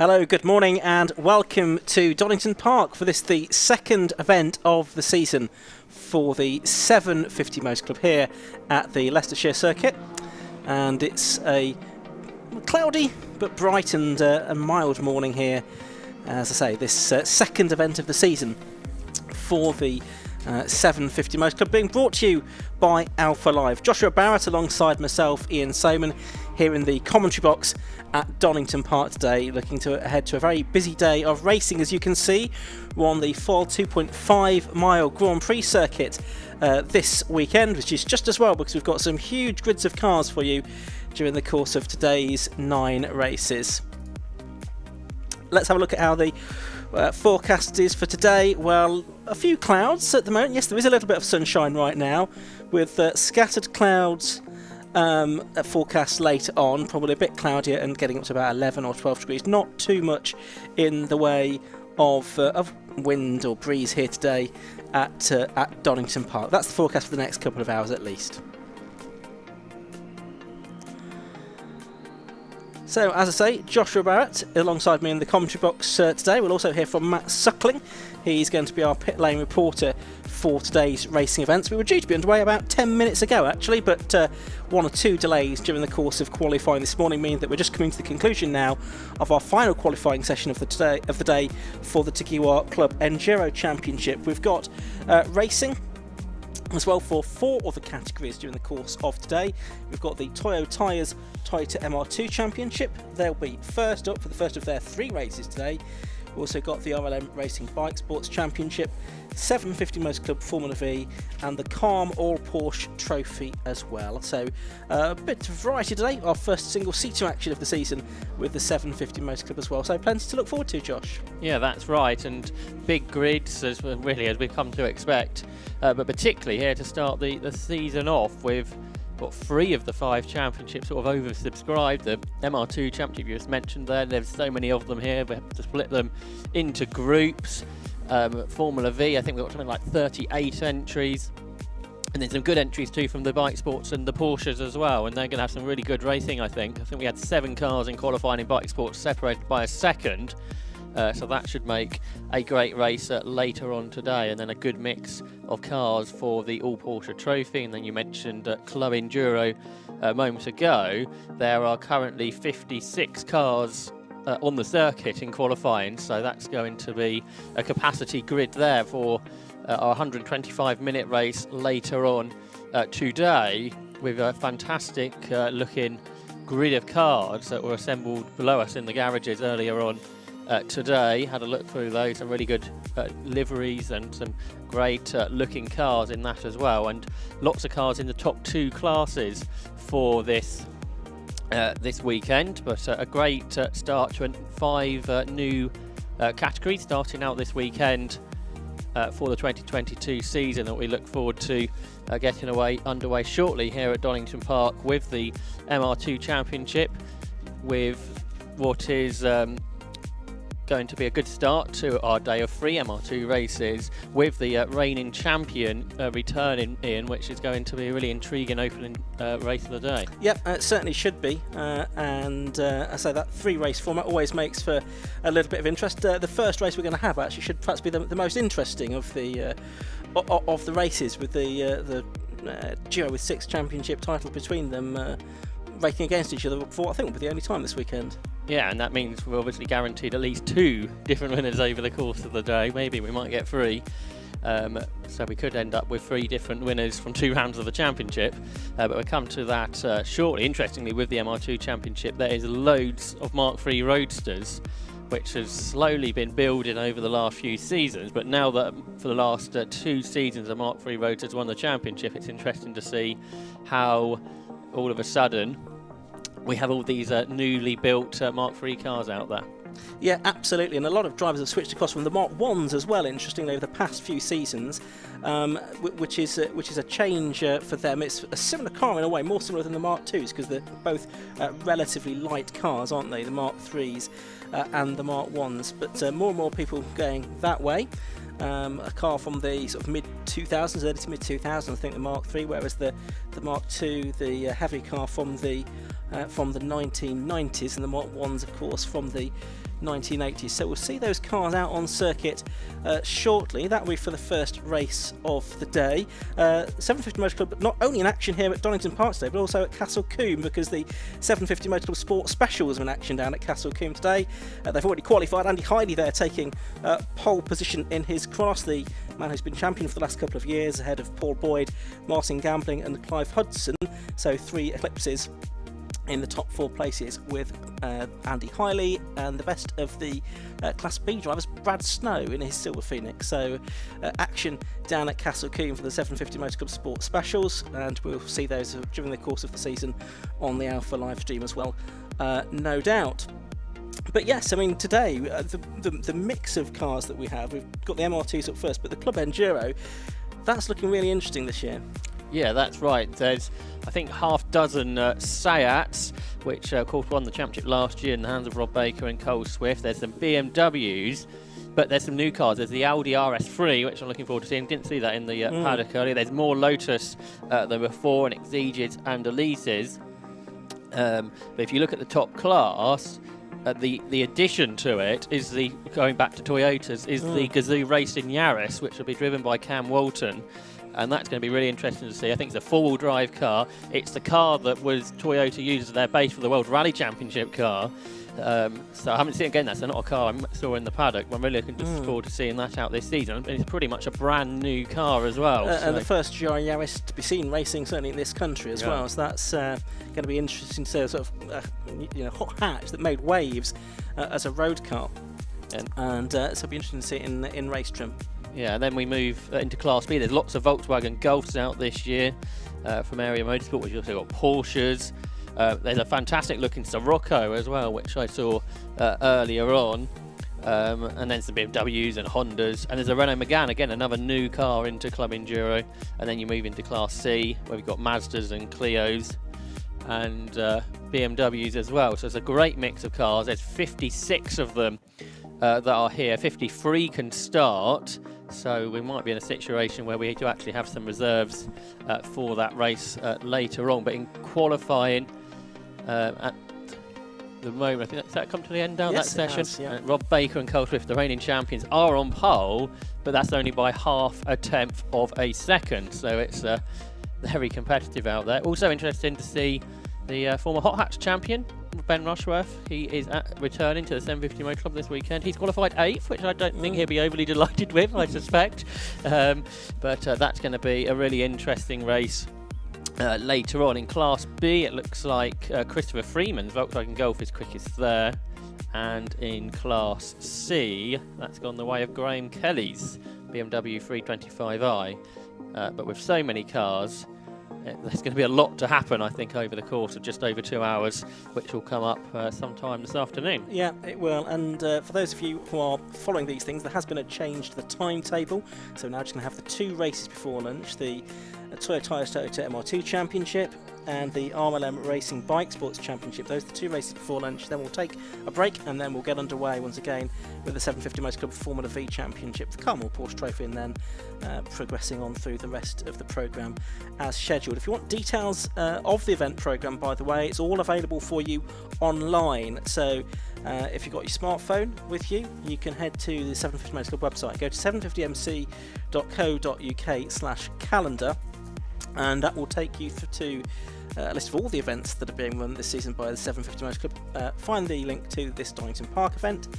Hello, good morning and welcome to Donington Park for the second event of the season for the 750 Motor Club here at the Leicestershire circuit. And it's a cloudy but bright and a mild morning here, as I say, this second event of the season for the 750 Motor Club, being brought to you by Alpha Live. Joshua Barrett alongside myself, Ian Soman, here in the commentary box at Donington Park today, looking to ahead to a very busy day of racing. As you can see, we're on the full 2.5 mile Grand Prix circuit this weekend, which is just as well because we've got some huge grids of cars for you during the course of today's 9 races. Let's have a look at how the forecast is for today. Well, a few clouds at the moment. Yes, there is a little bit of sunshine right now, with scattered clouds forecast later on, probably a bit cloudier and getting up to about 11 or 12 degrees. Not too much in the way of wind or breeze here today at Donington Park. That's the forecast for the next couple of hours at least. So, as I say, Joshua Barrett alongside me in the commentary box today. We'll also hear from Matt Suckling. He's going to be our pit lane reporter for today's racing events. We were due to be underway about 10 minutes ago, actually, but one or two delays during the course of qualifying this morning mean that we're just coming to the conclusion now of our final qualifying session of the day for the Tikiwa Club Enduro Championship. We've got racing as well for 4 other categories during the course of today. We've got the Toyo Tyres Toyota MR2 Championship. They'll be first up for the first of their 3 races today. We've also got the RLM Racing Bike Sports Championship, 750 Motor Club Formula V, and the Calm All Porsche Trophy as well. So a bit of variety today. Our first single-seater action of the season with the 750 Motor Club as well. So plenty to look forward to, Josh. Yeah, that's right. And big grids, as we've come to expect. But particularly here to start the season off with 3 of the 5 championships sort of oversubscribed. The MR2 Championship you just mentioned there, there's so many of them here, we have to split them into groups. Formula V, I think we've got something like 38 entries. And there's some good entries too from the bike sports and the Porsches as well, and they're going to have some really good racing, I think. I think we had 7 cars in qualifying in bike sports separated by a second. So that should make a great race later on today, and then a good mix of cars for the All Porsche Trophy. And then you mentioned Club Enduro moments ago. There are currently 56 cars on the circuit in qualifying, so that's going to be a capacity grid there for our 125-minute race later on today, with a fantastic looking grid of cars that were assembled below us in the garages earlier on today. Had a look through those, some really good liveries and some great looking cars in that as well, and lots of cars in the top 2 classes for this weekend. But a great start to 5 new categories starting out this weekend for the 2022 season that we look forward to getting underway shortly here at Donington Park with the MR2 Championship, with what is going to be a good start to our day of 3 MR2 races, with the reigning champion returning in, which is going to be a really intriguing opening race of the day. Yep, it certainly should be, and I say that 3 race format always makes for a little bit of interest. The first race we're going to have actually should perhaps be the most interesting of the races, with the duo with 6 championship titles between them racing against each other for I think will be the only time this weekend. Yeah, and that means we're obviously guaranteed at least 2 different winners over the course of the day. Maybe we might get 3. So we could end up with 3 different winners from 2 rounds of the championship. But we'll come to that shortly. Interestingly, with the MR2 Championship, there is loads of Mark III Roadsters, which has slowly been building over the last few seasons. But now that for the last 2 seasons a Mark III Roadster's won the championship, it's interesting to see how all of a sudden we have all these newly built Mark III cars out there. Yeah, absolutely, and a lot of drivers have switched across from the Mark 1s as well, interestingly, over the past few seasons, which is a change for them. It's a similar car in a way, more similar than the Mark 2s, because they're both relatively light cars, aren't they, the Mark 3s and the Mark 1s, but more and more people going that way. A car from the sort of mid-2000s, early to mid-2000s, I think, the Mark III, whereas the Mark II, the heavy car from the 1990s, and the Mark I's, of course, from the 1980s. So we'll see those cars out on circuit shortly. That will be for the first race of the day. 750 Motor Club not only in action here at Donington Park today, but also at Castle Combe, because the 750 Motor Club Sport Specials are in action down at Castle Combe today. They've already qualified. Andy Hiley there taking pole position in his cross, the man who's been champion for the last couple of years, ahead of Paul Boyd, Martin Gambling and Clive Hudson. So 3 eclipses in the top 4 places with Andy Hiley, and the best of the Class B drivers, Brad Snow in his Silver Phoenix. So action down at Castle Combe for the 750 Motor Club Sport Specials, and we'll see those during the course of the season on the Alpha live stream as well, no doubt. But yes, I mean, today the mix of cars that we have, we've got the MR2s up first, but the Club Enduro, that's looking really interesting this year. Yeah, that's right. There's, I think, half dozen Seats, which of course won the championship last year in the hands of Rob Baker and Cole Swift. There's some BMWs, but there's some new cars. There's the Audi RS3, which I'm looking forward to seeing. Didn't see that in the paddock earlier. There's more Lotus than before, and Exiges and Elises. But if you look at the top class, the addition to it is the, going back to Toyotas, is the Gazoo Racing Yaris, which will be driven by Cam Walton. And that's going to be really interesting to see. I think it's a four-wheel drive car. It's the car that was Toyota used as their base for the World Rally Championship car. So I haven't seen, again, that's not a car I saw in the paddock. I'm really looking forward to seeing that out this season. And it's pretty much a brand new car as well. And the first GR Yaris to be seen racing, certainly in this country as well. So that's going to be interesting to see, a sort of hot hatch that made waves as a road car. And so it'll be interesting to see it in race trim. Yeah, and then we move into Class B. There's lots of Volkswagen Golfs out this year from Area Motorsport. We've also got Porsches. There's a fantastic looking Sirocco as well, which I saw earlier on. And then some BMWs and Hondas. And there's a Renault Megane, again, another new car into Club Enduro. And then you move into Class C, where we've got Mazdas and Clios and BMWs as well. So it's a great mix of cars. There's 56 of them that are here. 53 can start. So we might be in a situation where we need to actually have some reserves for that race later on. But in qualifying at the moment, I think that's come to the end now, that session. Has, Rob Baker and Cole Swift, the reigning champions, are on pole, but that's only by half a tenth of a second. So it's very competitive out there. Also interesting to see the former Hot Hatch champion, Ben Rushworth. He is returning to the 750 Motor Club this weekend. He's qualified 8th, which I don't think he'll be overly delighted with, I suspect. But that's going to be a really interesting race later on. In Class B, it looks like Christopher Freeman's Volkswagen Golf is quickest there. And in Class C, that's gone the way of Graham Kelly's BMW 325i. But with so many cars, there's going to be a lot to happen, I think, over the course of just over 2 hours, which will come up sometime this afternoon. Yeah, it will. And for those of you who are following these things, there has been a change to the timetable. So we're now just going to have the 2 races before lunch, the Toyota MR2 Championship and the RLM Racing Bike Sports Championship. Those are the 2 races before lunch. Then we'll take a break and then we'll get underway once again with the 750 Motor Club Formula V Championship, the Carmel Porsche Trophy, and then progressing on through the rest of the programme as scheduled. If you want details of the event programme, by the way, it's all available for you online. So if you've got your smartphone with you, you can head to the 750 Motor Club website. Go to 750mc.co.uk/calendar, and that will take you to a list of all the events that are being run this season by the 750 Motor Club. Find the link to this Donington Park event,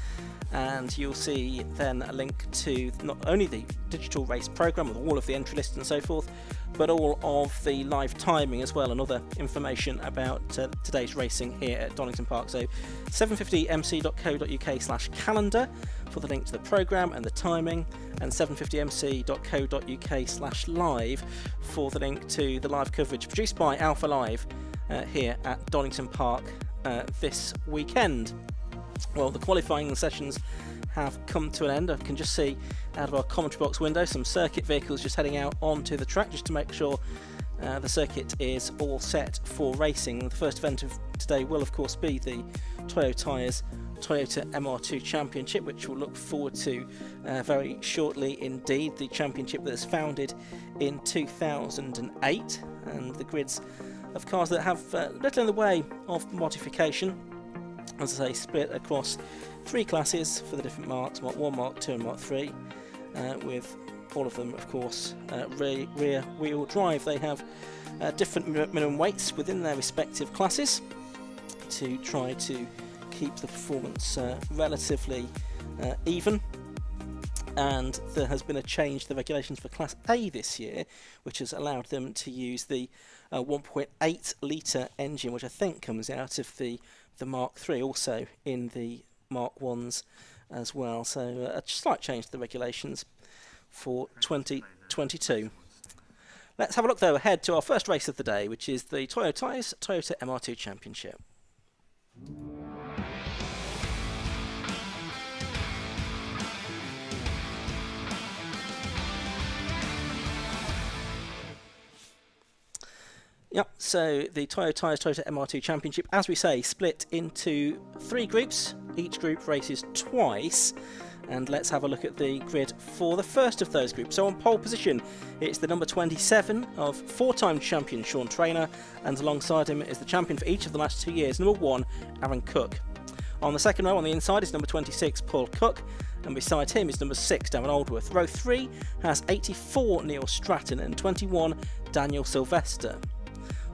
and you'll see then a link to not only the digital race programme with all of the entry lists and so forth, but all of the live timing as well, and other information about today's racing here at Donington Park. So 750mc.co.uk/calendar for the link to the programme and the timing, and 750mc.co.uk/live for the link to the live coverage produced by Alpha Live here at Donington Park this weekend. Well, the qualifying sessions have come to an end. I can just see out of our commentary box window some circuit vehicles just heading out onto the track just to make sure the circuit is all set for racing. The first event of today will of course be the Toyota's Toyota MR2 Championship, which we'll look forward to very shortly indeed. The championship that was founded in 2008, and the grids of cars that have little in the way of modification. as I say, split across 3 classes for the different marks, Mark 1, Mark 2 and Mark 3, with all of them, of course, rear wheel drive. They have different minimum weights within their respective classes to try to keep the performance relatively even. And there has been a change to the regulations for Class A this year, which has allowed them to use the 1.8 litre engine, which I think comes out of the Mark III, also in the Mark 1s as well. So a slight change to the regulations for 2022. Let's have a look though ahead to our first race of the day, which is the Toyota MR2 Championship. Yep, so the Toyota MR2 Championship, as we say, split into 3 groups. Each group races twice, and let's have a look at the grid for the first of those groups. So on pole position, it's the number 27 of 4-time champion Sean Traynor, and alongside him is the champion for each of the last 2 years, number 1, Aaron Cook. On the second row on the inside is number 26, Paul Cook, and beside him is number 6, Darren Aldworth. Row 3 has 84, Neil Stratton, and 21, Daniel Sylvester.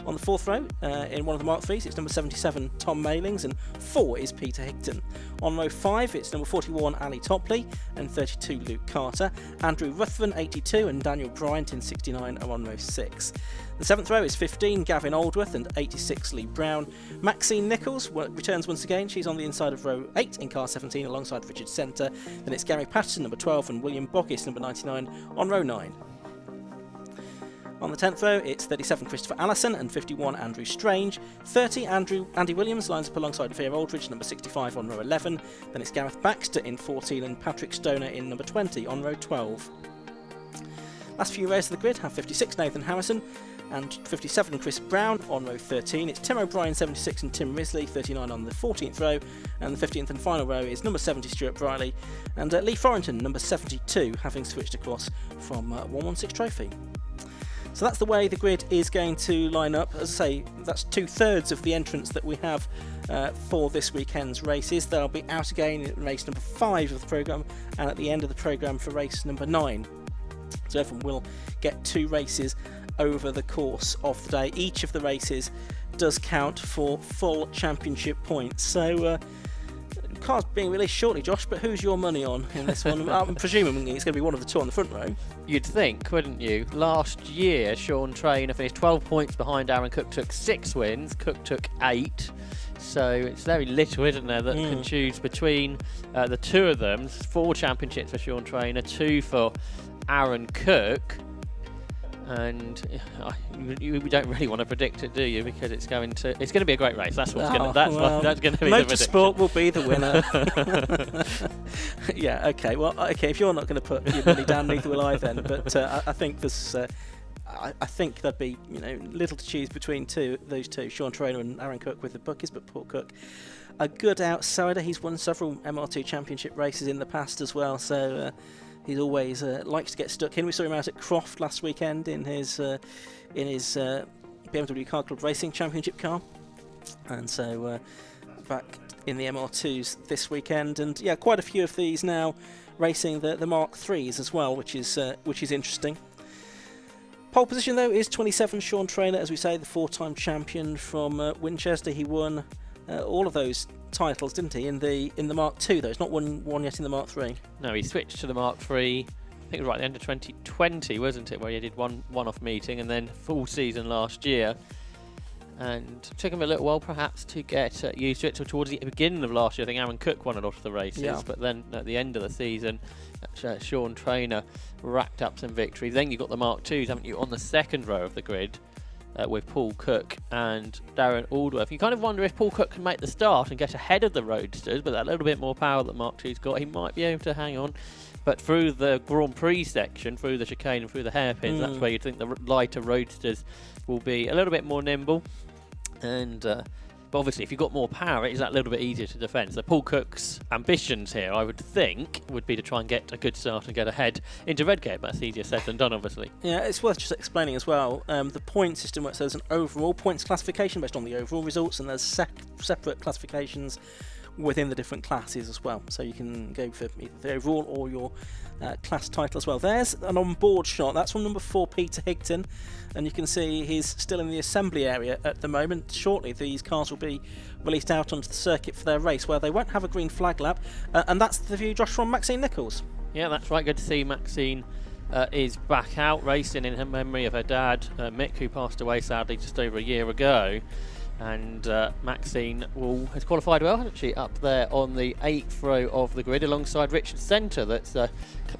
On the fourth row, in one of the Mark IIIs, it's number 77, Tom Mailings, and 4 is Peter Higton. On row 5, it's number 41, Ali Topley, and 32, Luke Carter. Andrew Ruthven, 82, and Daniel Bryant in 69 are on row 6. The 7th row is 15, Gavin Aldworth, and 86, Lee Brown. Maxine Nichols returns once again. She's on the inside of row 8 in car 17 alongside Richard Centre. Then it's Gary Patterson, number 12, and William Boggis, number 99, on row 9. On the 10th row, it's 37 Christopher Allison and 51 Andrew Strange. 30 Andy Williams lines up alongside Veer Aldridge, number 65 on row 11. Then it's Gareth Baxter in 14 and Patrick Stoner in number 20 on row 12. Last few rows of the grid have 56 Nathan Harrison and 57 Chris Brown on row 13. It's Tim O'Brien 76 and Tim Risley 39 on the 14th row, and the 15th and final row is number 70 Stuart Briley and Lee Forrington, number 72, having switched across from 116 Trophy. So that's the way the grid is going to line up. As I say, that's 2/3 of the entrants that we have for this weekend's races. They'll be out again in race number 5 of the programme and at the end of the programme for race number 9. So everyone will get 2 races over the course of the day. Each of the races does count for full championship points. So car's being released shortly, Josh, but who's your money on in this one? I'm presuming it's going to be one of the 2 on the front row. You'd think, wouldn't you? Last year, Sean Traynor finished 12 points behind Aaron Cook, took 6 wins. Cook took 8. So it's very little, isn't there, that can choose between the 2 of them. 4 championships for Sean Traynor, 2 for Aaron Cook. And you don't really want to predict it, do you? Because it's going to be a great race. That's what's going to that's going to be the prediction. Motorsport will be the winner. Yeah. Okay. Well. Okay. If you're not going to put your money down, neither will I then. But I think there's. I think there'd be little to choose between those two, Sean Traynor and Aaron Cook with the bookies. But Paul Cook, a good outsider. He's won several MR2 Championship races in the past as well. So. He always likes to get stuck in. We saw him out at Croft last weekend in his BMW Car Club Racing Championship car, and so back in the MR2s this weekend. And yeah, quite a few of these now racing the Mark IIIs as well, which is interesting. Pole position though is 27 Sean Traynor, as we say, the 4-time champion from Winchester. He won all of those titles, didn't he, in the Mark II though? It's not one yet in the Mark III. No, he switched to the Mark III, I think it was right at the end of 2020, wasn't it, where he did one-off meeting and then full season last year. And it took him a little while perhaps to get used to it. So towards the beginning of last year, I think Aaron Cook won a lot of the races, but then at the end of the season, Sean Traynor racked up some victories. Then you've got the Mark IIs, haven't you, on the second row of the grid. With Paul Cook and Darren Aldworth. You kind of wonder if Paul Cook can make the start and get ahead of the Roadsters, but that little bit more power that Mark II's got, he might be able to hang on. But through the Grand Prix section, through the chicane and through the hairpins, that's where you'd think the lighter Roadsters will be a little bit more nimble. And But obviously, if you've got more power, it is that little bit easier to defend. So Paul Cook's ambitions here, I would think, would be to try and get a good start and get ahead into Redgate. But that's easier said than done, obviously. Yeah, it's worth just explaining as well. The point system works. There's an overall points classification based on the overall results, and there's separate classifications within the different classes as well. So you can go for either the overall or your class title as well. There's an on-board shot. That's from number 4, Peter Higton, and you can see he's still in the assembly area at the moment. Shortly, these cars will be released out onto the circuit for their race, where they won't have a green flag lap, and that's the view, Josh, from Maxine Nichols. Yeah, that's right. Good to see Maxine is back out racing in her memory of her dad, Mick, who passed away sadly just over a year ago. And Maxine has qualified well, hasn't she, up there on the 8th row of the grid alongside Richard Centre, that's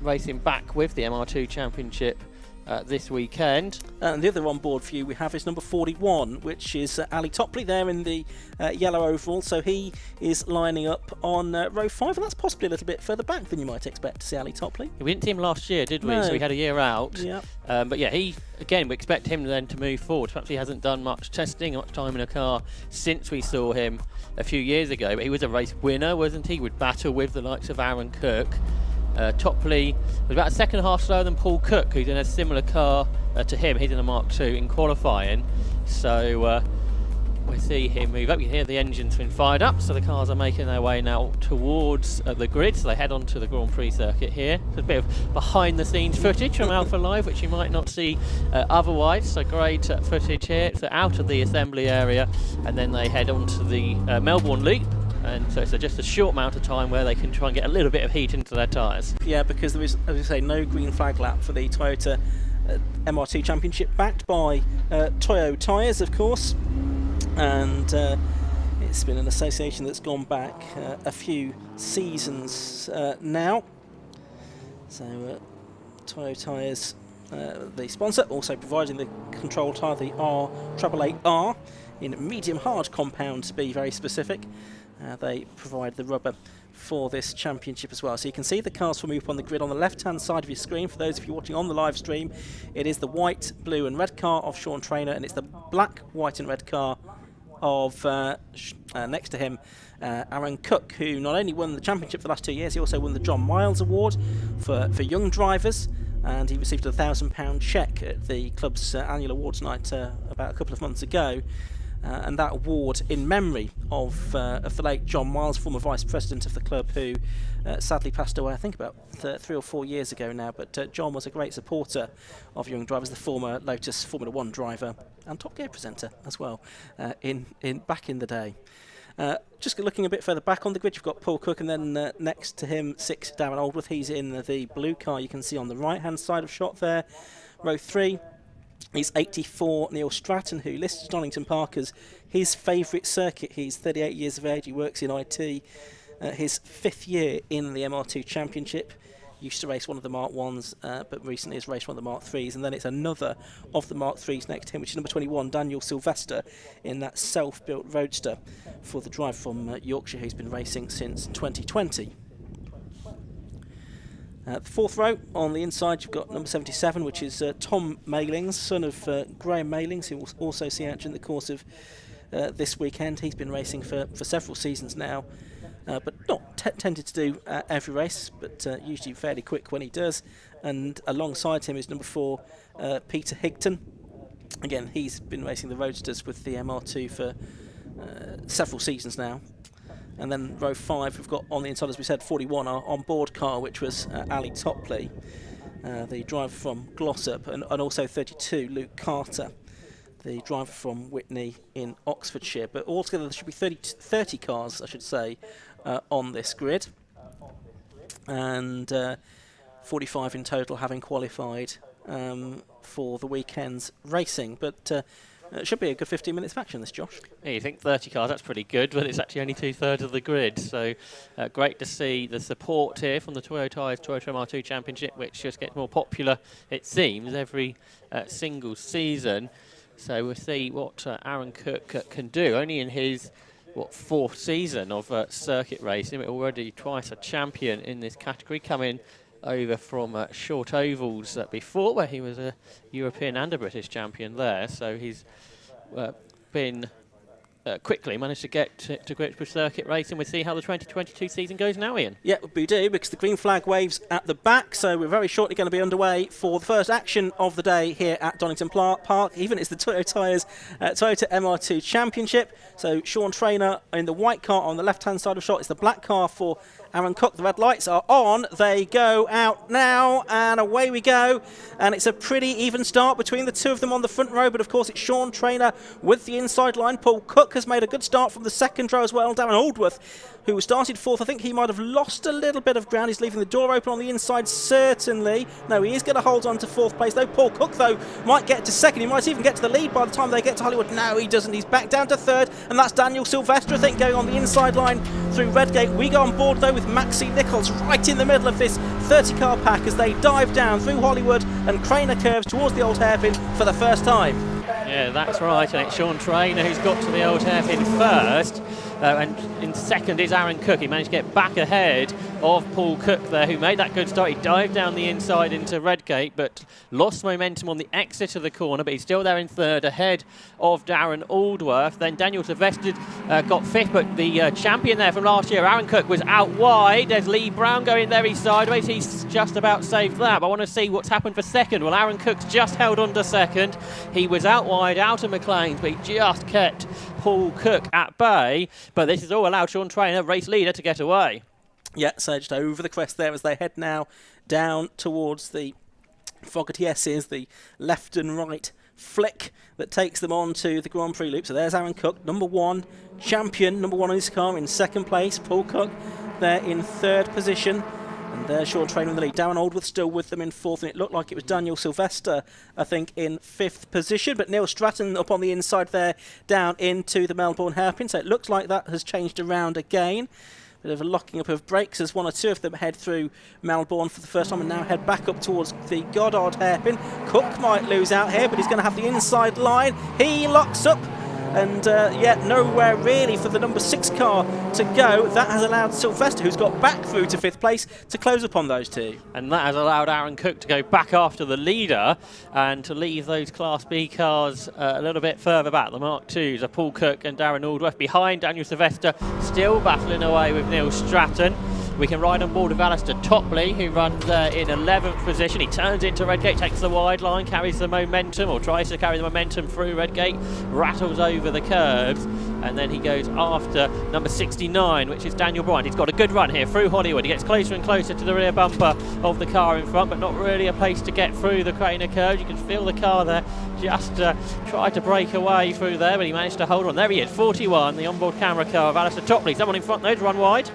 racing back with the MR2 Championship this weekend. And the other on-board view we have is number 41, which is Ali Topley there in the yellow overall. So he is lining up on row 5, and that's possibly a little bit further back than you might expect to see Ali Topley. We didn't see him last year, did we? No. So we had a year out. Yep. But yeah, we expect him then to move forward. Perhaps he hasn't done much testing, much time in a car since we saw him a few years ago. But he was a race winner, wasn't he? Would battle with the likes of Aaron Cook. Topley was about a second and a half slower than Paul Cook, who's in a similar car to him. He's in a Mark II in qualifying. So we'll see him move up. You hear the engine's been fired up, so the cars are making their way now towards the grid. So they head onto the Grand Prix circuit here. So a bit of behind-the-scenes footage from Alpha Live, which you might not see otherwise. So great footage here. So out of the assembly area, and then they head onto the Melbourne Loop. And so it's just a short amount of time where they can try and get a little bit of heat into their tyres. Yeah, because there is, as you say, no green flag lap for the Toyota MR2 Championship, backed by Toyo tyres, of course. And it's been an association that's gone back a few seasons now. So Toyo tyres, the sponsor, also providing the control tyre, the R888R, in medium hard compound to be very specific. They provide the rubber for this championship as well. So you can see the cars forming up on the grid on the left-hand side of your screen. For those of you watching on the live stream, it is the white, blue and red car of Sean Traynor, and it's the black, white and red car of, next to him, Aaron Cook, who not only won the championship for the last 2 years, he also won the John Miles Award for young drivers, and he received a £1,000 cheque at the club's annual awards night about a couple of months ago. And that award in memory of the late John Miles, former vice president of the club, who sadly passed away, I think about 3 or 4 years ago now. But John was a great supporter of young drivers, the former Lotus Formula 1 driver and Top Gear presenter as well, back in the day. Just looking a bit further back on the grid, you've got Paul Cook, and then next to him, 6, Darren Aldworth. He's in the blue car you can see on the right-hand side of shot there. Row 3. He's 84, Neil Stratton, who lists Donington Park as his favourite circuit. He's 38 years of age, he works in IT. His 5th year in the MR2 Championship. Used to race one of the Mark 1s, but recently has raced one of the Mark 3s. And then it's another of the Mark 3s next to him, which is number 21, Daniel Sylvester, in that self-built roadster for the driver from Yorkshire, who's been racing since 2020. The 4th row, on the inside, you've got number 77, which is Tom Mailings, son of Graham Mailings, who will also see action in the course of this weekend. He's been racing for several seasons now, but not tended to do every race, but usually fairly quick when he does. And alongside him is number 4, Peter Higton. Again, he's been racing the roadsters with the MR2 for several seasons now. And then row 5, we've got on the inside, as we said, 41, our on-board car, which was Ali Topley, the driver from Glossop, and also 32, Luke Carter, the driver from Witney in Oxfordshire. But altogether, there should be 30 cars, I should say, on this grid, and 45 in total having qualified for the weekend's racing. But it should be a good 15 minutes of action, this, Josh. Yeah, you think 30 cars, that's pretty good, but it's actually only 2/3 of the grid. So great to see the support here from the Toyota MR2 Championship, which just gets more popular, it seems, every single season. So we'll see what Aaron Cook can do. Only in his 4th season of circuit racing, already twice a champion in this category, coming over from short ovals before, where he was a European and a British champion there. So he's been quickly managed to get to grips with circuit racing. We'll see how the 2022 season goes now, Ian. Yeah, we do, because the green flag waves at the back, so we're very shortly going to be underway for the first action of the day here at Donington Park. Even it's the Toyota Tyres Toyota MR2 Championship. So Sean Traynor in the white car on the left-hand side of the shot. It's the black car for Aaron Cook. The red lights are on. They go out now, and away we go. And it's a pretty even start between the two of them on the front row, but of course it's Sean Traynor with the inside line. Paul Cook has made a good start from the second row as well. Darren Aldworth, who started fourth, I think he might have lost a little bit of ground. He's leaving the door open on the inside, certainly. No, he is going to hold on to fourth place, though. Paul Cook, though, might get to second. He might even get to the lead by the time they get to Hollywood. No, he doesn't. He's back down to third, and that's Daniel Sylvester, I think, going on the inside line through Redgate. We go on board, though, with Maxi Nichols right in the middle of this 30-car pack as they dive down through Hollywood and Craner curves towards the old hairpin for the first time. Yeah, that's right, and it's Sean Traynor who's got to the old hairpin first. And in second is Aaron Cook. He managed to get back ahead of Paul Cook there, who made that good start. He dived down the inside into Redgate, but lost momentum on the exit of the corner, but he's still there in third, ahead of Darren Aldworth. Then Daniel Sylvester got fifth, but the champion there from last year, Aaron Cook, was out wide. There's Lee Brown going very sideways. He's just about saved that. But I want to see what's happened for second. Well, Aaron Cook's just held on to second. He was out wide, out of McLean's, but he just kept Paul Cook at bay. But this has all allowed Sean Traynor, race leader, to get away. Yeah, so just over the crest there as they head now down towards the Fogarty S's, the left and right flick that takes them on to the Grand Prix loop. So there's Aaron Cook, number one, champion, number one on his car in second place. Paul Cook there in third position. And there's Sean Traynor in the lead. Darren Aldworth still with them in fourth, and it looked like it was Daniel Sylvester, I think, in fifth position. But Neil Stratton up on the inside there, down into the Melbourne hairpin. So it looks like that has changed around again. Bit of a locking up of brakes as one or two of them head through Melbourne for the first time and now head back up towards the Goddard hairpin. Cook might lose out here, but he's going to have the inside line. He locks up. And yet nowhere really for the number 6 car to go. That has allowed Sylvester, who's got back through to fifth place, to close upon those two. And that has allowed Aaron Cook to go back after the leader and to leave those Class B cars a little bit further back. The Mark IIs are Paul Cook and Darren Aldworth behind Daniel Sylvester, still battling away with Neil Stratton. We can ride on board with Alistair Topley, who runs in 11th position. He turns into Redgate, takes the wide line, carries the momentum, or tries to carry the momentum through Redgate, rattles over the curves, and then he goes after number 69, which is Daniel Bryant. He's got a good run here through Hollywood. He gets closer and closer to the rear bumper of the car in front, but not really a place to get through the Craner curve. You can feel the car there just try to break away through there, but he managed to hold on. There he is, 41, the onboard camera car of Alistair Topley. Someone in front there to run wide.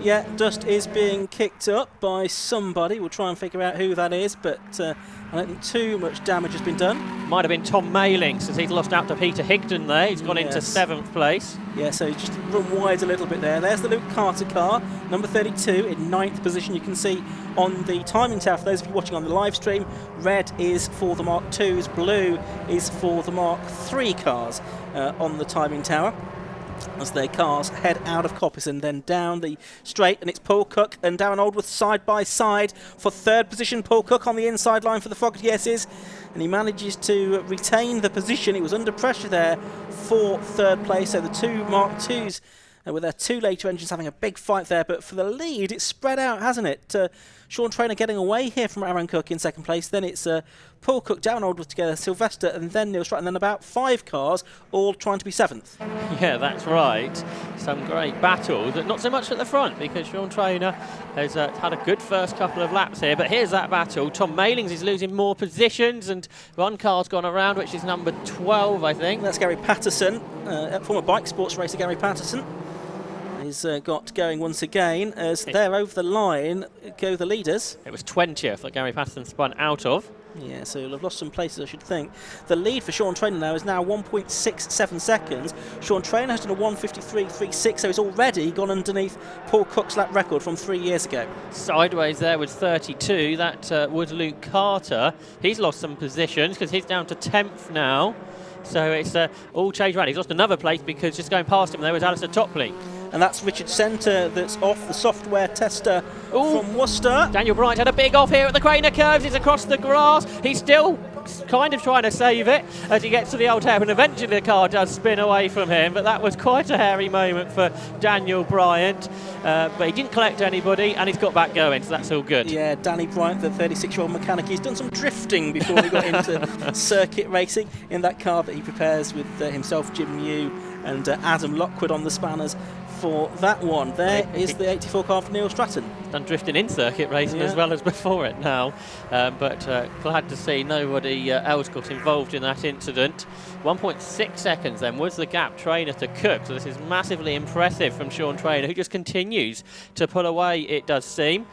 Yeah, dust is being kicked up by somebody. We'll try and figure out who that is, but I don't think too much damage has been done. Might have been Tom Mayling, since he's lost out to Peter Higdon there. He's gone into 7th place. Yeah, so just run wide a little bit there. There's the Luke Carter car, number 32 in 9th position. You can see on the timing tower, for those of you watching on the live stream, red is for the Mark IIs, blue is for the Mark III cars on the timing tower, as their cars head out of Coppice and then down the straight. And it's Paul Cook and Darren Aldworth side by side for third position. Paul Cook on the inside line for the Fogarty S's, and he manages to retain the position. He was under pressure there for third place. So the two Mark IIs with their two later engines having a big fight there, but for the lead it's spread out, hasn't it? Sean Traynor getting away here from Aaron Cook in second place. Then it's Paul Cook, Darren Aldworth together, Sylvester, and then Neil Stratton, and then about 5 cars all trying to be 7th. Yeah, that's right. Some great battles, but not so much at the front, because Sean Traynor has had a good first couple of laps here. But here's that battle. Tom Mailings is losing more positions, and one car's gone around, which is number 12, I think. That's Gary Patterson, former bike sports racer Gary Patterson. He's got going once again as there over the line go the leaders. It was 20th that Gary Patterson spun out of. Yeah, so he'll have lost some places, I should think. The lead for Sean Traynor now is now 1.67 seconds. Sean Traynor has done a 1:53.36, so he's already gone underneath Paul Cook's lap record from 3 years ago. Sideways there with 32, that was Luke Carter. He's lost some positions because he's down to 10th now. So it's all changed around. He's lost another place because just going past him there was Alistair Topley. And that's Richard Centre that's off, the software tester from Worcester. Daniel Bryant had a big off here at the Craner curves. He's across the grass. He's still kind of trying to save it as he gets to the old hairpin. Eventually the car does spin away from him, but that was quite a hairy moment for Daniel Bryant. But he didn't collect anybody, and he's got back going, so that's all good. Yeah, Danny Bryant, the 36-year-old mechanic, he's done some drifting before he got into circuit racing in that car that he prepares with himself, Jim Mew, and Adam Lockwood on the spanners for that one. There is the 84 car for Neil Stratton. Done drifting in circuit racing as well as before it now, but glad to see nobody else got involved in that incident. 1.6 seconds then was the gap Trainer to Cook, so this is massively impressive from Sean Trainer, who just continues to pull away, it does seem.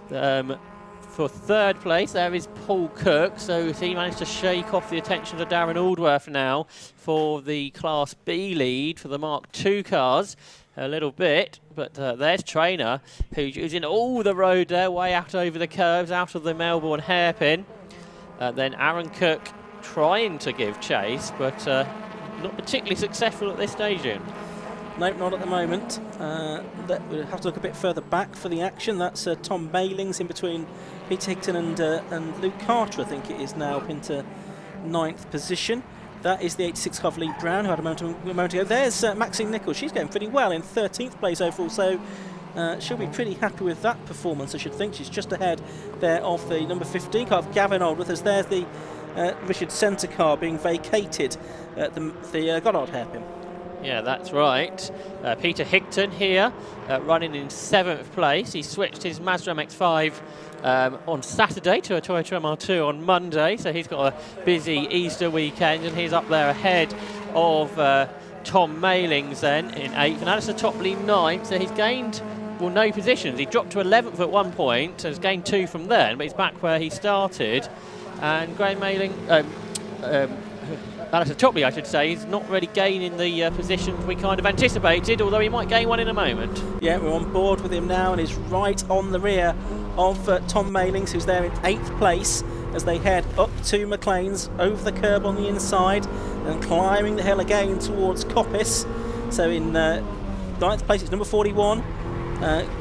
For third place there is Paul Cook, so he managed to shake off the attention of Darren Aldworth now for the Class B lead for the Mark II cars a little bit, but there's Trainer who's using all the road there, way out over the curves, out of the Melbourne hairpin. Then Aaron Cook trying to give chase, but not particularly successful at this stage, Ian. Nope, not at the moment. We'll have to look a bit further back for the action. That's Tom Mailings in between Peter Higton and Luke Carter, I think it is now, up into 9th position. That is the 86 car for Lee Brown, who had a moment ago. There's Maxine Nichols. She's going pretty well in 13th place overall, so she'll be pretty happy with that performance, I should think. She's just ahead there of the number 15 car of Gavin Aldworth, as there's the Richard Centre car being vacated at the Goddard hairpin. Yeah, that's right. Peter Higton here, running in 7th place. He switched his Mazda MX-5 on Saturday to a Toyota MR2 on Monday, so he's got a busy Easter weekend, and he's up there ahead of Tom Mailings then in 8th, and Alistair Topley 9th, so he's gained, well, no positions. He dropped to 11th at one point, so he's gained 2 from then, but he's back where he started. And Graham Mailing, Alistair Topley, I should say, is not really gaining the positions we kind of anticipated, although he might gain one in a moment. Yeah, we're on board with him now and is right on the rear of Tom Mailings, who's there in 8th place as they head up to McLean's, over the curb on the inside and climbing the hill again towards Coppice. So in 9th place it's number 41,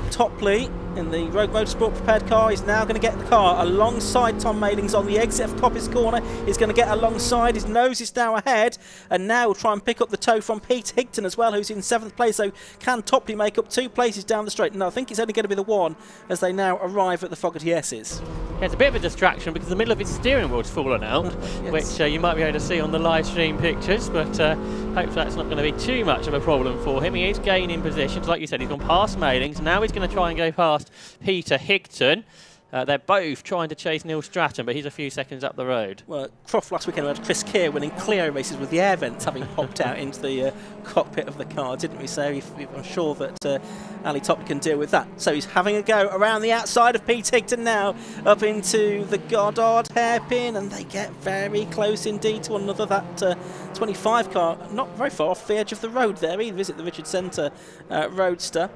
Topley in the Rogue Motorsport prepared car is now going to get the car alongside Tom Mailings on the exit of Coppice corner. He's going to get alongside, his nose is now ahead, and now will try and pick up the toe from Pete Higton as well, who's in 7th place. So can Topley make up 2 places down the straight? No, I think it's only going to be the 1 as they now arrive at the Fogarty S's. Yeah, it's a bit of a distraction because the middle of his steering wheel's fallen out, yes, which you might be able to see on the live stream pictures, but hopefully that's not going to be too much of a problem for him. He is gaining positions, like you said, he's gone past Mailings, now he's going to try and go past Peter Higton. They're both trying to chase Neil Stratton, but he's a few seconds up the road. Well, Croft last weekend we had Chris Keir winning Clio races with the air vents having popped out into the cockpit of the car, didn't we? So I'm sure that Ali Top can deal with that. So he's having a go around the outside of Pete Higton now, up into the Goddard hairpin, and they get very close indeed to one another. That 25 car, not very far off the edge of the road there. He visit the Richard Centre Roadster.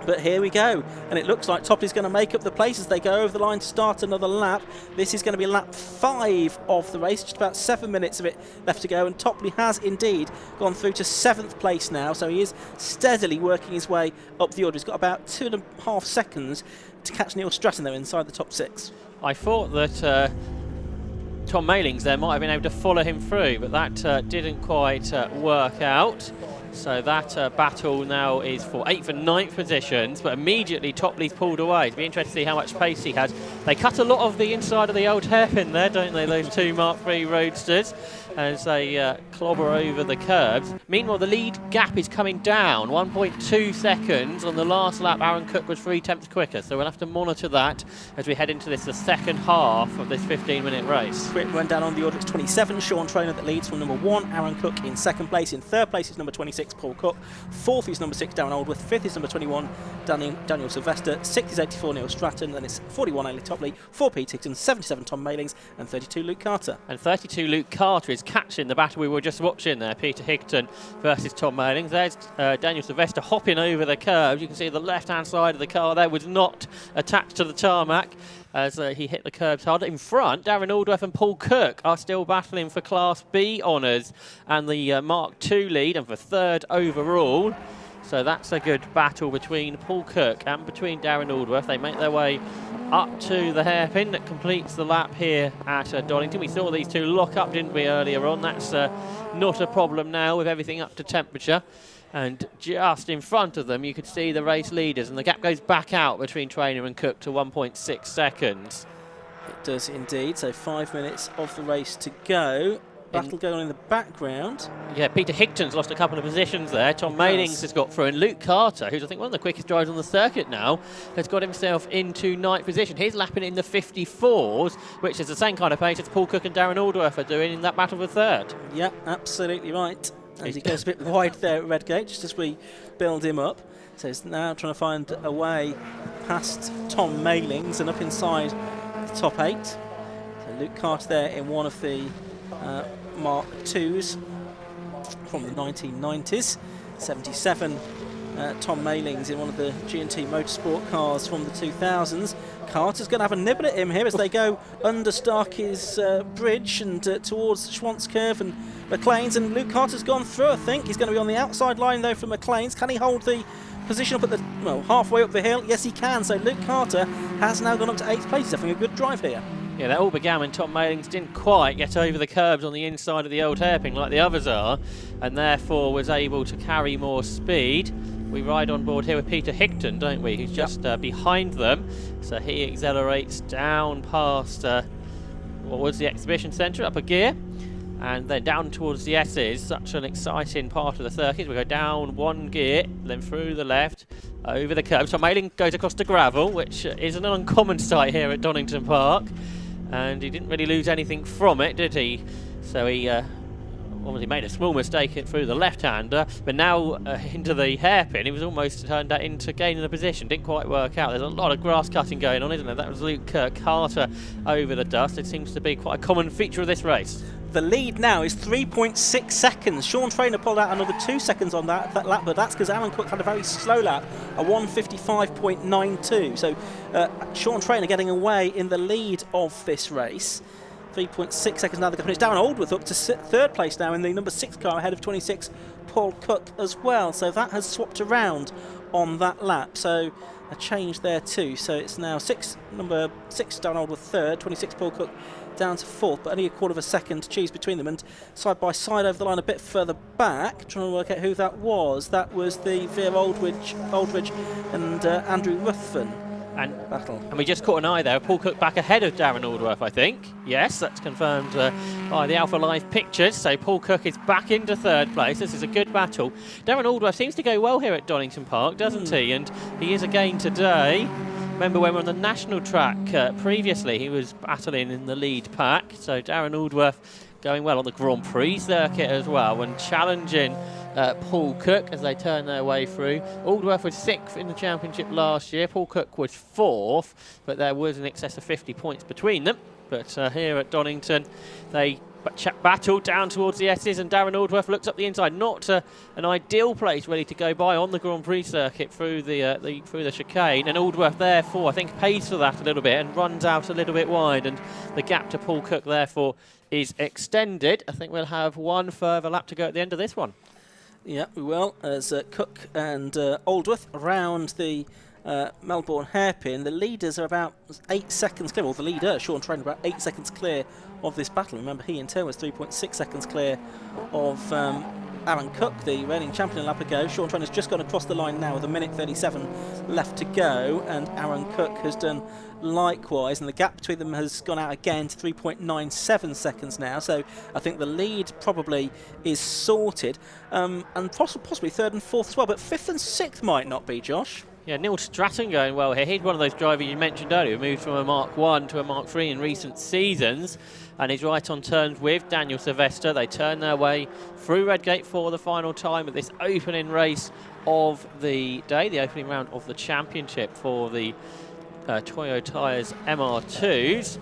But here we go, and it looks like Topley's going to make up the place as they go over the line to start another lap. This is going to be lap 5 of the race, just about 7 minutes of it left to go, and Topley has indeed gone through to 7th place now, so he is steadily working his way up the order. He's got about 2.5 seconds to catch Neil Stratton there inside the top 6. I thought that Tom Mailings there might have been able to follow him through, but that didn't quite work out. So that battle now is for 8th and 9th positions, but immediately Topley's pulled away. It'll be interesting to see how much pace he has. They cut a lot of the inside of the old hairpin there, don't they, those 2 Mark III Roadsters, as they clobber over the curbs. Meanwhile, the lead gap is coming down, 1.2 seconds. On the last lap, Aaron Cook was 3/10 quicker, so we'll have to monitor that as we head into the second half of this 15-minute race. Quick run down on the order. It's 27, Sean Trainer that leads from number 1, Aaron Cook in 2nd place. In 3rd place is number 26, Paul Cook. 4th is number 6, Darren Aldworth. 5th is number 21, Daniel Sylvester. 6th is 84, Neil Stratton. Then it's 41, Ali Topley. 4, Pete Higton. 77, Tom Mailings. And 32, Luke Carter. And 32, Luke Carter is catching the battle we were just watching there, Peter Higton versus Tom Mailings. There's Daniel Sylvester hopping over the curves. You can see the left-hand side of the car there was not attached to the tarmac as he hit the curbs hard. In front, Darren Aldworth and Paul Cook are still battling for Class B honours and the Mark II lead and for 3rd overall. So that's a good battle between Paul Cook and between Darren Aldworth. They make their way up to the hairpin that completes the lap here at Donington. We saw these two lock up, didn't we, earlier on? That's not a problem now with everything up to temperature. And just in front of them, you could see the race leaders, and the gap goes back out between Traynor and Cook to 1.6 seconds. It does indeed. So 5 minutes of the race to go. Battle going on in the background. Yeah, Peter Higton's lost a couple of positions there. Tom Malings has got through, and Luke Carter, who's I think one of the quickest drivers on the circuit now, has got himself into 9th position. He's lapping in the 54s, which is the same kind of pace as Paul Cook and Darren Aldworth are doing in that battle for 3rd. Yeah, absolutely right. And he goes a bit wide there at Redgate, just as we build him up. So he's now trying to find a way past Tom Malings and up inside the top 8. So Luke Carter there in one of the Mark IIs from the 1990s. 77 Tom Malings in one of the G&T Motorsport cars from the 2000s. Carter's going to have a nibble at him here as they go under Starkey's bridge and towards Schwantz Curve and McLean's, and Luke Carter's gone through, I think. He's going to be on the outside line though for McLean's. Can he hold the position up at the, well, halfway up the hill? Yes, he can. So Luke Carter has now gone up to 8th place. He's having a good drive here. Yeah, that all began when Tom Malings didn't quite get over the curbs on the inside of the old hairpin like the others are, and therefore was able to carry more speed. We ride on board here with Peter Higton, don't we, who's just behind them. So he accelerates down past what was the exhibition centre, up a gear, and then down towards the S's. Such an exciting part of the circuit. We go down 1 gear, then through the left, over the curb. Tom Malings goes across to gravel, which is an uncommon sight here at Donington Park. And he didn't really lose anything from it, did he? So he obviously made a small mistake through the left-hander, but now into the hairpin, he was almost turned that into gaining the position. Didn't quite work out. There's a lot of grass cutting going on, isn't there? That was Luke Carter over the dust. It seems to be quite a common feature of this race. The lead now is 3.6 seconds. Sean Traynor pulled out another 2 seconds on that lap, but that's because Alan Cook had a very slow lap, a 1:55.92. So Sean Traynor getting away in the lead of this race. 3.6 seconds now. It's Darren Aldworth up to 3rd place now in the number 6 car, ahead of 26 Paul Cook as well. So that has swapped around on that lap. So a change there too. So it's now number 6 Darren Aldworth 3rd, 26 Paul Cook down to 4th, but only a quarter of a second to choose between them, and side by side over the line a bit further back, trying to work out who that was. That was the Veer Aldridge and Andrew Ruthven battle. And we just caught an eye there. Paul Cook back ahead of Darren Aldworth, I think. Yes, that's confirmed by the Alpha Live pictures. So Paul Cook is back into 3rd place. This is a good battle. Darren Aldworth seems to go well here at Donington Park, doesn't he? And he is again today. Remember when we were on the national track previously, he was battling in the lead pack. So Darren Aldworth going well on the Grand Prix circuit as well, and challenging Paul Cook as they turn their way through. Aldworth was 6th in the championship last year. Paul Cook was 4th, but there was in excess of 50 points between them. But here at Donington, they battle down towards the S's, and Darren Aldworth looks up the inside. Not an ideal place really to go by on the Grand Prix circuit through the chicane, and Aldworth therefore I think pays for that a little bit and runs out a little bit wide, and the gap to Paul Cook therefore is extended. I think we'll have one further lap to go at the end of this one. Yeah, we will, as Cook and Aldworth around the Melbourne hairpin. The leaders are about 8 seconds clear, or the leader, Sean Traynor, about 8 seconds clear of this battle. Remember, he in turn was 3.6 seconds clear of Aaron Cook, the reigning champion a lap ago. Sean Traynor's just gone across the line now with 1:37 left to go, and Aaron Cook has done likewise, and the gap between them has gone out again to 3.97 seconds now. So I think the lead probably is sorted, and possibly 3rd and 4th as well, but 5th and 6th might not be, Josh. Yeah, Neil Stratton going well here. He's one of those drivers you mentioned earlier, who moved from a Mark 1 to a Mark 3 in recent seasons, and he's right on terms with Daniel Sylvester. They turn their way through Redgate for the final time at this opening race of the day, the opening round of the championship for the Toyo Tyres MR2s.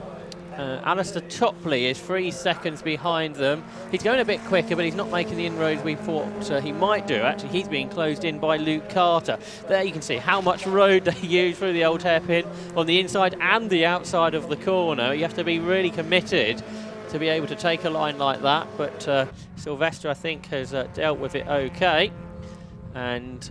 Alistair Topley is 3 seconds behind them. He's going a bit quicker, but he's not making the inroads we thought he might do. Actually, he's being closed in by Luke Carter. There you can see how much road they use through the old hairpin on the inside and the outside of the corner. You have to be really committed to be able to take a line like that, but Sylvester, I think, has dealt with it okay. And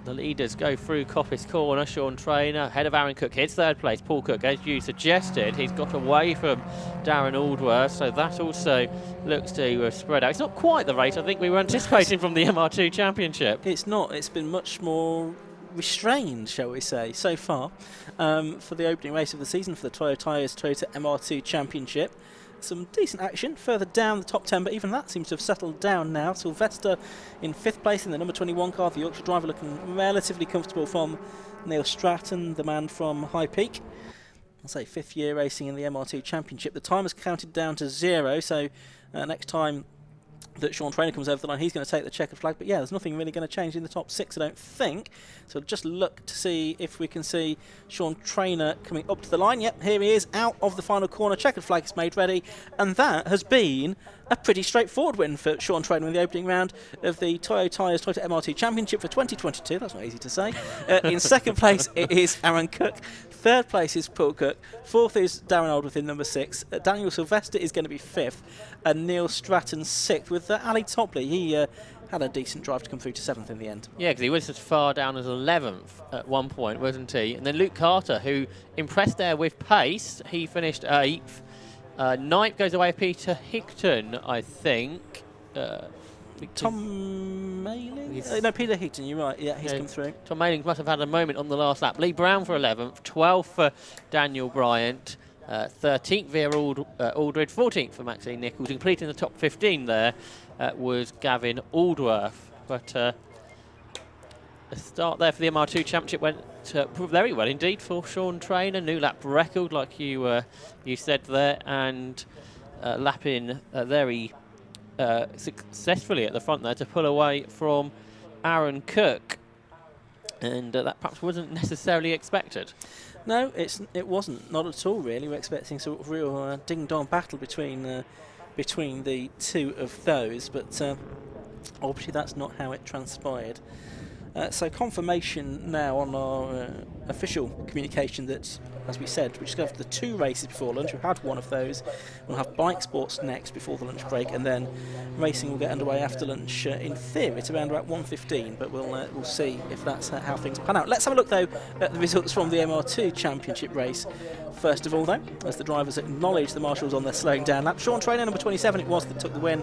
the leaders go through Coppice Corner. Sean Trainer ahead of Aaron Cook hits third place. Paul Cook, as you suggested, he's got away from Darren Aldworth, so that also looks to spread out. It's not quite the race I think we were anticipating from the MR2 Championship. It's not. It's been much more restrained, shall we say, so far for the opening race of the season for the Toyo Tyres Toyota MR2 Championship. Some decent action further down the top 10, but even that seems to have settled down now. Sylvester in 5th place in the number 21 car, the Yorkshire driver, looking relatively comfortable from Neil Stratton, the man from High Peak. I'll say 5th year racing in the MR2 Championship. The time has counted down to 0, so next time that Sean Trainer comes over the line, he's going to take the checkered flag. But yeah, there's nothing really going to change in the top 6, I don't think. So just look to see if we can see Sean Trainer coming up to the line. Yep, here he is, out of the final corner. Checkered flag is made ready, and that has been a pretty straightforward win for Sean Trainer in the opening round of the Toyo Tyres Toyota MR2 Championship for 2022. That's not easy to say. In 2nd place, it is Aaron Cook. 3rd place is Paul Cook. 4th is Darren Aldworth in number 6. Daniel Sylvester is going to be 5th, and Neil Stratton 6th, with Ali Topley. He had a decent drive to come through to 7th in the end. Yeah, because he was as far down as 11th at one point, wasn't he? And then Luke Carter, who impressed there with pace, he finished 8th. 9th goes away Peter Higton, I think. Tom Mayling? No, Peter Higton, you're right. Yeah, he's come through. Tom Mayling must have had a moment on the last lap. Lee Brown for 11th, 12th for Daniel Bryant, 13th via Aldred, 14th for Maxine Nichols. Completing the top 15 there was Gavin Aldworth. But a start there for the MR2 Championship went very well indeed for Sean Trainer. New lap record, like you said there, and lapping very successfully at the front there to pull away from Aaron Cook, and that perhaps wasn't necessarily expected. No, it wasn't, not at all really. We're expecting sort of real ding-dong battle between the two of those, but obviously that's not how it transpired. So confirmation now on our official communication that, as we said, we're just going to have the 2 races before lunch. We've had one of those. We'll have bike sports next before the lunch break, and then racing will get underway after lunch. In theory, it's around about 1:15, but we'll see if that's how things pan out. Let's have a look though at the results from the MR2 Championship race. First of all, though, as the drivers acknowledge the marshals on their slowing down lap, Sean Trainer, number 27, it was that took the win.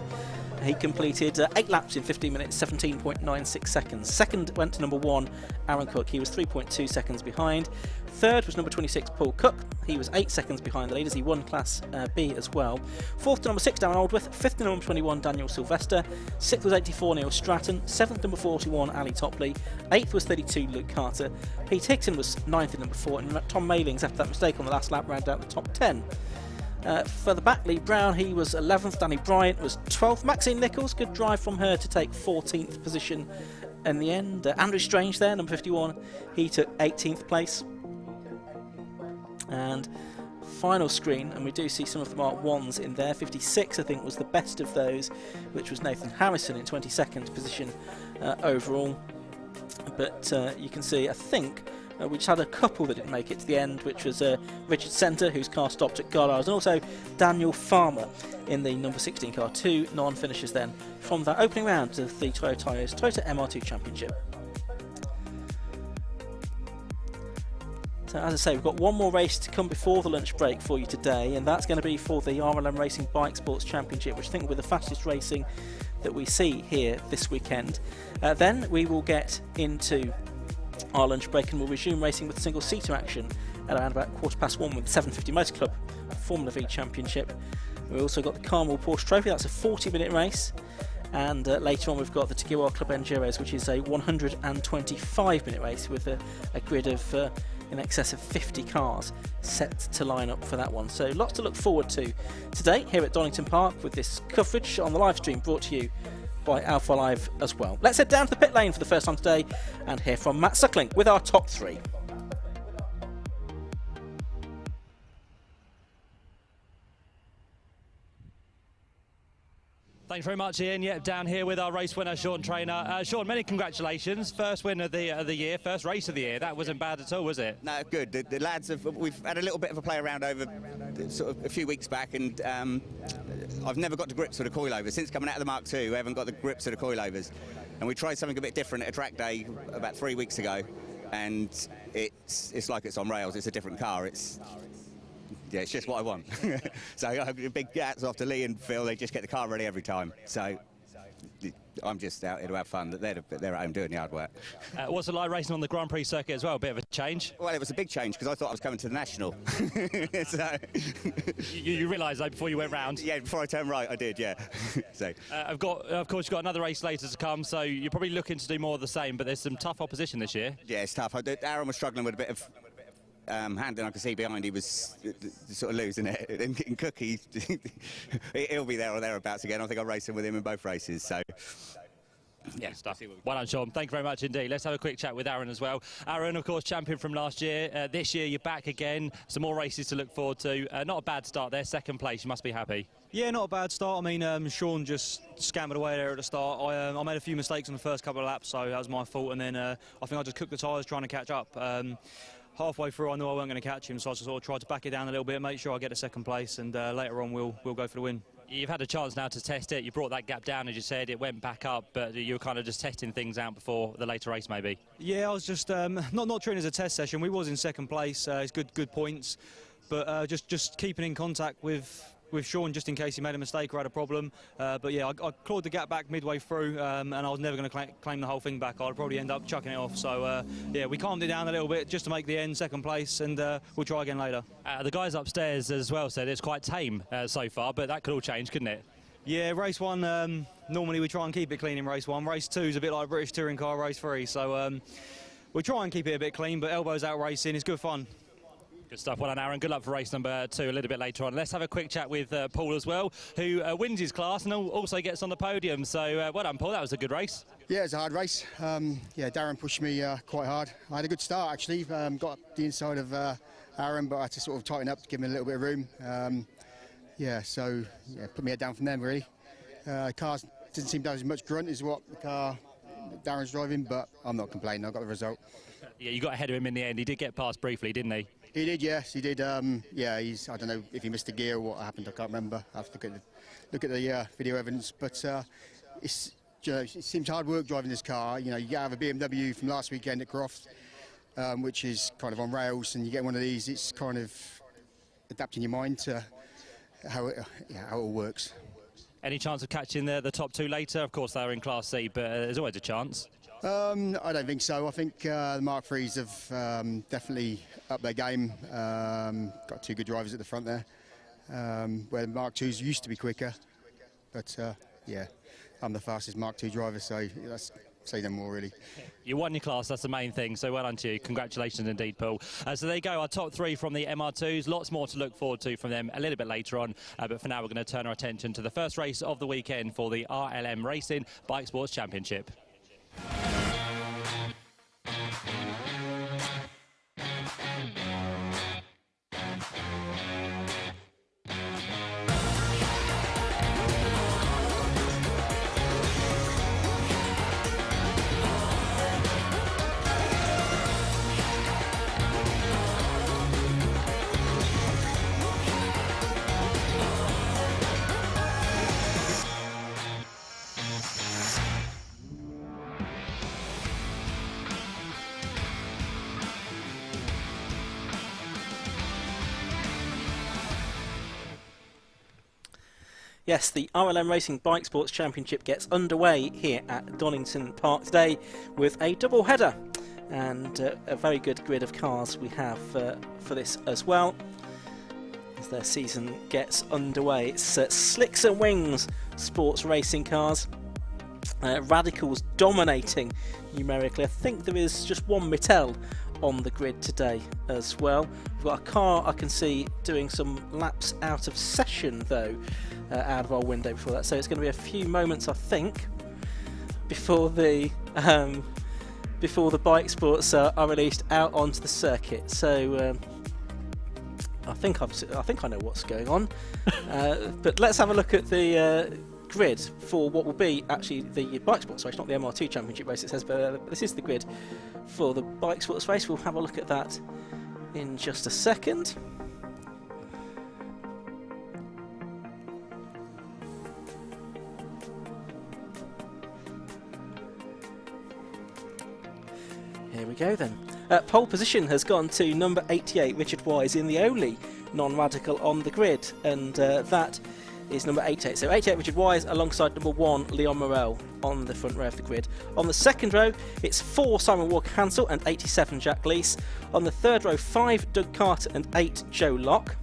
He completed 8 laps in 15 minutes, 17.96 seconds. Second went to number 1, Aaron Cook. He was 3.2 seconds behind. Third was number 26, Paul Cook. He was 8 seconds behind the leaders. He won Class B as well. 4th to number 6, Darren Aldworth. 5th to number 21, Daniel Sylvester. 6th was 84, Neil Stratton. 7th, number 41, Ali Topley. 8th was 32, Luke Carter. Pete Hickson was 9th at number 4. And Tom Maylings, after that mistake on the last lap, rounded out the top 10. Further back, Lee Brown, he was 11th. Danny Bryant was 12th. Maxine Nichols, good drive from her to take 14th position in the end. Andrew Strange there, number 51, he took 18th place. And final screen, and we do see some of the Mark 1s in there. 56, I think, was the best of those, which was Nathan Harrison in 22nd position overall. But you can see, I think, we just had a couple that didn't make it to the end, which was Richard Centre, whose car stopped at Garliles, and also Daniel Farmer in the number 16 car. 2 non-finishers then from that opening round of the Toyo Tyres Toyota MR2 Championship. So as I say, we've got one more race to come before the lunch break for you today, and that's going to be for the RLM Racing Bike Sports Championship, which I think will be the fastest racing that we see here this weekend. Then we will get into our lunch break and we'll resume racing with single-seater action at around about 1:15 with the 750 Motor Club Formula V Championship. We've also got the Carmel Porsche Trophy, that's a 40-minute race, and later on we've got the Tagiwa Club Enduros, which is a 125-minute race with a grid of in excess of 50 cars set to line up for that one. So lots to look forward to today here at Donington Park, with this coverage on the live stream brought to you by Alpha Live as well. Let's head down to the pit lane for the first time today and hear from Matt Suckling with our top 3. Thanks very much, Ian. Yeah, down here with our race winner, Sean Trainer. Sean, many congratulations. First win of the year, first race of the year. That wasn't bad at all, was it? No, good. The lads we've had a little bit of a play around over sort of a few weeks back, and I've never got to grips with the coilovers. Since coming out of the Mark II, I haven't got the grips with the coilovers. And we tried something a bit different at a track day about 3 weeks ago, and it's like it's on rails. It's a different car. Yeah, it's just what I want. So big hats off to Lee and Phil. They just get the car ready every time. So I'm just out here to have fun. They're at home doing the hard work. What's it like racing on the Grand Prix circuit as well? A bit of a change? Well, it was a big change because I thought I was coming to the National. So you realised that before you went round? Yeah, before I turned right, I did, yeah. So of course, you've got another race later to come, so you're probably looking to do more of the same, but there's some tough opposition this year. Yeah, it's tough. Aaron was struggling with a bit of handling. I could see behind he was sort of losing it. And Cookie, he'll be there or thereabouts again. I think I'm racing with him in both races. So yeah, stuff. Well done, Sean. Thank you very much indeed. Let's have a quick chat with Aaron as well. Aaron, of course, champion from last year. This year, you're back again. Some more races to look forward to. Not a bad start there. Second place. You must be happy. Yeah, not a bad start. I mean, Sean just scampered away there at the start. I made a few mistakes on the first couple of laps, so that was my fault. And then I think I just cooked the tyres trying to catch up. Halfway through, I knew I wasn't going to catch him, so I just sort of tried to back it down a little bit, make sure I get a second place, and later on we'll go for the win. You've had a chance now to test it. You brought that gap down, as you said. It went back up, but you were kind of just testing things out before the later race, maybe. Yeah, I was just not treating it as a test session. We was in second place. It's good points, but just keeping in contact with Sean just in case he made a mistake or had a problem. But yeah, I clawed the gap back midway through, and I was never going to claim the whole thing back. I'd probably end up chucking it off. So yeah, we calmed it down a little bit just to make the end second place, and we'll try again later. The guys upstairs as well said it's quite tame so far, but that could all change, couldn't it? Yeah, race one, normally we try and keep it clean in race one. Race two is a bit like British touring car race 3, so we try and keep it a bit clean, but elbows out racing is good fun. Good stuff. Well done, Aaron. Good luck for race number 2 a little bit later on. Let's have a quick chat with Paul as well, who wins his class and also gets on the podium. So well done, Paul. That was a good race. Yeah, it was a hard race. Yeah, Darren pushed me quite hard. I had a good start, actually. Got up the inside of Aaron, but I had to sort of tighten up to give him a little bit of room. Yeah, so yeah, put me head down from them, really. Cars didn't seem to have as much grunt as what the car Darren's driving, but I'm not complaining. I got the result. Yeah, you got ahead of him in the end. He did get past briefly, didn't he? He did, yes, he did. Yeah, I don't know if he missed a gear or what happened. I can't remember. I have to look at the video evidence. But it seems hard work driving this car. You know, you have a BMW from last weekend at Croft, which is kind of on rails, and you get one of these. It's kind of adapting your mind to how it all works. Any chance of catching the top 2 later? Of course, they're in Class C, but there's always a chance. I don't think so. I think the Mark IIIs have definitely upped their game. Got 2 good drivers at the front there, where the Mark IIs used to be quicker. But yeah, I'm the fastest Mark II driver, so let's say no more, really. You won your class, that's the main thing, so well done to you. Congratulations indeed, Paul. So there you go, our top 3 from the MR2s. Lots more to look forward to from them a little bit later on, but for now we're going to turn our attention to the first race of the weekend for the RLM Racing Bike Sports Championship. Yes, the RLM Racing Bike Sports Championship gets underway here at Donington Park today with a double header, and a very good grid of cars we have for this as well as their season gets underway. It's Slicks and Wings sports racing cars, Radicals dominating numerically. I think there is just one Mattel on the grid today as well. We've got a car I can see doing some laps out of session though, out of our window before that, so it's going to be a few moments I think before the bike sports are released out onto the circuit. So I think I know what's going on. But let's have a look at the grid for what will be actually the bike sports race, not the MR2 Championship Race, it says, but this is the grid for the bike sports race. We'll have a look at that in just a second. Here we go then. Pole position has gone to number 88, Richard Wise, in the only non-radical on the grid, and that is number 88. So 88 Richard Wise alongside number 1 Leon Morel on the front row of the grid. On the second row, it's 4 Simon Walker-Hansel and 87 Jack Lees. On the third row, 5 Doug Carter and 8 Joe Locke.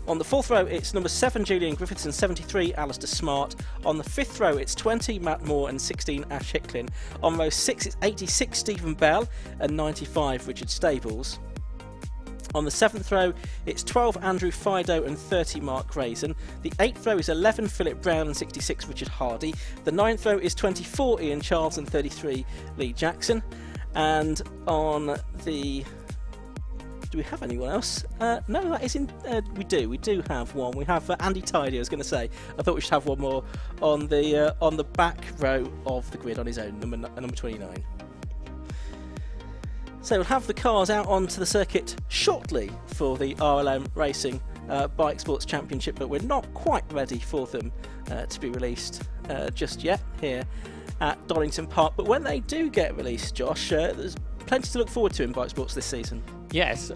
On the fourth row, it's number 7 Julian Griffiths and 73 Alistair Smart. On the fifth row, it's 20 Matt Moore and 16 Ash Hicklin. On row 6, it's 86 Stephen Bell and 95 Richard Stables. On the seventh row, it's 12 Andrew Fido and 30 Mark Grayson. The eighth row is 11 Philip Brown and 66 Richard Hardy. The ninth row is 24 Ian Charles and 33 Lee Jackson. And on the... do we have anyone else? No, that isn't. We do have one. We have Andy Tidy. I was going to say. I thought we should have one more on the back row of the grid on his own, number 29. So we'll have the cars out onto the circuit shortly for the RLM Racing Bike Sports Championship, but we're not quite ready for them to be released just yet here at Donington Park. But when they do get released, Josh, there's plenty to look forward to in bike sports this season. Yes,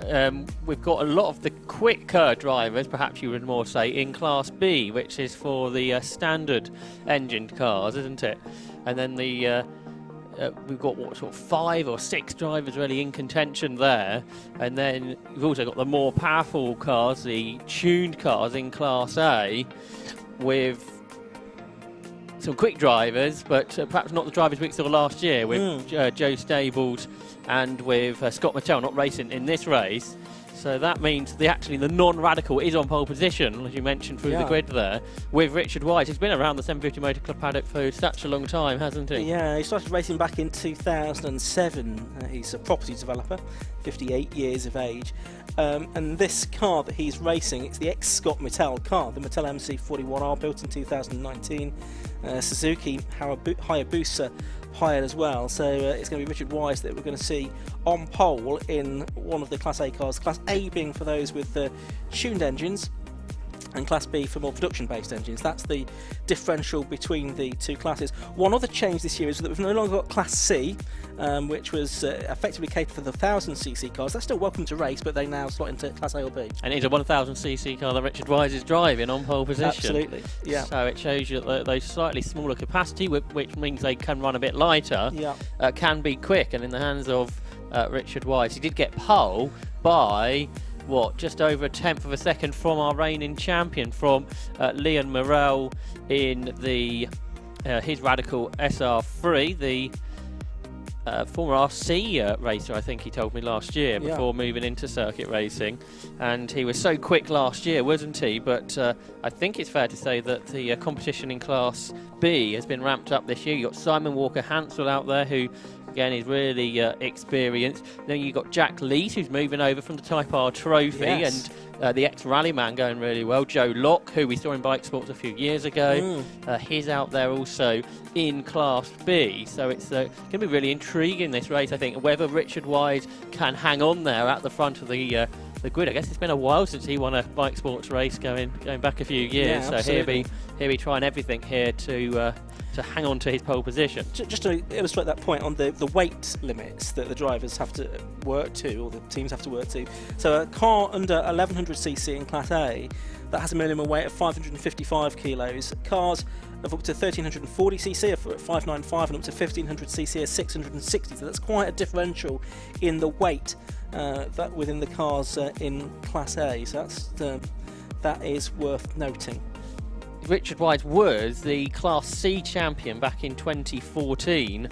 we've got a lot of the quicker drivers, perhaps you would more say, in Class B, which is for the standard engined cars, isn't it? And then we've got what, sort of 5 or 6 drivers really in contention there, and then you've also got the more powerful cars, the tuned cars in Class A, with some quick drivers, but perhaps not the drivers we saw last year with Joe Stables and with Scott Mattel not racing in this race. So that means the non-radical is on pole position, as you mentioned through the grid there, with Richard Wise, who's been around the 750 Motor Club paddock for such a long time, hasn't he? Yeah, he started racing back in 2007. He's a property developer, 58 years of age. And this car that he's racing, it's the ex-Scott Mattel car, the Mattel MC41R, built in 2019. Suzuki Hayabusa hired as well, so it's going to be Richard Wise that we're going to see on pole in one of the Class A cars. Class A being for those with the tuned engines, and Class B for more production-based engines. That's the differential between the two classes. One other change this year is that we've no longer got Class C, which was effectively catered for the 1000cc cars. They're still welcome to race, but they now slot into Class A or B. And it's a 1000cc car that Richard Wise is driving on pole position. Absolutely, yeah. So it shows you that those slightly smaller capacity, which means they can run a bit lighter, can be quick. And in the hands of Richard Wise, he did get pole by... just over 1/10 of a second from our reigning champion, from Leon Morel in the his Radical SR3, the former RC racer, I think he told me last year, before moving into circuit racing. And he was so quick last year, wasn't he? But I think it's fair to say that the competition in Class B has been ramped up this year. You've got Simon Walker-Hansel out there, who again is really experienced. Then you've got Jack Lees, who's moving over from the Type R Trophy, and the ex-rally man going really well. Joe Locke, who we saw in bike sports a few years ago, he's out there also in Class B. So it's going to be really intriguing, this race, I think, whether Richard Wise can hang on there at the front of the grid. I guess it's been a while since he won a bike sports race, going back a few years. So he'll be trying everything here to hang on to his pole position. Just to illustrate that point on the weight limits that the drivers have to work to, or the teams have to work to. So a car under 1100cc in Class A that has a minimum weight of 555 kilos. Cars of up to 1340cc are at 595, and up to 1500cc are 660. So that's quite a differential in the weight that within the cars in Class A. So that is worth noting. Richard Wise was the Class C champion back in 2014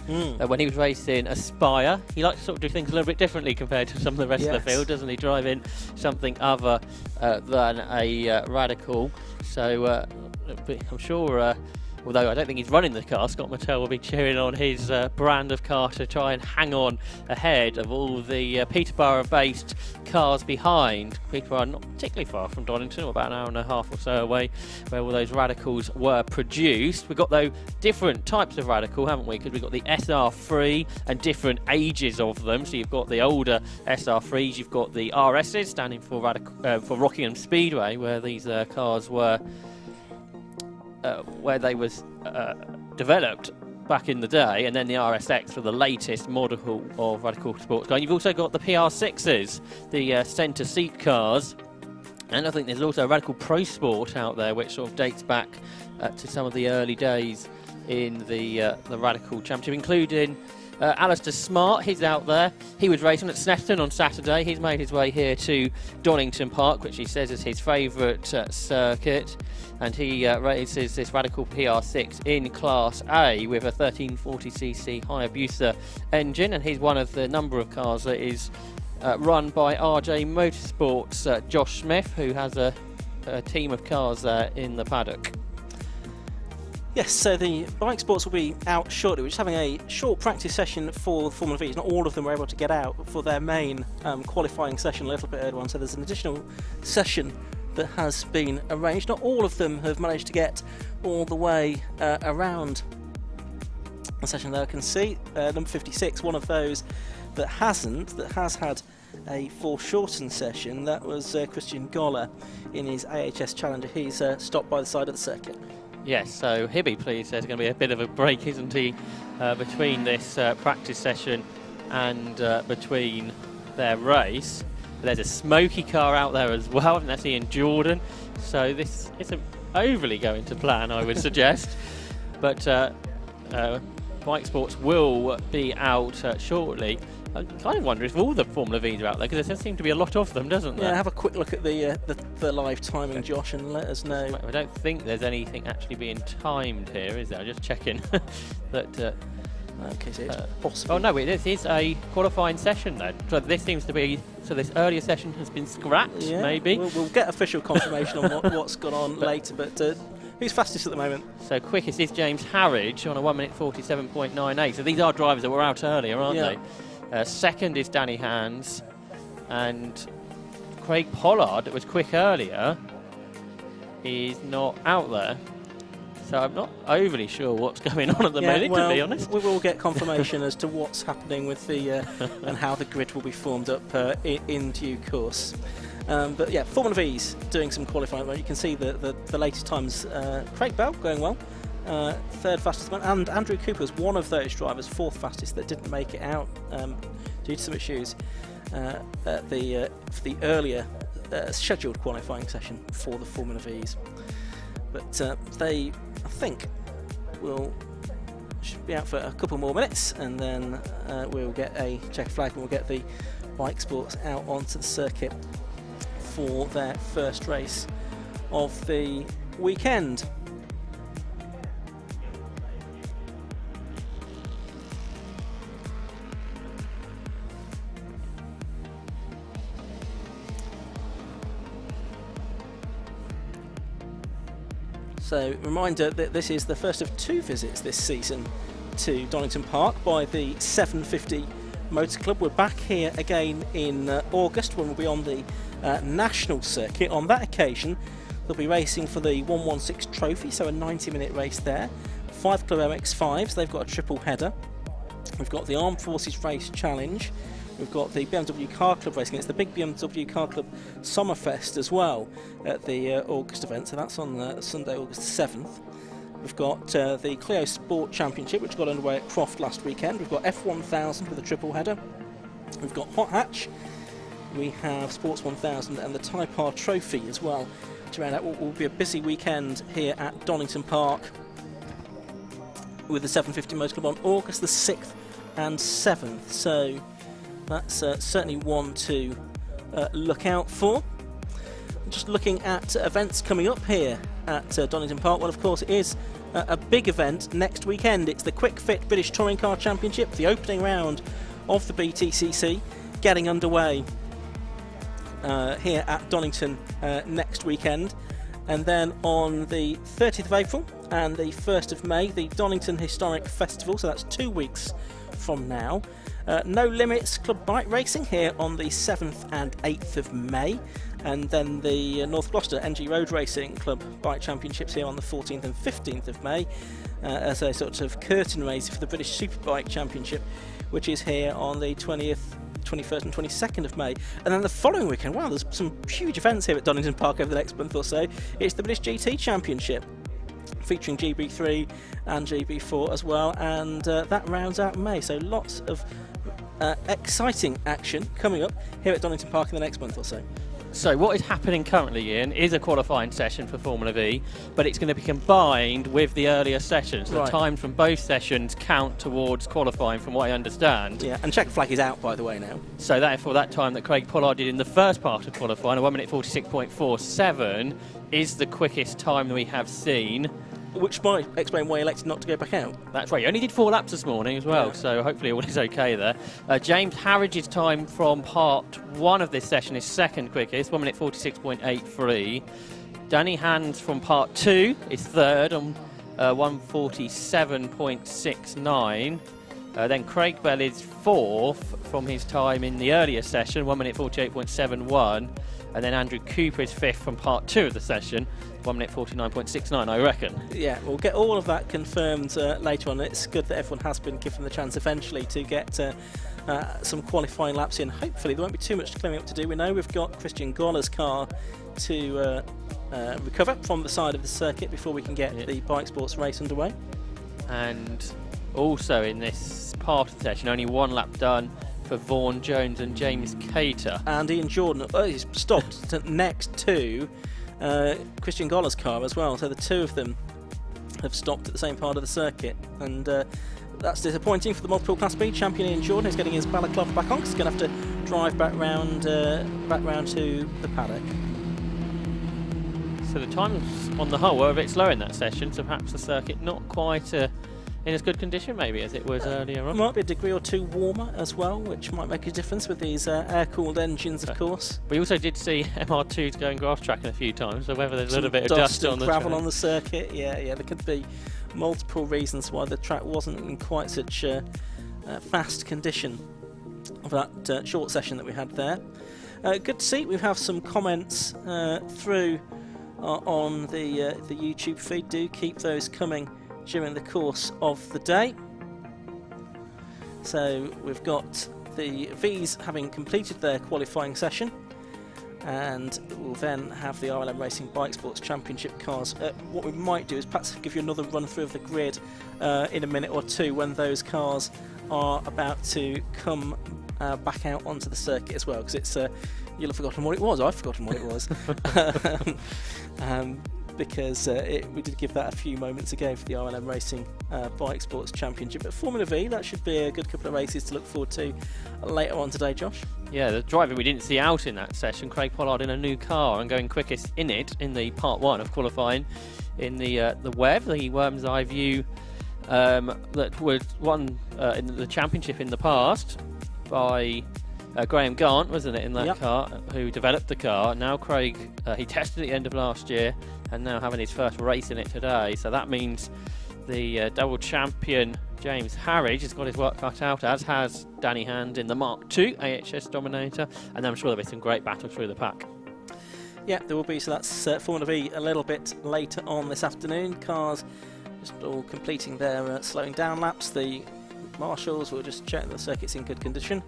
when he was racing Aspire. He likes to sort of do things a little bit differently compared to some of the rest of the field, doesn't he? Driving something other than a Radical. So I'm sure although I don't think he's running the car. Scott Mattel will be cheering on his brand of car to try and hang on ahead of all the Peterborough-based cars behind. Peterborough not particularly far from Donington, about an hour and a half or so away, where all those radicals were produced. We've got, though, different types of radical, haven't we? Because we've got the SR3 and different ages of them. So you've got the older SR3s, you've got the RSs, standing for Rockingham Speedway, where these cars were where they was developed back in the day, and then the RSX for the latest model of radical sports car. You've also got the PR6s, the centre seat cars, and I think there's also a radical Pro Sport out there, which sort of dates back to some of the early days in the radical championship, including Alistair Smart. He's out there. He was racing at Snetterton on Saturday. He's made his way here to Donington Park, which he says is his favourite circuit, and he races this radical PR6 in Class A with a 1340cc Hayabusa engine, and he's one of the number of cars that is run by RJ Motorsport's Josh Smith, who has a team of cars there in the paddock. Yes, so the bike sports will be out shortly. We're just having a short practice session for the Formula Vs. Not all of them were able to get out for their main qualifying session a little bit earlier on, so there's an additional session that has been arranged. Not all of them have managed to get all the way around the session there. I can see number 56, one of those that has had a foreshortened session. That was Christian Goller in his AHS Challenger. He's stopped by the side of the circuit. Yes, so he'll be pleased. There's going to be a bit of a break, isn't he, between this practice session and between their race. There's a smoky car out there as well, and that's Ian Jordan. So this isn't overly going to plan, I would suggest. But bike sports will be out shortly. I kind of wonder if all the Formula Vs are out there, because there seem to be a lot of them, doesn't there? Yeah, have a quick look at the live timing, Josh, and let us know. I don't think there's anything actually being timed here, is there? I'm just checking that. Okay, so it's possible. Oh no, this is a qualifying session then. So this seems to be. So this earlier session has been scrapped, yeah, maybe. We'll get official confirmation on what's gone on later, but who's fastest at the moment? So quickest is James Harridge on a 1 minute 47.98. So these are drivers that were out earlier, aren't they? Second is Danny Hands, and Craig Pollard, that was quick earlier, is not out there. So I'm not overly sure what's going on at the minute, to be honest. We will get confirmation as to what's happening with the and how the grid will be formed up in due course. But yeah, Formula V's doing some qualifying. You can see the latest times. Craig Bell going well. Third fastest man, and Andrew Cooper was one of those drivers, fourth fastest, that didn't make it out due to some issues for the earlier scheduled qualifying session for the Formula V's. But they, I think, should be out for a couple more minutes, and then we'll get a checker flag and we'll get the bike sports out onto the circuit for their first race of the weekend. So, reminder that this is the first of two visits this season to Donington Park by the 750 Motor Club. We're back here again in August when we'll be on the national circuit. On that occasion, they'll be racing for the 116 trophy, so a 90-minute race there. 5 Club MX-5s, they've got a triple header. We've got the Armed Forces Race Challenge. We've got the BMW Car Club racing. It's the big BMW Car Club Summerfest as well at the August event, so that's on Sunday, August 7th. We've got the Clio Sport Championship, which got underway at Croft last weekend. We've got F1000 with a triple header. We've got Hot Hatch. We have Sports 1000 and the Type R Trophy as well. To round out what will be a busy weekend here at Donington Park with the 750 Motor Club on August the 6th and 7th. So that's certainly one to look out for. Just looking at events coming up here at Donington Park. Well, of course, it is a big event next weekend. It's the Quick Fit British Touring Car Championship, the opening round of the BTCC, getting underway here at Donington next weekend. And then on the 30th of April, and the 1st of May, the Donington Historic Festival, so that's 2 weeks from now. No Limits Club Bike Racing here on the 7th and 8th of May, and then the North Gloucester NG Road Racing Club Bike Championships here on the 14th and 15th of May, as a sort of curtain raiser for the British Superbike Championship, which is here on the 20th, 21st and 22nd of May. And then the following weekend, wow, there's some huge events here at Donington Park over the next month or so. It's the British GT Championship, featuring GB3 and GB4 as well, and that rounds out May. So lots of exciting action coming up here at Donington Park in the next month or so. So what is happening currently, Ian, is a qualifying session for Formula V, but it's going to be combined with the earlier sessions. The times from both sessions count towards qualifying, from what I understand. Yeah, and checker flag is out, by the way, now. So therefore, that time that Craig Pollard did in the first part of qualifying, a 1 minute 46.47, is the quickest time that we have seen. Which might explain why he elected not to go back out. That's right, he only did 4 laps this morning as well, yeah. So hopefully all is okay there. James Harridge's time from part 1 of this session is second quickest, 1 minute 46.83. Danny Hand's from part 2 is third on 1:47.69. Then Craig Bell is fourth from his time in the earlier session, 1 minute 48.71. And then Andrew Cooper is fifth from part 2 of the session, 1 minute 49.69, I reckon. Yeah, we'll get all of that confirmed later on. It's good that everyone has been given the chance eventually to get some qualifying laps in. Hopefully there won't be too much clearing up to do. We know we've got Christian Goller's car to recover from the side of the circuit before we can get the bike sports race underway. And also in this part of the session, only 1 lap done for Vaughan Jones and James Cater. And Ian Jordan he's stopped next to Christian Goller's car as well, so the two of them have stopped at the same part of the circuit, and that's disappointing for the multiple Class B champion Ian Jordan, who's getting his balaclava back on because he's going to have to drive back round to the paddock. So the times on the whole were a bit slow in that session, so perhaps the circuit not quite in as good condition maybe as it was earlier on. Might be a degree or two warmer as well, which might make a difference with these air-cooled engines, of course. We also did see MR2s going grass tracking a few times, so whether there's a little bit of dust on the gravel on the circuit, yeah, there could be multiple reasons why the track wasn't in quite such fast condition of that short session that we had there. Good to see. We have some comments through on the YouTube feed. Do keep those coming during the course of the day. So we've got the V's having completed their qualifying session, and we'll then have the RLM Racing Bike Sports Championship cars. What we might do is perhaps give you another run through of the grid in a minute or two when those cars are about to come back out onto the circuit as well, because it's you'll have forgotten what it was. I've forgotten what it was. Because we did give that a few moments ago for the RLM Racing Bike Sports Championship. But Formula V, that should be a good couple of races to look forward to later on today, Josh. Yeah, the driver we didn't see out in that session, Craig Pollard, in a new car and going quickest in it in the part 1 of qualifying in the WEV, the Worm's Eye View, that was won in the championship in the past by Graham Gant, wasn't it, in that car, who developed the car. Now Craig, he tested at the end of last year and now having his first race in it today. So that means the double champion James Harridge has got his work cut out, as has Danny Hand in the Mark II AHS Dominator, and I'm sure there'll be some great battles through the pack. Yeah, there will be. So that's Formula V a little bit later on this afternoon. Cars just all completing their slowing down laps. The marshals will just check the circuit's in good condition.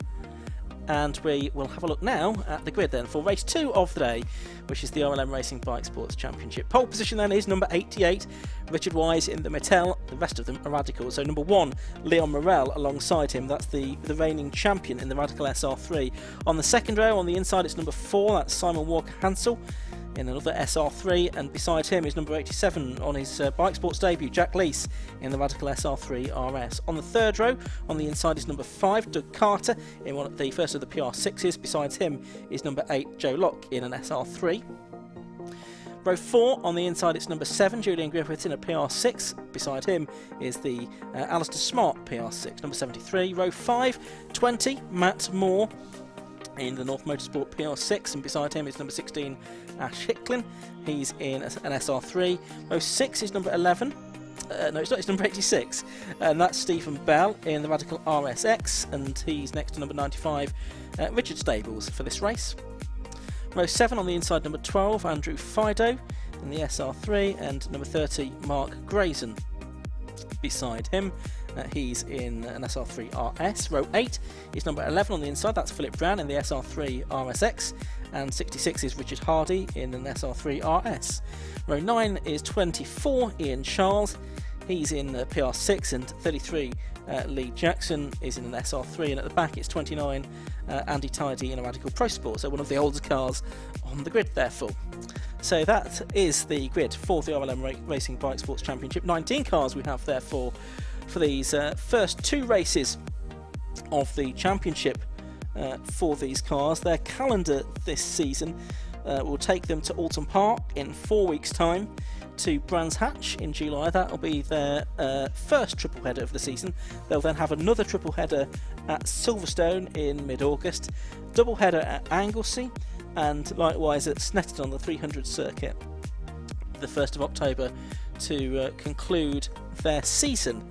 And we will have a look now at the grid then for race 2 of the day, which is the RLM Racing Bike Sports Championship. Pole position then is number 88, Richard Wise in the Mattel. The rest of them are Radicals. So number 1, Leon Morel alongside him. That's the reigning champion in the Radical SR3. On the second row, on the inside, it's number 4. That's Simon Walker-Hansel in another SR3, and beside him is number 87 on his bike sports debut, Jack Leese in the Radical SR3 RS. On the third row, on the inside, is number 5, Doug Carter in one of the first of the PR6s. Besides him is number 8, Joe Locke in an SR3. Row 4, on the inside, it's number 7, Julian Griffiths in a PR6. Beside him is the Alistair Smart PR6, number 73. Row 5, 20, Matt Moore in the North Motorsport PR6, and beside him is number 16, Ash Hicklin. He's in an SR3. Row 6 is number 11, no, it's not, it's number 86, and that's Stephen Bell in the Radical RSX, and he's next to number 95, Richard Stables, for this race. Row 7 on the inside, number 12, Andrew Fido in the SR3, and number 30, Mark Grayson. Beside him, he's in an SR3 RS. Row 8 is number 11 on the inside, that's Philip Brown in the SR3 RSX, and 66 is Richard Hardy in an SR3 RS. Row 9 is 24, Ian Charles, he's in PR6, and 33, Lee Jackson is in an SR3, and at the back it's 29, Andy Tidy in a Radical Pro Sport, so one of the older cars on the grid therefore. So that is the grid for the RLM Racing Bike Sports Championship. 19 cars we have therefore for these first 2 races of the championship for these cars. Their calendar this season will take them to Alton Park in 4 weeks' time, to Brands Hatch in July. That will be their first triple header of the season. They'll then have another triple header at Silverstone in mid-August, double header at Anglesey, and likewise at Snetterton on the 300 circuit the 1st of October to conclude their season.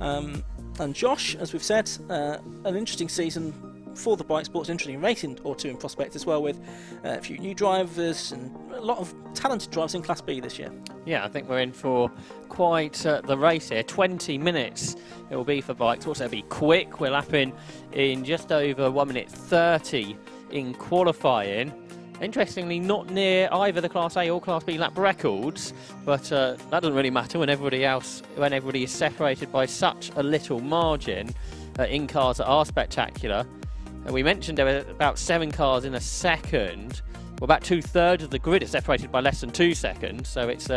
And Josh, as we've said, an interesting season for the bike sports, interesting racing or two in prospect as well, with a few new drivers and a lot of talented drivers in Class B this year. Yeah, I think we're in for quite the race here. 20 minutes it will be for bikes. Also, it'll be quick. We're lapping in just over 1 minute 30 in qualifying. Interestingly, not near either the Class A or Class B lap records, but that doesn't really matter when everybody is separated by such a little margin in cars that are spectacular. We mentioned there were about 7 cars in a second. Well, about 2/3 of the grid is separated by less than 2 seconds, so it's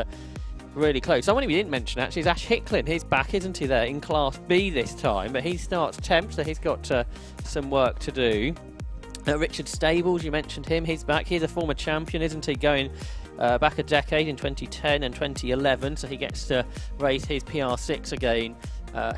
really close. Someone we didn't mention actually is Ash Hicklin. He's back, isn't he, there in Class B this time, but he starts 10th, so he's got some work to do. Richard Stables, you mentioned him, he's back. He's a former champion, isn't he, going back a decade in 2010 and 2011, so he gets to race his PR6 again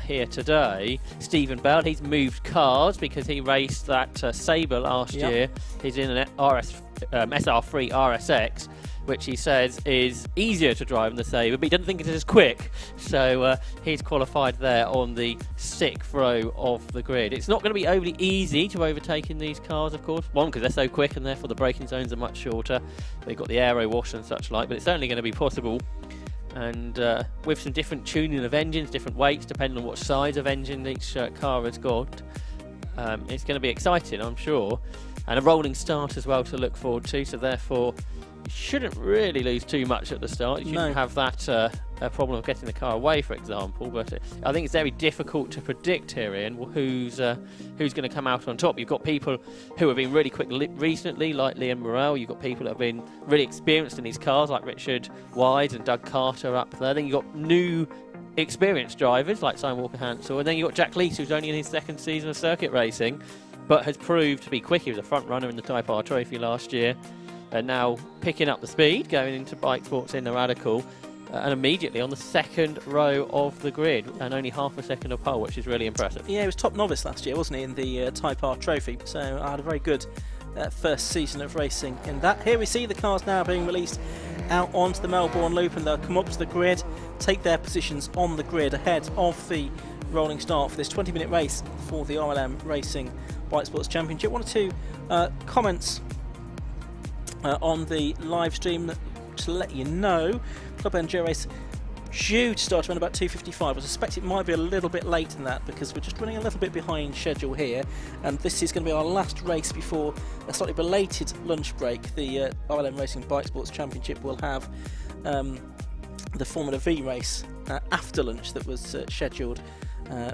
here today. Stephen Bell, he's moved cars because he raced that Sabre last year. He's in an SR3 RSX, which he says is easier to drive than the Sabre, but he doesn't think it is as quick, so he's qualified there on the 6th row of the grid. It's not going to be overly easy to overtake in these cars, of course, one, because they're so quick and therefore the braking zones are much shorter. They've got the aero wash and such like, but it's certainly going to be possible. And with some different tuning of engines, different weights, depending on what size of engine each car has got, it's going to be exciting, I'm sure. And a rolling start as well to look forward to, so therefore you shouldn't really lose too much at the start. You shouldn't have that problem of getting the car away, for example. But I think it's very difficult to predict here, Ian, who's going to come out on top. You've got people who have been really quick recently, like Liam Morrell. You've got people that have been really experienced in these cars, like Richard Wise and Doug Carter up there. Then you've got new experienced drivers, like Simon Walker-Hansel. And then you've got Jack Lees, who's only in his 2nd season of circuit racing, but has proved to be quick. He was a front runner in the Type R Trophy last year. And now picking up the speed, going into bike sports in the Radical, and immediately on the 2nd row of the grid, and only half a second of pole, which is really impressive. Yeah, he was top novice last year, wasn't he, in the Type R Trophy, so I had a very good first season of racing in that. Here we see the cars now being released out onto the Melbourne Loop, and they'll come up to the grid, take their positions on the grid ahead of the rolling start for this 20-minute race for the RLM Racing Bike Sports Championship. One or two comments on the live stream to let you know. Club Enduro Race due to start around about 2:55. I suspect it might be a little bit late than that because we're just running a little bit behind schedule here, and this is going to be our last race before a slightly belated lunch break. The RLM Racing Bike Sports Championship will have the Formula V race after lunch that was scheduled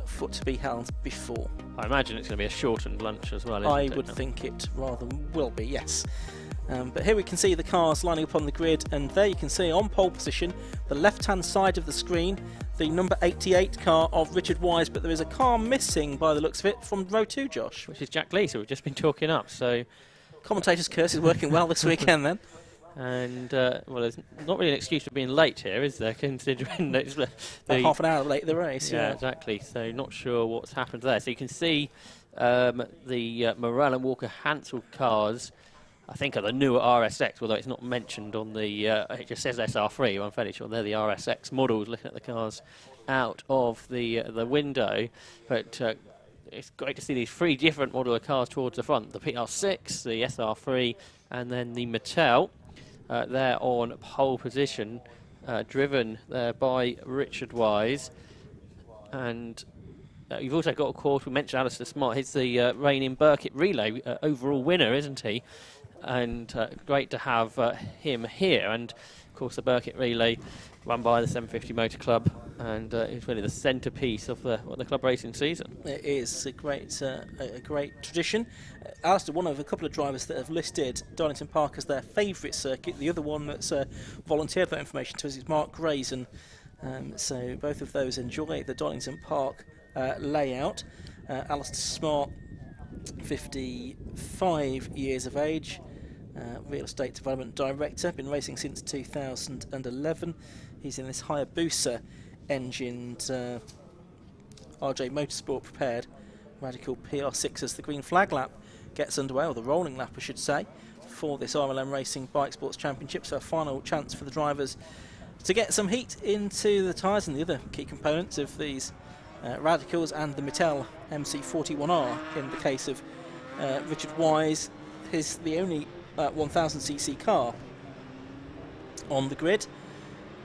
for to be held before. I imagine it's going to be a shortened lunch as well, isn't it? I would think it rather will be, yes. But here we can see the cars lining up on the grid, and there you can see on pole position, the left-hand side of the screen, the number 88 car of Richard Wise, but there is a car missing by the looks of it from row 2, Josh. Which is Jack Lees, who we've just been talking up, so commentator's curse is working well this weekend then. And, well, there's not really an excuse for being late here, is there, considering it's about half an hour late in the race. Yeah, exactly, so not sure what's happened there. So you can see the Morrell and Walker-Hansel cars, I think, are the newer RSX, although it's not mentioned on the, it just says SR3, I'm fairly sure they're the RSX models, looking at the cars out of the window, but it's great to see these 3 different model of cars towards the front. The PR6, the SR3, and then the Mattel. They're on pole position, driven there by Richard Wise. And you've also got, of course, we mentioned Alistair Smart. He's the reigning Burkitt Relay overall winner, isn't he? And great to have him here. And, of course, the Burkitt Relay run by the 750 Motor Club, and it's really the centrepiece of the club racing season. It is a great tradition. Alistair, one of a couple of drivers that have listed Donington Park as their favourite circuit. The other one that's volunteered that information to us is Mark Grayson. So both of those enjoy the Donington Park layout. Alistair Smart, 55 years of age, real estate development director, been racing since 2011. He's in this Hayabusa engined RJ Motorsport prepared Radical PR6 as the green flag lap gets underway, or the rolling lap I should say, for this RLM Racing Bike Sports Championship. So a final chance for the drivers to get some heat into the tyres and the other key components of these Radicals and the Mattel MC41R in the case of Richard Wise. Is the only 1000cc car on the grid,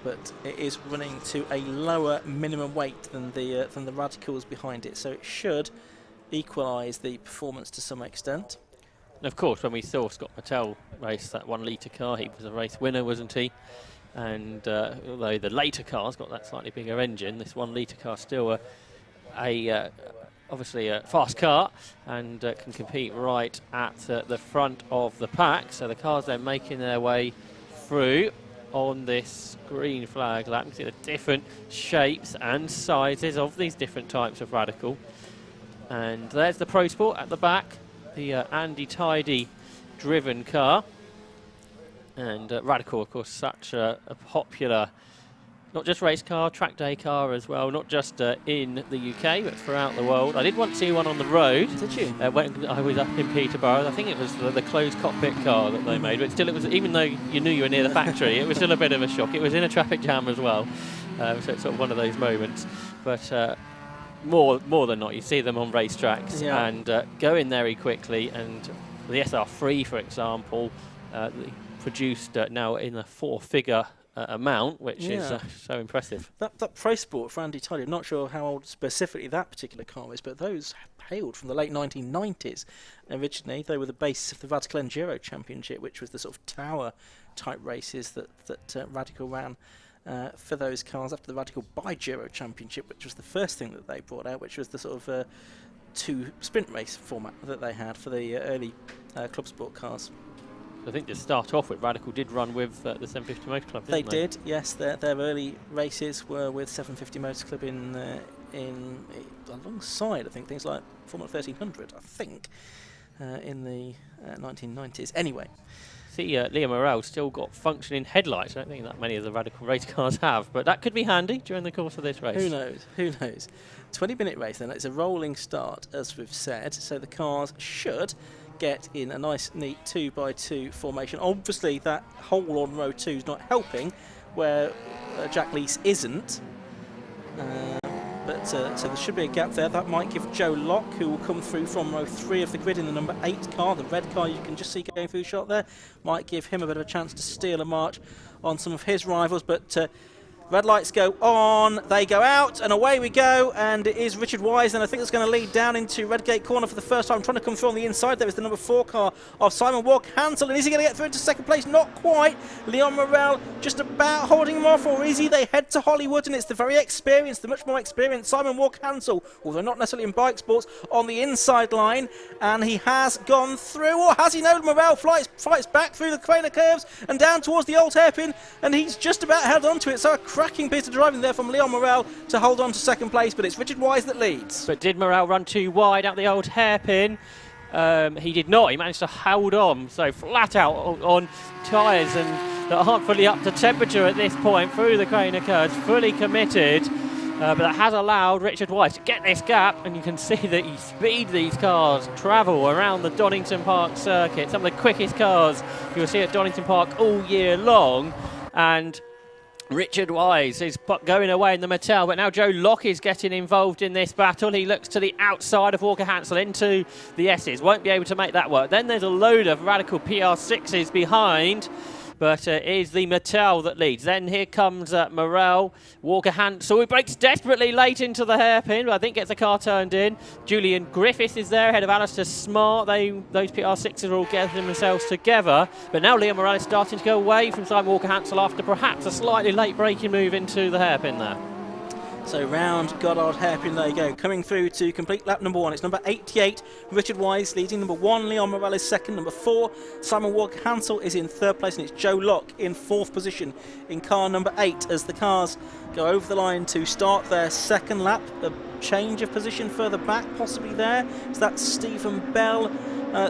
but it is running to a lower minimum weight than the Radicals behind it, so it should equalise the performance to some extent. And of course, when we saw Scott Mattel race that 1 litre car, he was a race winner, wasn't he? And although the later car's got that slightly bigger engine, this 1 litre car still obviously a fast car, and can compete right at the front of the pack. So the cars then making their way through on this green flag lap. You can see the different shapes and sizes of these different types of Radical. And there's the Pro Sport at the back, the Andy Tidy driven car. And Radical, of course, such a popular, not just race car, track day car as well, not just in the UK, but throughout the world. I did once see one on the road. Did you? When I was up in Peterborough. I think it was the closed cockpit car that they made, but still, it was, even though you knew you were near the factory, it was still a bit of a shock. It was in a traffic jam as well, so it's sort of one of those moments. But more than not, you see them on racetracks and go in very quickly. And the SR3, for example, produced now in a 4-figure amount, which is so impressive. That Pro Sport for Andy Tidy, I'm not sure how old specifically that particular car is, but those hailed from the late 1990s. Originally, they were the basis of the Radical Enduro Championship, which was the sort of tower type races that Radical ran for those cars after the Radical Bi-Giro Championship, which was the first thing that they brought out, which was the sort of 2 sprint race format that they had for the early club sport cars. I think to start off with, Radical did run with the 750 Motor Club, didn't they? They did, yes. Their early races were with 750 Motor Club in alongside, I think, things like Formula 1300, I think, in the 1990s. Anyway. See, Liam Morrell still got functioning headlights. I don't think that many of the Radical race cars have, but that could be handy during the course of this race. Who knows? Who knows? 20-minute race then. It's a rolling start, as we've said, so the cars should get in a nice, neat 2x2 formation. Obviously, that hole on row 2 is not helping, where Jack Lees isn't. So there should be a gap there. That might give Joe Locke, who will come through from row 3 of the grid in the number 8 car, the red car you can just see going through shot there, might give him a bit of a chance to steal a march on some of his rivals. But red lights go on, they go out, and away we go. And it is Richard Wise, and I think it's going to lead down into Redgate Corner for the first time. Trying to come through on the inside. There is the number 4 car of Simon Walk-Hansel, and is he going to get through into second place? Not quite. Leon Morrell just about holding him off, or is he? They head to Hollywood, and it's the very experienced, the much more experienced Simon Walk-Hansel, although not necessarily in bike sports, on the inside line, and he has gone through, or has he? No, Morrell fights back through the Craner curves and down towards the old hairpin, and he's just about held on to it. So a cracking piece of driving there from Leon Morrell to hold on to second place, but it's Richard Wise that leads. But did Morrell run too wide out the old hairpin? He did not. He managed to hold on, so flat out on tyres and that aren't fully up to temperature at this point through the Craner curves, fully committed. But that has allowed Richard Wise to get this gap, and you can see that he speed these cars travel around the Donington Park circuit. Some of the quickest cars you'll see at Donington Park all year long. And Richard Wise is going away in the Mattel, but now Joe Locke is getting involved in this battle. He looks to the outside of Walker Hansel into the S's. Won't be able to make that work. Then there's a load of Radical PR6s behind, but it is the Mattel that leads. Then here comes Morel, Walker Hansel, who breaks desperately late into the hairpin, but I think gets the car turned in. Julian Griffith is there, ahead of Alistair Smart. Those PR6s are all getting themselves together, but now Leon Morel is starting to go away from Simon Walker Hansel after perhaps a slightly late braking move into the hairpin there. So round Goddard hairpin they go. Coming through to complete lap number 1. It's number 88, Richard Wise leading. Number 1, Leon Morel is second. Number 4, Simon Walker Hansel is in third place. And it's Joe Locke in fourth position in car number 8 as the cars go over the line to start their second lap. A change of position further back possibly there. So that's Stephen Bell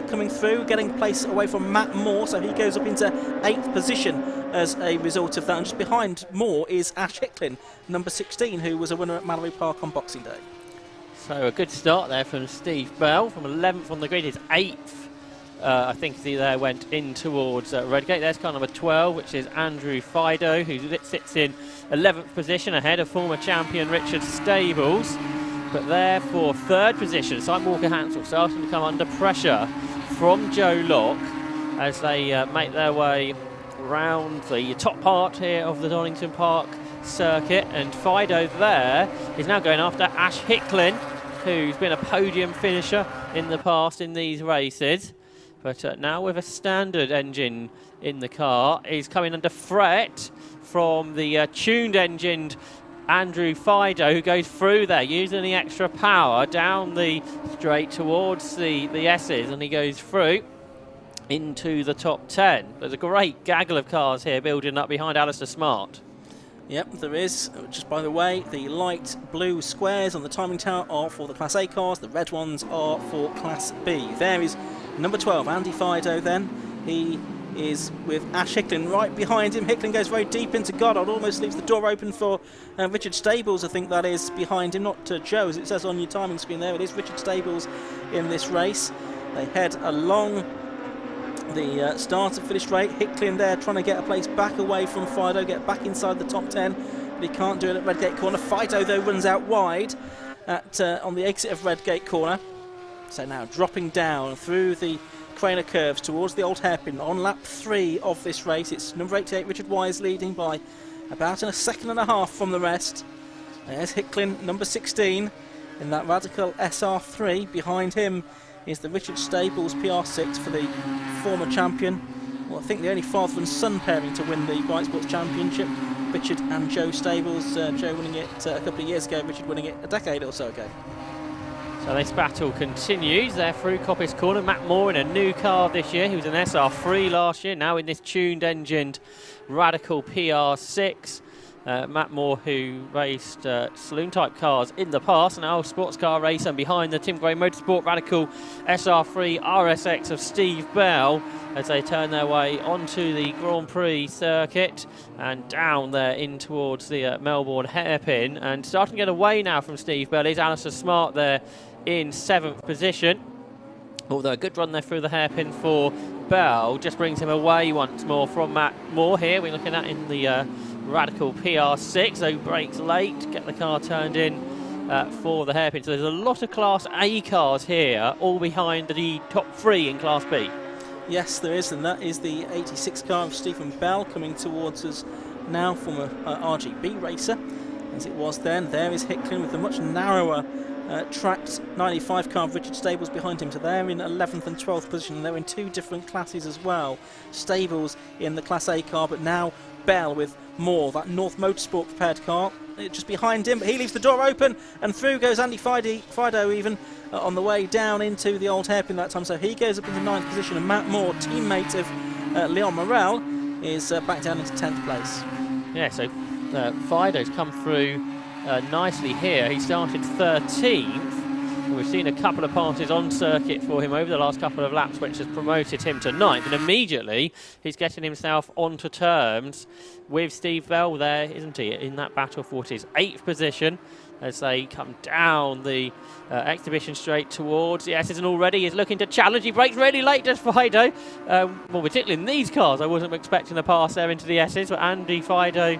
coming through, getting place away from Matt Moore. So he goes up into 8th position as a result of that. And just behind Moore is Ash Hicklin, number 16, who was a winner at Mallory Park on Boxing Day. So a good start there from Steve Bell, from 11th on the grid, his 8th. I think he there went in towards Redgate. There's car number 12, which is Andrew Fido, who sits in 11th position ahead of former champion Richard Stables. But there for third position, Simon Walker Hansel starting to come under pressure from Joe Locke as they make their way round the top part here of the Donington Park circuit. And Fido there is now going after Ash Hicklin, who's been a podium finisher in the past in these races. But now with a standard engine in the car, he's coming under threat from the tuned-engined Andrew Fido, who goes through there using the extra power down the straight towards the S's, and he goes through into the top 10. There's a great gaggle of cars here building up behind Alistair Smart. Yep, there is. Just by the way, the light blue squares on the timing tower are for the Class A cars, the red ones are for Class B. There is number 12, Andy Fido then. He is with Ash Hicklin right behind him. Hicklin goes very deep into Goddard, almost leaves the door open for Richard Stables, I think that is behind him, not Joe as it says on your timing screen there. It is Richard Stables in this race. They head along the start and finish straight. Hicklin there trying to get a place back away from Fido, get back inside the top 10, but he can't do it at Redgate Corner. Fido though runs out wide on the exit of Redgate Corner. So now dropping down through the Craner curves towards the old hairpin on lap 3 of this race. It's number 88 Richard Wise leading by about a second and a half from the rest. There's Hicklin, number 16, in that Radical SR3. Behind him is the Richard Stables PR6 for the former champion. Well, I think the only father and son pairing to win the Bright Sports Championship. Richard and Joe Stables. Joe winning it a couple of years ago, Richard winning it a decade or so ago. So this battle continues there through Coppice Corner. Matt Moore in a new car this year. He was an SR3 last year, now in this tuned-engined Radical PR6. Matt Moore, who raced saloon-type cars in the past, now a sports car racer, and behind the Tim Gray Motorsport Radical SR3 RSX of Steve Bell as they turn their way onto the Grand Prix circuit and down there in towards the Melbourne hairpin. And starting to get away now from Steve Bell is Alistair Smart there in 7th position. Although a good run there through the hairpin for Bell just brings him away once more from Matt Moore here. We're looking at in the Radical PR6, so brakes late, get the car turned in for the hairpin. So there's a lot of Class A cars here, all behind the top 3 in Class B. Yes, there is, and that is the 86 car of Stephen Bell coming towards us now from a RGB racer, as it was then. There is Hicklin with the much narrower tracked 95 car of Richard Stables behind him, so they're in 11th and 12th position, and they're in 2 different classes as well. Stables in the Class A car, but now Bell with Moore, that North Motorsport prepared car, just behind him, but he leaves the door open, and through goes Andy Fido even on the way down into the old hairpin that time, so he goes up into 9th position, and Matt Moore, teammate of Leon Morel, is back down into 10th place. Yeah, so Fido's come through nicely here. He started 13th. We've seen a couple of passes on circuit for him over the last couple of laps, which has promoted him to 9th. And immediately, he's getting himself onto terms with Steve Bell there, isn't he, in that battle for his 8th position as they come down the exhibition straight towards the S's. And already he's looking to challenge. He brakes really late, does Fido. Well, particularly in these cars, I wasn't expecting the pass there into the S's, but Andy Fido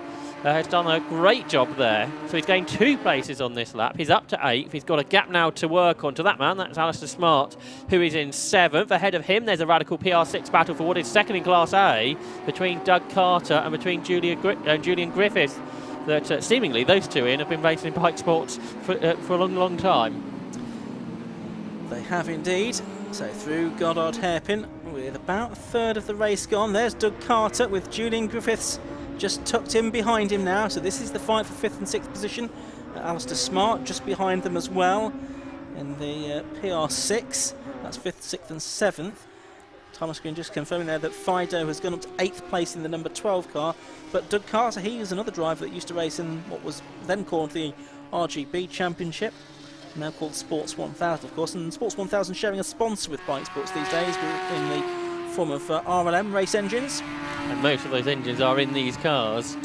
has done a great job there. So he's gained 2 places on this lap. He's up to 8th. He's got a gap now to work on to that man. That's Alistair Smart, who is in 7th. Ahead of him, there's a radical PR6 battle for what is second in Class A between Doug Carter and between Julian Griffiths. That seemingly those two have been racing in bike sports for a long, long time. They have indeed. So through Goddard Hairpin, with about a third of the race gone. There's Doug Carter with Julian Griffiths just tucked in behind him now. So this is the fight for 5th and 6th position. Alistair Smart just behind them as well in the PR6. That's 5th, 6th and 7th. Time on screen just confirming there that Fido has gone up to 8th place in the number 12 car. But Doug Carter, he is another driver that used to race in what was then called the RGB Championship, now called Sports 1000, of course. And Sports 1000 sharing a sponsor with Bike Sports these days in the form of RLM race engines. And most of those engines are in these cars.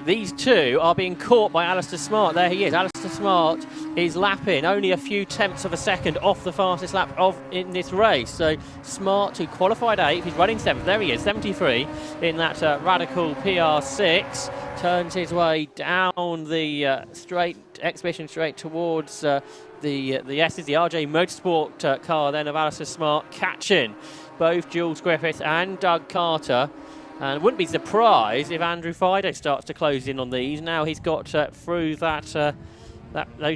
These two are being caught by Alistair Smart. There he is. Alistair Smart is lapping only a few tenths of a second off the fastest lap in this race. So Smart, who qualified 8th, he's running 7th. There he is, 73 in that radical PR6. Turns his way down the exhibition straight towards the S's, the RJ Motorsport car then of Alistair Smart, catching both Jules Griffiths and Doug Carter. And wouldn't be surprised if Andrew Fido starts to close in on these. Now he's got through those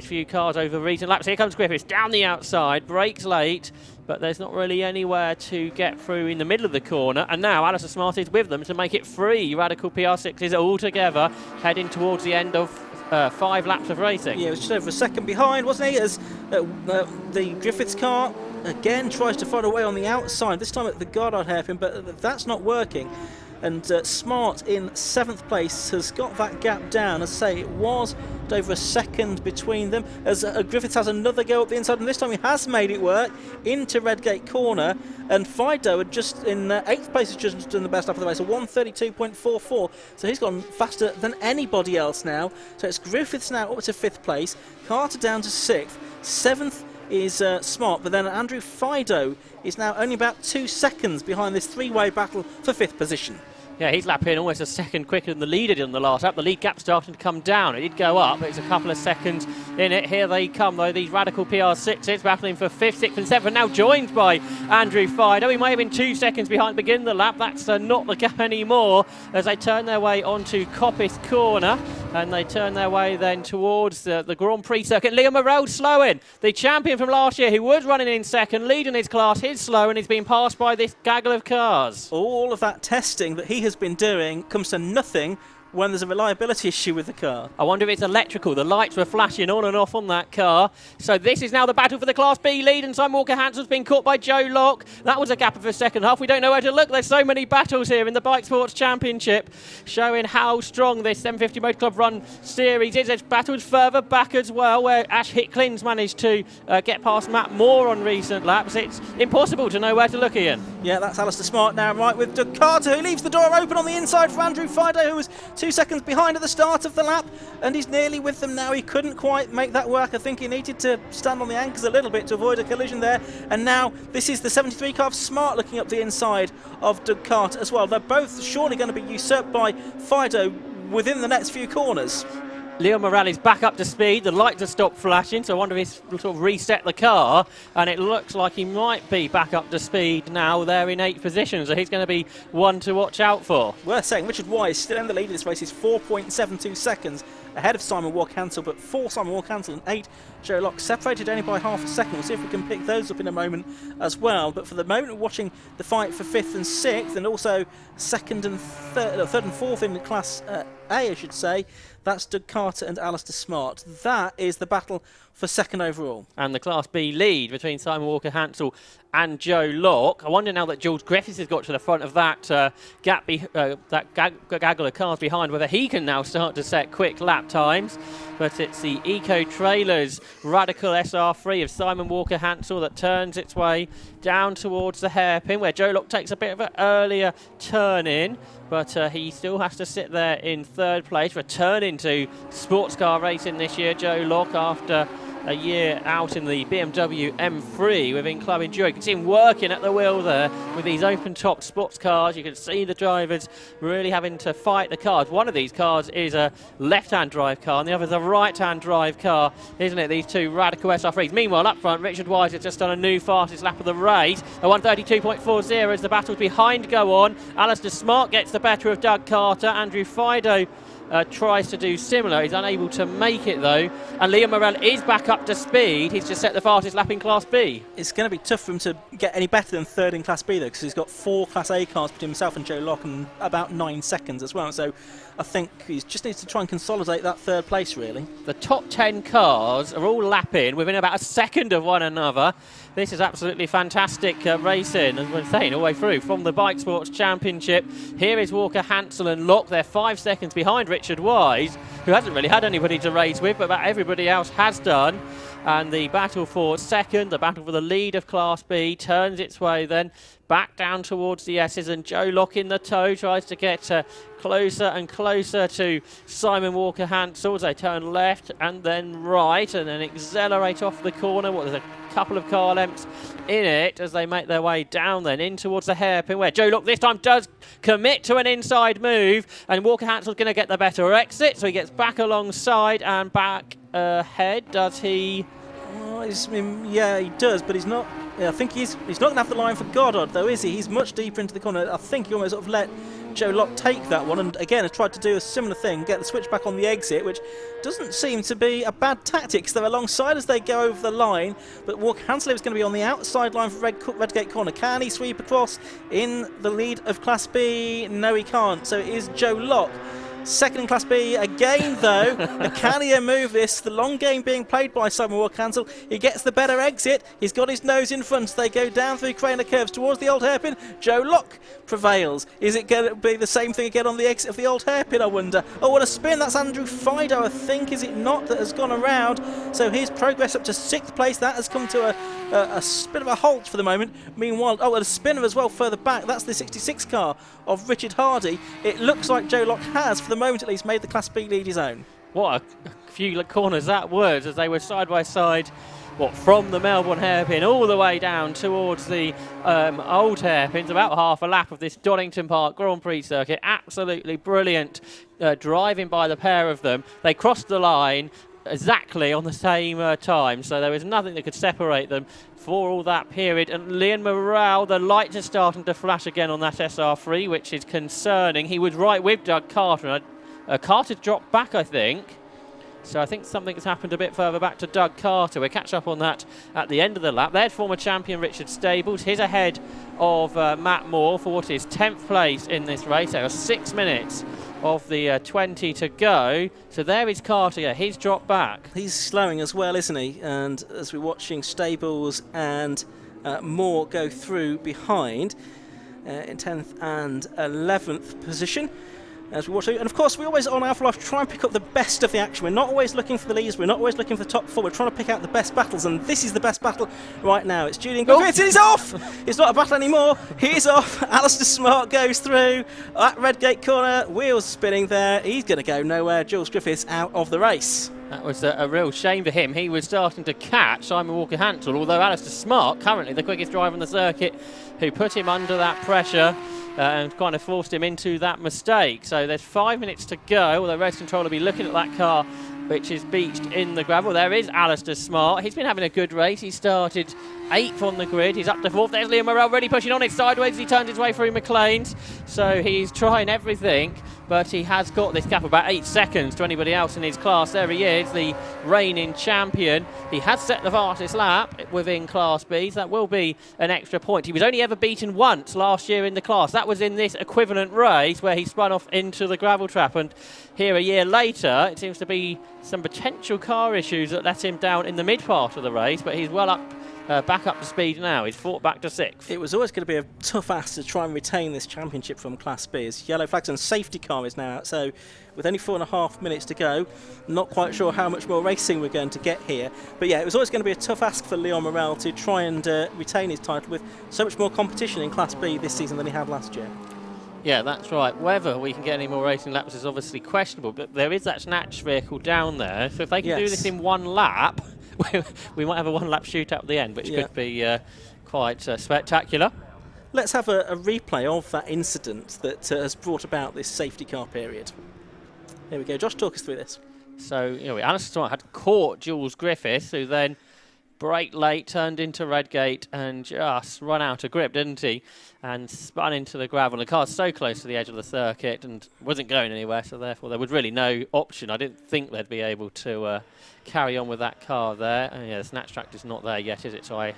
few cars over recent laps. Here comes Griffiths down the outside, brakes late, but there's not really anywhere to get through in the middle of the corner. And now Alistair Smart is with them to make it 3 radical PR6s all together, heading towards the end of 5 laps of racing. Yeah, it was just over a second behind, wasn't he? As the Griffiths car again tries to find a way on the outside, this time at the Goddard Hairpin, but that's not working. And Smart in 7th place has got that gap down. As I say, it was over a second between them. As Griffiths has another go up the inside, and this time he has made it work into Redgate Corner. And Fido had just in 8th place has just done the best lap of the race, a 1:32.44. So he's gone faster than anybody else now. So it's Griffiths now up to 5th place, Carter down to 6th, 7th is Smart, but then Andrew Fido is now only about 2 seconds behind this 3-way battle for 5th position. Yeah, he's lapping almost a second quicker than the leader did on the last lap. The lead gap starting to come down. It did go up, but it's a couple of seconds in it. Here they come, though, these radical PR6s battling for 5th, 6th and 7th, now joined by Andrew Fido. He may have been 2 seconds behind the beginning of the lap. That's not the gap anymore as they turn their way onto Coppice Corner, and they turn their way then towards the Grand Prix circuit. Liam Morrell slowing, the champion from last year who was running in 2nd, leading his class. He's slow and he's being passed by this gaggle of cars. All of that testing that he has been doing comes to nothing when there's a reliability issue with the car. I wonder if it's electrical. The lights were flashing on and off on that car. So this is now the battle for the Class B lead, and Simon Walker-Hansel's been caught by Joe Locke. That was a gap of a second half. We don't know where to look. There's so many battles here in the Bike Sports Championship, showing how strong this 750 Motor Club Run series is. There's battles further back as well, where Ash Hicklins managed to get past Matt Moore on recent laps. It's impossible to know where to look, Ian. Yeah, that's Alistair Smart now, right, with Doug Carter, who leaves the door open on the inside for Andrew Fido, who was 2 seconds behind at the start of the lap, and he's nearly with them now. He couldn't quite make that work. I think he needed to stand on the anchors a little bit to avoid a collision there. And now this is the 73 car of Smart looking up the inside of Doug Carter as well. They're both surely going to be usurped by Fido within the next few corners. Leo Morrell is back up to speed. The lights have stopped flashing, so I wonder if he's sort of reset the car, and it looks like he might be back up to speed now. They're in 8th position, so he's going to be one to watch out for. Worth saying, Richard Wise still in the lead of this race. He's 4.72 seconds ahead of Simon Walker-Hansel, but 4 Simon Walker-Hansel and 8 Joe Locke, separated only by half a second. We'll see if we can pick those up in a moment as well. But for the moment, we're watching the fight for 5th and 6th, and also 2nd and 3rd and 4th in the Class A, I should say. That's Doug Carter and Alistair Smart. That is the battle for 2nd overall. And the Class B lead between Simon Walker-Hansel and Joe Locke. I wonder now that George Griffiths has got to the front of that gaggle of cars behind, whether he can now start to set quick lap times. But it's the Eco Trailers Radical SR3 of Simon Walker-Hansel that turns its way down towards the hairpin, where Joe Locke takes a bit of an earlier turn in. But he still has to sit there in 3rd place, returning to sports car racing this year, Joe Locke, after a year out in the BMW M3 within Club Enduro. You can see him working at the wheel there with these open-top sports cars. You can see the drivers really having to fight the cars. One of these cars is a left-hand drive car and the other is a right-hand drive car, isn't it? These two radical SR3s. Meanwhile, up front, Richard Wise has just done a new fastest lap of the race. A 1:32.40 as the battles behind go on. Alistair Smart gets the better of Doug Carter. Andrew Fido tries to do similar. He's unable to make it though. And Liam Morel is back up to speed. He's just set the fastest lap in Class B. It's going to be tough for him to get any better than third in Class B though, because he's got 4 Class A cars between himself and Joe Locke and about 9 seconds as well. So I think he just needs to try and consolidate that third place really. The top 10 cars are all lapping within about a second of one another. This is absolutely fantastic racing, as we're saying, all the way through from the Bike Sports Championship. Here is Walker Hansel and Locke. They're 5 seconds behind Richard Wise, who hasn't really had anybody to race with, but about everybody else has done. And the battle for second, the battle for the lead of Class B, turns its way then back down towards the S's, and Joe Locke in the tow tries to get closer and closer to Simon Walker Hansel as they turn left and then right and then accelerate off the corner. There's a couple of car lengths in it as they make their way down then in towards the hairpin, where Joe Locke this time does commit to an inside move, and Walker Hansel's going to get the better exit, so he gets back alongside and back ahead. Does he? Oh, yeah, he does, but he's not. Yeah, I think he's not going to have the line for Goddard, though, is he? He's much deeper into the corner. I think he almost sort of let Joe Locke take that one, and again has tried to do a similar thing, get the switch back on the exit, which doesn't seem to be a bad tactic, because they're alongside as they go over the line, but Walker Hansel is going to be on the outside line for Redgate Corner. Can he sweep across in the lead of Class B? No, he can't. So it is Joe Locke. Second in Class B again though. Can he move this? The long game being played by Simon Walker Hansel. He gets the better exit. He's got his nose in front. They go down through Craner curves towards the old hairpin. Joe Locke prevails. Is it going to be the same thing again on the exit of the old hairpin, I wonder? Oh, what a spin. That's Andrew Fido, I think, is it not, that has gone around. So his progress up to 6th place. That has come to a bit of a halt for the moment. Meanwhile, and a spinner as well further back. That's the 66 car of Richard Hardy. It looks like Joe Locke has, for the moment at least, made the Class B lead his own. What a few corners that was, as they were side by side, from the Melbourne hairpin all the way down towards the old hairpins. About half a lap of this Donington Park Grand Prix circuit. Absolutely brilliant driving by the pair of them. They crossed the line exactly on the same time, so there was nothing that could separate them for all that period. And Liam Morel, the lights are starting to flash again on that SR3, which is concerning. He was right with Doug Carter, and Carter dropped back, I think. So I think something's happened a bit further back to Doug Carter. We'll catch up on that at the end of the lap. There's former champion Richard Stables. He's ahead of Matt Moore for what is 10th place in this race. There are 6 minutes of the 20 to go. So there is Carter. Yeah, he's dropped back. He's slowing as well, isn't he? And as we're watching Stables and Moore go through behind in 10th and 11th position. As we watch, and of course we always on Alpha Life try and pick up the best of the action. We're not always looking for the leads, we're not always looking for the top 4, we're trying to pick out the best battles, and this is the best battle right now. It's Julian Griffiths, and he's off! It's not a battle anymore, he's off. Alistair Smart goes through at Redgate Corner, wheels spinning there, he's going to go nowhere. Jules Griffiths out of the race. That was a real shame for him. He was starting to catch Simon Walker Hansel, although Alistair Smart, currently the quickest driver on the circuit, who put him under that pressure and kind of forced him into that mistake. So there's 5 minutes to go, although race control will be looking at that car which is beached in the gravel. There is Alistair Smart. He's been having a good race. He started 8th on the grid. He's up to 4th. There's Liam Morel really pushing on it sideways as he turns his way through McLean's. So he's trying everything, but he has got this gap about 8 seconds to anybody else in his class. There he is, the reigning champion. He has set the fastest lap within Class B, so that will be an extra point. He was only ever beaten once last year in the class. That was in this equivalent race where he spun off into the gravel trap, and here a year later it seems to be some potential car issues that let him down in the mid part of the race, but he's well up. Back up to speed now. He's fought back to 6th. It was always going to be a tough ask to try and retain this championship from Class B. As yellow flags and safety car is now out, so with only 4.5 minutes to go, not quite sure how much more racing we're going to get here. But yeah, it was always going to be a tough ask for Leon Morel to try and retain his title with so much more competition in Class B this season than he had last year. Yeah, that's right. Whether we can get any more racing laps is obviously questionable, but there is that snatch vehicle down there, so if they can do this in one lap, we might have a one-lap shootout at the end, which could be quite spectacular. Let's have a replay of that incident that has brought about this safety car period. Here we go. Josh, talk us through this. So, Alistair Smart had caught Jules Griffiths, who then braked late, turned into Redgate and just run out of grip, didn't he? And spun into the gravel. The car's so close to the edge of the circuit and wasn't going anywhere, so therefore there was really no option. I didn't think they'd be able to carry on with that car there. And the snatch track is not there yet, is it? So I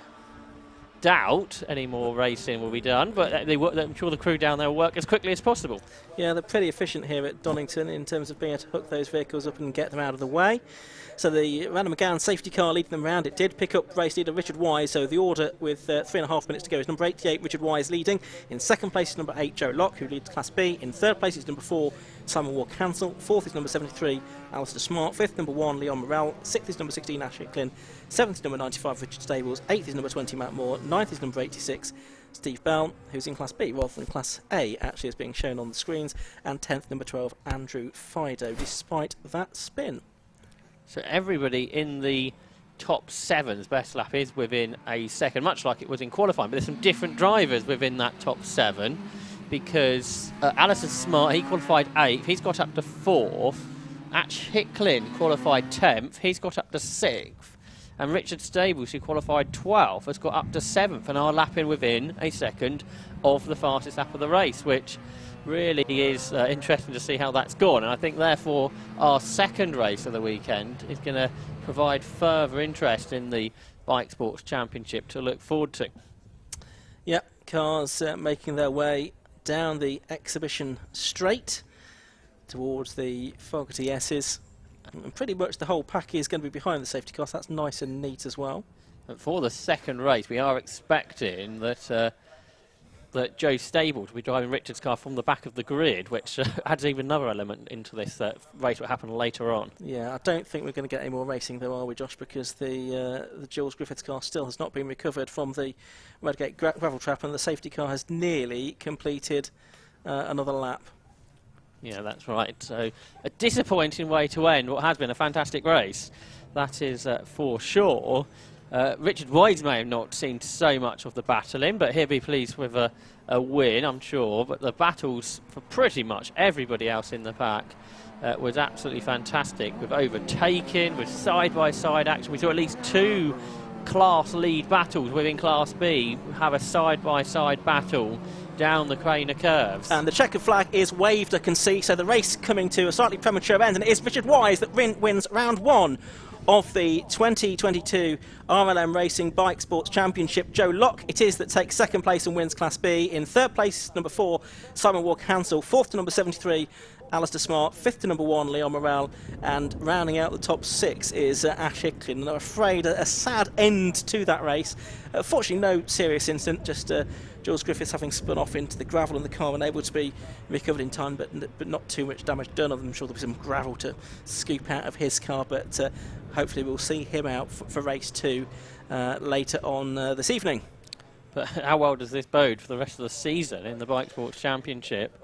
doubt any more racing will be done, but I'm sure the crew down there will work as quickly as possible. Yeah, they're pretty efficient here at Donington in terms of being able to hook those vehicles up and get them out of the way. So the Random McGowan safety car leading them around. It did pick up race leader Richard Wise, so the order with 3.5 minutes to go is number 88, Richard Wise leading. In second place is number 8, Joe Locke, who leads Class B. In third place is number 4, Simon Walker-Hansel. Fourth is number 73, Alistair Smart. Fifth, number 1, Leon Morrell. Sixth is number 16, Ash Hicklin. Seventh is number 95, Richard Stables. Eighth is number 20, Matt Moore. Ninth is number 86, Steve Bell, who's in Class B rather than Class A, actually, is being shown on the screens. And 10th, number 12, Andrew Fido, despite that spin. So everybody in the top 7's best lap is within a second, much like it was in qualifying. But there's some different drivers within that top 7, because Alistair Smart, he qualified 8th. He's got up to 4th. Ash Hicklin qualified 10th. He's got up to 6th. And Richard Stables, who qualified 12th, has got up to 7th and are lapping within a second of the fastest lap of the race, which really is interesting to see how that's gone. And I think, therefore, our second race of the weekend is going to provide further interest in the Bike Sports Championship to look forward to. Yep, cars making their way down the exhibition straight towards the Fogarty S's. And pretty much the whole pack is going to be behind the safety car, so that's nice and neat as well. And for the second race, we are expecting that that Joe Stables will be driving Richard's car from the back of the grid, which adds even another element into this race that will happen later on. Yeah, I don't think we're going to get any more racing though, are we, Josh? Because the Jules Griffiths car still has not been recovered from the Redgate gravel trap, and the safety car has nearly completed another lap. Yeah, that's right. So a disappointing way to end what has been a fantastic race. That is for sure. Richard Wise may have not seen so much of the battling, but he'll be pleased with a win, I'm sure. But the battles for pretty much everybody else in the pack was absolutely fantastic, with overtaking, with side-by-side action. We saw at least 2 class lead battles within Class B have a side-by-side battle down the Craner curves. And the checkered flag is waved, I can see, so the race coming to a slightly premature end, and it is Richard Wise that wins round 1 of the 2022 RLM Racing Bike Sports Championship. Joe Locke it is that takes second place and wins Class B. In third place, number 4, Simon Walker-Hansel. Fourth to number 73, Alistair Smart. Fifth to number 1, Leon Morrell. And rounding out the top 6 is Ash Hicklin. And I'm afraid a sad end to that race. Fortunately, no serious incident, just Jules Griffiths having spun off into the gravel and the car unable to be recovered in time, but not too much damage done. I'm sure there'll be some gravel to scoop out of his car, but hopefully we'll see him out for race 2 later on this evening. But how well does this bode for the rest of the season in the Bike Sports Championship,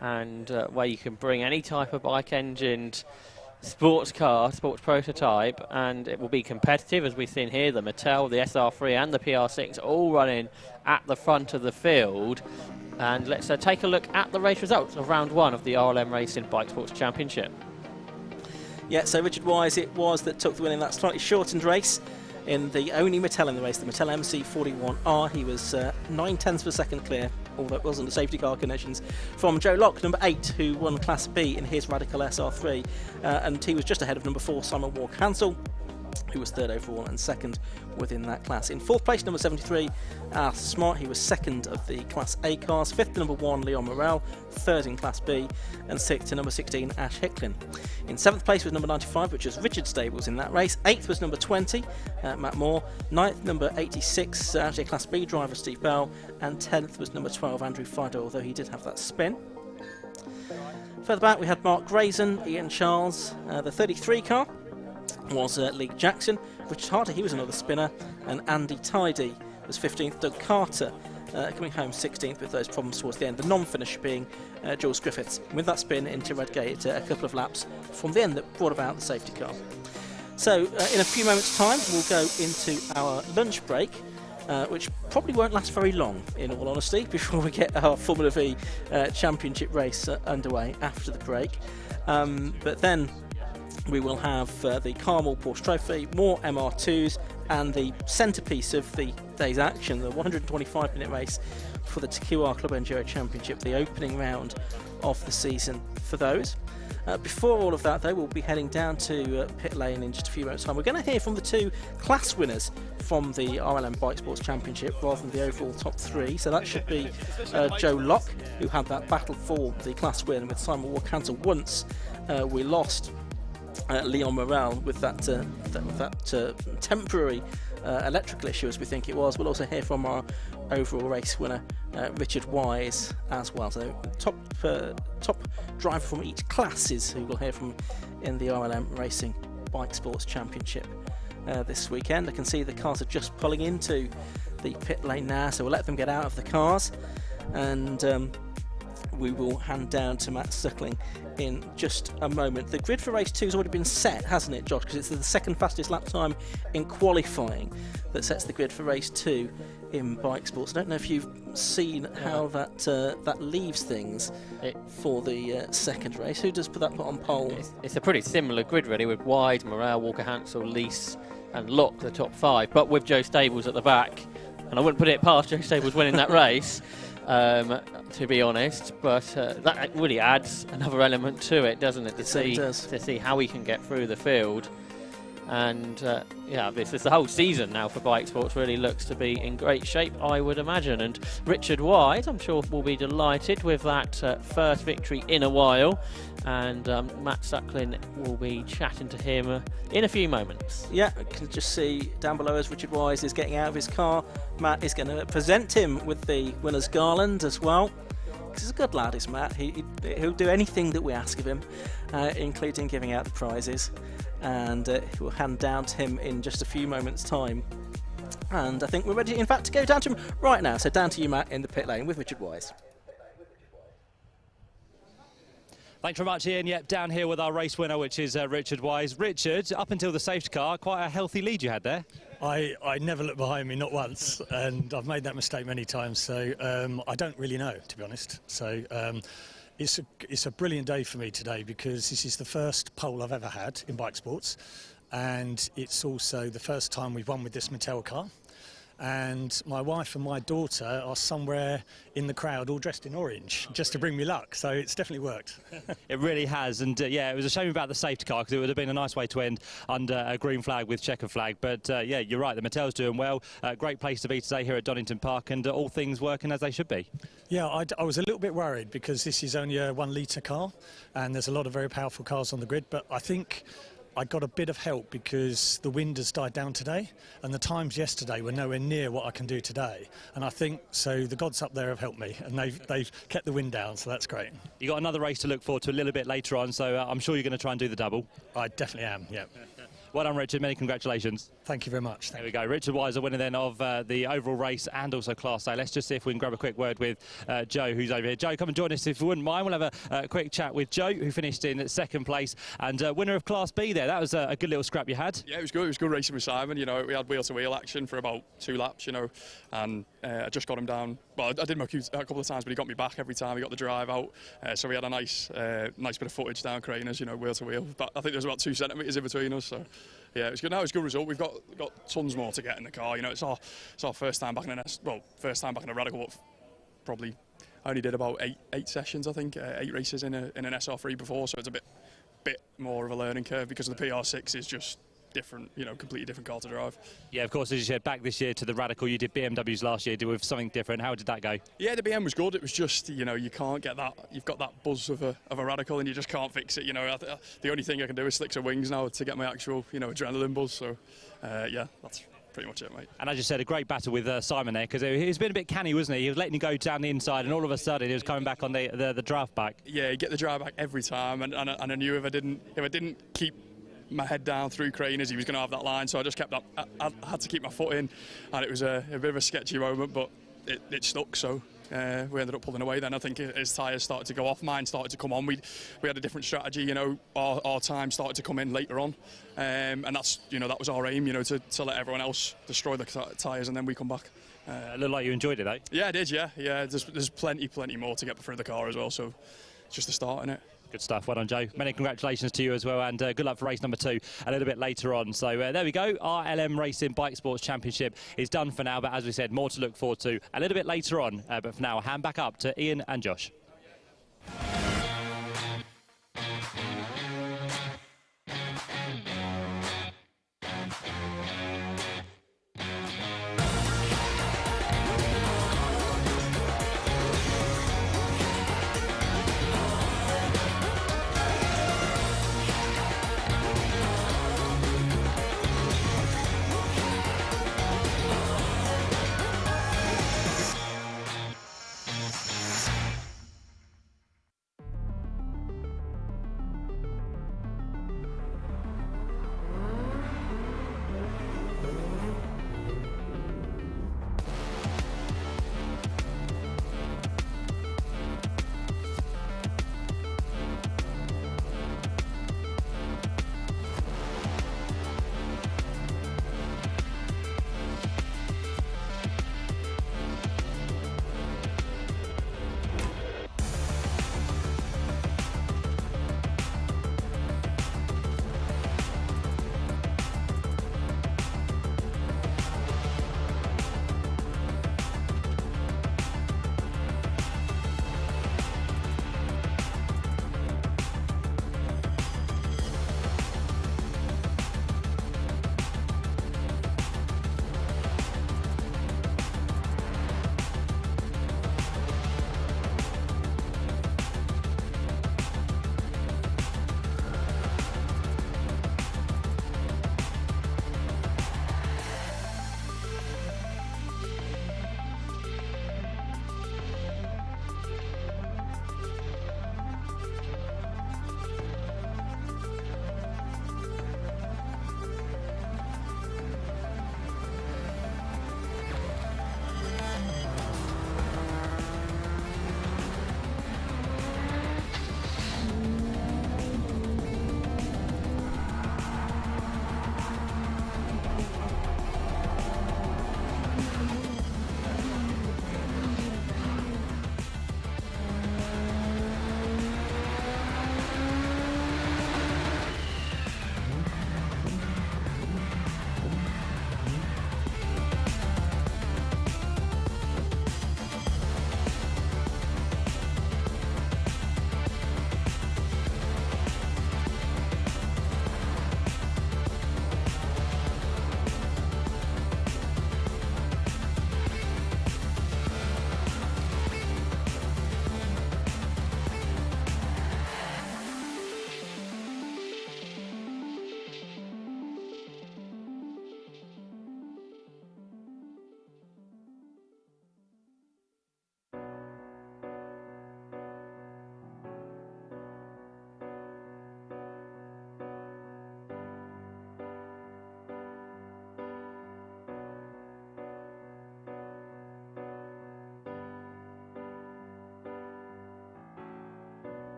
and where you can bring any type of bike-engined sports car, sports prototype, and it will be competitive, as we've seen here. The Mattel, the SR3 and the PR6 all running at the front of the field. And let's take a look at the race results of round 1 of the RLM Racing Bike Sports Championship. Yeah, so Richard Wise it was that took the win in that slightly shortened race, in the only Mattel in the race, the Mattel MC41R. He was 9/10 of a second clear, although it wasn't the safety car conditions, from Joe Locke, number 8, who won Class B in his Radical SR3, and he was just ahead of number 4, Simon Walker-Hansel, who was 3rd overall and 2nd within that class. In 4th place, number 73, Smart, he was 2nd of the Class A cars. 5th to number 1, Leon Morrell, 3rd in Class B, and 6th to number 16, Ash Hicklin. In 7th place was number 95, which was Richard Stables in that race. 8th was number 20, Matt Moore. 9th, number 86, actually a Class B driver, Steve Bell. And 10th was number 12, Andrew Fido, although he did have that spin. Further back, we had Mark Grayson, Ian Charles, the 33 car was Lee Jackson. Richard Harder, he was another spinner, and Andy Tidy was 15th. Doug Carter coming home 16th with those problems towards the end. The non-finisher being Jules Griffiths, with that spin into Redgate a couple of laps from the end that brought about the safety car. So in a few moments' time, we'll go into our lunch break, which probably won't last very long, in all honesty, before we get our Formula V Championship race underway after the break. But then we will have the Carmel Porsche Trophy, more MR2s, and the centrepiece of the day's action, the 125-minute race for the TQR Club Enduro Championship, the opening round of the season for those. Before all of that, though, we'll be heading down to pit lane in just a few moments' time. We're going to hear from the two class winners from the RLM Bike Sports Championship rather than the overall top three. So that should be Joe Locke, who had that battle for the class win with Simon Warcanter once. We lost Leon Morel with that temporary electrical issue, as we think it was. We'll also hear from our overall race winner, Richard Wise, as well. So top driver from each class is who we'll hear from in the RLM Racing Bike Sports Championship this weekend. I can see the cars are just pulling into the pit lane now, so we'll let them get out of the cars, and we will hand down to Matt Suckling in just a moment. The grid for race 2 has already been set, hasn't it, Josh? Because it's the second fastest lap time in qualifying that sets the grid for race 2 in bike sports. I don't know if you've seen how that leaves things for the second race. Who does put on pole? It's a pretty similar grid, really, with Wide, Morale, Walker Hansel, Lease and Locke, the top 5, but with Joe Stables at the back. And I wouldn't put it past Joe Stables winning that race. To be honest, but that really adds another element to it, doesn't it? To see how we can get through the field, and this is the whole season now for bike sports. Really looks to be in great shape, I would imagine. And Richard Wise, I'm sure, will be delighted with that first victory in a while. And Matt Suckling will be chatting to him in a few moments. Yeah, I can just see down below as Richard Wise is getting out of his car. Matt is going to present him with the winner's garland as well. Because he's a good lad, is Matt. He'll do anything that we ask of him, including giving out the prizes. And we'll hand down to him in just a few moments' time. And I think we're ready, in fact, to go down to him right now. So down to you, Matt, in the pit lane with Richard Wise. Thanks very much, Ian. Yep, down here with our race winner, which is Richard Wise. Richard, up until the safety car, quite a healthy lead you had there. I never look behind me, not once, and I've made that mistake many times, so I don't really know, to be honest. So it's a brilliant day for me today, because this is the first pole I've ever had in bike sports, and it's also the first time we've won with this Mattel car. And my wife and my daughter are somewhere in the crowd all dressed in orange just to bring me luck, so it's definitely worked. It really has, and it was a shame about the safety car, because it would have been a nice way to end under a green flag with checker flag, but you're right, the Mattel's doing well. Great place to be today here at Donington Park, and all things working as they should be. Yeah, I was a little bit worried, because this is only a 1 litre car and there's a lot of very powerful cars on the grid, but I think I got a bit of help because the wind has died down today, and the times yesterday were nowhere near what I can do today. And I think so the gods up there have helped me, and they've kept the wind down, so that's great. You got another race to look forward to a little bit later on, so I'm sure you're going to try and do the double. I definitely am. Yeah. Well done, Richard. Many congratulations. Thank you very much. There we go. Richard Wise, a winner then of the overall race and also Class A. Let's just see if we can grab a quick word with Joe, who's over here. Joe, come and join us if you wouldn't mind. We'll have a quick chat with Joe, who finished in second place and winner of Class B there. That was a good little scrap you had. Yeah, it was good. It was good racing with Simon. You know, we had wheel-to-wheel action for about 2 laps, you know, and I just got him down. Well, I did my cue a couple of times, but he got me back every time. He got the drive out. So we had a nice bit of footage down Craners, you know, wheel-to-wheel. But I think there's about 2 centimetres in between us, so... Yeah, it was good. Now it's a good result. We've got tons more to get in the car. You know, it's our first time back in a Radical. Probably only did about eight sessions, I think, 8 races in an SR3 before. So it's a bit more of a learning curve because the PR6 is just different, you know, completely different car to drive. Yeah, of course, as you said, back this year to the Radical, you did BMWs last year, did with something different. How did that go? Yeah, the BM was good. It was just, you know, you can't get that. You've got that buzz of a Radical, and you just can't fix it. You know, the only thing I can do is slick some wings now to get my actual, you know, adrenaline buzz. So, yeah, that's pretty much it, mate. And as you said, a great battle with Simon there, because he's been a bit canny, wasn't he? He was letting you go down the inside, and all of a sudden he was coming back on the draft back. Yeah, you get the drive back every time, and I knew if I didn't keep my head down through Craners, he was going to have that line, so I just kept that. I had to keep my foot in, and it was a bit of a sketchy moment, but it stuck. So we ended up pulling away. Then I think his tyres started to go off, mine started to come on. We had a different strategy, you know. Our time started to come in later on, and that's, you know, that was our aim, you know, to let everyone else destroy the tyres and then we come back. It looked like you enjoyed it, though. Yeah, I did. Yeah. There's plenty more to get through the car as well. So it's just the start, innit? Good stuff. Well done, Joe. Many congratulations to you as well, and good luck for race number 2 a little bit later on. So there we go. Our LM Racing Bike Sports Championship is done for now, but as we said, more to look forward to a little bit later on. But for now, I'll hand back up to Ian and Josh.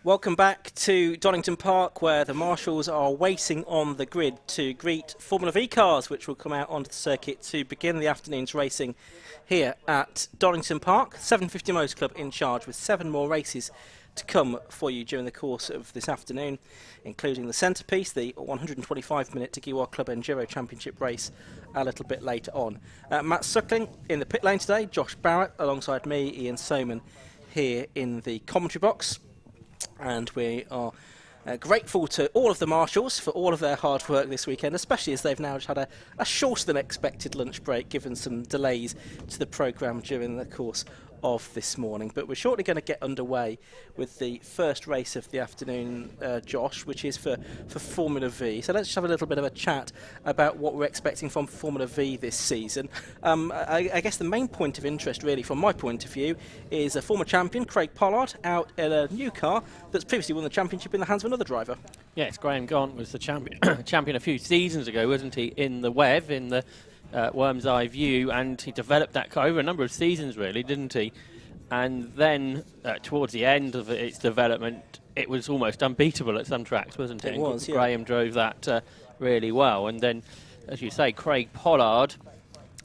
Welcome back to Donington Park, where the marshals are waiting on the grid to greet Formula V cars, which will come out onto the circuit to begin the afternoon's racing here at Donington Park. 750 Motor Club in charge, with 7 more races to come for you during the course of this afternoon, including the centrepiece, the 125-minute Tagiwa Club Enduro Championship Race, a little bit later on. Matt Suckling in the pit lane today, Josh Barrett alongside me, Ian Soman here in the commentary box. And we are grateful to all of the marshals for all of their hard work this weekend, especially as they've now just had a shorter than expected lunch break, given some delays to the programme during the course of this morning. But we're shortly going to get underway with the first race of the afternoon, Josh, which is for Formula V. So let's just have a little bit of a chat about what we're expecting from Formula V this season. I guess the main point of interest, really, from my point of view, is a former champion, Craig Pollard, out in a new car that's previously won the championship in the hands of another driver. Yes, Graham Gaunt was the champion a few seasons ago, wasn't he, in the WEV, in the Worm's Eye View, and he developed that car over a number of seasons, really, didn't he? And then towards the end of its development, it was almost unbeatable at some tracks, wasn't it? It was, yeah. Graham drove that really well. And then, as you say, Craig Pollard,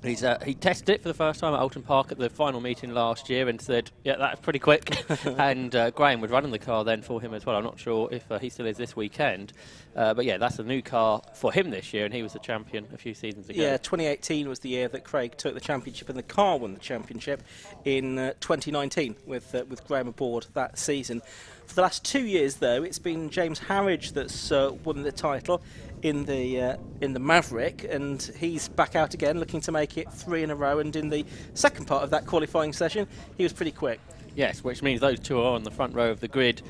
he tested it for the first time at Alton Park at the final meeting last year and said, yeah, that's pretty quick. And Graham was running the car then for him as well. I'm not sure if he still is this weekend. But yeah, that's a new car for him this year, and he was the champion a few seasons ago. Yeah, 2018 was the year that Craig took the championship, and the car won the championship in 2019 with Graham aboard that season. For the last 2 years, though, it's been James Harridge that's won the title in the Maverick, and he's back out again, looking to make it 3 in a row. And in the second part of that qualifying session, he was pretty quick. Yes, which means those two are on the front row of the grid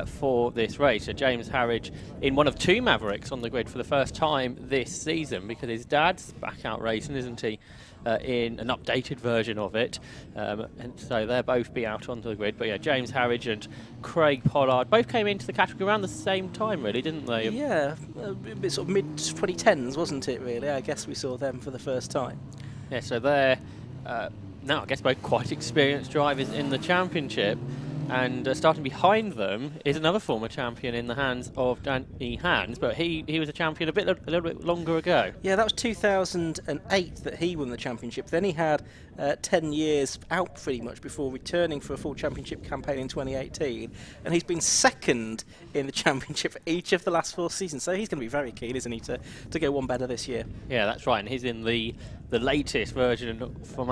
for this race. So James Harridge in one of 2 Mavericks on the grid for the first time this season, because his dad's back out racing, isn't he? In an updated version of it, and so they'll both be out onto the grid. But yeah, James Harridge and Craig Pollard both came into the category around the same time, really, didn't they? Yeah, a bit sort of mid-2010s, wasn't it, really? I guess we saw them for the first time. Yeah, so they're now, I guess, both quite experienced drivers in the championship. And starting behind them is another former champion in the hands of Danny Hans, but he was a champion a little bit longer ago. Yeah, that was 2008 that he won the championship. Then he had 10 years out pretty much before returning for a full championship campaign in 2018, and he's been second in the championship for each of the last 4 seasons. So he's going to be very keen, isn't he, to go one better this year? Yeah, that's right, and he's in the latest version from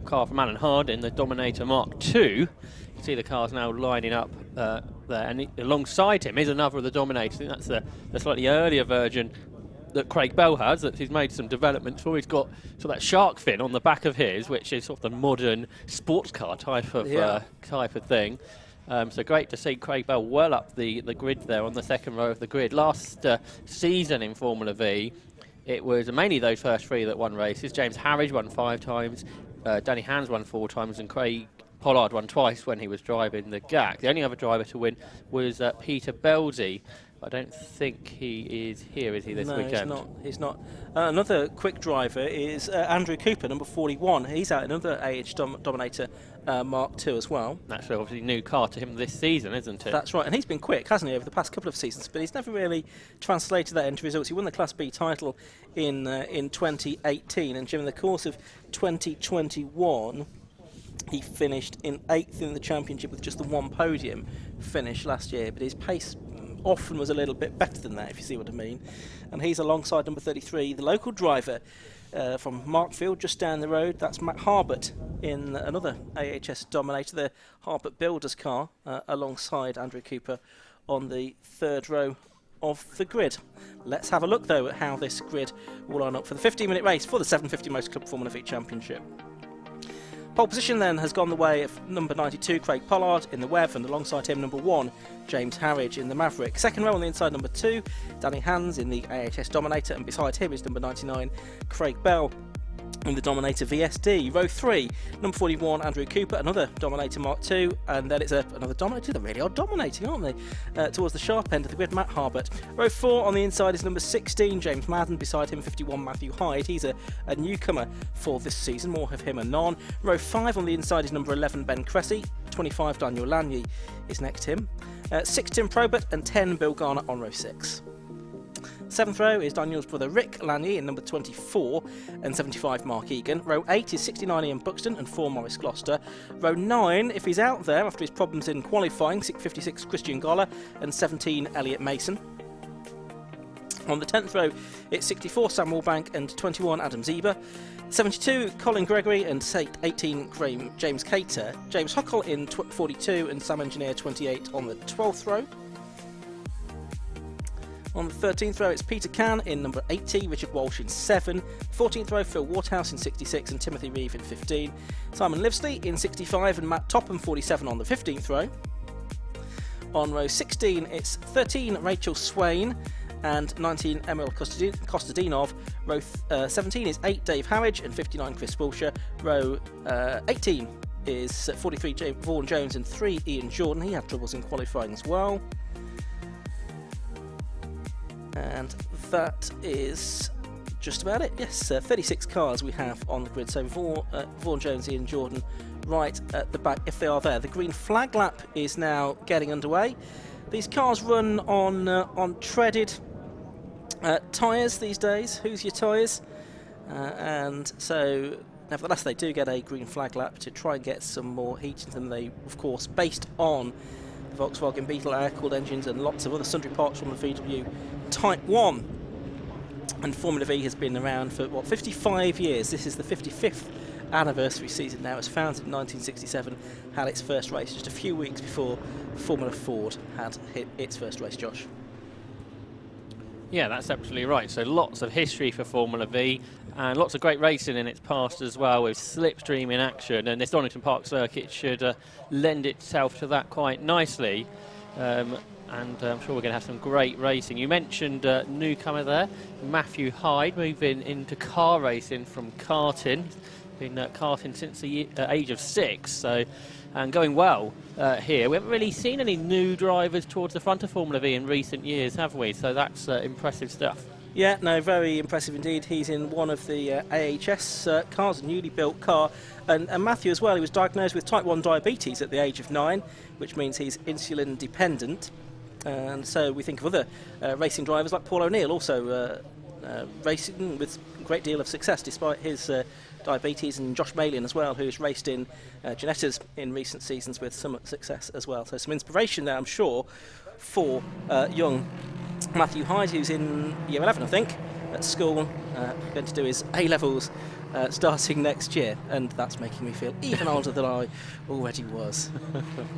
car from Alan Harding, the Dominator Mark II. You see the cars now lining up there, and alongside him is another of the Dominators. I think that's the slightly earlier version that Craig Bell has, that he's made some developments for. He's got sort of that shark fin on the back of his, which is sort of the modern sports car type of thing. So great to see Craig Bell well up the grid there on the second row of the grid. Last season in Formula V, it was mainly those first 3 that won races. James Harridge won 5 times, Danny Hans won 4 times, and Craig Pollard won twice when he was driving the GAC. The only other driver to win was Peter Belzy. I don't think he is here, is he, this weekend? No, he's not. Another quick driver is Andrew Cooper, number 41. He's out in another Dominator Mark II as well. That's obviously a new car to him this season, isn't it? That's right, and he's been quick, hasn't he, over the past couple of seasons, but he's never really translated that into results. He won the Class B title in 2018, and during the course of 2021, he finished in 8th in the championship with just the 1 podium finish last year, but his pace often was a little bit better than that, if you see what I mean. And he's alongside number 33, the local driver from Markfield, just down the road. That's Matt Harbert in another AHS Dominator, the Harbert Builders car, alongside Andrew Cooper on the 3rd row of the grid. Let's have a look, though, at how this grid will line up for the 15-minute race for the 750 Motor Club Formula V Championship. Pole position then has gone the way of number 92, Craig Pollard in the WEV, and alongside him number 1, James Harridge in the Maverick. Second row on the inside, number 2, Danny Hans in the AHS Dominator, and beside him is number 99, Craig Bell in the Dominator VSD. Row 3, number 41, Andrew Cooper, another Dominator Mark II, and then it's another Dominator. They really are dominating, aren't they? Towards the sharp end of the grid, Matt Harbert. Row 4 on the inside is number 16, James Madden. Beside him, 51, Matthew Hyde. He's a newcomer for this season. More of him anon. Row 5 on the inside is number 11, Ben Cressy. 25 Daniel Lagny is next to him. 6 Tim Probert and 10 Bill Garner on row 6. 7th row is Daniel's brother Rick Lagny in number 24 and 75 Mark Egan. Row 8 is 69 Ian Buxton and 4 Maurice Gloucester. Row 9, if he's out there after his problems in qualifying, 56 Christian Goller and 17 Elliot Mason. On the 10th row, it's 64 Samuel Bank and 21 Adam Zieber. 72 Colin Gregory and 18 James Cater. James Huckle in 42 and Sam Engineer 28 on the 12th row. On the 13th row, it's Peter Can in number 80, Richard Walsh in 7. 14th row, Phil Waterhouse in 66 and Timothy Reeve in 15. Simon Livesley in 65 and Matt Topham 47 on the 15th row. On row 16, it's 13 Rachel Swain and 19 Emil Kostadinov. Row 17 is 8 Dave Harridge and 59 Chris Wilshire. Row 18 is 43 Vaughan Jones and 3 Ian Jordan. He had troubles in qualifying as well. And that is just about it. Yes, 36 cars we have on the grid. So Vaughan Jones, Ian Jordan right at the back, if they are there. The green flag lap is now getting underway. These cars run on treaded tyres these days. Who's your tyres? And so nevertheless they do get a green flag lap to try and get some more heat into them. They, of course, based on the Volkswagen Beetle air-cooled engines and lots of other sundry parts from the VW Type 1. And Formula V has been around for, 55 years. This is the 55th anniversary season now. It was founded in 1967, had its first race just a few weeks before Formula Ford had hit its first race, Josh. Yeah, that's absolutely right. So lots of history for Formula V and lots of great racing in its past as well, with slipstream in action, and this Donington Park circuit should lend itself to that quite nicely. And I'm sure we're going to have some great racing. You mentioned newcomer there, Matthew Hyde, moving into car racing from karting. Been karting since the age of 6, so, and going well here. We haven't really seen any new drivers towards the front of Formula V in recent years, have we? So that's impressive stuff. Yeah, no, very impressive indeed. He's in one of the AHS cars, a newly built car. And Matthew as well, he was diagnosed with type 1 diabetes at the age of 9, which means he's insulin dependent. And so we think of other racing drivers like Paul O'Neill, also racing with a great deal of success despite his diabetes, and Josh Malin as well, who's raced in Ginettas in recent seasons with some success as well. So some inspiration there, I'm sure, for young Matthew Hyde, who's in year 11, I think, at school, going to do his A-levels starting next year, and that's making me feel even older than I already was.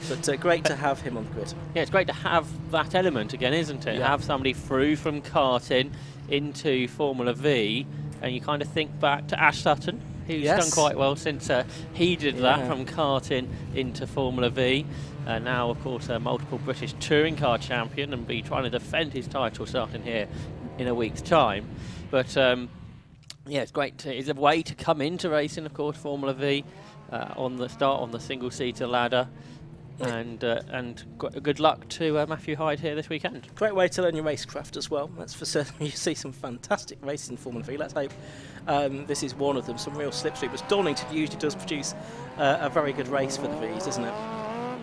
But great to have him on the grid. Yeah, it's great to have that element again, isn't it? Yeah. Have somebody through from karting into Formula V, and you kind of think back to Ash Sutton, who's done quite well since he did that from karting into Formula V. Now, of course, a multiple British touring car champion, and be trying to defend his title starting here in a week's time. But yeah, it's great. It's a way to come into racing, of course, Formula V on the start on the single-seater ladder. And good luck to Matthew Hyde here this weekend. Great way to learn your racecraft as well. That's for certain. You see some fantastic races in Formula V. Let's hope this is one of them. Some real slipstream. But Donington usually does produce a very good race for the V's, doesn't it?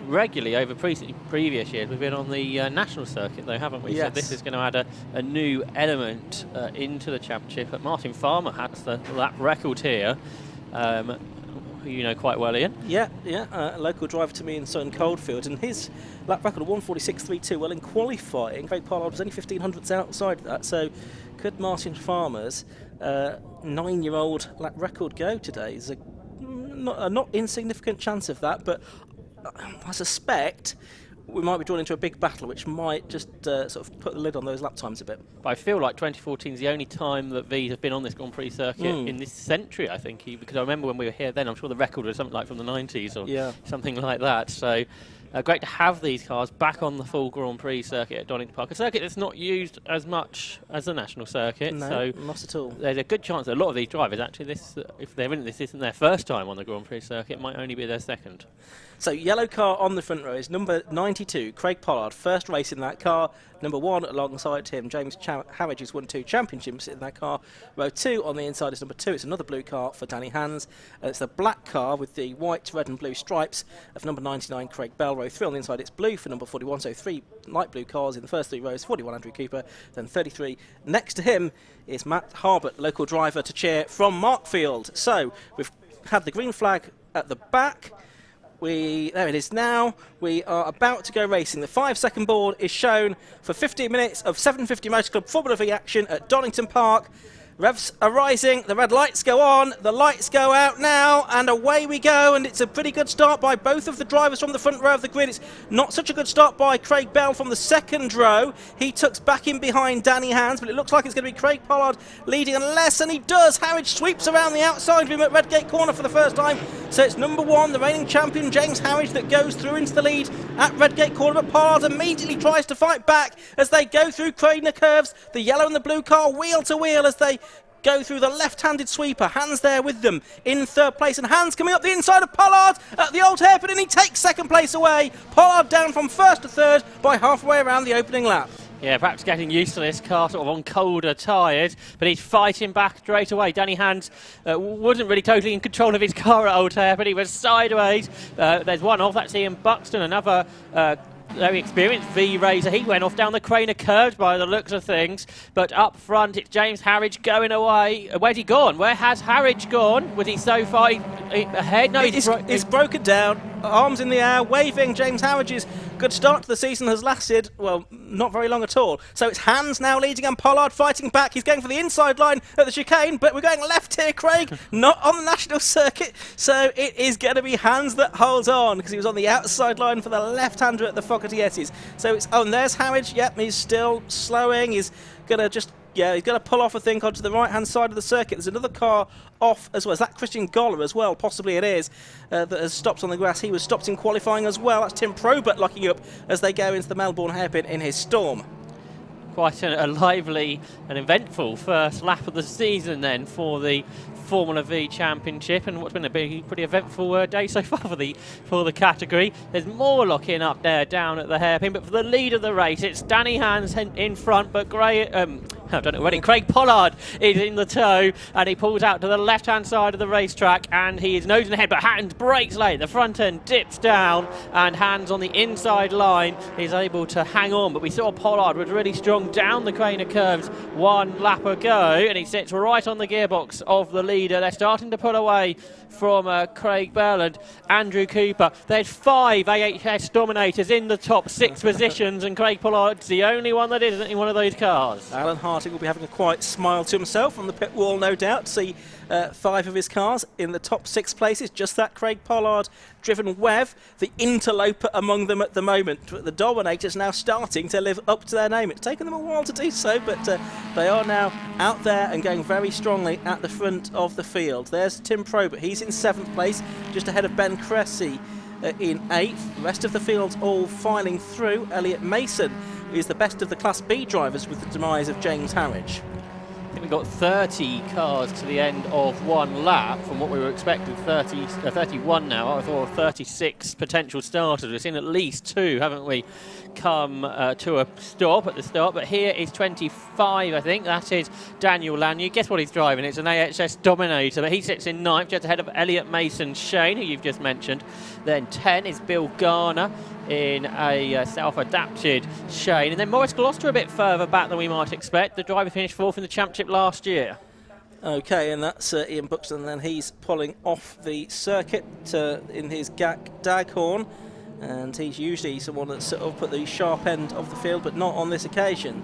Regularly over previous years. We've been on the national circuit, though, haven't we? Yes. So this is going to add a new element into the championship. But Martin Farmer has the lap record here. Who you know quite well, Ian. Yeah, a local driver to me in Sutton Coldfield, and his lap record of 1:46.32. Well, in qualifying, Craig Pollard was only 1500ths outside of that. So, could Martin Farmer's 9-year-old lap record go today? There's a not insignificant chance of that, but I suspect we might be drawn into a big battle, which might just sort of put the lid on those lap times a bit. But I feel like 2014 is the only time that V's have been on this Grand Prix circuit in this century, I think. Because I remember when we were here then, I'm sure the record was something like from the 90s or something like that. So great to have these cars back on the full Grand Prix circuit at Donington Park, a circuit that's not used as much as the national circuit. No, so not at all. There's a good chance that a lot of these drivers, actually, if this isn't their first time on the Grand Prix circuit, it might only be their second. So yellow car on the front row is number 92, Craig Pollard, first race in that car. Number 1 alongside him, James Harridge, who's won 2 championships in that car. Row 2 on the inside is number 2. It's another blue car for Danny Hans. And it's the black car with the white, red and blue stripes of number 99, Craig Bell. Row 3 on the inside, it's blue for number 41. So 3 light blue cars in the first 3 rows. 41, Andrew Cooper. Then 33. Next to him is Matt Harbert, local driver to cheer from Markfield. So we've had the green flag at the back. There it is now. We are about to go racing. The 5-second board is shown for 15 minutes of 750 Motor Club Formula V action at Donington Park. Revs are rising, the red lights go on, the lights go out now, and away we go. And it's a pretty good start by both of the drivers from the front row of the grid. It's not such a good start by Craig Bell from the second row. He tucks back in behind Danny Hans, but it looks like it's going to be Craig Pollard leading unless, and he does. Harridge sweeps around the outside of him at Redgate Corner for the first time. So it's number 1, the reigning champion, James Harridge, that goes through into the lead at Redgate Corner, but Pollard immediately tries to fight back as they go through Craigner curves. The yellow and the blue car wheel to wheel as they go through the left-handed sweeper. Hans there with them in third place, and Hans coming up the inside of Pollard at the old hairpin, and he takes second place away. Pollard down from first to third by halfway around the opening lap. Yeah, perhaps getting used to this car sort of on colder tyres, but he's fighting back straight away. Danny Hans wasn't really totally in control of his car at Old Hairpin, he was sideways. There's one off, that's Ian Buxton, another very experienced V-Racer. He went off down the Craner curves by the looks of things, but up front it's James Harridge going away. Where's he gone? Where has Harridge gone? Was he so far ahead? No, he's broken down, arms in the air, waving. James Harridge's good start to the season has lasted, well, not very long at all. So it's Hans now leading and Pollard fighting back. He's going for the inside line at the chicane, but we're going left here, Craig, not on the national circuit. So it is going to be Hans that holds on because he was on the outside line for the left-hander at the Fogarty-Yetis. So it's, oh, and there's Harridge. Yep, he's still slowing. He's going to just, yeah, he's going to pull off, I think, onto the right-hand side of the circuit. There's another car off as well. Is that Christian Goller as well? Possibly it is, that has stopped on the grass. He was stopped in qualifying as well. That's Tim Probert locking up as they go into the Melbourne hairpin in his Storm. Quite a lively and eventful first lap of the season then for the Formula V Championship, and what's been a pretty eventful day so far for the category. There's more locking up there down at the hairpin, but for the lead of the race, it's Danny Hans in front, but I've done it already. Craig Pollard is in the tow, and he pulls out to the left-hand side of the racetrack, and he is nosing ahead, but Hans brakes late. The front end dips down, and Hans on the inside line is able to hang on, but we saw Pollard was really strong down the Craner curves one lap ago, and he sits right on the gearbox of the leader. They're starting to pull away from Craig Bell and Andrew Cooper. There's 5 AHS dominators in the top 6 positions, and Craig Pollard's the only one that isn't in one of those cars. Alan Harting will be having a quiet smile to himself on the pit wall, no doubt, to see 5 of his cars in the top 6 places. Just that Craig Pollard driven Wev, the interloper among them at the moment. The Dominators now starting to live up to their name. It's taken them a while to do so, but they are now out there and going very strongly at the front of the field. There's Tim Probert. He's in 7th place, just ahead of Ben Cressy in 8th. The rest of the field's all filing through. Elliot Mason is the best of the Class B drivers with the demise of James Harridge. I think we've got 30 cars to the end of one lap from what we were expecting. 31 now. I thought 36 potential starters. We've seen at least 2, haven't we, come to a stop at the start. But here is 25, I think. That is Daniel Lanyard. Guess what he's driving? It's an AHS Dominator, but he sits in 9th, just ahead of Elliot Mason Shane, who you've just mentioned. Then 10 is Bill Garner in a self-adapted Shane. And then Maurice Gloucester a bit further back than we might expect. The driver finished 4th in the championship last year. Okay, and that's Ian Buxton, and then he's pulling off the circuit in his Daghorn, and he's usually someone that's sort of put the sharp end of the field, but not on this occasion.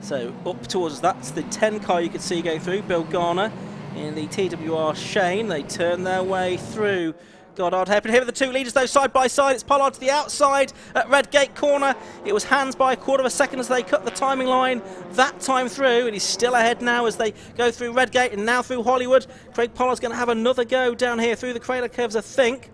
So up towards, that's the 10 car you can see going through, Bill Garner in the TWR Shane. They turn their way through Goddard hairpin. Here are the 2 leaders though, side by side. It's Pollard to the outside at Redgate Corner. It was Hans by a quarter of a second as they cut the timing line that time through, and he's still ahead now as they go through Redgate and now through Hollywood. Craig Pollard's going to have another go down here through the Crater curves, I think.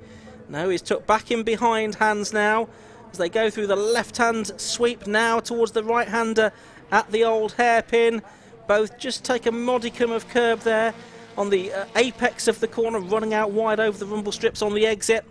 No, he's tucked back in behind Hans now as they go through the left-hand sweep now towards the right-hander at the old hairpin. Both just take a modicum of curb there on the apex of the corner, running out wide over the rumble strips on the exit.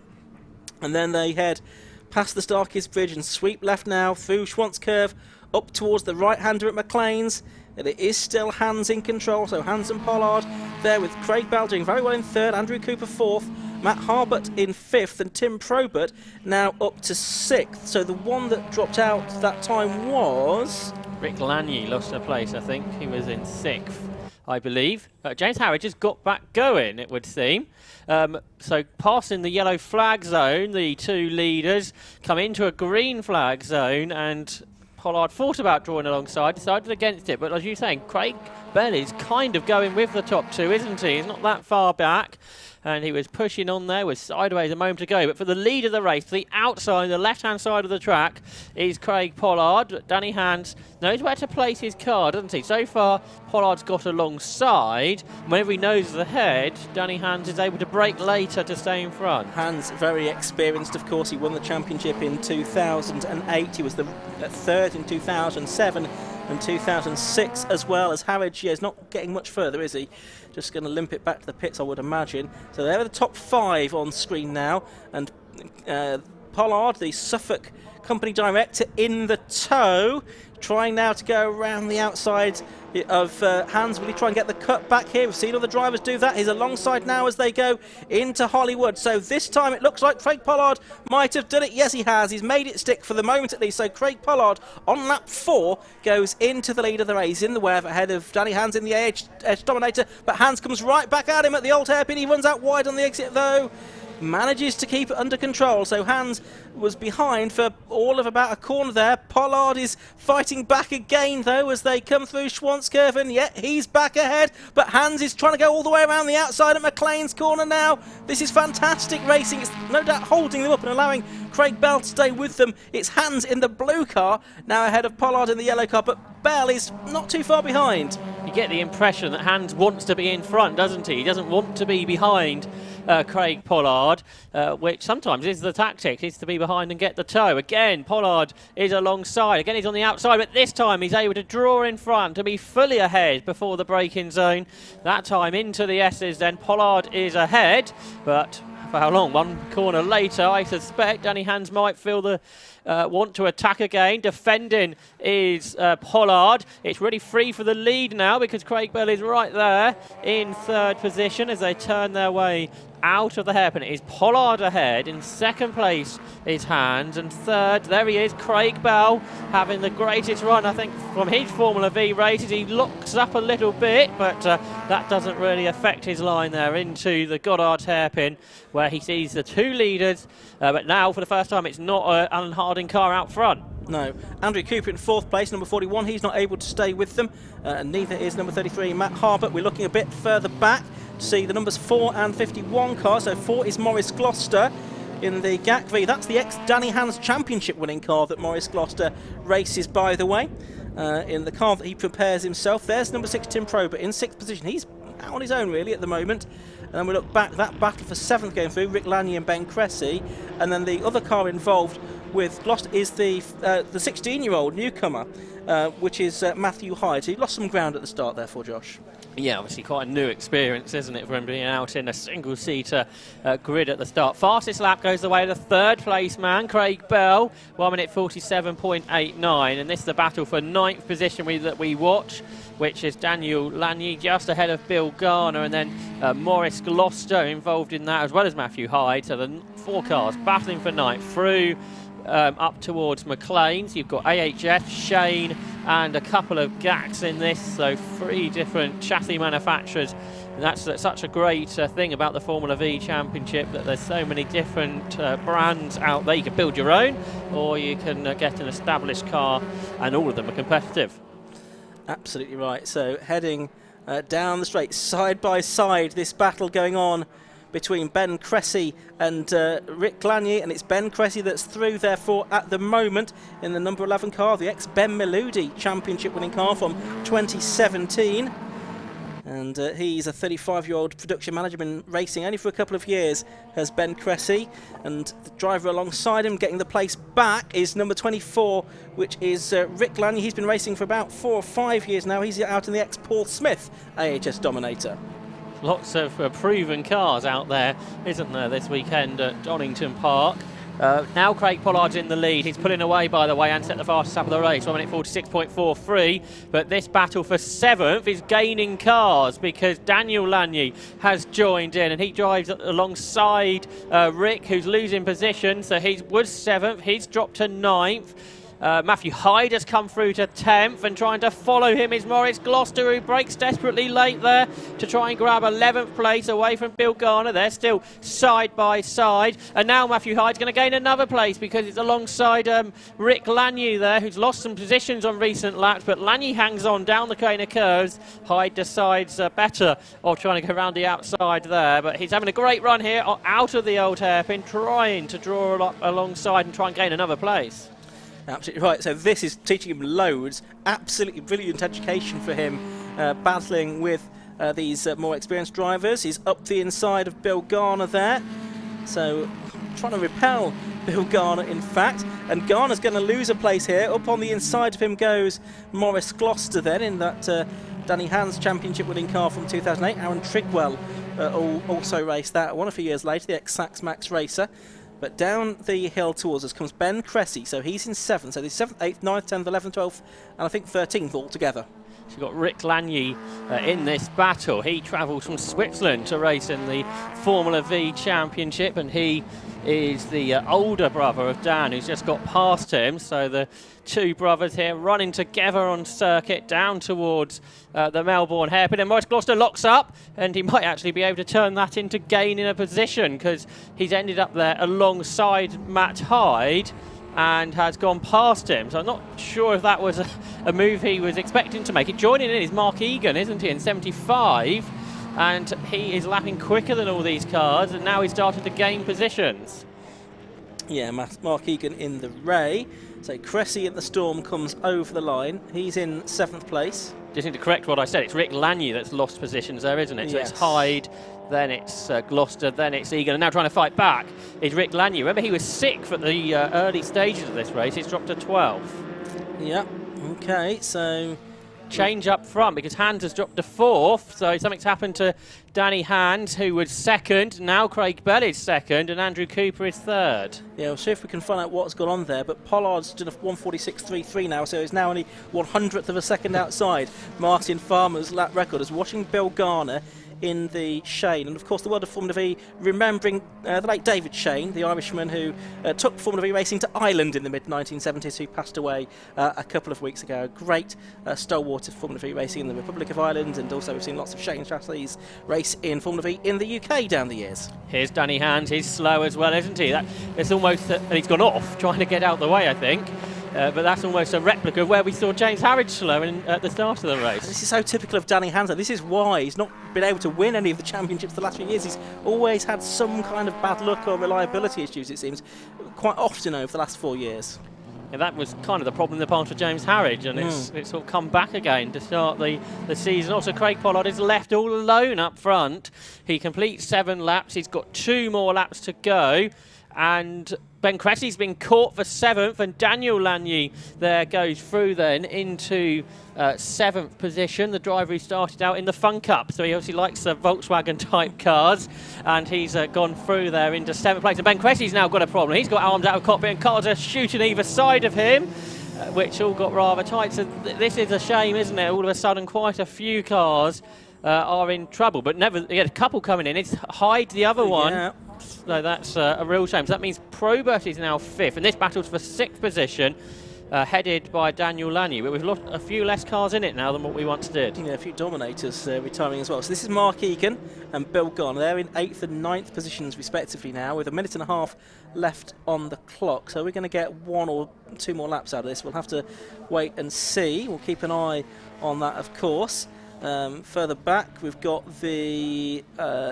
And then they head past the Starkist Bridge and sweep left now through Schwantz Curve up towards the right-hander at McLean's. And it is still Hans in control, so Hans and Pollard there with Craig Bell doing very well in third, Andrew Cooper fourth, Matt Harbert in fifth, and Tim Probert now up to sixth. So the one that dropped out that time was... Rick Lanier lost a place, I think. He was in sixth, I believe. James Howard just got back going, it would seem. So passing the yellow flag zone, the two leaders come into a green flag zone, and Pollard thought about drawing alongside, decided against it. But as you're saying, Craig Bell is kind of going with the top two, isn't he? He's not that far back. And he was pushing on there, was sideways a moment ago. But for the lead of the race, the outside, the left-hand side of the track, is Craig Pollard. Danny Hans knows where to place his car, doesn't he? So far, Pollard's got alongside. Whenever he noses ahead, Danny Hans is able to brake later to stay in front. Hans, very experienced, of course. He won the championship in 2008. He was the third in 2007 and 2006 as well. As Harwich, yeah, is not getting much further, is he? Just going to limp it back to the pits, I would imagine. So they're the top five on screen now. And Pollard, the Suffolk company director, in the tow, trying now to go around the outside of Hans. Will he try and get the cut back here? We've seen other drivers do that. He's alongside now as they go into Hollywood. So this time it looks like Craig Pollard might have done it. Yes, he has. He's made it stick for the moment at least. So Craig Pollard on lap 4 goes into the lead of the race in the wave ahead of Danny Hans in the AH Dominator. But Hans comes right back at him at the old hairpin. He runs out wide on the exit though. Manages to keep it under control, so Hans was behind for all of about a corner there. Pollard is fighting back again though as they come through Schwantz Curve, and yet he's back ahead, but Hans is trying to go all the way around the outside at McLean's corner now. This is fantastic racing. It's no doubt holding them up and allowing Craig Bell to stay with them. It's Hans in the blue car now ahead of Pollard in the yellow car, but Bell is not too far behind. You get the impression that Hans wants to be in front, doesn't he? He doesn't want to be behind Craig Pollard, which sometimes is the tactic, is to be behind and get the tow. Again, Pollard is alongside. Again, he's on the outside, but this time he's able to draw in front to be fully ahead before the braking zone. That time into the S's, then Pollard is ahead, but for how long? One corner later, I suspect Danny Hans might feel the want to attack again. Defending is Pollard. It's really free for the lead now because Craig Bell is right there in third position as they turn their way out of the hairpin. It is Pollard ahead. In second place is Hans, and third, there he is, Craig Bell, having the greatest run, I think, from his Formula V races. He looks up a little bit, but that doesn't really affect his line there into the Goddard's hairpin, where he sees the two leaders, but now, for the first time, it's not Alan Harding car out front. No. Andrew Cooper in fourth place, number 41. He's not able to stay with them. And neither is number 33, Matt Harbert. We're looking a bit further back to see the numbers 4 and 51 cars. So 4 is Maurice Gloucester in the GAC V. That's the ex-Danny Hans Championship winning car that Maurice Gloucester races, by the way, in the car that he prepares himself. There's number 6, Tim Probert, in 6th position. He's out on his own, really, at the moment. And then we look back, that battle for 7th going through, Rick Lanier and Ben Cressy. And then the other car involved with Gloucester is the 16-year-old newcomer, which is Matthew Hyde. So he lost some ground at the start there for Josh. Yeah, obviously quite a new experience, isn't it, for him being out in a single-seater grid at the start. Fastest lap goes the way of the third place man, Craig Bell, 1 minute 47.89, and this is the battle for 9th position that we watch, which is Daniel Lanier just ahead of Bill Garner, and then Maurice Gloucester involved in that, as well as Matthew Hyde. So the 4 cars battling for 9th through up towards McLean's. You've got AHF, Shane, and a couple of GACs in this, so 3 different chassis manufacturers. And that's such a great thing about the Formula V Championship, that there's so many different brands out there. You can build your own, or you can get an established car, and all of them are competitive. Absolutely right. So heading down the straight, side by side, this battle going on between Ben Cressy and Rick Lanier, and it's Ben Cressy that's through, therefore, at the moment in the number 11 car, the ex-Ben Meludi championship winning car from 2017. And he's a 35-year-old production manager, been racing only for a couple of years, has Ben Cressy. And the driver alongside him getting the place back is number 24, which is Rick Lanier. He's been racing for about 4 or 5 years now. He's out in the ex-Paul Smith AHS Dominator. Lots of proven cars out there, isn't there, this weekend at Donington Park. Now Craig Pollard's in the lead. He's pulling away, by the way, and set the fastest lap of the race, 1 minute 46.43. But this battle for 7th is gaining cars because Daniel Lagny has joined in, and he drives alongside Rick, who's losing position. So he was 7th. He's dropped to 9th. Matthew Hyde has come through to 10th, and trying to follow him is Maurice Gloucester, who breaks desperately late there to try and grab 11th place away from Bill Garner. They're still side by side, and now Matthew Hyde's going to gain another place because it's alongside Rick Lagny there, who's lost some positions on recent laps, but Lagny hangs on down the cane of curves. Hyde decides better of trying to go around the outside there, but he's having a great run here out of the old hairpin, trying to draw alongside and try and gain another place. Absolutely right. So this is teaching him loads. Absolutely brilliant education for him, battling with these more experienced drivers. He's up the inside of Bill Garner there. So trying to repel Bill Garner, in fact. And Garner's going to lose a place here. Up on the inside of him goes Maurice Gloucester then in that Danny Hans championship winning car from 2008. Aaron Trigwell also raced that one a few years later, the ex-Sax Max racer. But down the hill towards us comes Ben Cressy, so he's in 7th. So there's 7th, 8th, 9th, 10th, 11th, 12th, and I think 13th altogether. So you've got Rick Lagny in this battle. He travels from Switzerland to race in the Formula V Championship, and he is the older brother of Dan, who's just got past him. So the two brothers here running together on circuit down towards the Melbourne hairpin, and Maurice Gloucester locks up, and he might actually be able to turn that into gaining a position because he's ended up there alongside Matt Hyde and has gone past him. So I'm not sure if that was a move he was expecting to make. Joining in is Mark Egan, isn't he, in 75, and he is lapping quicker than all these cars, and now he's starting to gain positions. Yeah, Mark Egan in the Ray. So Cressy at the Storm comes over the line. He's in 7th place. Just need to correct what I said. It's Rick Lagny that's lost positions there, isn't it? Yes. So it's Hyde, then it's Gloucester, then it's Egan, and now trying to fight back is Rick Lagny. Remember, he was 6th at the early stages of this race. He's dropped to 12th. Yeah, okay, so change up front because Hans has dropped to 4th, so something's happened to Danny Hans, who was 2nd. Now Craig Bell is 2nd, and Andrew Cooper is 3rd. Yeah, we'll see if we can find out what's gone on there, but Pollard's done a 1:46.33 now, so he's now only 100th of a second outside Martin Farmer's lap record. As watching Bill Garner in the Shane, and of course the world of Formula V remembering the late David Shane, the Irishman who took Formula V racing to Ireland in the mid-1970s, who passed away a couple of weeks ago. A great stalwart of Formula V racing in the Republic of Ireland, and also we've seen lots of Shane chassis race in Formula V in the UK down the years. Here's Danny Hans. He's slow as well, isn't he? It's almost and he's gone off trying to get out of the way, I think. But that's almost a replica of where we saw James Harridge slow at the start of the race. This is so typical of Danny Hans. This is why he's not been able to win any of the championships the last few years. He's always had some kind of bad luck or reliability issues, it seems, quite often over the last 4 years. Yeah, that was kind of the problem in the past for James Harridge, and it's sort of come back again to start the season. Also, Craig Pollard is left all alone up front. He completes 7 laps. He's got 2 more laps to go, and Ben Cressy's been caught for 7th, and Daniel Lagny there goes through then into 7th position, the driver who started out in the Fun Cup. So he obviously likes Volkswagen type cars, and he's gone through there into 7th place. And Ben Cressy's now got a problem. He's got arms out of cockpit, and cars are shooting either side of him, which all got rather tight. So this is a shame, isn't it? All of a sudden, quite a few cars are in trouble, but never. A couple coming in. It's Hyde, the other one. Yeah. So that's a real shame. So that means Probert is now 5th, and this battle's for 6th position, headed by Daniel Lagny. But we've lost a few less cars in it now than what we once did. Yeah, a few Dominators retiring as well. So this is Mark Egan and Bill Garner. They're in 8th and 9th positions respectively now, with 1.5 minutes left on the clock. So we're going to get 1 or 2 more laps out of this. We'll have to wait and see. We'll keep an eye on that, of course. Further back, we've got the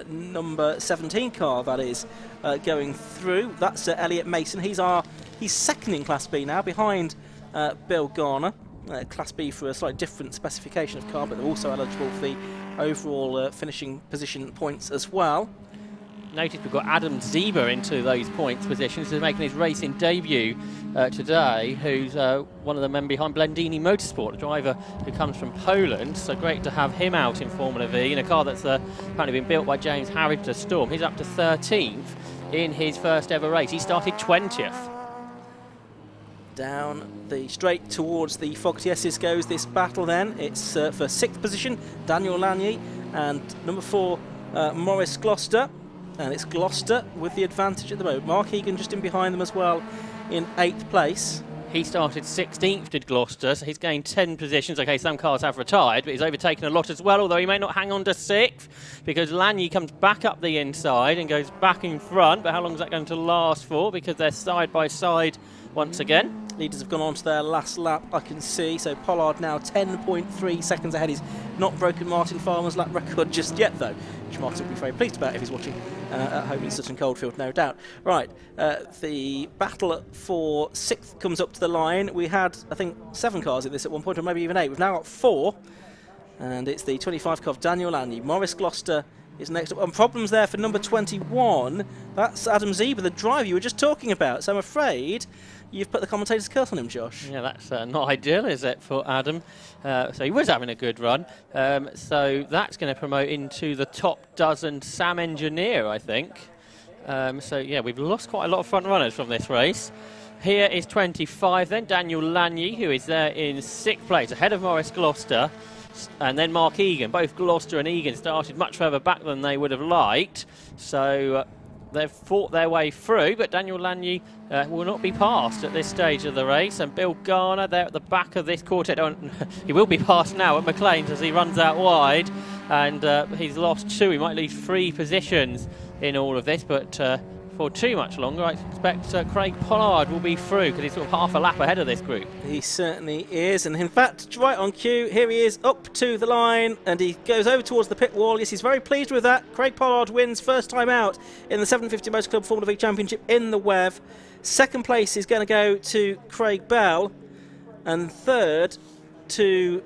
number 17 car that is going through. That's Elliot Mason. He's 2nd in Class B now, behind Bill Garner. Class B for a slightly different specification of car, but they're also eligible for the overall finishing position points as well. notice we've got Adam Zieber into those points positions. He's making his racing debut today, who's one of the men behind Blendini Motorsport, a driver who comes from Poland. So great to have him out in Formula V in a car that's apparently been built by James Harrister Storm. He's up to 13th in his first ever race. He started 20th. Down the straight towards the Fox Yeses goes this battle then. It's for 6th position, Daniel Lagny, and number 4, Maurice Gloucester. And it's Gloucester with the advantage at the moment. Mark Egan just in behind them as well in 8th place. He started 16th, did Gloucester, so he's gained 10 positions. OK, some cars have retired, but he's overtaken a lot as well, although he may not hang on to 6th, because Lagny comes back up the inside and goes back in front. But how long is that going to last for? Because they're side by side once again. Leaders have gone on to their last lap, I can see. So Pollard now 10.3 seconds ahead. He's not broken Martin Farmer's lap record just yet, though, which Martin will be very pleased about if he's watching at home in Sutton Coldfield, no doubt. Right, the battle for 6th comes up to the line. We had, I think, 7 cars in this at one point, or maybe even 8. We've now got 4, and it's the 25 car of Daniel Lagny. Maurice Gloucester is next up. And problems there for number 21. That's Adam Zieber, the driver you were just talking about. So I'm afraid you've put the commentator's curse on him, Josh. Yeah, that's not ideal, is it, for Adam? So he was having a good run. So that's going to promote into the top dozen Sam Engineer, I think. So, yeah, we've lost quite a lot of front runners from this race. Here is 25 then, Daniel Lagny, who is there in 6th place, ahead of Maurice Gloucester. And then Mark Egan. Both Gloucester and Egan started much further back than they would have liked. So they've fought their way through, but Daniel Lagny will not be passed at this stage of the race. And Bill Garner there at the back of this quartet. He will be passed now at McLean's as he runs out wide. And he's lost 2. He might lose 3 positions in all of this, but for too much longer, I expect Craig Pollard will be through, because he's sort of half a lap ahead of this group. He certainly is, and in fact, right on cue, here he is up to the line, and he goes over towards the pit wall. Yes, he's very pleased with that. Craig Pollard wins first time out in the 750 Motor Club Formula V Championship in the WEV. 2nd place is going to go to Craig Bell, and 3rd to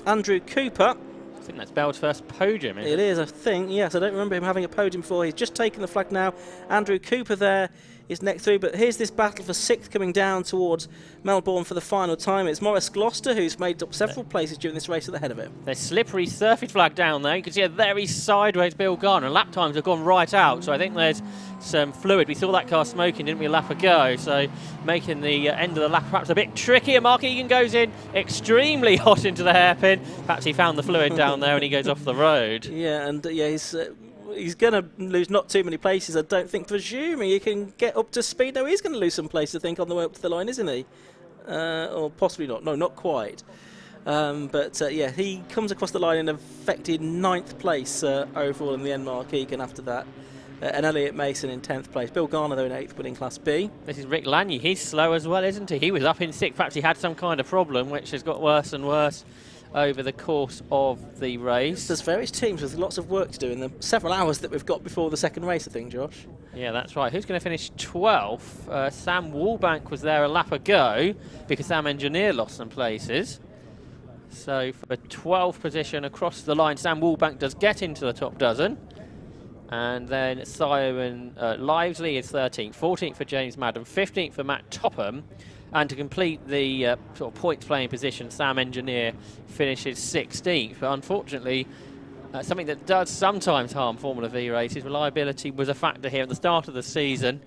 Andrew Cooper. I think that's Bell's first podium, isn't it? It is, I think. Yes, I don't remember him having a podium before. He's just taken the flag now. Andrew Cooper there is next through, but here's this battle for 6th coming down towards Melbourne for the final time. It's Maurice Gloucester, who's made up several places during this race at the head of it. There's slippery surface flag down there. You can see a very sideways Bill Garner. Lap times have gone right out, so I think there's some fluid. We saw that car smoking, didn't we, a lap ago? So making the end of the lap perhaps a bit tricky. And Mark Egan goes in extremely hot into the hairpin. Perhaps he found the fluid down there and he goes off the road. Yeah, and yeah, he's going to lose not too many places, I don't think, presuming he can get up to speed. No, he's going to lose some places, I think, on the way up to the line, isn't he? Or possibly not. No, not quite. Yeah, he comes across the line in effective 9th place overall in the end, Mark Egan after that. And Elliot Mason in 10th place. Bill Garner, though, in 8th, but in Class B. This is Rick Lagny. He's slow as well, isn't he? He was up in 6th. Perhaps he had some kind of problem, which has got worse and worse over the course of the race. There's various teams with lots of work to do in the several hours that we've got before the second race, I think, Josh. Yeah, that's right. Who's going to finish 12th? Sam Wallbank was there a lap ago because Sam Engineer lost some places. So for the 12th position across the line, Sam Wallbank does get into the top dozen. And then Simon Livesley is 13th, 14th for James Madden, 15th for Matt Topham. And to complete the sort of points playing position, Sam Engineer finishes 16th. But unfortunately, something that does sometimes harm Formula V races, reliability was a factor here at the start of the season.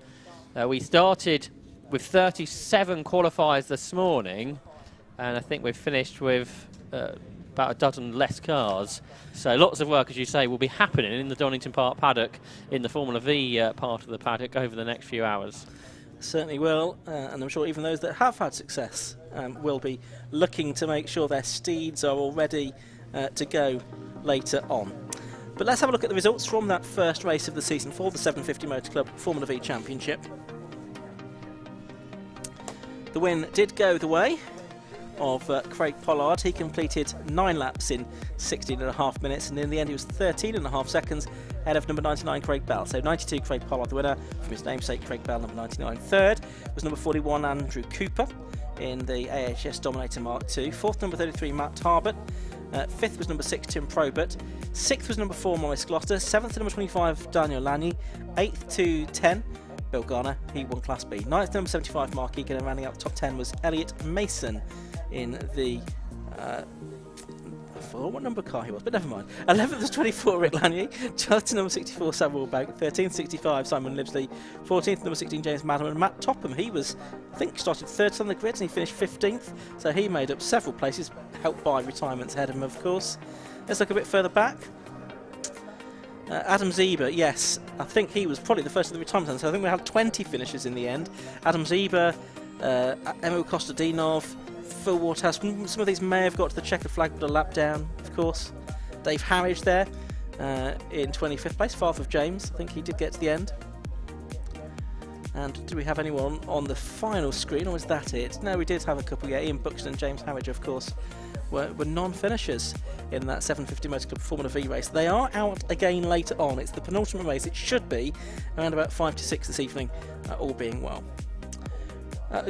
We started with 37 qualifiers this morning, and I think we've finished with about a dozen less cars. So lots of work, as you say, will be happening in the Donington Park paddock, in the Formula V part of the paddock over the next few hours. Certainly will, and I'm sure even those that have had success will be looking to make sure their steeds are all ready to go later on. But let's have a look at the results from that first race of the season for the 750 Motor Club Formula V Championship. The win did go the way of Craig Pollard. He completed 9 laps in 16.5 minutes, and in the end he was 13.5 seconds ahead of number 99 Craig Bell. So 92 Craig Pollard the winner, from his namesake Craig Bell, number 99. Third was number 41 Andrew Cooper in the AHS Dominator Mark II. Fourth, number 33 Matt Tarbert, 5th was number 6, Tim Probert. 6th was number 4, Maurice Gloucester. 7th to number 25, Daniel Lagny. 8th to 10, Bill Garner. He won Class B. 9th to number 75, Mark Egan. And rounding out the top 10 was Elliot Mason in the... I forgot what number car he was, but never mind. 11th was 24, Rick Lanier. 12th to number 64, Sam Wilbank. 13th, 65, Simon Livesley. 14th, number 16, James Madden. And Matt Topham, he was, I think, started 3rd on the grid and he finished 15th. So he made up several places, helped by retirements ahead of him, of course. Let's look a bit further back. Adam Zieber, yes, I think he was probably the first of the retirements. So I think we had 20 finishes in the end. Adam Zieber, Emil Kostadinov, Phil Waterhouse. Some of these may have got to the checkered flag with a lap down, of course. Dave Harridge there in 25th place, father of James. I think he did get to the end. And do we have anyone on the final screen, or was that it? No, we did have a couple. Yeah, Ian Buxton and James Harridge, of course, were non-finishers in that 750 Motor Club Formula V race. They are out again later on. It's the penultimate race. It should be around about 5 to 6 this evening, all being well.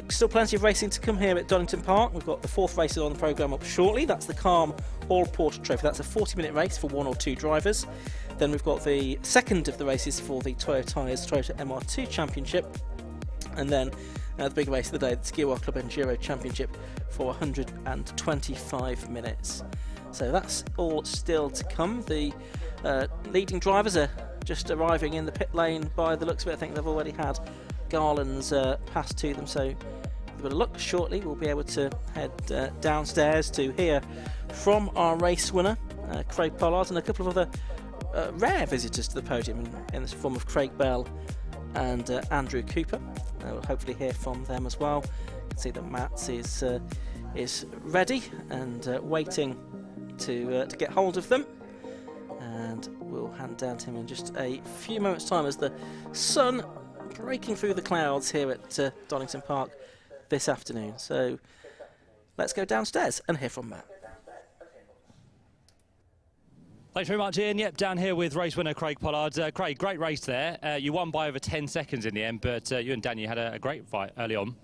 Still plenty of racing to come here at Donington Park. We've got the 4th race on the programme up shortly. That's the Calm Hall Porter Trophy. That's a 40-minute race for 1 or 2 drivers. Then we've got the second of the races for the Toyo Tyres Toyota MR2 Championship. And then the big race of the day, the Ski World Club Enduro Championship for 125 minutes. So that's all still to come. The leading drivers are just arriving in the pit lane by the looks of it. I think they've already had garlands passed to them, so with a look shortly we'll be able to head downstairs to hear from our race winner, Craig Pollard, and a couple of other rare visitors to the podium in the form of Craig Bell and Andrew Cooper. We'll hopefully hear from them as well. You can see that Matt is ready and waiting to get hold of them, and we'll hand down to him in just a few moments' time as the sun breaking through the clouds here at Donington Park this afternoon. So let's go downstairs and hear from Matt. Thanks very much, Ian. Yep, down here with race winner Craig Pollard. Craig, great race there. You won by over 10 seconds in the end, but you and Daniel had a great fight early on.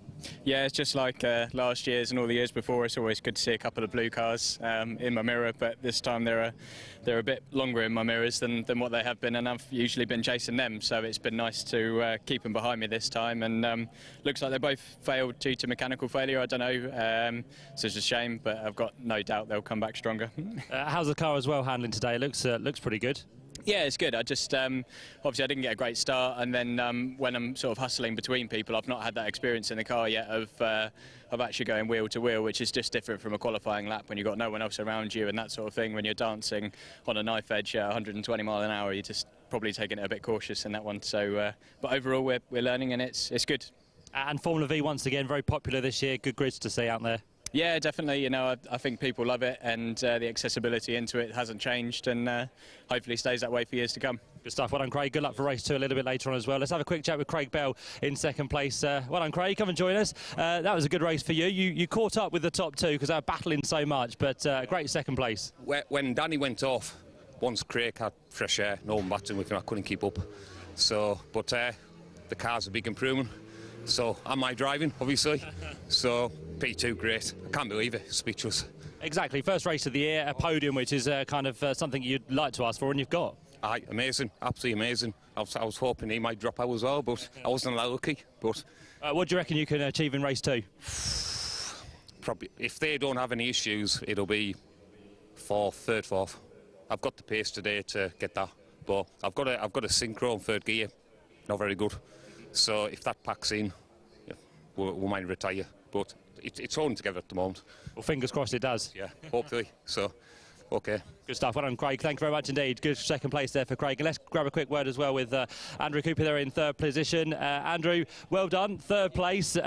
Yeah, it's just like last year's and all the years before. It's always good to see a couple of blue cars in my mirror, but this time they're a bit longer in my mirrors than what they have been, and I've usually been chasing them, so it's been nice to keep them behind me this time. And looks like they both failed due to mechanical failure. I don't know, so it's a shame, but I've got no doubt they'll come back stronger. How's the car as well handling today? It looks pretty good. Yeah, it's good. I just obviously I didn't get a great start, and then when I'm sort of hustling between people, I've not had that experience in the car yet of actually going wheel to wheel, which is just different from a qualifying lap when you've got no one else around you and that sort of thing. When you're dancing on a knife edge at 120 mile an hour, you're just probably taking it a bit cautious in that one. So, but overall we're learning, and it's good. And Formula V once again very popular this year. Good grids to see out there. Yeah, definitely. You know, I think people love it, and the accessibility into it hasn't changed, and hopefully stays that way for years to come. Good stuff. Well done, Craig. Good luck for race 2 a little bit later on as well. Let's have a quick chat with Craig Bell in second place. Well done, Craig. Come and join us. That was a good race for you. You caught up with the top 2 because they were battling so much, but great second place. When Danny went off, once Craig had fresh air, no one battling with him, I couldn't keep up. So, but the car's a big improvement. So, am I driving, obviously? So, P2, great. I can't believe it. Speechless. Exactly. First race of the year, a podium, which is kind of something you'd like to ask for, and you've got. Aye, amazing. Absolutely amazing. I was hoping he might drop out as well, but I wasn't that lucky. But what do you reckon you can achieve in race 2? Probably, if they don't have any issues, it'll be 4th, 3rd, 4th. I've got the pace today to get that, but I've got a synchro in 3rd gear. Not very good. So if that packs in, yeah, we might retire. But it's holding together at the moment. Well, fingers crossed it does. Yeah, hopefully. So, okay. Good stuff. Well done, Craig. Thank you very much indeed. Good second place there for Craig. And let's grab a quick word as well with Andrew Cooper there in 3rd position. Andrew, well done. 3rd place.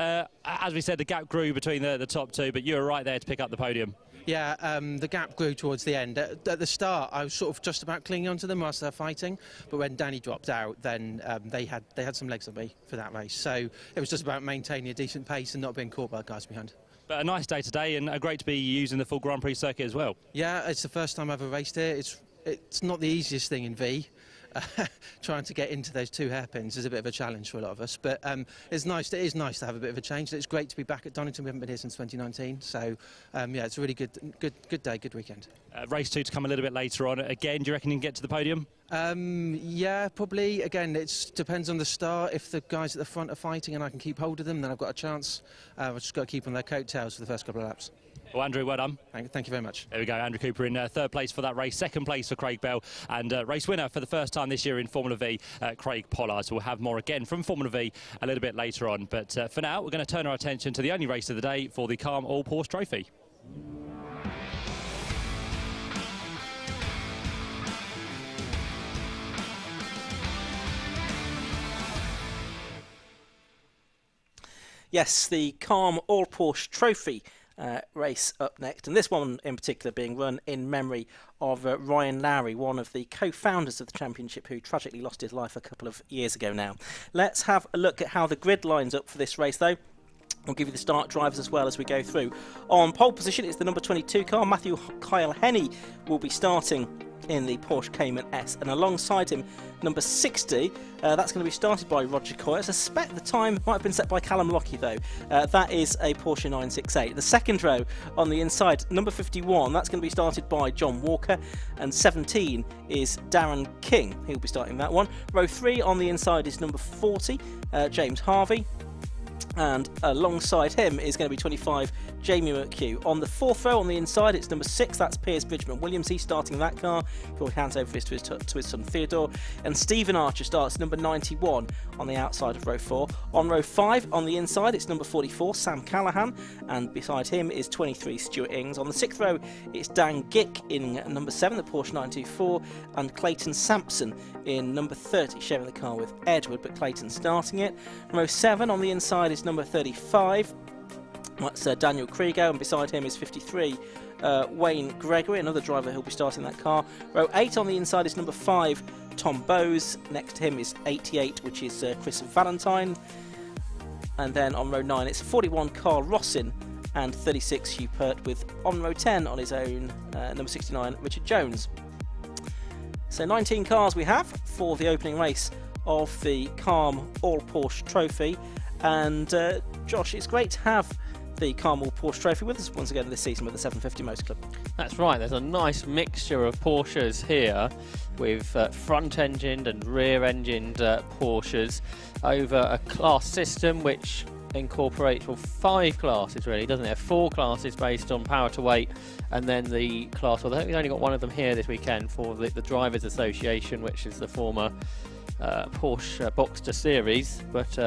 As we said, the gap grew between the top 2, but you were right there to pick up the podium. Yeah, the gap grew towards the end. At the start, I was sort of just about clinging onto them whilst they're fighting, but when Danny dropped out, then they had some legs on me for that race. So it was just about maintaining a decent pace and not being caught by the guys behind. But a nice day today, and great to be using the full Grand Prix circuit as well. Yeah, it's the first time I've ever raced here. It's not the easiest thing in V. trying to get into those 2 hairpins is a bit of a challenge for a lot of us. But it's nice. It is nice to have a bit of a change. It's great to be back at Donington. We haven't been here since 2019. So yeah, it's a really good day, good weekend. Race 2 to come a little bit later on. Again, do you reckon you can get to the podium? Yeah, probably. Again, it depends on the start. If the guys at the front are fighting and I can keep hold of them, then I've got a chance. I've just got to keep on their coattails for the first couple of laps. Well, Andrew, well done. Thank you very much. There we go, Andrew Cooper in 3rd place for that race, 2nd place for Craig Bell, and race winner for the first time this year in Formula V, Craig Pollard. So we'll have more again from Formula V a little bit later on. But for now, we're going to turn our attention to the only race of the day for the Calm All Porsche Trophy. Yes, the Calm All Porsche Trophy race up next, and this one in particular being run in memory of Ryan Lowry, one of the co-founders of the championship, who tragically lost his life a couple of years ago now. Let's have a look at how the grid lines up for this race, though. I'll give you the start drivers as well as we go through. On pole position, it's the number 22 car. Matthew Kyle Henney will be starting in the Porsche Cayman S, and alongside him, number 60, that's going to be started by Roger Coy. I suspect the time might have been set by Callum Lockie, though. That is a Porsche 968. The second row on the inside, number 51, that's going to be started by John Walker, and 17 is Darren King. He'll be starting that one. Row 3 on the inside is number 40, James Harvey. And alongside him is going to be 25, Jamie McHugh. On the 4th row on the inside, it's number 6, that's Piers Bridgman Williams. He's starting that car before he hands over to his son Theodore. And Stephen Archer starts number 91 on the outside of row 4. On row 5 on the inside, it's number 44, Sam Callahan. And beside him is 23, Stuart Ings. On the 6th row, it's Dan Gick in number 7, the Porsche 924. And Clayton Sampson in number 30, sharing the car with Edward, but Clayton starting it. Row 7 on the inside is number 35, that's Daniel Krieger, and beside him is 53, Wayne Gregory, another driver who'll be starting that car. Row 8 on the inside is number 5, Tom Bowes. Next to him is 88, which is Chris Valentine. And then on row 9 it's 41, Carl Rossin, and 36, Hugh Pert, with on row 10 on his own, number 69, Richard Jones. So 19 cars we have for the opening race of the Calm All Porsche Trophy. And Josh, it's great to have the Calm All Porsche Trophy with us once again this season with the 750 Motor Club. That's right, there's a nice mixture of Porsches here, with front-engined and rear-engined Porsches over a class system which incorporates, well, 5 classes really, doesn't it? 4 classes based on power to weight, and then the class, well, I think we've only got one of them here this weekend for the Drivers Association, which is the former Porsche Boxster Series, but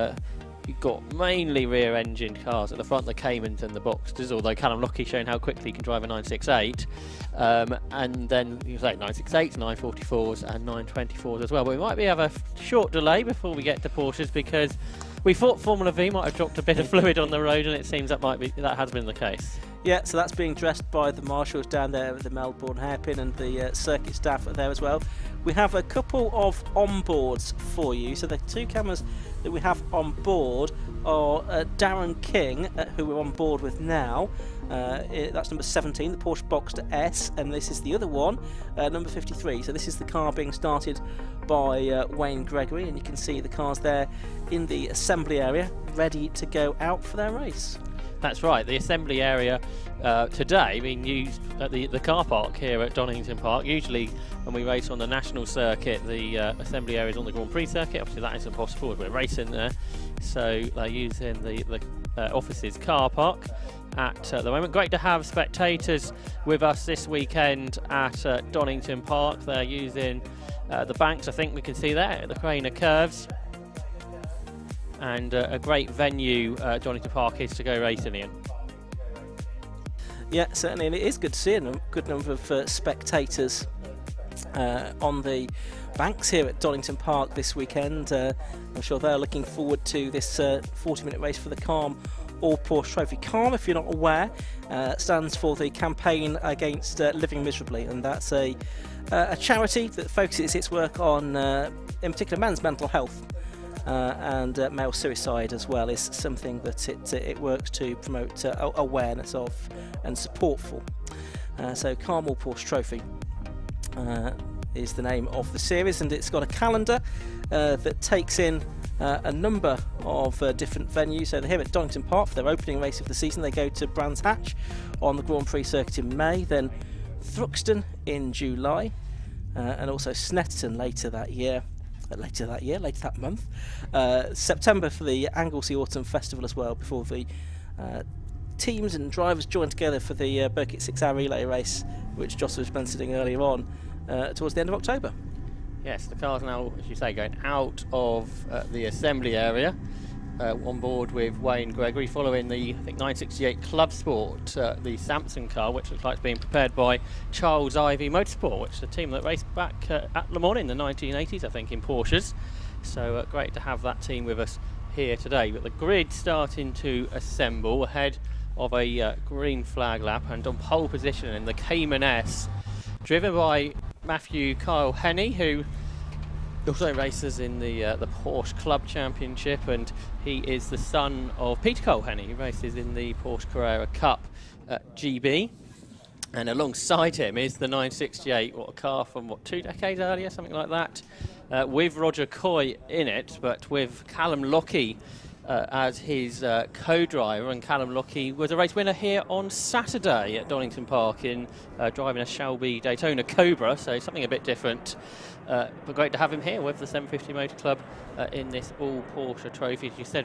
you've got mainly rear-engined cars at the front, the Caymans and the Boxsters, although Callum Lockie showing how quickly he can drive a 968. And then you say 968s, 944s and 924s as well. But we might have a short delay before we get to Porsches, because we thought Formula V might have dropped a bit of fluid on the road, and it seems that has been the case. Yeah, so that's being dressed by the marshals down there with the Melbourne hairpin, and the circuit staff are there as well. We have a couple of onboards for you. So the 2 cameras that we have on board are Darren King, who we're on board with now. That's number 17, the Porsche Boxster S, and this is the other one, number 53. So this is the car being started by Wayne Gregory, and you can see the cars there in the assembly area, ready to go out for their race. That's right, the assembly area today being used at the car park here at Donington Park. Usually when we race on the national circuit, the assembly area is on the Grand Prix circuit. Obviously that isn't possible as we're racing there, so they're using the office's car park at the moment. Great to have spectators with us this weekend at Donington Park. They're using the banks, I think we can see there, the Craner Curves. And a great venue Donington Park is to go racing in. Yeah, certainly, and it is good to see a good number of spectators on the banks here at Donington Park this weekend. I'm sure they're looking forward to this 40-minute race for the Calm All Porsche Trophy. Calm, if you're not aware, stands for the Campaign Against Living Miserably, and that's a charity that focuses its work on, in particular, men's mental health. And male suicide as well is something that it works to promote awareness of and support for. So Calm All Porsche Trophy is the name of the series, and it's got a calendar that takes in a number of different venues. So they're here at Donington Park for their opening race of the season. They go to Brands Hatch on the Grand Prix circuit in May, then Thruxton in July, and also Snetterton later that month. September for the Anglesey Autumn Festival as well, before the teams and drivers join together for the Birkett 6-hour relay race, which Joss was mentioning earlier on, towards the end of October. Yes, the car's now, as you say, going out of the assembly area, on board with Wayne Gregory, following the, I think, 968 Club Sport, the Samson car, which looks like it's being prepared by Charles Ivy Motorsport, which is a team that raced back at Le Mans in the 1980s, I think, in Porsches. So great to have that team with us here today. But the grid starting to assemble ahead of a green flag lap, and on pole position in the Cayman S, driven by Matthew Kyle Henney, who also races in the Porsche Club Championship, and he is the son of Peter Cole Henney, who races in the Porsche Carrera Cup GB. And alongside him is the 968, what, a car from, what, 2 decades earlier, something like that, with Roger Coy in it, but with Callum Lockie as his co-driver. And Callum Lockie was a race winner here on Saturday at Donington Park in driving a Shelby Daytona Cobra, so something a bit different. But great to have him here with the 750 Motor Club in this all Porsche trophy, as you said,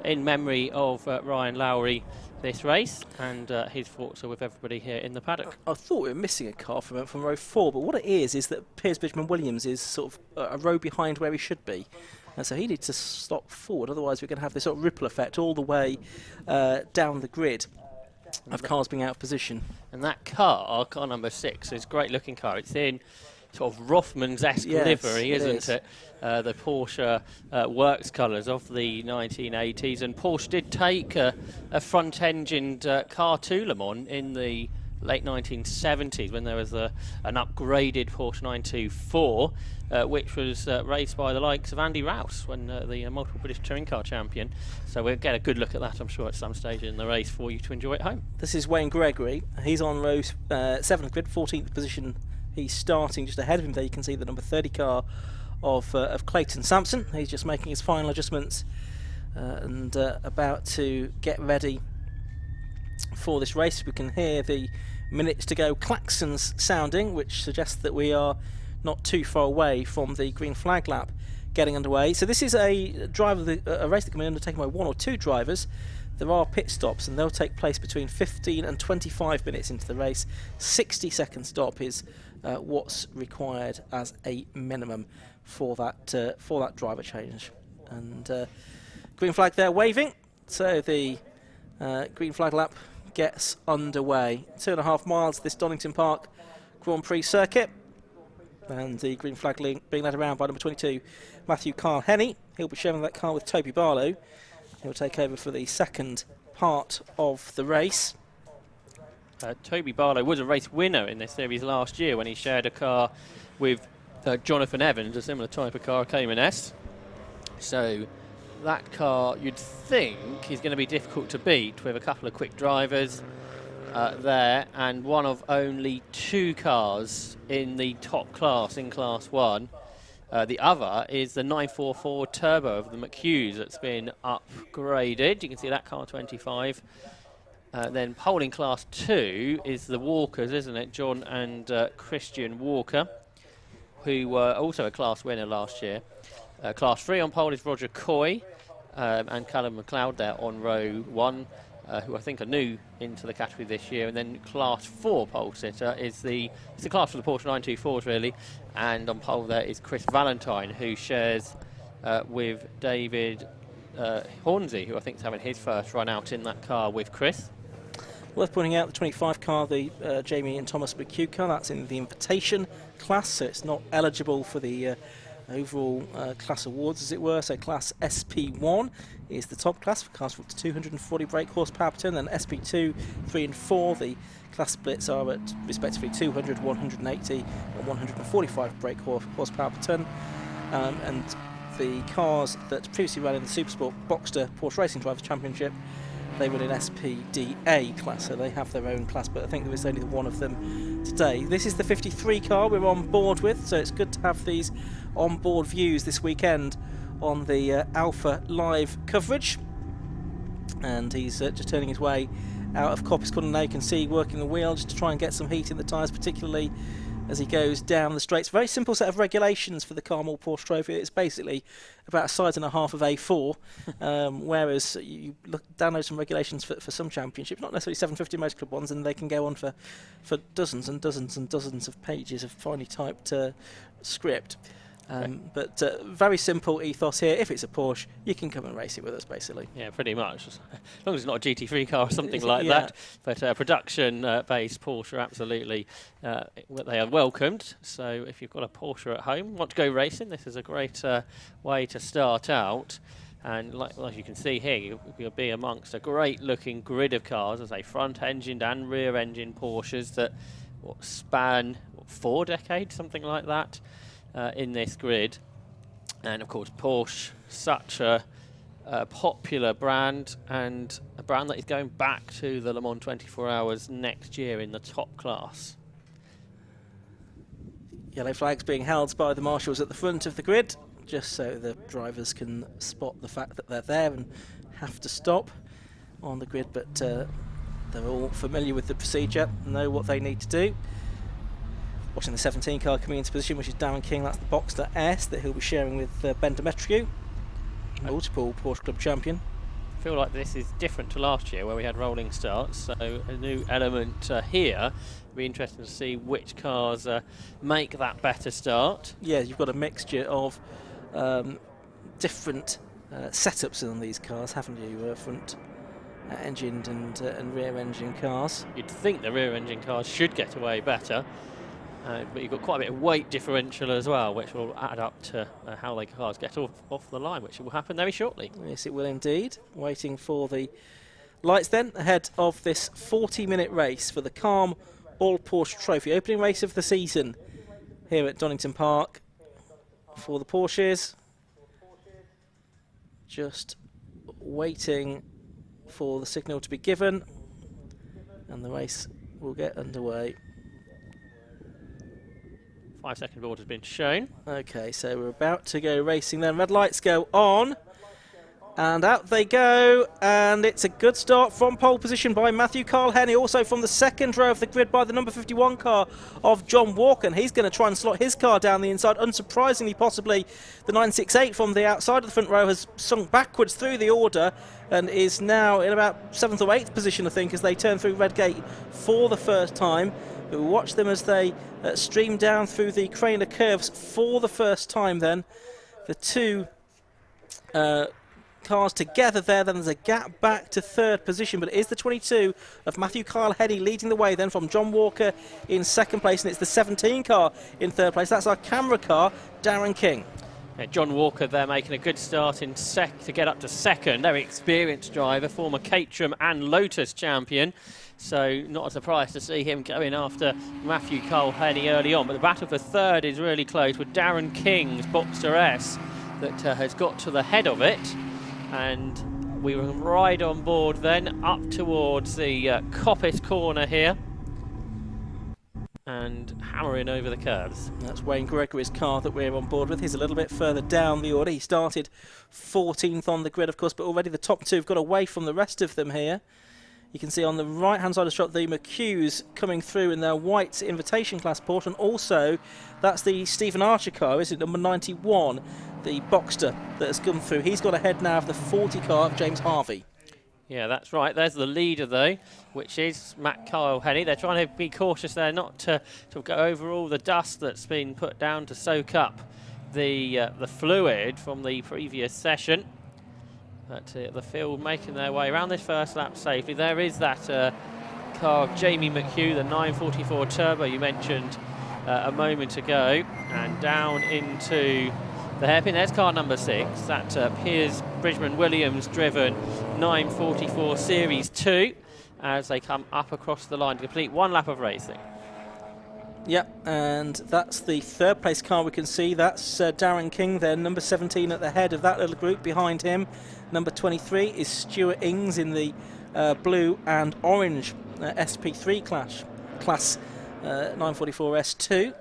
in memory of Ryan Lowry this race, and his thoughts are with everybody here in the paddock. I thought we were missing a car from row 4, but what it is that Piers Bridgman Williams is sort of a row behind where he should be. And so he needs to stop forward, otherwise we're going to have this sort of ripple effect all the way down the grid of cars being out of position. And that car number 6, is a great looking car. It's in sort of Rothmans-esque livery, isn't it? The Porsche works colours of the 1980s, and Porsche did take a front-engined car to Le Mans in the late 1970s when there was an upgraded Porsche 924, which was raced by the likes of Andy Rouse, when the multiple British touring car champion. So we'll get a good look at that, I'm sure, at some stage in the race for you to enjoy at home. This is Wayne Gregory. He's on row 7 grid, 14th position. He's starting just ahead of him there. You can see the number 30 car of Clayton Sampson. He's just making his final adjustments and about to get ready for this race. We can hear the minutes to go klaxons sounding, which suggests that we are not too far away from the green flag lap getting underway. So this is a race that can be undertaken by 1 or 2 drivers. There are pit stops, and they'll take place between 15 and 25 minutes into the race. 60-second stop is what's required as a minimum for that driver change. And green flag there waving, so the green flag lap gets underway. 2.5 miles this Donington Park Grand Prix circuit, and the green flag being led around by number 22 Matthew Kyle Henney. He'll be sharing that car with Toby Barlow. He'll take over for the second part of the race. Toby Barlow was a race winner in this series last year when he shared a car with Jonathan Evans, a similar type of car, a Cayman S. So that car, you'd think, is going to be difficult to beat, with a couple of quick drivers there, and one of only 2 cars in the top class, in Class 1. The other is the 944 Turbo of the McHughes that's been upgraded. You can see that car 25. Then polling Class 2 is the Walkers, isn't it? John and Christian Walker, who were also a class winner last year. Class 3 on pole is Roger Coy and Callum McLeod there on row 1, who I think are new into the category this year. And then Class 4 pole sitter is it's the class for the Porsche 924s really, and on pole there is Chris Valentine, who shares with David Hornsey, who I think is having his first run out in that car with Chris. Worth pointing out the 25 car, the Jamie and Thomas McHugh car, that's in the invitation class, so it's not eligible for the overall class awards, as it were. So class SP1 is the top class for cars up to 240 brake horsepower per tonne. Then SP2, 3 and 4, the class splits are at respectively 200, 180 and 145 brake horsepower per tonne. And the cars that previously ran in the Supersport Boxster Porsche Racing Drivers Championship They run in SPDA class, so they have their own class, but I think there is only the one of them today. This is the 53 car we're on board with, so it's good to have these on-board views this weekend on the Alpha Live coverage. And he's just turning his way out of Coppice Corner now. You can see working the wheel just to try and get some heat in the tyres, particularly as he goes down the straights. Very simple set of regulations for the Carmel Porsche Trophy. It's basically about a size and a half of A4, whereas you download some regulations for some championships, not necessarily 750 Motor Club ones, and they can go on for dozens and dozens and dozens of pages of finely typed script. But very simple ethos here. If it's a Porsche, you can come and race it with us, basically. Yeah, pretty much. As long as it's not a GT3 car or something like that. But production-based Porsche, absolutely, they are welcomed. So if you've got a Porsche at home, want to go racing, this is a great way to start out. And like you can see here, you'll be amongst a great-looking grid of cars, as a front-engined and rear-engined Porsches that span 4 decades, something like that. In this grid. And of course Porsche, such a popular brand, and a brand that is going back to the Le Mans 24 Hours next year in the top class. Yellow flags being held by the marshals at the front of the grid, just so the drivers can spot the fact that they're there and have to stop on the grid, but they're all familiar with the procedure, know what they need to do. Watching the 17 car coming into position, which is Darren King. That's the Boxster S that he'll be sharing with Ben Demetriou, multiple Porsche Club champion. I feel like this is different to last year where we had rolling starts, so a new element here. It'll be interesting to see which cars make that better start. Yeah, you've got a mixture of different setups on these cars, haven't you? Front engined and rear engine cars. You'd think the rear engine cars should get away better. But you've got quite a bit of weight differential as well, which will add up to how the cars get off the line, which will happen very shortly. Yes, it will indeed. Waiting for the lights then, ahead of this 40-minute race for the Calm All Porsche Trophy. Opening race of the season here at Donington Park for the Porsches. Just waiting for the signal to be given, and the race will get underway. 5-second board has been shown. Okay, so we're about to go racing then. Red lights go on, and out they go, and it's a good start from pole position by Matthew Carl Henney, also from the second row of the grid by the number 51 car of John Walker, and he's going to try and slot his car down the inside. Unsurprisingly, possibly the 968 from the outside of the front row has sunk backwards through the order and is now in about 7th or 8th position, I think, as they turn through Red Gate for the first time. We'll watch them as they stream down through the Craner curves for the first time then. The two cars together there, then there's a gap back to 3rd position, but it is the 22 of Matthew Kyle Henney leading the way then from John Walker in 2nd place, and it's the 17 car in 3rd place. That's our camera car, Darren King. Yeah, John Walker there making a good start in to get up to 2nd. Very experienced driver, former Caterham and Lotus champion. So not a surprise to see him going after Matthew Cole Henney early on. But the battle for 3rd is really close with Darren King's Boxster S that has got to the head of it. And we will ride on board then up towards the Coppice corner here and hammering over the curves. That's Wayne Gregory's car that we're on board with. He's a little bit further down the order. He started 14th on the grid, of course, but already the top 2 have got away from the rest of them here. You can see on the right-hand side of the shot the McHughes coming through in their white invitation class Porsche, and also that's the Stephen Archer car, isn't it, number 91, the Boxster that has come through. He's got ahead now of the 40 car of James Harvey. Yeah, that's right. There's the leader, though, which is Matt Kyle Henney. They're trying to be cautious there not to go over all the dust that's been put down to soak up the fluid from the previous session. But the field making their way around this first lap safely. There is that car of Jamie McHugh, the 944 Turbo you mentioned a moment ago, and down into the hairpin. There's car number 6, that Piers Bridgman Williams driven 944 Series 2, as they come up across the line to complete 1 lap of racing. Yep, and that's the 3rd place car we can see. That's Darren King there, number 17 at the head of that little group. Behind him, number 23 is Stuart Ings in the blue and orange SP3 class 944 S2,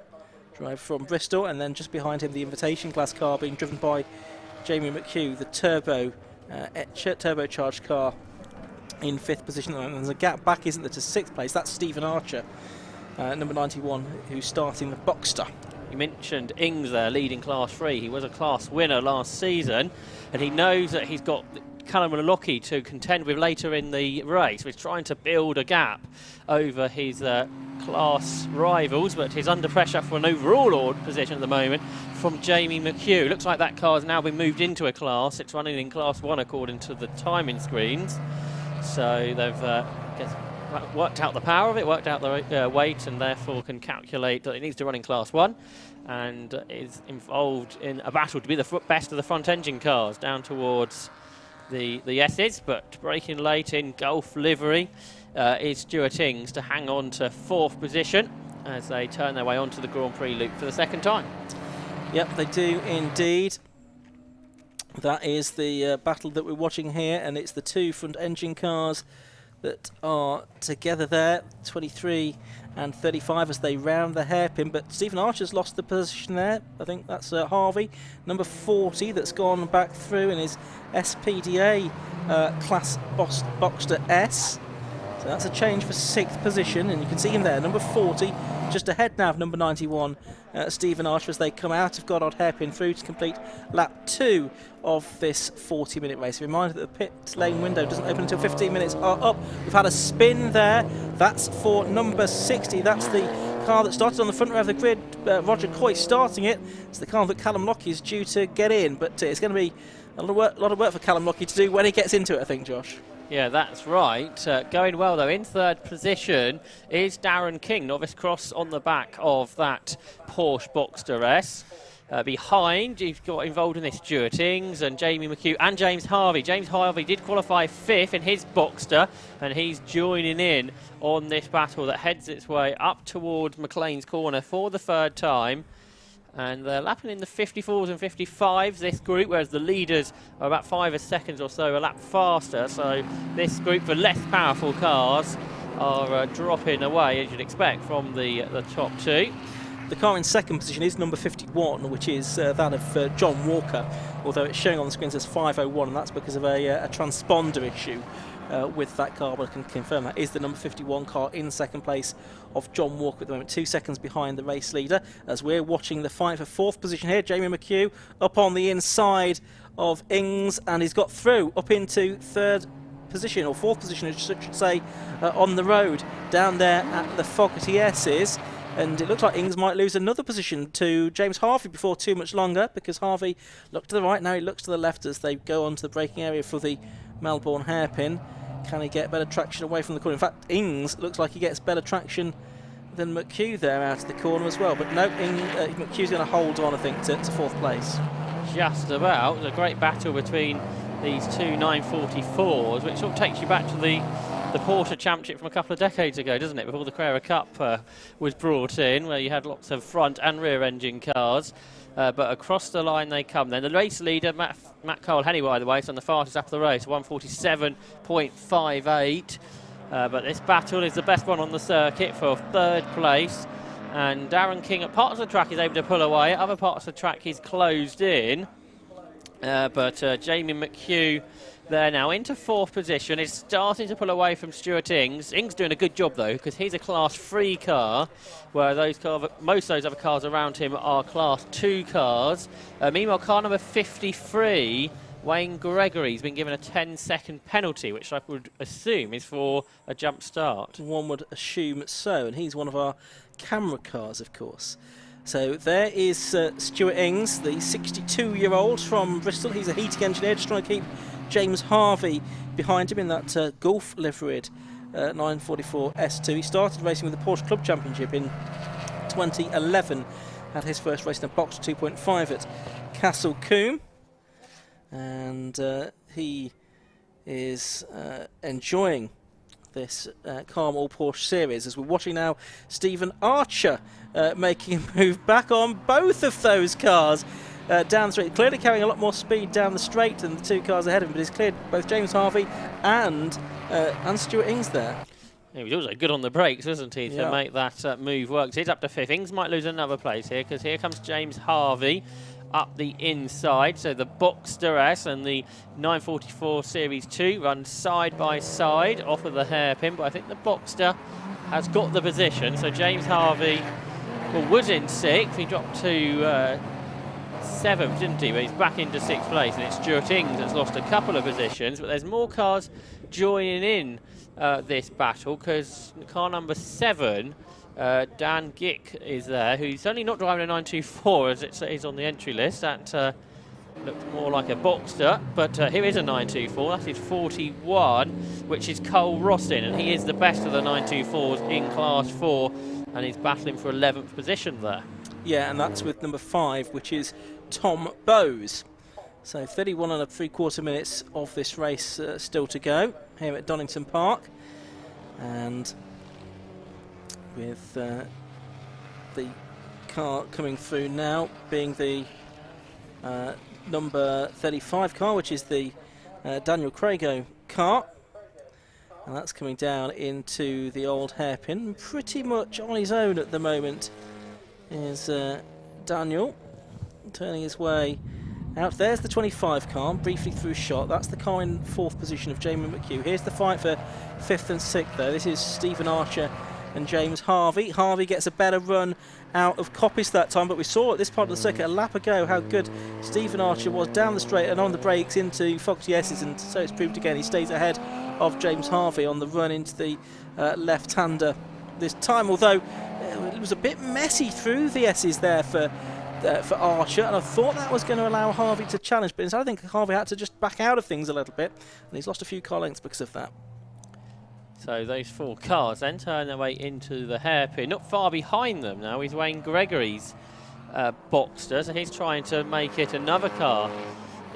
drive from Bristol, and then just behind him the invitation class car being driven by Jamie McHugh, the turbocharged car in 5th position. And there's a gap back, isn't there, to 6th place. That's Stephen Archer, number 91, who's starting the Boxster. You mentioned Ings there, leading Class 3. He was a class winner last season, and he knows that he's got Callum Lockie to contend with later in the race. He's trying to build a gap over his class rivals, but he's under pressure for an overall position at the moment from Jamie McHugh. Looks like that car has now been moved into a class. It's running in Class 1 according to the timing screens. So they've worked out the power of it, worked out the weight, and therefore can calculate that it needs to run in Class 1 and is involved in a battle to be the best of the front engine cars down towards the S's, but braking late in Gulf livery is Stuart Ings to hang on to 4th position as they turn their way onto the Grand Prix loop for the 2nd time. Yep, they do indeed. That is the battle that we're watching here, and it's the 2 front engine cars that are together there, 23 and 35 as they round the hairpin. But Stephen Archer's lost the position there. I think that's Harvey, number 40, that's gone back through in his SPDA class Boxster S. So that's a change for 6th position, and you can see him there, number 40, just ahead now of number 91, Stephen Archer, as they come out of Goddard hairpin through to complete lap 2 of this 40-minute race. A reminder that the pit lane window doesn't open until 15 minutes are up. We've had a spin there. That's for number 60. That's the car that started on the front row of the grid. Roger Coy starting it. It's the car that Callum Lockie is due to get in, but it's going to be a lot of work for Callum Lockie to do when he gets into it, I think, Josh. Yeah, that's right. Going well, though. In 3rd position is Darren King, novice cross on the back of that Porsche Boxster S. Behind, he's got involved in this Stuart Ings and Jamie McHugh and James Harvey. James Harvey did qualify 5th in his Boxster, and he's joining in on this battle that heads its way up towards McLean's Corner for the 3rd time. And they're lapping in the 54s and 55s, this group, whereas the leaders are about 5 seconds or so a lap faster. So this group, the less powerful cars, are dropping away, as you'd expect, from the top 2. The car in 2nd position is number 51, which is that of John Walker, although it's showing on the screen as 501, and that's because of a transponder issue with that car, but I can confirm that is the number 51 car in 2nd place of John Walker at the moment, 2 seconds behind the race leader, as we're watching the fight for 4th position here. Jamie McHugh up on the inside of Ings, and he's got through up into 3rd position, or 4th position I should say, on the road down there at the Fogarty S's. And it looks like Ings might lose another position to James Harvey before too much longer, because Harvey looked to the right, now he looks to the left as they go onto the braking area for the Melbourne hairpin. Can he get better traction away from the corner? In fact, Ings looks like he gets better traction than McHugh there out of the corner as well. But no, McHugh's going to hold on, I think, to 4th place. Just about. There's a great battle between these two 944s, which sort of takes you back to the Porsche Championship from a couple of decades ago, doesn't it? Before the Carrera Cup was brought in, where you had lots of front and rear engine cars. But across the line they come then. The race leader, Matt Cole-Henny, by the way, is on the fastest lap of the race, 147.58. But this battle is the best one on the circuit for 3rd place. And Darren King at parts of the track is able to pull away. At other parts of the track he's closed in. But Jamie McHugh there now into 4th position, is starting to pull away from Stuart Ings. Ings doing a good job though, because he's a Class 3 car, where most of those other cars around him are Class 2 cars. Meanwhile, car number 53, Wayne Gregory's been given a 10-second penalty, which I would assume is for a jump start. One would assume so, and he's one of our camera cars, of course. So there is Stuart Ings, the 62-year-old from Bristol. He's a heating engineer, just trying to keep James Harvey behind him in that Gulf liveried 944 S2. He started racing with the Porsche Club Championship in 2011. Had his first race in a Boxster 2.5 at Castle Combe. And he is enjoying this Calm All Porsche series, as we're watching now Stephen Archer making a move back on both of those cars down the straight, clearly carrying a lot more speed down the straight than the 2 cars ahead of him, but he's cleared both James Harvey and and Stuart Ings there. He was also good on the brakes, wasn't he, to make that move work. So he's up to 5th. Ings might lose another place here, because here comes James Harvey up the inside. So the Boxster S and the 944 Series 2 run side by side off of the hairpin, but I think the Boxster has got the position. So James Harvey was in 6th. He dropped to 7th, didn't he? But he's back into 6th place, and it's Stuart Ings that's lost a couple of positions. But there's more cars joining in this battle, because car number 7, Dan Gick, is there, who's only not driving a 924 as it says on the entry list. That looks more like a Boxster, but here is a 924. That is 41, which is Cole Rossin, and he is the best of the 924s in Class 4, and he's battling for 11th position there. Yeah, and that's with number 5, which is Tom Bowes. So 31 and 3/4 minutes of this race still to go here at Donington Park, and with the car coming through now being the number 35 car, which is the Daniel Crago car, and that's coming down into the old hairpin. Pretty much on his own at the moment is Daniel, turning his way out. There's the 25 car, briefly through shot. That's the car in 4th position of Jamie McHugh. Here's the fight for 5th and 6th though. This is Stephen Archer and James Harvey. Harvey gets a better run out of Coppice that time, but we saw at this part of the circuit a lap ago how good Stephen Archer was down the straight and on the brakes into Foxy S's, and so it's proved again. He stays ahead of James Harvey on the run into the left-hander this time, although it was a bit messy through the S's there for Archer, and I thought that was going to allow Harvey to challenge, but instead I think Harvey had to just back out of things a little bit, and he's lost a few car lengths because of that. So those 4 cars then turn their way into the hairpin. Not far behind them now is Wayne Gregory's Boxster, so he's trying to make it another car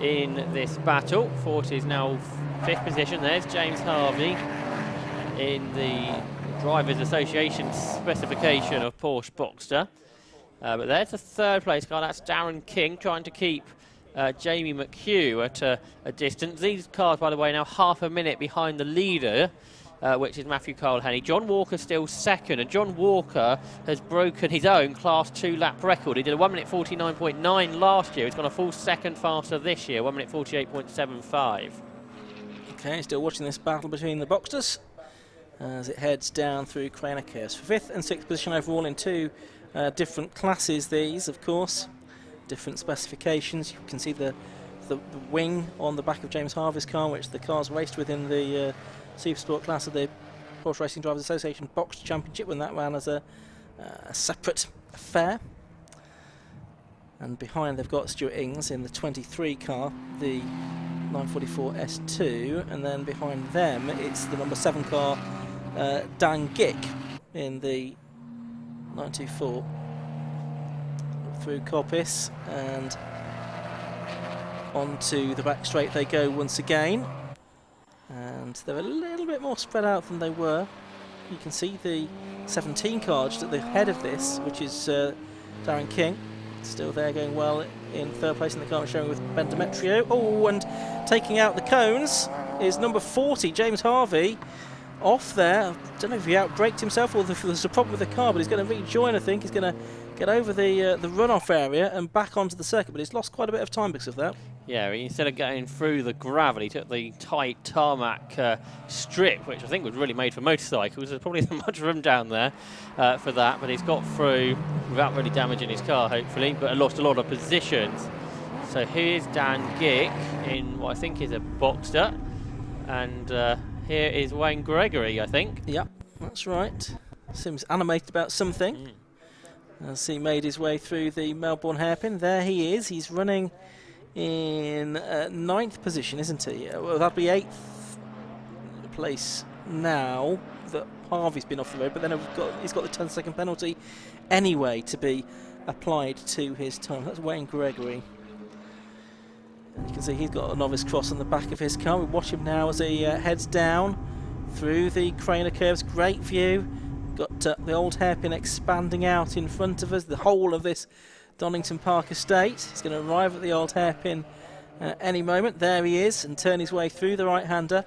in this battle. 40 is now 5th position. There's James Harvey in the Drivers Association specification of Porsche Boxster. But there's the 3rd place car. That's Darren King trying to keep Jamie McHugh at a distance. These cars, by the way, now half a minute behind the leader, which is Matthew Cole-Henney. John Walker still 2nd, and John Walker has broken his own Class 2 lap record. He did a 1 minute 49.9 last year. He's gone a full second faster this year, 1 minute 48.75. Okay, still watching this battle between the Boxsters as it heads down through Craner Curves. 5th and 6th position overall in 2 different classes, these, of course, different specifications. You can see the wing on the back of James Harvey's car, which the car's raced with in the Supersport class of the Porsche Racing Drivers Association Boxed Championship, when that ran as a separate affair. And behind they've got Stuart Ings in the 23 car, the 944 S2, and then behind them it's the number 7 car, Dan Gick, in the 924 through Coppice, and onto the back straight they go once again, and they're a little bit more spread out than they were. You can see the 17 car just at the head of this, which is Darren King, still there, going well in 3rd place in the car, showing with Ben Demetrio. Oh, and taking out the cones is number 40, James Harvey, off there. I don't know if he outbraked himself or if there's a problem with the car, but he's going to rejoin. I think he's going to get over the runoff area and back onto the circuit, but he's lost quite a bit of time because of that. Yeah, instead of going through the gravel, he took the tight tarmac strip, which I think was really made for motorcycles. There's probably not much room down there for that, but he's got through without really damaging his car, hopefully, but lost a lot of positions. So here's Dan Gick in what I think is a Boxster, and here is Wayne Gregory, I think. Yep, that's right. Seems animated about something. As he made his way through the Melbourne hairpin. There he is. He's running in 9th position, isn't he? Well, that'll be 8th place now that Harvey's been off the road, but then he's got the 10-second penalty anyway to be applied to his time. That's Wayne Gregory. And you can see he's got a novice cross on the back of his car. We watch him now as he heads down through the Craner Curves. Great view. Got the old hairpin expanding out in front of us, the whole of this Donington Park estate. He's going to arrive at the old hairpin any moment. There he is, and turn his way through the right-hander.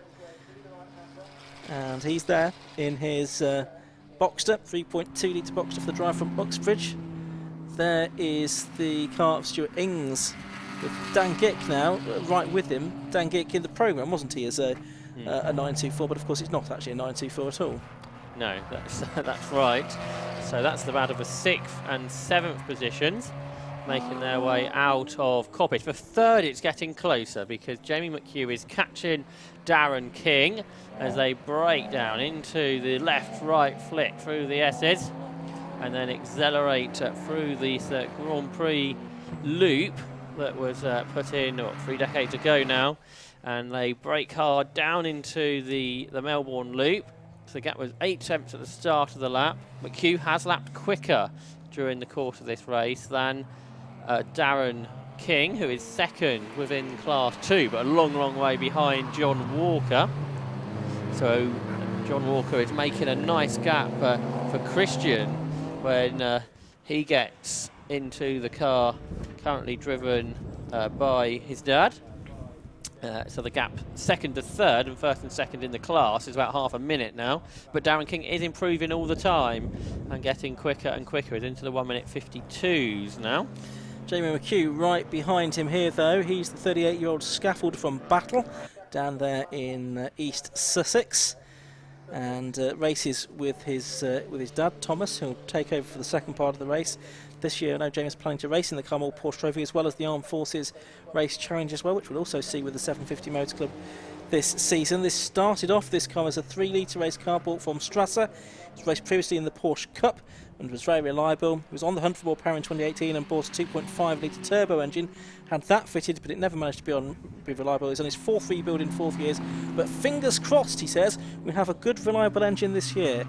And he's there in his Boxster, 3.2 litre Boxster for the drive from Uxbridge. There is the car of Stuart Ings with Dan Gick now right with him. Dan Gick in the programme, wasn't he, as a 924, but of course it's not actually a 924 at all. No, that's right. So that's the battle for 6th and 7th positions, making their way out of Coppage. For 3rd, it's getting closer because Jamie McHugh is catching Darren King as they break down into the left-right flick through the S's and then accelerate through the Grand Prix loop that was put in 3 decades ago now, and they brake hard down into the Melbourne loop. So the gap was 8/10 at the start of the lap. McHugh has lapped quicker during the course of this race than Darren King, who is 2nd within Class 2, but a long way behind John Walker. So John Walker is making a nice gap for Christian when he gets into the car currently driven by his dad. So the gap 2nd to 3rd and 1st and 2nd in the class is about half a minute now, but Darren King is improving all the time and getting quicker and quicker. He's into the 1 minute 52s now. Jamie McHugh right behind him here though. He's the 38-year-old scaffolder from Battle down there in East Sussex, and races with his dad Thomas, who'll take over for the second part of the race. This year, I know James is planning to race in the Carmel Porsche Trophy as well as the Armed Forces Race Challenge as well, which we'll also see with the 750 Motor Club this season. This started off, this car as a 3 litre race car bought from Strasser. It was raced previously in the Porsche Cup and was very reliable. It was on the hunt for more power in 2018 and bought a 2.5 litre turbo engine. Had that fitted, but it never managed to be reliable. It's on his 4th rebuild in 4 years. But fingers crossed, he says, we have a good reliable engine this year.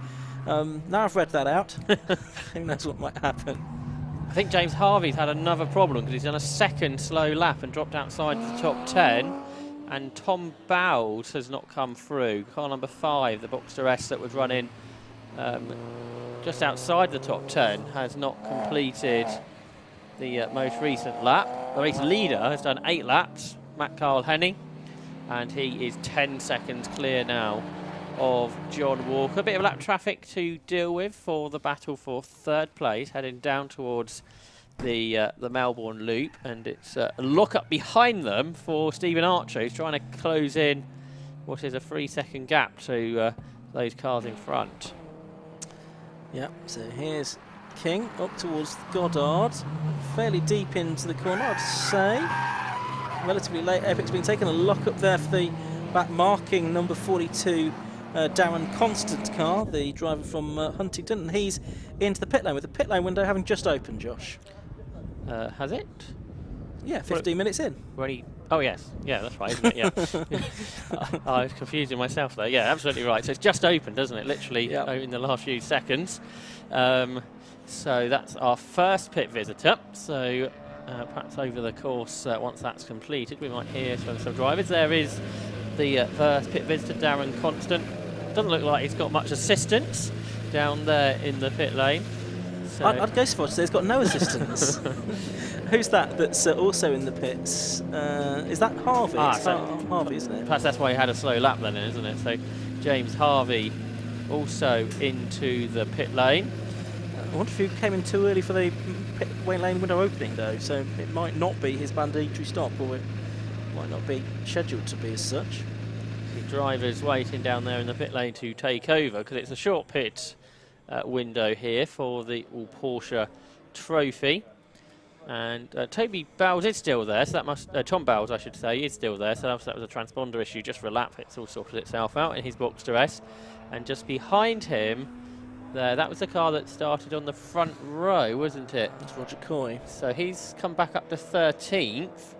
Now I've read that out, who knows what might happen. I think James Harvey's had another problem because he's done a 2nd slow lap and dropped outside the top 10, and Tom Bowles has not come through. Car number 5, the Boxster S that was running just outside the top 10, has not completed the most recent lap. The race leader has done 8 laps, Matt Carl Henning, and he is 10 seconds clear now of John Walker. A bit of lap traffic to deal with for the battle for 3rd place, heading down towards the Melbourne loop, and it's a lock up behind them for Stephen Archer, who's trying to close in what is a 3-second gap to those cars in front. Yeah, so here's King up towards Goddard, fairly deep into the corner, I'd say. Relatively late, Epic's been taking a lock up there for the back marking number 42 Darren Constant car, the driver from Huntingdon, and he's into the pit lane with the pit lane window having just opened, Josh. Has it? Yeah, 15 minutes in. Oh yes, yeah, that's right, isn't it? Yeah. I was confusing myself there. Yeah, absolutely right. So it's just opened, doesn't it? Literally in the last few seconds. So that's our first pit visitor. So perhaps over the course, once that's completed, we might hear from some drivers. There is the first pit visitor, Darren Constant. Doesn't look like he's got much assistance down there in the pit lane. So I'd go so far to say he's got no assistance. Who's that that's also in the pits? Is that Harvey? Harvey, isn't it? Perhaps that's why he had a slow lap then, isn't it? So James Harvey also into the pit lane. I wonder if he came in too early for the pit lane window opening though, so it might not be his mandatory stop, or it might not be scheduled to be as such. The drivers waiting down there in the pit lane to take over because it's a short pit window here for the All Porsche Trophy. And Toby Bowles is still there, so that must Tom Bowles, I should say, is still there. So that was a transponder issue just for a lap. It's all sorted itself out in his Boxster S. And just behind him, there, that was the car that started on the front row, wasn't it? It's Roger Coy. So he's come back up to 13th.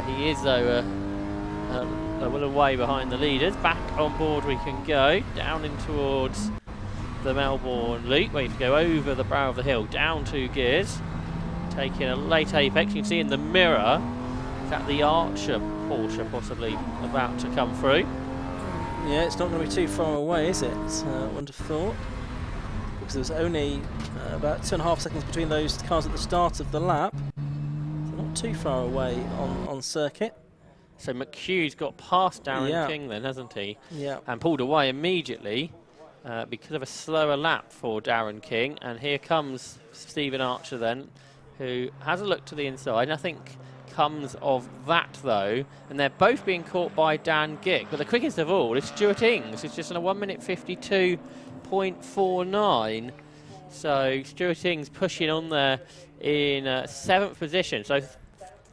He is though a little way behind the leaders. Back on board we can go down in towards the Melbourne loop, where you can go over the brow of the hill, down 2 gears. Taking a late apex, you can see in the mirror, is that the Archer Porsche possibly about to come through? Yeah, it's not going to be too far away, is it? I wouldn't have thought. Because there was only about 2.5 seconds between those cars at the start of the lap. So not too far away on circuit. So McHugh's got past Darren King then, hasn't he? Yeah. And pulled away immediately because of a slower lap for Darren King. And here comes Stephen Archer then, who has a look to the inside. And I think comes of that though, and they're both being caught by Dan Gick. But the quickest of all is Stuart Ings, who's just on a 1:52.49. So Stuart Ings pushing on there in 7th position. So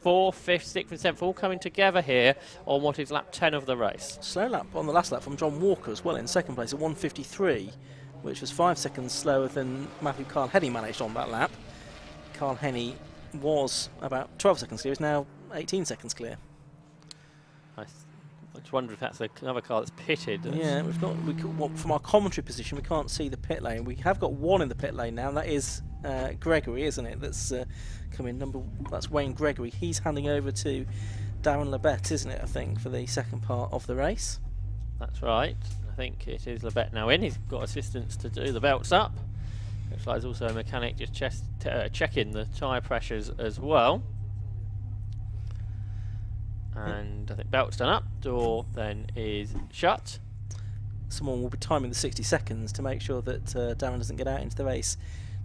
4th, 5th, 6th and 7th all coming together here on what is lap 10 of the race. Slow lap on the last lap from John Walker as well in 2nd place at 1:53, which was 5 seconds slower than Matthew Carl Henny managed on that lap. Carl Henny was about 12 seconds clear, is now 18 seconds clear. I just wonder if that's another car that's pitted. Yeah, from our commentary position, we can't see the pit lane. We have got one in the pit lane now, and that is Gregory, isn't it? That's coming that's Wayne Gregory. He's handing over to Darren Labette, isn't it, I think, for the second part of the race. That's right. I think it is Labette now in. He's got assistance to do the belts up. Looks like there's also a mechanic just checking the tyre pressures as well. And I think belt's done up, door then is shut. Someone will be timing the 60 seconds to make sure that Darren doesn't get out into the race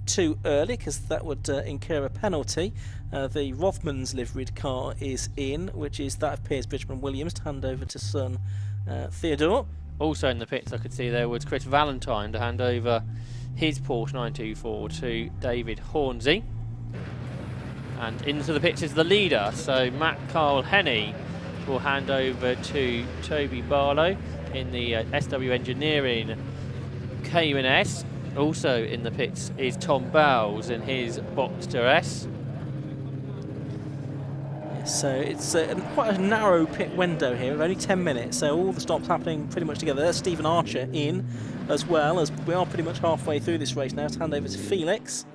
too early, because that would incur a penalty. The Rothmans liveried car is in, which is that of Piers Bridgman Williams, to hand over to son Theodore. Also in the pits I could see there was Chris Valentine to hand over his Porsche 924 to David Hornsey. And into the pits is the leader, so Matt Carl Henny will hand over to Toby Barlow in the SW Engineering Cayman S. Also in the pits is Tom Bowles in his Boxster S. So it's quite a narrow pit window here, of only 10 minutes, so all the stops happening pretty much together. There's Stephen Archer in, as well, as we are pretty much halfway through this race now. To hand over to Felix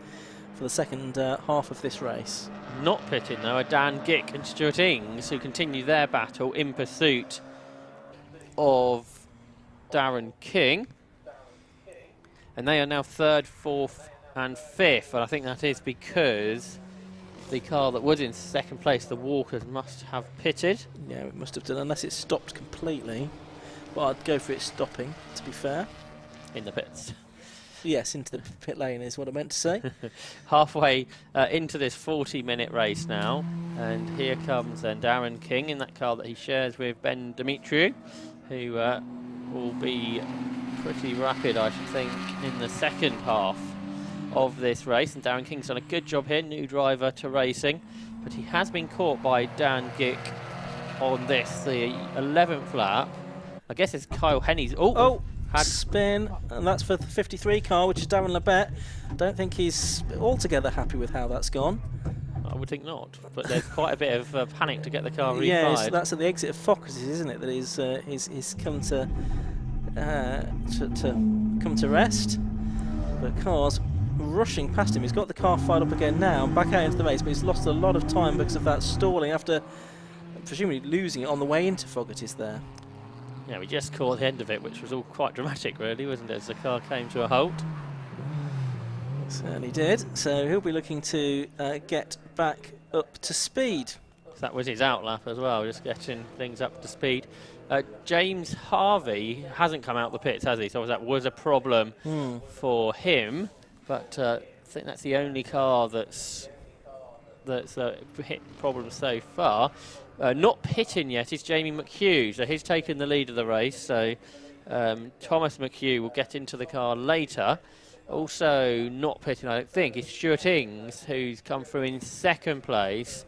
for the second half of this race. Not pitting though are Dan Gick and Stuart Ings, who continue their battle in pursuit of Darren King. And they are now 3rd, 4th and 5th, and I think that is because the car that was in 2nd place, the Walkers, must have pitted. Yeah, it must have done, unless it stopped completely. But I'd go for it stopping, to be fair. In the pits. Yes, into the pit lane is what I meant to say. Halfway into this 40-minute race now, and here comes then Darren King in that car that he shares with Ben Demetriou, who will be pretty rapid, I should think, in the second half of this race. And Darren King's done a good job here, new driver to racing, but he has been caught by Dan Gick on this, the 11th lap. I guess it's Kyle Henny's. Had spin, and that's for the 53 car, which is Darren Labette. I don't think he's altogether happy with how that's gone. I would think not, but there's quite a bit of panic to get the car refired. Yes, that's at the exit of Focuses, isn't it? That he's come to rest. But car's rushing past him. He's got the car fired up again now, back out into the race, but he's lost a lot of time because of that stalling after presumably losing it on the way into Fogarty's there. Yeah, we just caught the end of it, which was all quite dramatic, really, wasn't it, as the car came to a halt? Certainly did. So he'll be looking to get back up to speed. So that was his outlap as well, just getting things up to speed. James Harvey hasn't come out the pits, has he? So that was a problem for him. But I think that's the only car that's hit problems so far. Not pitting yet is Jamie McHugh, so he's taken the lead of the race. So Thomas McHugh will get into the car later. Also not pitting, I don't think, is Stuart Ings, who's come through in 2nd place.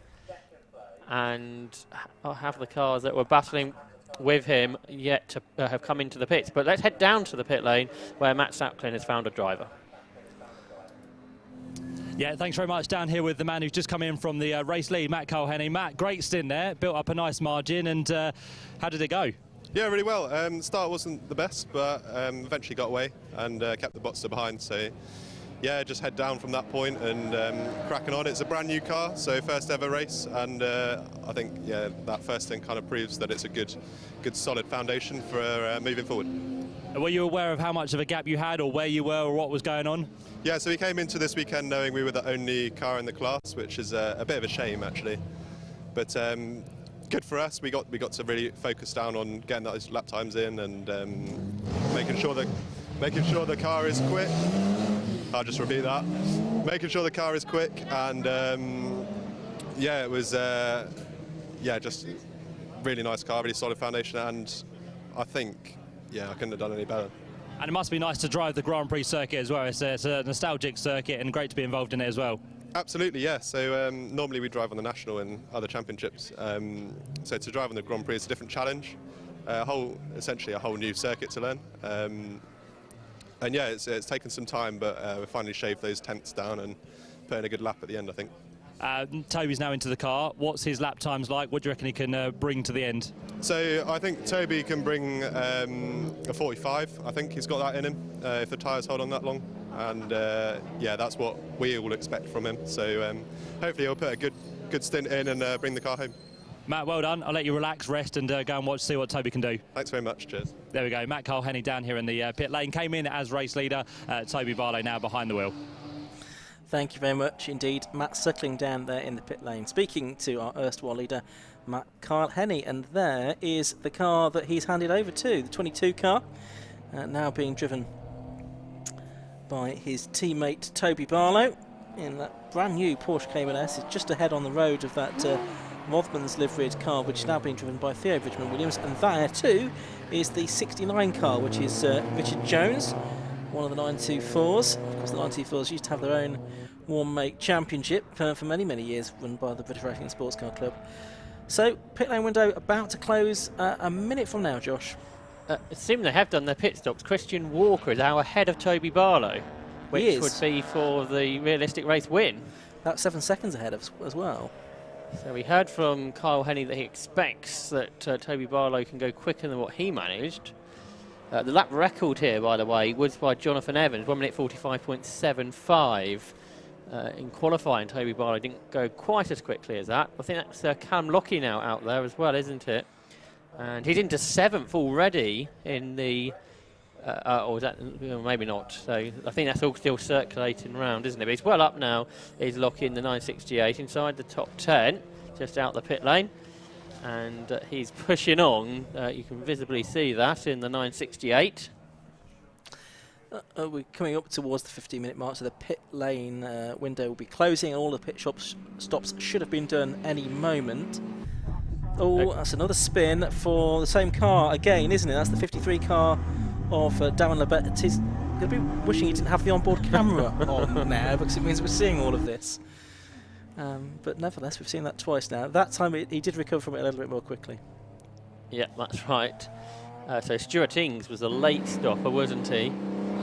And I'll have the cars that were battling with him yet to have come into the pits. But let's head down to the pit lane where Matt Sapklin has found a driver. Yeah, thanks very much. Down here with the man who's just come in from the race lead, Matt Carl Henny. Matt, great stint there, built up a nice margin, and how did it go? Yeah, really well. The start wasn't the best, but eventually got away and kept the Boxster behind. So, yeah, just head down from that point and cracking on. It's a brand new car, so first ever race, and I think that first thing kind of proves that it's a good solid foundation for moving forward. Were you aware of how much of a gap you had, or where you were, or what was going on? Yeah, so we came into this weekend knowing we were the only car in the class, which is a bit of a shame actually. But good for us. We got to really focus down on getting those lap times in and making sure the car is quick. I'll just repeat that. Making sure the car is quick, and yeah, it was just really nice car, really solid foundation, and I think I couldn't have done any better. And it must be nice to drive the Grand Prix circuit as well. It's a nostalgic circuit and great to be involved in it as well. Absolutely, yeah. So normally we drive on the National and other championships. So to drive on the Grand Prix is a different challenge, essentially a whole new circuit to learn. And yeah, it's taken some time, but we finally shaved those tenths down and put in a good lap at the end, I think. Toby's now into the car. What's his lap times like? What do you reckon he can bring to the end? So I think Toby can bring a 45. I think he's got that in him if the tyres hold on that long. And yeah, that's what we all expect from him. So hopefully he'll put a good stint in and bring the car home. Matt, well done. I'll let you relax, rest, and go and see what Toby can do. Thanks very much. Cheers. There we go. Matt Carl-Henny down here in the pit lane. Came in as race leader. Toby Barlow now behind the wheel. Thank you very much indeed. Matt Suckling down there in the pit lane, speaking to our erstwhile leader, Matt Carl-Henny. And there is the car that he's handed over to, the 22 car, now being driven by his teammate Toby Barlow in that brand new Porsche Cayman S. It's just ahead on the road of that Mothman's liveried car, which is now being driven by Theo Bridgman Williams. And there too is the 69 car, which is Richard Jones, one of the 924s. Of course, the 924s used to have their own warm make championship for many, many years, run by the British Racing and Sports Car Club. So, pit lane window about to close a minute from now, Josh. Assuming they have done their pit stops, Christian Walker is now ahead of Toby Barlow, which would be for the realistic race win. About 7 seconds ahead as well. So we heard from Kyle Henny that he expects that Toby Barlow can go quicker than what he managed. The lap record here, by the way, was by Jonathan Evans, 1 minute 45.75. In qualifying, Toby Barlow didn't go quite as quickly as that. I think that's Callum Lockie now out there as well, isn't it? And he's into 7th already in the... or is that... maybe not. So I think that's all still circulating around, isn't it? But he's well up now. He's Lockie in the 968 inside the top 10, just out the pit lane. And he's pushing on. You can visibly see that in the 968. We're coming up towards the 15-minute mark, so the pit lane window will be closing. All the pit stops should have been done any moment. Oh, that's another spin for the same car again, isn't it? That's the 53 car of Darren Labette. He's going to be wishing he didn't have the onboard camera on now, because it means we're seeing all of this. But nevertheless, we've seen that twice now. That time he did recover from it a little bit more quickly. Yeah, that's right. So Stuart Ings was a late stopper, wasn't he?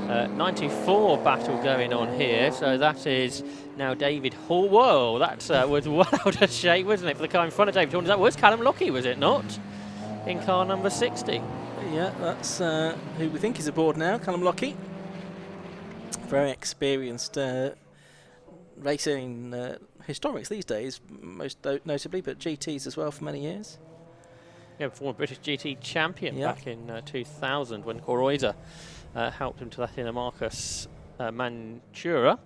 94 battle going on here, so that is now David Hall. Whoa, that was well out of shape, wasn't it, for the car in front of David Hall? That was Callum Lockie, was it not? In car number 60. Yeah, that's who we think is aboard now, Callum Lockie. Very experienced racing historics these days, most notably, but GTs as well for many years. Yeah, former British GT champion back in 2000 when Coroiza helped him to that in a Marcus Mantura.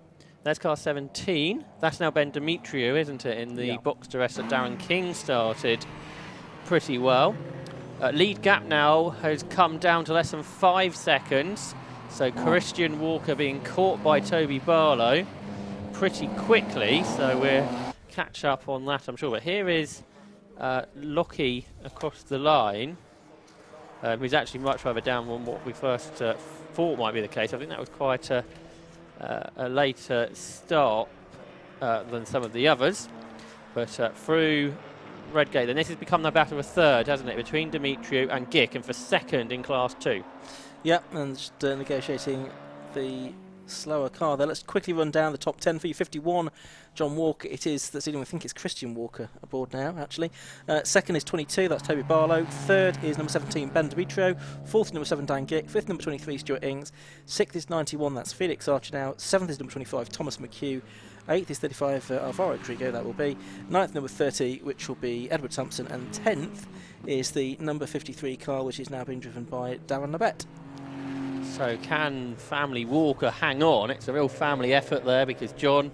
There's car 17. That's now Ben Demetriou, isn't it, in the box to rest that Darren King started pretty well. Lead gap now has come down to less than 5 seconds. So Christian Walker being caught by Toby Barlow pretty quickly. So we'll catch up on that, I'm sure. But here is Lockie across the line. Who's actually much further down than what we first thought might be the case. I think that was quite a later start than some of the others. But through Redgate, then this has become the battle of a third, hasn't it, between Demetriou and Gick, and for second in Class 2. Yeah, and just negotiating the slower car there. Let's quickly run down the top 10 for you. 51, John Walker. It is, that's even, I think it's Christian Walker aboard now, actually. Second is 22, that's Toby Barlow. Third is number 17, Ben Demetriou. Fourth is number 7, Dan Gick. Fifth, number 23, Stuart Ings. Sixth is 91, that's Felix Archer now. Seventh is number 25, Thomas McHugh. Eighth is 35, Alvaro Trigo, that will be. Ninth, number 30, which will be Edward Thompson. And 10th is the number 53 car, which is now being driven by Darren Labette. So can family Walker hang on? It's a real family effort there, because John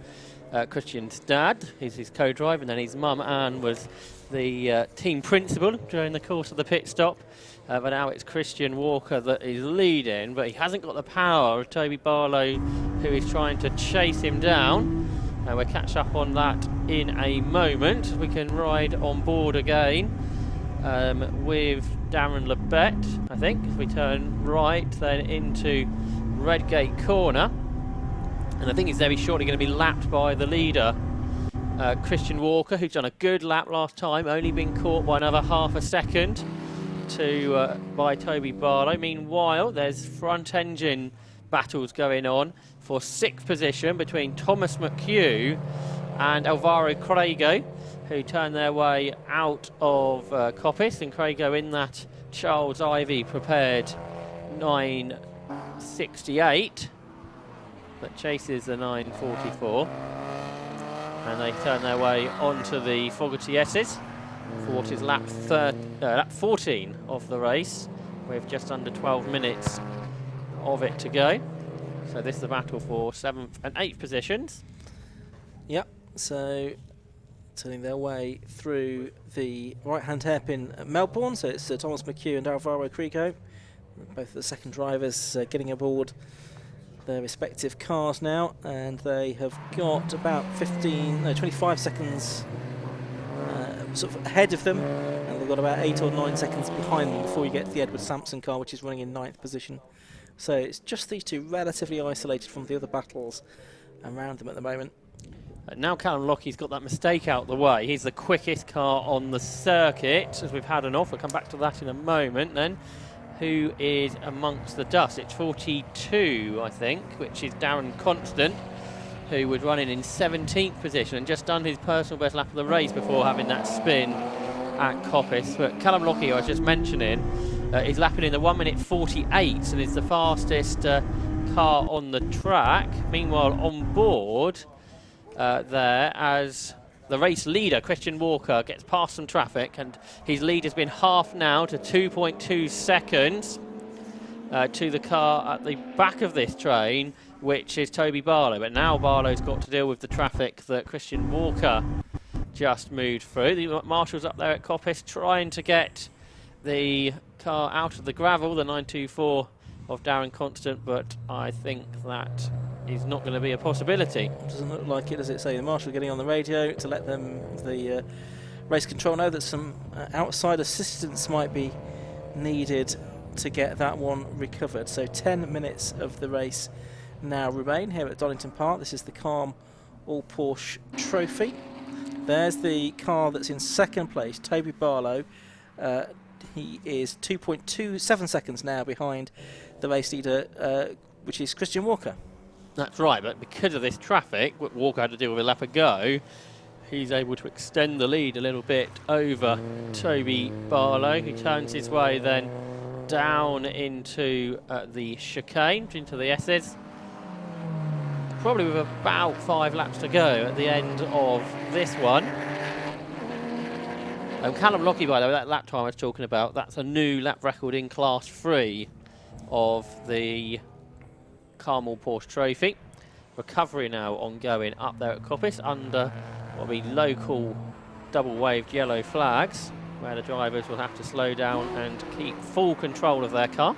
Christian's dad. He's his co-driver, and then his mum, Anne, was the team principal during the course of the pit stop. But now it's Christian Walker that is leading, but he hasn't got the power of Toby Barlow, who is trying to chase him down. We'll catch up on that in a moment. We can ride on board again with Darren Lebet, I think, if we turn right then into Redgate Corner. And I think he's very shortly going to be lapped by the leader, Christian Walker, who's done a good lap last time, only been caught by another half a second by Toby Barlow. Meanwhile, there's front engine battles going on for 6th position between Thomas McHugh and Alvaro Craigo, who turn their way out of Coppice, and Craigo in that Charles Ivy prepared 968 that chases the 944, and they turn their way onto the Fogarty S's for what is lap 14 of the race, with just under 12 minutes of it to go. So this is the battle for 7th and 8th positions. Yep, so turning their way through the right-hand hairpin at Melbourne. So it's Thomas McHugh and Alvaro Craigo, both the second drivers getting aboard their respective cars now, and they have got about 25 seconds sort of ahead of them, and they've got about 8 or 9 seconds behind them before you get to the Edward Sampson car, which is running in 9th position. So it's just these two relatively isolated from the other battles around them at the moment. Now Callum Lockie's got that mistake out the way. He's the quickest car on the circuit, as we've had an off. We'll come back to that in a moment then. Who is amongst the dust? It's 42, I think, which is Darren Constant, who was running in 17th position and just done his personal best lap of the race before having that spin at Coppice. But Callum Lockie, I was just mentioning, is lapping in the 1:48 and is the fastest car on the track. Meanwhile, on board there, as the race leader, Christian Walker, gets past some traffic, and his lead has been half now to 2.2 seconds to the car at the back of this train, which is Toby Barlow. But now Barlow's got to deal with the traffic that Christian Walker just moved through. The marshals up there at Coppice trying to get the car out of the gravel, the 924 of Darren Constant, but I think that is not going to be a possibility. Doesn't look like it, does it? Say the marshal getting on the radio to let them, the race control, know that some outside assistance might be needed to get that one recovered. So 10 minutes of the race now remain here at Donington Park. This is the Calm All Porsche Trophy. There's the car that's in second place, Toby Barlow. He is 2.27 seconds now behind the race leader, which is Christian Walker. That's right, but because of this traffic, what Walker had to deal with a lap ago, he's able to extend the lead a little bit over Toby Barlow, who turns his way then down into the chicane, into the S's. Probably with about 5 laps to go at the end of this one. Callum Lockie, by the way, that lap time I was talking about, that's a new lap record in Class 3 of the Carmel Porsche Trophy. Recovery now ongoing up there at Coppice under what will be local double-waved yellow flags, where the drivers will have to slow down and keep full control of their car.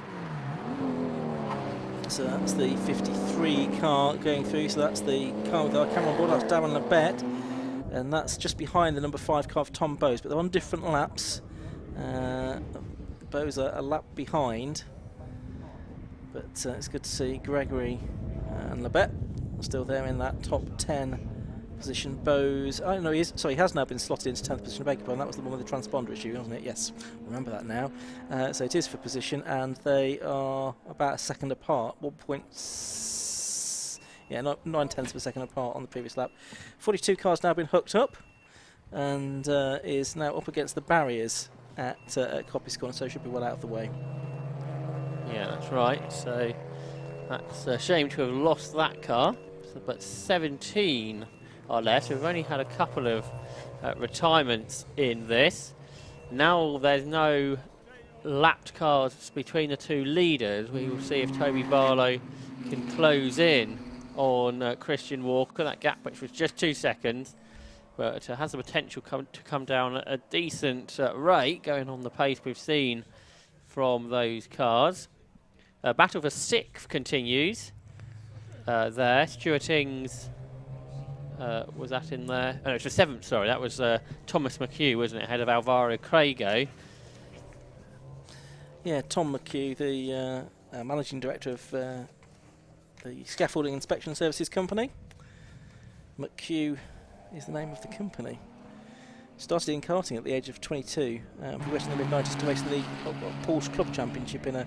So that's the 53 car going through, so that's the car with our camera on board, that's Darren Lebet, and that's just behind the number 5 car of Tom Bowes, but they're on different laps. Bowes are a lap behind, but it's good to see Gregory and Lebet still there in that top 10 position. Bowes, I don't know, he has now been slotted into 10th position, I beg your pardon. That was the one with the transponder issue, wasn't it? Yes, remember that now. So it is for position, and they are about a second apart, 9/10 of a second apart on the previous lap. 42 cars now been hooked up, and is now up against the barriers at Coppice Corner, so should be well out of the way. Yeah, that's right. So that's a shame to have lost that car. But 17 are left. We've only had a couple of retirements in this. Now there's no lapped cars between the two leaders. We will see if Toby Barlow can close in on Christian Walker. That gap, which was just 2 seconds, but has the potential to come down at a decent rate, going on the pace we've seen from those cars. Battle for 6th continues there. Stuart Ings was that in there? Oh, no, it's for 7th, sorry. That was Thomas McHugh, wasn't it, ahead of Alvaro Craigo. Yeah, Tom McHugh, the Managing Director of the Scaffolding Inspection Services Company. McHugh is the name of the company. Started in karting at the age of 22, progressed in the mid-90s to race in the Porsche Club Championship in a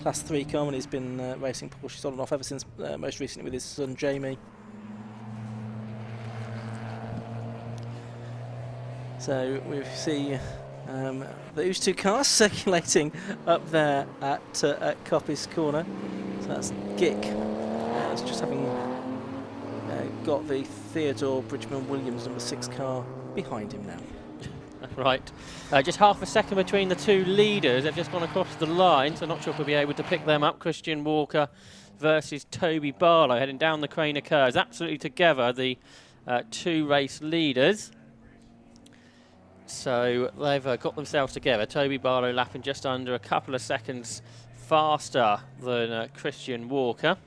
Class 3 car, and he's been racing Porsches on and off ever since, most recently with his son Jamie. So we see those two cars circulating up there at Coppice Corner. So that's Gick, it's just having got the Theodore Bridgman Williams number 6 car behind him now. Right, just half a second between the two leaders. They've just gone across the line, so not sure if we'll be able to pick them up. Christian Walker versus Toby Barlow heading down the Craner curves, absolutely together, the 2 race leaders. So they've got themselves together. Toby Barlow lapping just under a couple of seconds faster than Christian Walker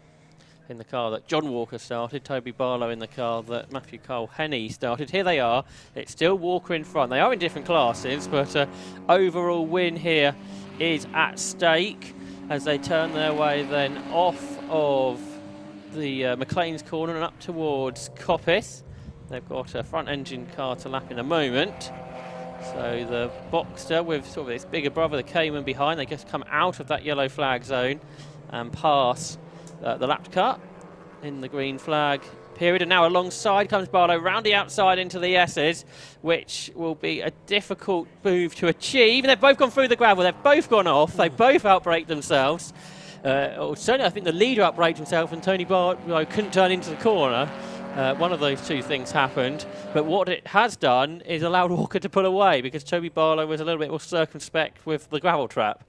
in the car that John Walker started. Toby Barlow in the car that Matthew Cole-Henney started. Here they are. It's still Walker in front. They are in different classes, but overall win here is at stake as they turn their way then off of the McLean's corner and up towards Coppice. They've got a front engine car to lap in a moment. So the Boxster with sort of its bigger brother, the Cayman, behind. They just come out of that yellow flag zone and pass the lapped car in the green flag period. And now alongside comes Barlow round the outside into the S's, which will be a difficult move to achieve. And they've both gone through the gravel. They've both gone off. They both outbraked themselves. Certainly I think the leader outbraked himself and Tony Barlow couldn't turn into the corner. One of those two things happened, but what it has done is allowed Walker to pull away because Toby Barlow was a little bit more circumspect with the gravel trap.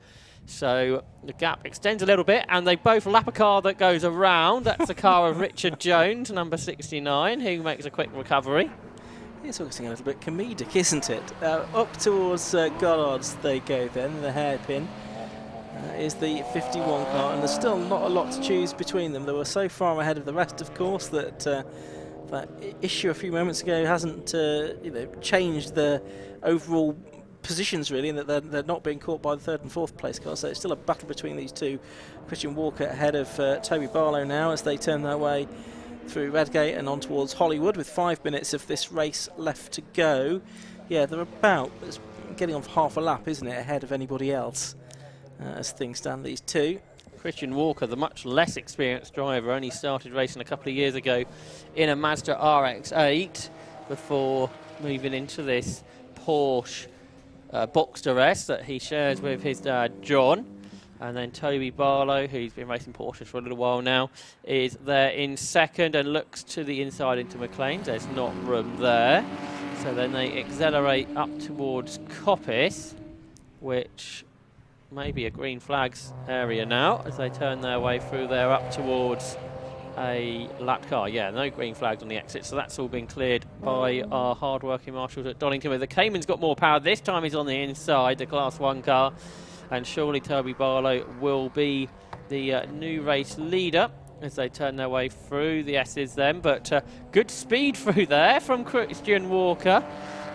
So the gap extends a little bit and they both lap a car that goes around. That's the car of Richard Jones, number 69, who makes a quick recovery. It's all getting a little bit comedic, isn't it? Up towards Gollards they go then, the hairpin. Is the 51 car, and there's still not a lot to choose between them. They were so far ahead of the rest, of course, that that issue a few moments ago hasn't changed the overall positions really, and that they're not being caught by the 3rd and 4th place cars. So it's still a battle between these two. Christian Walker ahead of Toby Barlow now as they turn their way through Redgate and on towards Hollywood with 5 minutes of this race left to go. Yeah, they're about getting on for half a lap, isn't it, ahead of anybody else. As things stand, these two. Christian Walker, the much less experienced driver, only started racing a couple of years ago in a Mazda RX-8 before moving into this Porsche Boxster S that he shares with his dad John. And then Toby Barlow, who's been racing Porsches for a little while now, is there in second and looks to the inside into McLean's. There's not room there. So then they accelerate up towards Coppice, which maybe a green flags area now as they turn their way through there up towards a lapped car. Yeah, no green flags on the exit, so that's all been cleared by our hard-working marshals at Donington. The Cayman's got more power. This time he's on the inside, the Class 1 car, and surely Toby Barlow will be the new race leader as they turn their way through the S's then. But good speed through there from Christian Walker,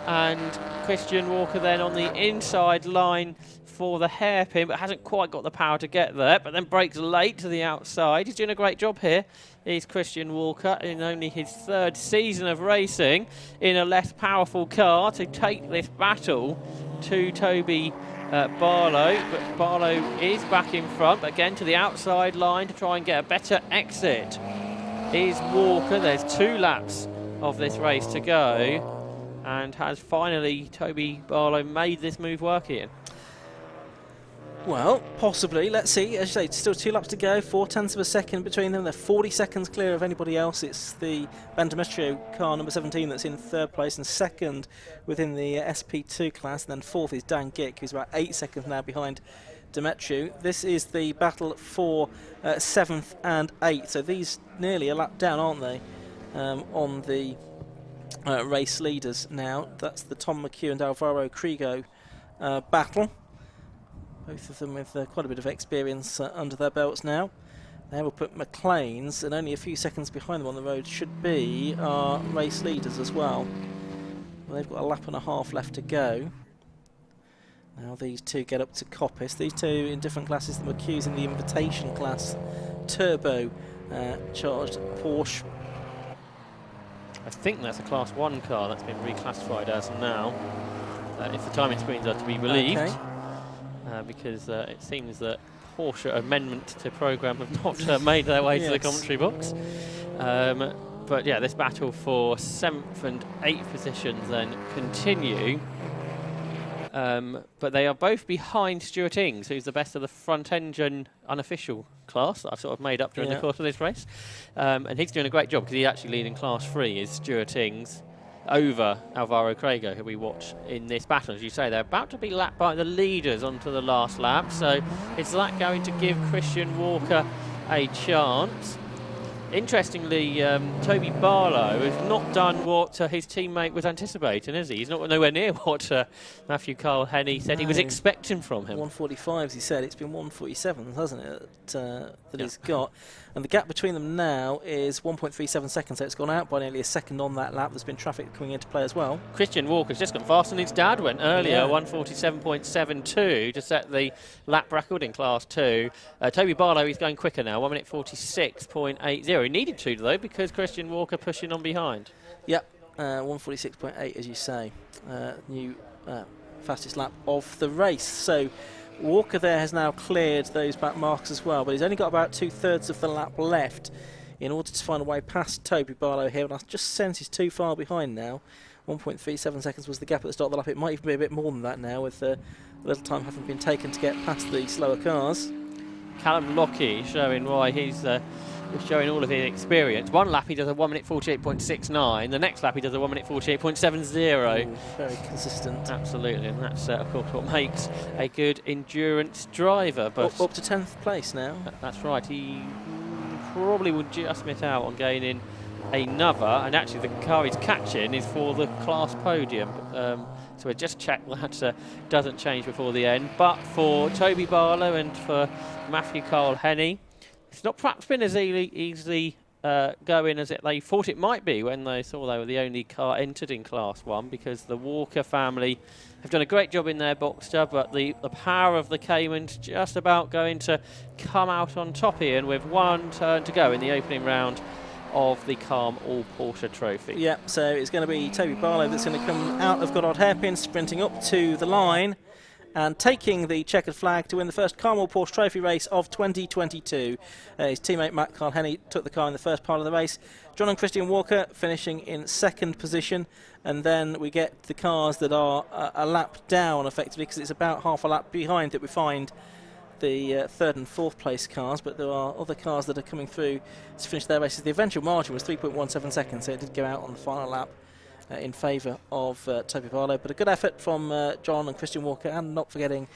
and Christian Walker then on the inside line for the hairpin, but hasn't quite got the power to get there, but then breaks late to the outside. He's doing a great job here. He's Christian Walker in only his 3rd season of racing in a less powerful car to take this battle to Toby Barlow, but Barlow is back in front, but again to the outside line to try and get a better exit is Walker. There's 2 laps of this race to go, and has finally Toby Barlow made this move work here? Well, possibly. Let's see. As you say, still 2 laps to go, 0.4 of a second between them. They're 40 seconds clear of anybody else. It's the Van Demetrio car, number 17, that's in 3rd place and 2nd within the SP2 class. And then 4th is Dan Gick, who's about 8 seconds now behind Demetriou. This is the battle for 7th and 8th, so these nearly a lap down, aren't they, on the race leaders now. That's the Tom McHugh and Alvaro Krigo battle. Both of them with quite a bit of experience under their belts now. They will put McLean's, and only a few seconds behind them on the road should be our race leaders as well. They've got a lap and a half left to go. Now these two get up to Coppice. These two in different classes. The McHugh's in the invitation class, turbo charged Porsche. I think that's a Class 1 car that's been reclassified as now. If the timing screens are to be believed, okay. Because it seems that Porsche amendment to programme have not made their way to the commentary box. But yeah, this battle for 7th and 8th positions then continue. But they are both behind Stuart Ings, who's the best of the front engine unofficial class that I've sort of made up during the course of this race. And he's doing a great job because he's actually leading Class 3 is Stuart Ings over Alvaro Krigo, who we watch in this battle. As you say, they're about to be lapped by the leaders onto the last lap. So is that going to give Christian Walker a chance? Interestingly, Toby Barlow has not done what his teammate was anticipating, is he? He's not nowhere near what Matthew Carl Henney said he was expecting from him. 145s, he said. It's been 147s, hasn't it, that he's got. And the gap between them now is 1.37 seconds, so it's gone out by nearly a second on that lap. There's been traffic coming into play as well. Christian Walker's just gone faster than his dad went earlier, 147.72 to set the lap record in Class 2. Toby Barlow is going quicker now, 1 minute 46.80. He needed to, though, because Christian Walker pushing on behind. Yep, 146.8, as you say. New fastest lap of the race. So Walker there has now cleared those back marks as well, but he's only got about 2/3 of the lap left in order to find a way past Toby Barlow here, and I just sense he's too far behind now. 1.37 seconds was the gap at the start of the lap. It might even be a bit more than that now, with a little time having been taken to get past the slower cars. Callum Lockie showing why he's showing all of his experience. One lap he does a 1 minute 48.69. The next lap he does a 1 minute 48.70. Very consistent. Absolutely, and that's of course what makes a good endurance driver. But up to 10th place now. That's right. He probably would just miss out on gaining another. And actually, the car he's catching is for the class podium. So we'll just check that doesn't change before the end. But for Toby Barlow and for Matthew Carl Henney, it's not perhaps been as easily going as they thought it might be when they saw they were the only car entered in Class 1, because the Walker family have done a great job in their Boxster, but the power of the Cayman's just about going to come out on top here, and with one turn to go in the opening round of the Calm All Porsche Trophy. Yeah, so it's going to be Toby Barlow that's going to come out of Goddard Hairpin, sprinting up to the line and taking the checkered flag to win the first Calm All Porsche Trophy race of 2022. His teammate Matt Carl Henney took the car in the first part of the race. John and Christian Walker finishing in second position, and then we get the cars that are a lap down effectively, because it's about half a lap behind that we find the third and fourth place cars, but there are other cars that are coming through to finish their races. The eventual margin was 3.17 seconds, so it did go out on the final lap in favour of Toby Barlow. But a good effort from John and Christian Walker, and not forgetting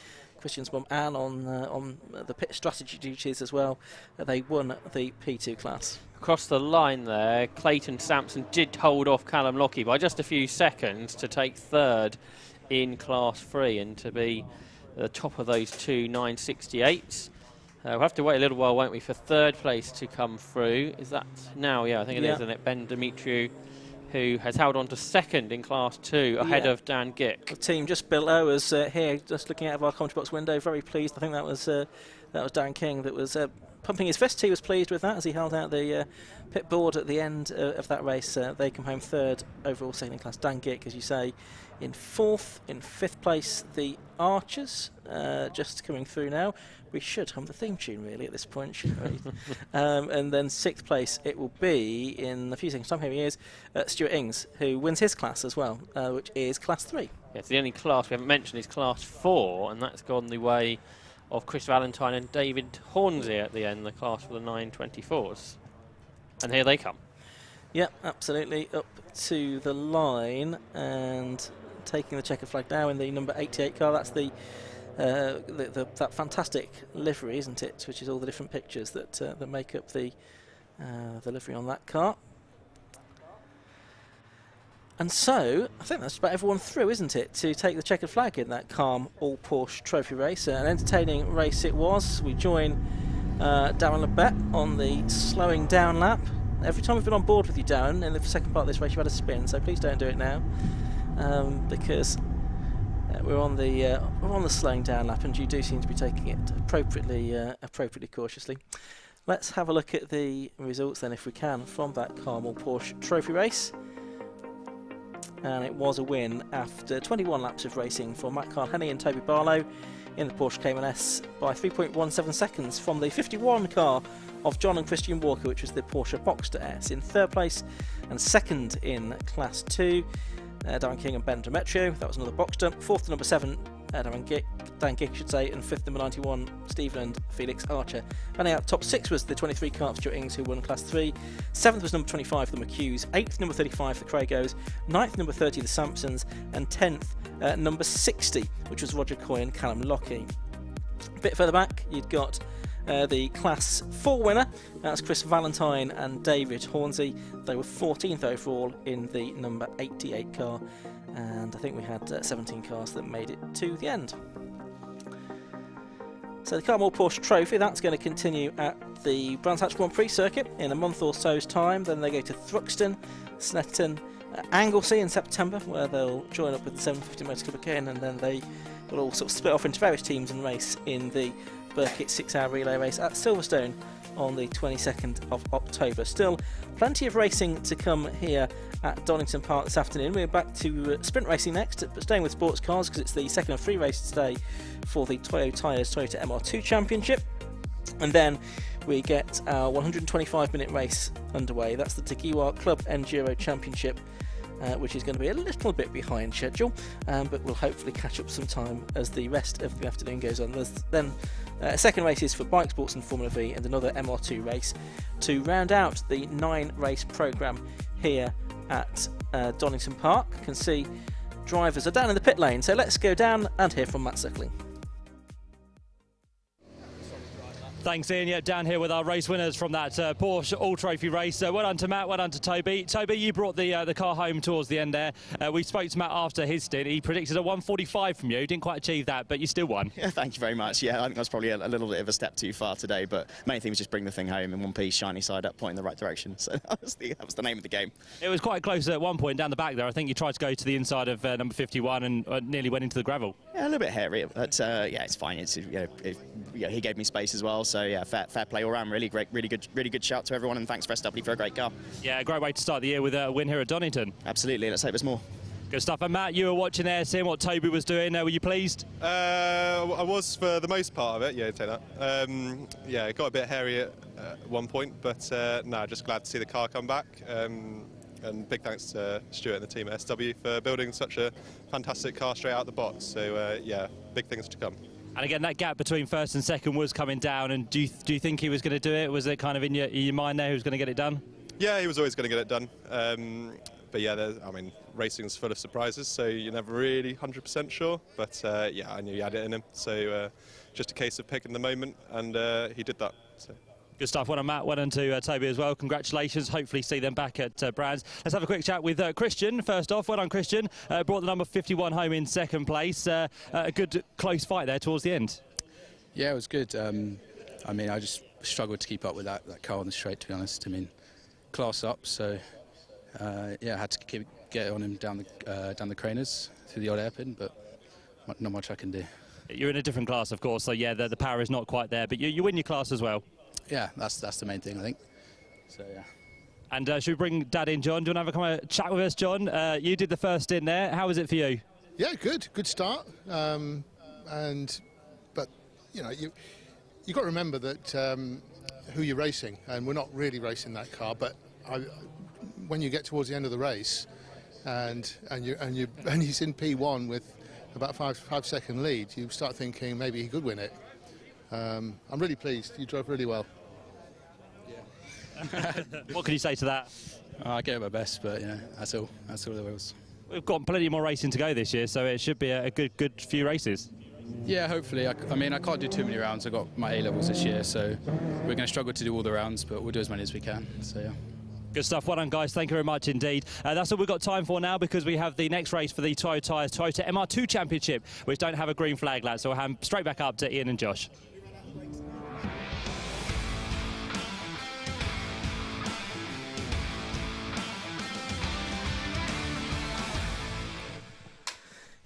Christian's mum Anne on the pit strategy duties as well. They won the P2 class. Across the line there, Clayton Sampson did hold off Callum Lockie by just a few seconds to take third in Class 3 and to be the top of those two 968s. We'll have to wait a little while, won't we, for third place to come through. Is that now? Yeah, I think it is, isn't it? Ben Demetriou, who has held on to second in Class 2 ahead of Dan Gick. The team just below us here, just looking out of our commentary box window, very pleased. I think that was Dan King that was pumping his fist. He was pleased with that as he held out the pit board at the end of that race. They come home third overall, second in class. Dan Gick, as you say, in fourth. In fifth place, the Archers, just coming through now. We should hum the theme tune really at this point, shouldn't we? And then sixth place it will be in a few seconds time. Here he is, Stuart Ings, who wins his class as well, which is Class 3. Yeah, it's the only class we haven't mentioned is Class 4, and that's gone the way of Chris Valentine and David Hornsey at the end, the class for the 924s. And here they come. Yep, absolutely, up to the line and taking the checkered flag now in the number 88 car. That's the that fantastic livery, isn't it? Which is all the different pictures that make up the livery on that car. And so, I think that's about everyone through, isn't it, to take the checkered flag in that calm all-Porsche trophy race. An entertaining race it was. We join Darren Lebet on the slowing down lap. Every time we've been on board with you, Darren, in the second part of this race, you've had a spin, so please don't do it now, because we're on the slowing down lap, and you do seem to be taking it appropriately cautiously. Let's have a look at the results then, if we can, from that calm all-Porsche trophy race. And it was a win after 21 laps of racing for Matt Carl-Henny and Toby Barlow in the Porsche Cayman S by 3.17 seconds from the 51 car of John and Christian Walker, which was the Porsche Boxster S. In third place and second in Class 2, Darren King and Ben Demetrio. That was another Boxster. Fourth to number 7, Dan Gig, should say, and fifth number 91, Stephen and Felix Archer. Running out top 6 was the 23 car of Stuart Ings, who won Class 3. 7th was number 25, the McHughes. 8th, number 35, the Craigos. 9th, number 30, the Sampsons. And 10th, number 60, which was Roger Coy and Callum Lockie. A bit further back, you'd got the Class 4 winner. That's Chris Valentine and David Hornsey. They were 14th overall in the number 88 car. And I think we had 17 cars that made it to the end. So the Carmel Porsche Trophy, that's going to continue at the Brands Hatch Grand Prix circuit in a month or so's time. Then they go to Thruxton, Snetterton, Anglesey in September, where they'll join up with the 750 Motor Club again, and then they will all sort of split off into various teams and race in the Burkitt 6-hour relay race at Silverstone on the 22nd of October. Still plenty of racing to come here at Donington Park this afternoon. We're back to sprint racing next, but staying with sports cars because it's the second of 3 races today for the Toyo Tyres Toyota MR2 Championship. And then we get our 125-minute race underway. That's the Tagiwa Club Enduro Championship, which is going to be a little bit behind schedule, but we'll hopefully catch up some time as the rest of the afternoon goes on. There's then second races for bike sports and Formula V, and another MR2 race to round out the 9-race programme here at Donington Park. You can see drivers are down in the pit lane, so let's go down and hear from Matt Suckling. Thanks, Ian. Yeah, down here with our race winners from that Porsche All-Trophy race. Well done to Matt, well done to Toby. Toby, you brought the car home towards the end there. We spoke to Matt after his stint. He predicted a 1:45 from you. Didn't quite achieve that, but you still won. Yeah, thank you very much. Yeah, I think that's probably a little bit of a step too far today, but main thing was just bring the thing home in one piece, shiny side up, pointing the right direction. So that was the name of the game. It was quite close at one point down the back there. I think you tried to go to the inside of number 51 and nearly went into the gravel. Yeah, a little bit hairy, but yeah, it's fine. It's he gave me space as well, so yeah, fair play all round. Really great, really good shout to everyone, and thanks for SW for a great car. Yeah, a great way to start the year with a win here at Donington. Absolutely, let's hope there's more. Good stuff. And Matt, you were watching there, seeing what Toby was doing. Were you pleased? I was for the most part of it. Yeah, take that. Yeah, it got a bit hairy at one point, but no, just glad to see the car come back. And big thanks to Stuart and the team at SW for building such a fantastic car straight out the box. So yeah, big things to come. And again, that gap between first and second was coming down. And do you think he was going to do it? Was it kind of in your mind there who was going to get it done? Yeah, he was always going to get it done. But yeah, I mean, racing's full of surprises, so you're never really 100% sure. But yeah, I knew he had it in him. So just a case of picking the moment, and he did that. So. Good stuff. Well done, Matt. Well done to Toby as well. Congratulations. Hopefully see them back at Brands. Let's have a quick chat with Christian. First off, well done, Christian. Brought the number 51 home in second place. A good close fight there towards the end. Yeah, it was good. I mean, I just struggled to keep up with that car on the straight, to be honest. I mean, class up, so yeah, I had to get on him down the craners through the odd hairpin, but not much I can do. You're in a different class, of course, so yeah, the power is not quite there, but you win your class as well. Yeah, that's the main thing, I think. So yeah. And should we bring Dad in, John? Do you want to have a chat with us, John? You did the first in there. How was it for you? Yeah, good start. But you know, you got to remember that who you're racing, and we're not really racing that car. But when you get towards the end of the race, and he's in P1 with about 5-second lead, you start thinking maybe he could win it. I'm really pleased. You drove really well. Yeah. What can you say to that? I gave my best, but you know, that's all there was. We've got plenty more racing to go this year, so it should be a good few races. Yeah, hopefully. I mean, I can't do too many rounds. I got my A-levels this year, so we're going to struggle to do all the rounds, but we'll do as many as we can. So yeah. Good stuff. Well done, guys. Thank you very much indeed. That's all we've got time for now, because we have the next race for the Toyota MR2 Championship, which don't have a green flag lap. So we'll hand straight back up to Ian and Josh.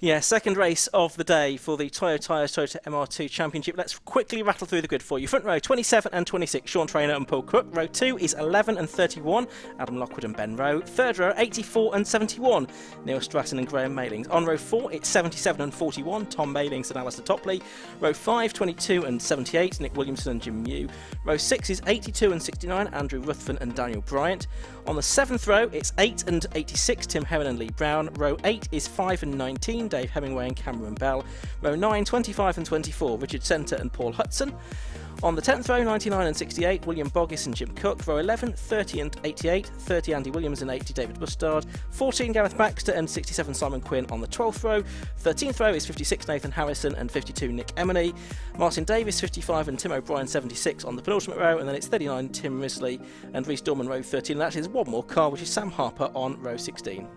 Yeah, second race of the day for the Toyota MR2 Championship. Let's quickly rattle through the grid for you. Front row, 27 and 26, Sean Traynor and Paul Cook. Row 2 is 11 and 31, Adam Lockwood and Ben Rowe. Third row, 84 and 71, Neil Stratton and Graham Mailings. On row 4, it's 77 and 41, Tom Mailings and Alistair Topley. Row 5, 22 and 78, Nick Williamson and Jim Mew. Row 6 is 82 and 69, Andrew Ruthven and Daniel Bryant. On the 7th row, it's 8 and 86, Tim Heron and Lee Brown. Row 8 is 5 and 19, Dave Hemingway and Cameron Bell. Row 9, 25 and 24, Richard Centre and Paul Hudson. On the 10th row, 99 and 68, William Boggis and Jim Cook. Row 11, 30 and 88, 30 Andy Williams and 80 David Bustard. 14 Gareth Baxter and 67 Simon Quinn on the 12th row. 13th row is 56 Nathan Harrison and 52 Nick Emily. Martin Davis 55 and Tim O'Brien 76 on the penultimate row, and then it's 39 Tim Risley and Rhys Dorman row 13. And actually there's one more car, which is Sam Harper on row 16.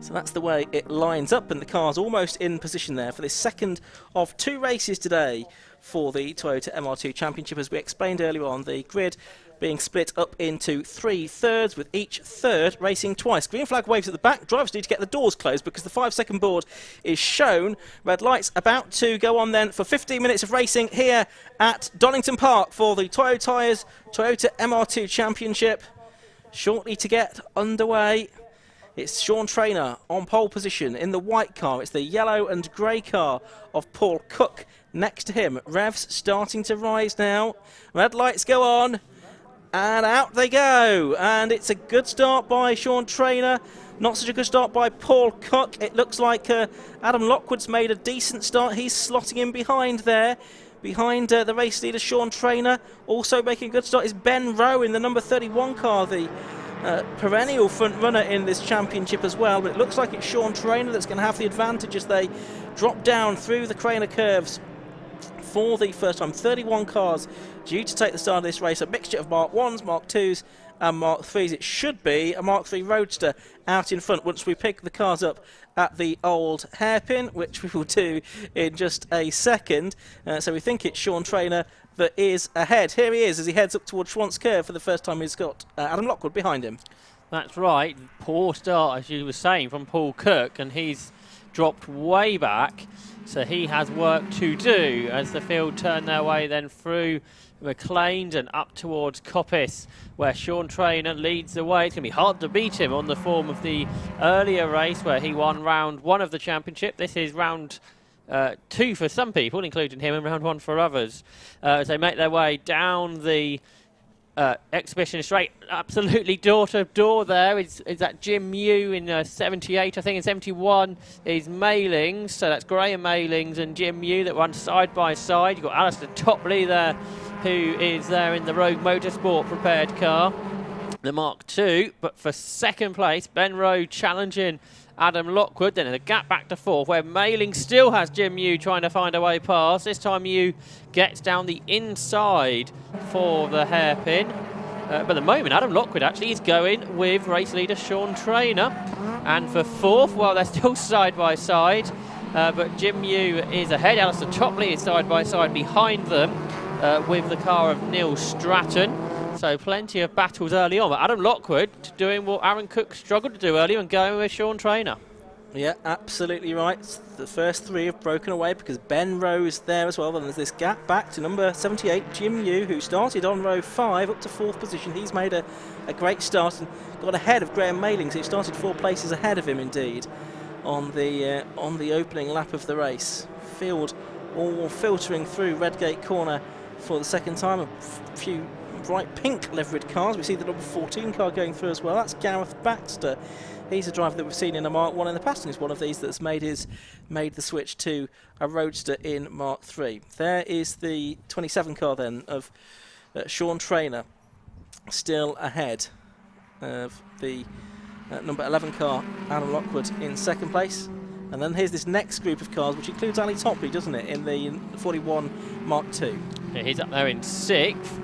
So that's the way it lines up, and the car's almost in position there for this second of 2 races today for the Toyota MR2 Championship. As we explained earlier on, the grid being split up into 3 thirds, with each third racing twice. Green flag waves at the back. Drivers need to get the doors closed because the 5-second board is shown. Red lights about to go on then for 15 minutes of racing here at Donington Park for the Toyota MR2 Championship. Shortly to get underway. It's Sean Traynor on pole position in the white car. It's the yellow and grey car of Paul Cook next to him. Revs starting to rise now. Red lights go on. And out they go. And it's a good start by Sean Traynor. Not such a good start by Paul Cook. It looks like Adam Lockwood's made a decent start. He's slotting in behind there. Behind the race leader, Sean Traynor. Also making a good start is Ben Rowe in the number 31 car, the perennial front runner in this championship as well. But it looks like it's Sean Traynor that's going to have the advantage as they drop down through the Craner curves for the first time. 31 cars due to take the start of this race. A mixture of Mark 1s, Mark 2s and Mark 3s. It should be a Mark 3 Roadster out in front once we pick the cars up at the old hairpin, which we will do in just a second. So we think it's Sean Traynor that is ahead. Here he is as he heads up towards Schwantz Curve for the first time. He's got Adam Lockwood behind him. That's right. Poor start, as you were saying, from Paul Cook, and he's dropped way back. So he has work to do as the field turn their way then through McLean's and up towards Coppice, where Sean Traynor leads the way. It's going to be hard to beat him on the form of the earlier race where he won round 1 of the championship. This is round 2 for some people, including him, and round 1 for others. As they make their way down the exhibition straight, absolutely door to door there is that Jim Mew in 78, I think in 71 is Mailings, so that's Graham Mailings and Jim Mew that run side by side. You've got Alistair Topley there, who is there in the Rogue Motorsport prepared car, the Mark II. But for second place, Ben Rowe challenging Adam Lockwood. Then in the gap back to 4th, where Mailing still has Jim Mew trying to find a way past. This time Mew gets down the inside for the hairpin. But at the moment, Adam Lockwood actually is going with race leader Sean Traynor. And for 4th, well, they're still side by side. But Jim Mew is ahead. Alistair Topley is side by side behind them with the car of Neil Stratton. So plenty of battles early on, but Adam Lockwood doing what Aaron Cook struggled to do earlier and going with Sean Traynor. Yeah, absolutely right. The first 3 have broken away because Ben Rowe's there as well. Then there's this gap back to number 78, Jim Mew, who started on row 5 up to 4th position. He's made a great start and got ahead of Graham Mailings, who started 4 places ahead of him indeed on the opening lap of the race. Field all filtering through Redgate Corner for the second time. A few bright pink liveried cars. We see the number 14 car going through as well. That's Gareth Baxter. He's a driver that we've seen in a Mark 1 in the past, and he's one of these that's made the switch to a Roadster in Mark 3. There is the 27 car then of Sean Traynor, still ahead of the number 11 car, Adam Lockwood, in second place. And then here's this next group of cars, which includes Ali Topley, doesn't it, in the 41 Mark II. Yeah, he's up there in 6th.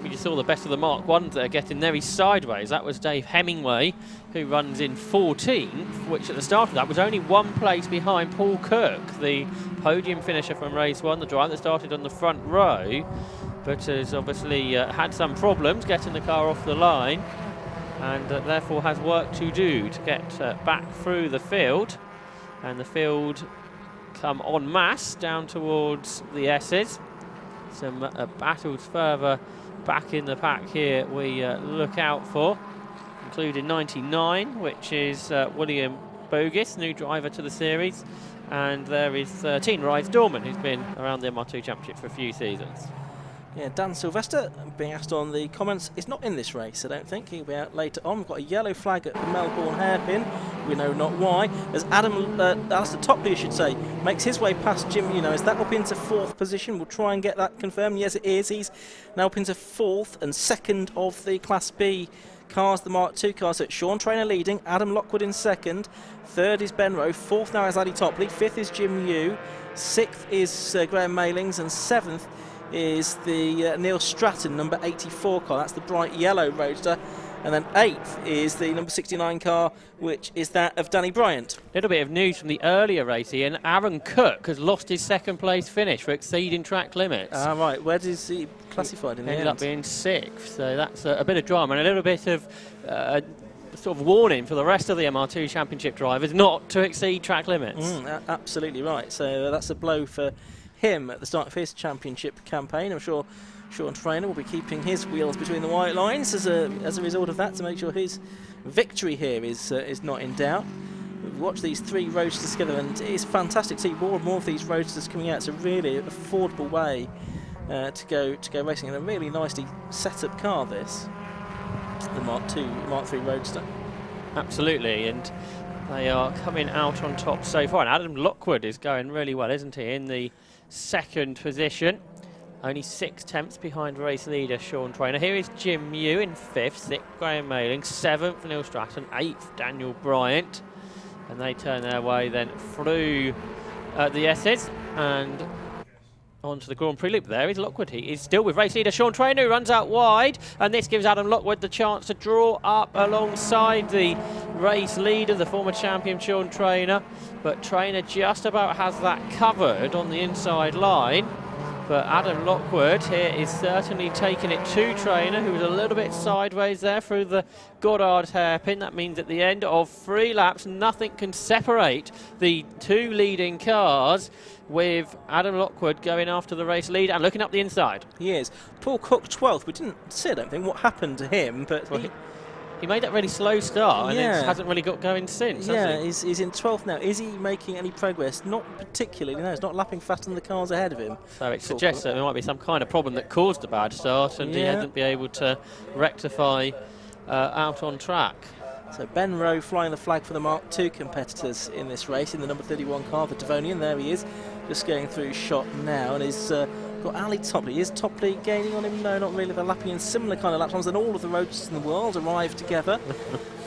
We just saw the best of the Mark 1s that are getting there. He's sideways. That was Dave Hemingway, who runs in 14th, which at the start of that was only 1 place behind Paul Kirk, the podium finisher from race 1, the driver that started on the front row, but has obviously had some problems getting the car off the line, and therefore has work to do to get back through the field. And the field come en masse down towards the S's. Some battles further back in the pack here we look out for, including 99, which is William Bogus, new driver to the series, and there is 13, Rides Dorman, who's been around the MR2 Championship for a few seasons. Yeah, Dan Sylvester, being asked on the comments, is not in this race, I don't think. He'll be out later on. We've got a yellow flag at the Melbourne hairpin. We know not why. As Alistair Topley, I should say, makes his way past Jim, is that up into 4th position? We'll try and get that confirmed. Yes, it is. He's now up into 4th and 2nd of the Class B cars, the Mark II cars. So it's Sean Traynor leading, Adam Lockwood in 2nd, 3rd is Ben Rowe, 4th now is Ali Topley, 5th is Jim Yu, 6th is Graham Mailings, and 7th is the Neil Stratton number 84 car. That's the bright yellow Roadster. And then 8th is the number 69 car, which is that of Danny Bryant. A little bit of news from the earlier race here. Aaron Cook has lost his 2nd place finish for exceeding track limits. Right, where does he classified in the ended end? up being 6th, so that's a bit of drama and a little bit of sort of warning for the rest of the MR2 Championship drivers not to exceed track limits. Absolutely right. So that's a blow for him at the start of his championship campaign. I'm sure Sean Traynor will be keeping his wheels between the white lines as a result of that, to make sure his victory here is not in doubt. We've watched these 3 roadsters together, and it is fantastic to see more and more of these roadsters coming out. It's a really affordable way to go racing in a really nicely set up car, this, the Mark III Roadster. Absolutely, and they are coming out on top so far. And Adam Lockwood is going really well, isn't he, in the 2nd position. Only 6/10 behind race leader Sean Traynor. Here is Jim Yu in 5th, 6th Graham Mailing, 7th Neil Stratton, 8th Daniel Bryant. And they turn their way then through the S's and onto the Grand Prix loop. There is Lockwood. He is still with race leader Sean Traynor, who runs out wide, and this gives Adam Lockwood the chance to draw up alongside the race leader, the former champion Sean Traynor. But Traynor just about has that covered on the inside line. But Adam Lockwood here is certainly taking it to Traynor, who was a little bit sideways there through the Goddard hairpin. That means at the end of 3 laps, nothing can separate the 2 leading cars, with Adam Lockwood going after the race lead and looking up the inside. He is. Paul Cook 12th. We didn't see, I don't think, what happened to him, but well, he made that really slow start, and it hasn't really got going since, has he? He's in 12th now. Is he making any progress? Not particularly, no. He's not lapping faster than the cars ahead of him. So it suggests that there might be some kind of problem that caused the bad start, and he hasn't been able to rectify out on track. So Ben Rowe flying the flag for the Mark II competitors in this race, in the number 31 car, the Devonian. There he is, just going through shot now, and he's got Ali Topley. Is Topley gaining on him? No, not really. They're lapping in similar kind of lap times, and all of the roadsters in the world arrive together.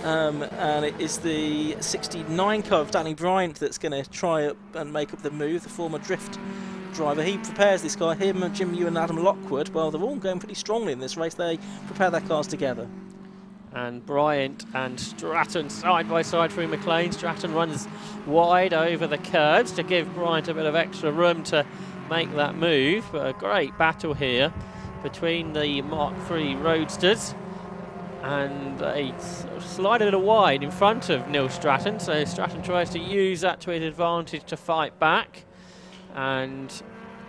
And it is the 69 car of Danny Bryant that's going to try and make up the move, the former drift driver. He prepares this guy, him, Jim Yu and Adam Lockwood. Well, they're all going pretty strongly in this race. They prepare their cars together. And Bryant and Stratton side by side through McLean. Stratton runs wide over the curves to give Bryant a bit of extra room to make that move. But a great battle here between the Mark III Roadsters, and they slide a little wide in front of Neil Stratton, so Stratton tries to use that to his advantage to fight back. And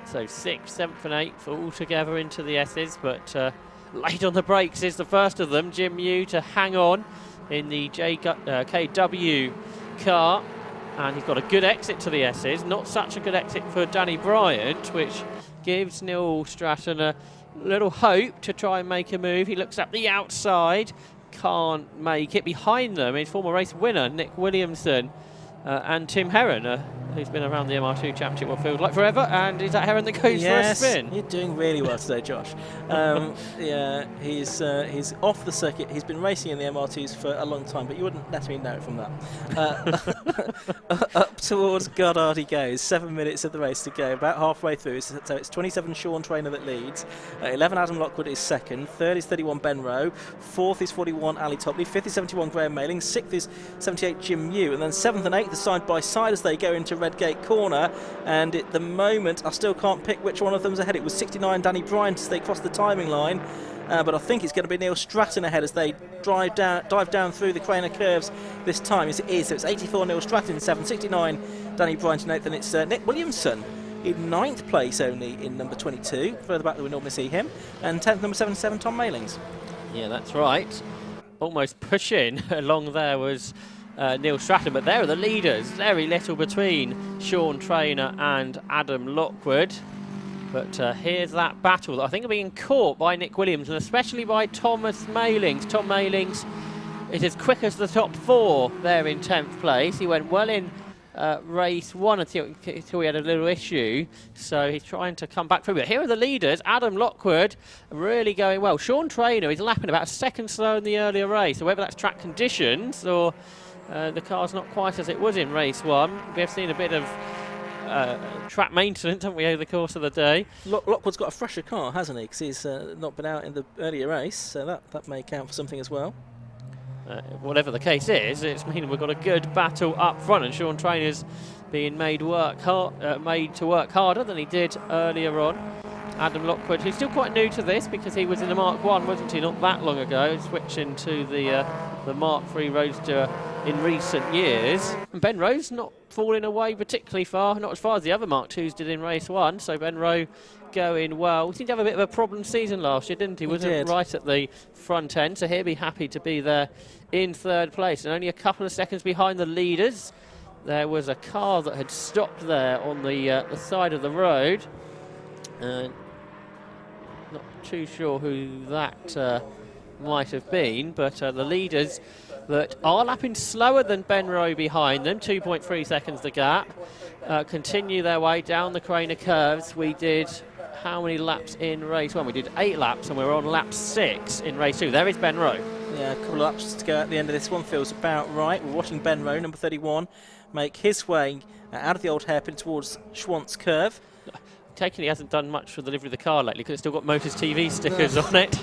so 6th, 7th and 8th all together into the S's, but late on the brakes is the first of them, Jim Yu, to hang on in the KW car, and he's got a good exit to the S's. Not such a good exit for Danny Bryant, which gives Neil Stratton a little hope to try and make a move. He looks up the outside, can't make it. Behind them is former race winner Nick Williamson and Tim Herron, a who's been around the MR2 Championship, what feels like forever, and is that Heron that goes for a spin? You're doing really well today, Josh. Yeah, he's off the circuit. He's been racing in the MR2s for a long time, but you wouldn't necessarily know it from that. Up towards Goddard he goes. 7 minutes of the race to go, about halfway through. So it's 27 Sean Trainer that leads. 11 Adam Lockwood is second. Third is 31 Ben Rowe. Fourth is 41 Ali Topley. Fifth is 71 Graham Mailing. Sixth is 78 Jim Mew. And then 7th and 8th are side by side as they go into Redgate Corner. And at the moment, I still can't pick which one of them's ahead. It was 69 Danny Bryant as they cross the timing line. But I think it's going to be Neil Stratton ahead as they dive down through the Craner curves this time. Yes, it is. So it's 84 Neil Stratton in 7th, 69 Danny Bryant in 8th, and it's Nick Williamson in 9th place only in number 22, further back than we normally see him, and 10th, number 77 Tom Mailings. Yeah, that's right. Almost pushing along there was Neil Stratton, but there are the leaders. Very little between Sean Trainer and Adam Lockwood. But here's that battle that I think are being caught by Nick Williams, and especially by Thomas Mailings. Tom Mailings is as quick as the top 4 there in 10th place. He went well in race 1 until he had a little issue, so he's trying to come back through. But here are the leaders. Adam Lockwood really going well. Sean Trainer is lapping about a second slow in the earlier race, so whether that's track conditions or the car's not quite as it was in race 1. We have seen a bit of track maintenance, haven't we, over the course of the day. Lockwood's got a fresher car, hasn't he? Because he's not been out in the earlier race, so that may count for something as well. Whatever the case is, it's meaning we've got a good battle up front, and Sean Trainer's being made to work harder than he did earlier on. Adam Lockwood, who's still quite new to this because he was in the Mark 1, wasn't he, not that long ago, switching to the Mark 3 Roadster in recent years. And Ben Rowe's not falling away particularly far, not as far as the other Mark 2s did in race 1, so Ben Rowe going well. He seemed to have a bit of a problem season last year, didn't he? Wasn't right at the front end, so he'll be happy to be there in 3rd place, and only a couple of seconds behind the leaders. There was a car that had stopped there on the side of the road. Not too sure who that might have been, but the leaders that are lapping slower than Ben Rowe behind them, 2.3 seconds the gap, continue their way down the Craner curves. We did how many laps in race 1? We did 8 laps, and we're on lap 6 in race 2. There is Ben Rowe. Yeah, a couple of laps to go at the end of this one. Feels about right. We're watching Ben Rowe, number 31, make his way out of the old hairpin towards Schwantz curve. Taking he hasn't done much for the delivery of the car lately because it's still got Motors TV stickers on it,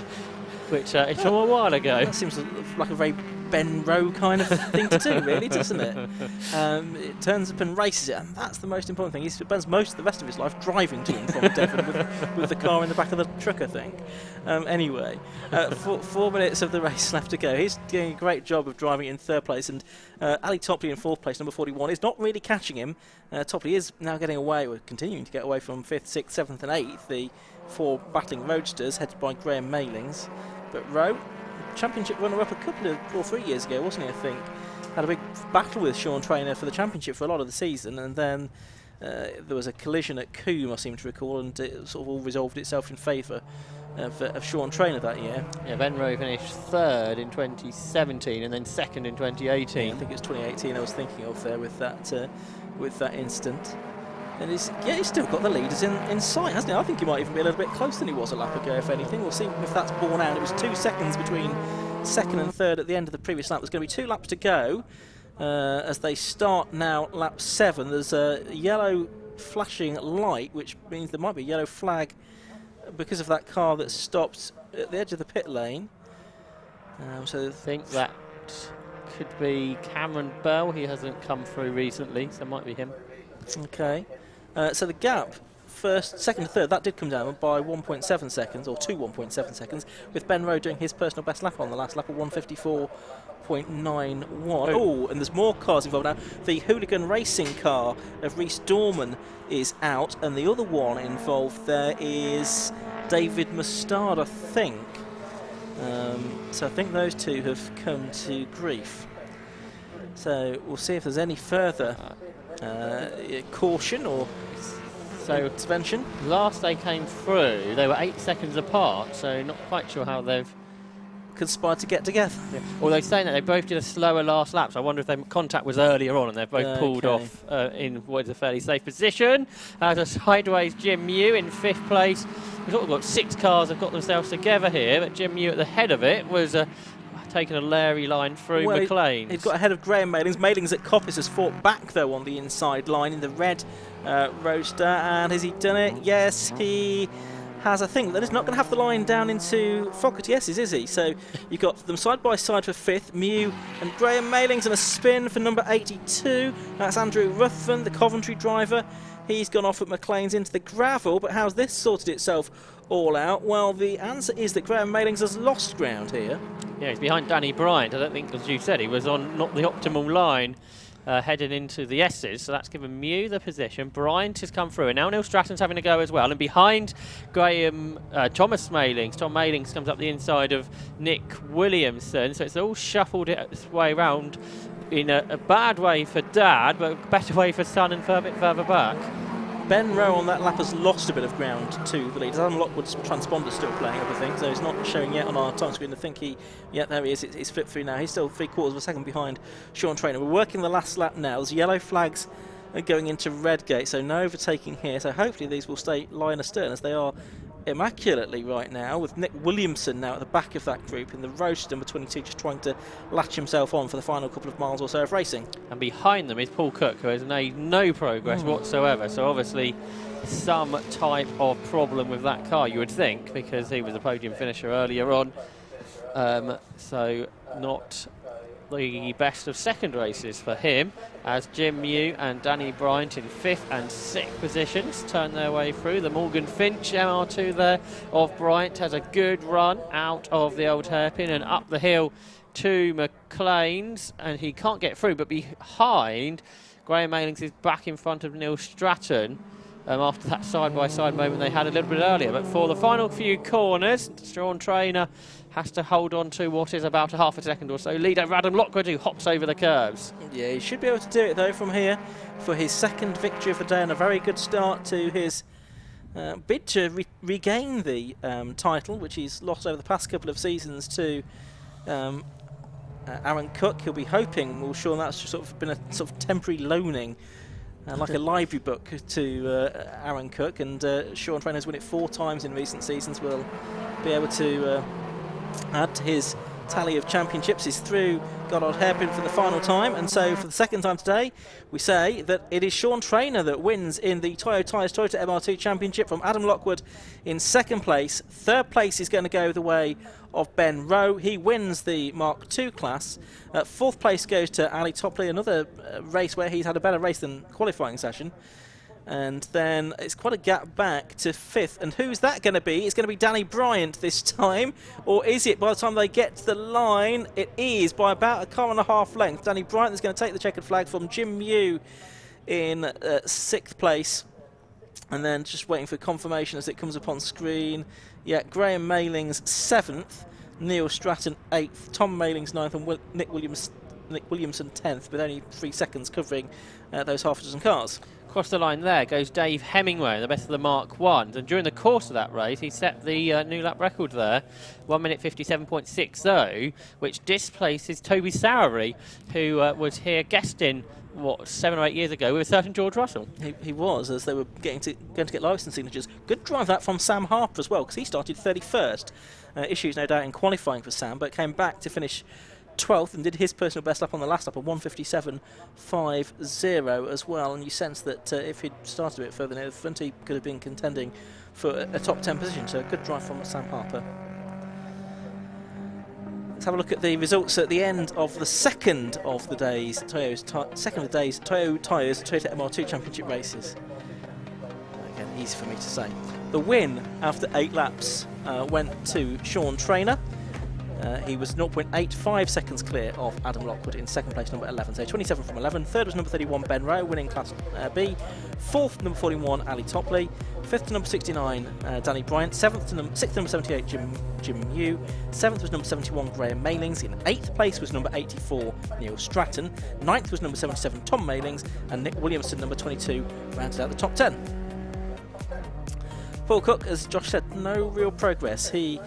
which it's from a while ago. That seems like a very Ben Rowe kind of thing to do, really, doesn't it? It turns up and races it, and that's the most important thing. He spends most of the rest of his life driving to and from Devon with the car in the back of the truck, I think. Anyway, 4 minutes of the race left to go. He's doing a great job of driving in 3rd place, and Ali Topley in 4th place, number 41, is not really catching him. Topley is now getting away, or continuing to get away from 5th, 6th, 7th and 8th, the 4 battling roadsters headed by Graham Mailings. But Rowe, championship runner-up a couple of 2 or 3 years ago, wasn't he, I think? Had a big battle with Sean Trainer for the championship for a lot of the season, and then there was a collision at Coombe, I seem to recall, and it sort of all resolved itself in favour of Sean Trainer that year. Yeah, Ben Rowe finished 3rd in 2017 and then 2nd in 2018. Yeah, I think it was 2018 I was thinking of there with that incident. And he's still got the leaders in sight, hasn't he? I think he might even be a little bit closer than he was a lap ago, if anything. We'll see if that's borne out. It was 2 seconds between 2nd and 3rd at the end of the previous lap. There's going to be 2 laps to go as they start now lap 7. There's a yellow flashing light, which means there might be a yellow flag because of that car that stopped at the edge of the pit lane. So I think that could be Cameron Bell. He hasn't come through recently, so it might be him. Okay. So the gap, 2nd to 3rd, that did come down by 1.7 seconds, or to 1.7 seconds, with Ben Rowe doing his personal best lap on the last lap of 154.91. Oh, and there's more cars involved now. The Hooligan Racing car of Rhys Dorman is out, and the other one involved there is David Mustard, I think. So I think those 2 have come to grief. So we'll see if there's any further caution or intervention. Last they came through, they were 8 seconds apart, so not quite sure how they've conspired to get together. Yeah. Although saying that, they both did a slower last lap, so I wonder if their contact was earlier on and they've both pulled off in what is a fairly safe position. As a sideways Jim Mew in 5th place. We've sort of got 6 cars that have got themselves together here, but Jim Mew at the head of it was taking a Larry line through McLean's. He's got ahead of Graham Mailings. Mailings at Coppice has fought back, though, on the inside line in the red Roadster. And has he done it? Yes, he has. I think that he's not going to have the line down into Fogarty. Yes, is he? So you've got them side by side for 5th, Mew and Graham Mailings, and a spin for number 82. That's Andrew Ruthven, the Coventry driver. He's gone off at McLean's into the gravel, but how's this sorted itself all out? Well, the answer is that Graham Mailings has lost ground here. Yeah, he's behind Danny Bryant. I don't think, as you said, he was on not the optimal line heading into the S's, so that's given Mew the position. Bryant has come through, and now Neil Stratton's having a go as well. And behind Graham, Thomas Mailings, Tom Mailings comes up the inside of Nick Williamson, so it's all shuffled its way around in a bad way for Dad, but a better way for Son and a bit further back. Ben Rowe on that lap has lost a bit of ground to the lead. Adam Lockwood's transponder still playing everything, so he's not showing yet on our time screen. I think there he is. He's flipped through now. He's still 3/4 of a second behind Sean Traynor. We're working the last lap now. There's yellow flags going into Redgate, so no overtaking here. So hopefully these will stay line astern, as they are immaculately right now, with Nick Williamson now at the back of that group in the Roadster number 22, just trying to latch himself on for the final couple of miles or so of racing. And behind them is Paul Cook, who has made no progress whatsoever, so obviously some type of problem with that car, you would think, because he was a podium finisher earlier on. So not the best of second races for him, as Jim Mew and Danny Bryant in 5th and 6th positions turn their way through. The Morgan Finch MR2 there of Bryant has a good run out of the old hairpin and up the hill to McLean's, and he can't get through, but behind Graham Mailings is back in front of Neil Stratton after that side-by-side moment they had a little bit earlier. But for the final few corners, Sean Traynor has to hold on to what is about a half a second or so lead over Adam Lockwood, who hops over the curves. Yeah, he should be able to do it, though, from here for his second victory of the day, and a very good start to his bid to regain the title, which he's lost over the past couple of seasons to Aaron Cook. He'll be hoping, well, Sean, that's sort of been a sort of temporary loaning, like a library book to Aaron Cook, and Sean Traynor's won it 4 times in recent seasons. Will be able to add to his tally of championships. He's through Goddard hairpin for the final time, and so for the second time today we say that it is Sean Traynor that wins in the Toyo Tyres Toyota MR2 Championship from Adam Lockwood in 2nd place. 3rd place is going to go the way of Ben Rowe. He wins the Mark II class. 4th place goes to Ali Topley, another race where he's had a better race than qualifying session. And then it's quite a gap back to 5th. And who's that going to be? It's going to be Danny Bryant this time. Or is it, by the time they get to the line, it is by about a car and a half length. Danny Bryant is going to take the checkered flag from Jim Mew in 6th place. And then just waiting for confirmation as it comes up on screen. Yeah, Graham Mailings 7th, Neil Stratton 8th, Tom Mailings 9th, and Nick Williamson 10th, with only 3 seconds covering those half a dozen cars. Across the line there goes Dave Hemingway, the best of the Mark 1s, and during the course of that race he set the new lap record there, 1 minute 57.60, which displaces Toby Sowery, who was here guesting, what, 7 or 8 years ago with a certain George Russell. He was, as they were going to get licence signatures. Good drive that from Sam Harper as well, because he started 31st. Issues no doubt in qualifying for Sam, but came back to finish 12th and did his personal best lap on the last lap of 1:57.50 as well. And you sense that if he'd started a bit further near the front, he could have been contending for a top 10 position. So a good drive from Sam Harper. Let's have a look at the results at the end of the second of the day's Toyo Tyres Toyota MR2 Championship races. Again, easy for me to say. The win after 8 laps went to Sean Traynor. He was 0.85 seconds clear of Adam Lockwood in 2nd place, number 11. So 27 from 11. 3rd was number 31, Ben Rowe, winning Class B. 4th, number 41, Ali Topley. 5th to number 69, Danny Bryant. 6th to number 78, Jim Mew. 7th was number 71, Graham Mailings. In 8th place was number 84, Neil Stratton. 9th was number 77, Tom Mailings. And Nick Williamson, number 22, rounded out the top 10. Paul Cook, as Josh said, no real progress. He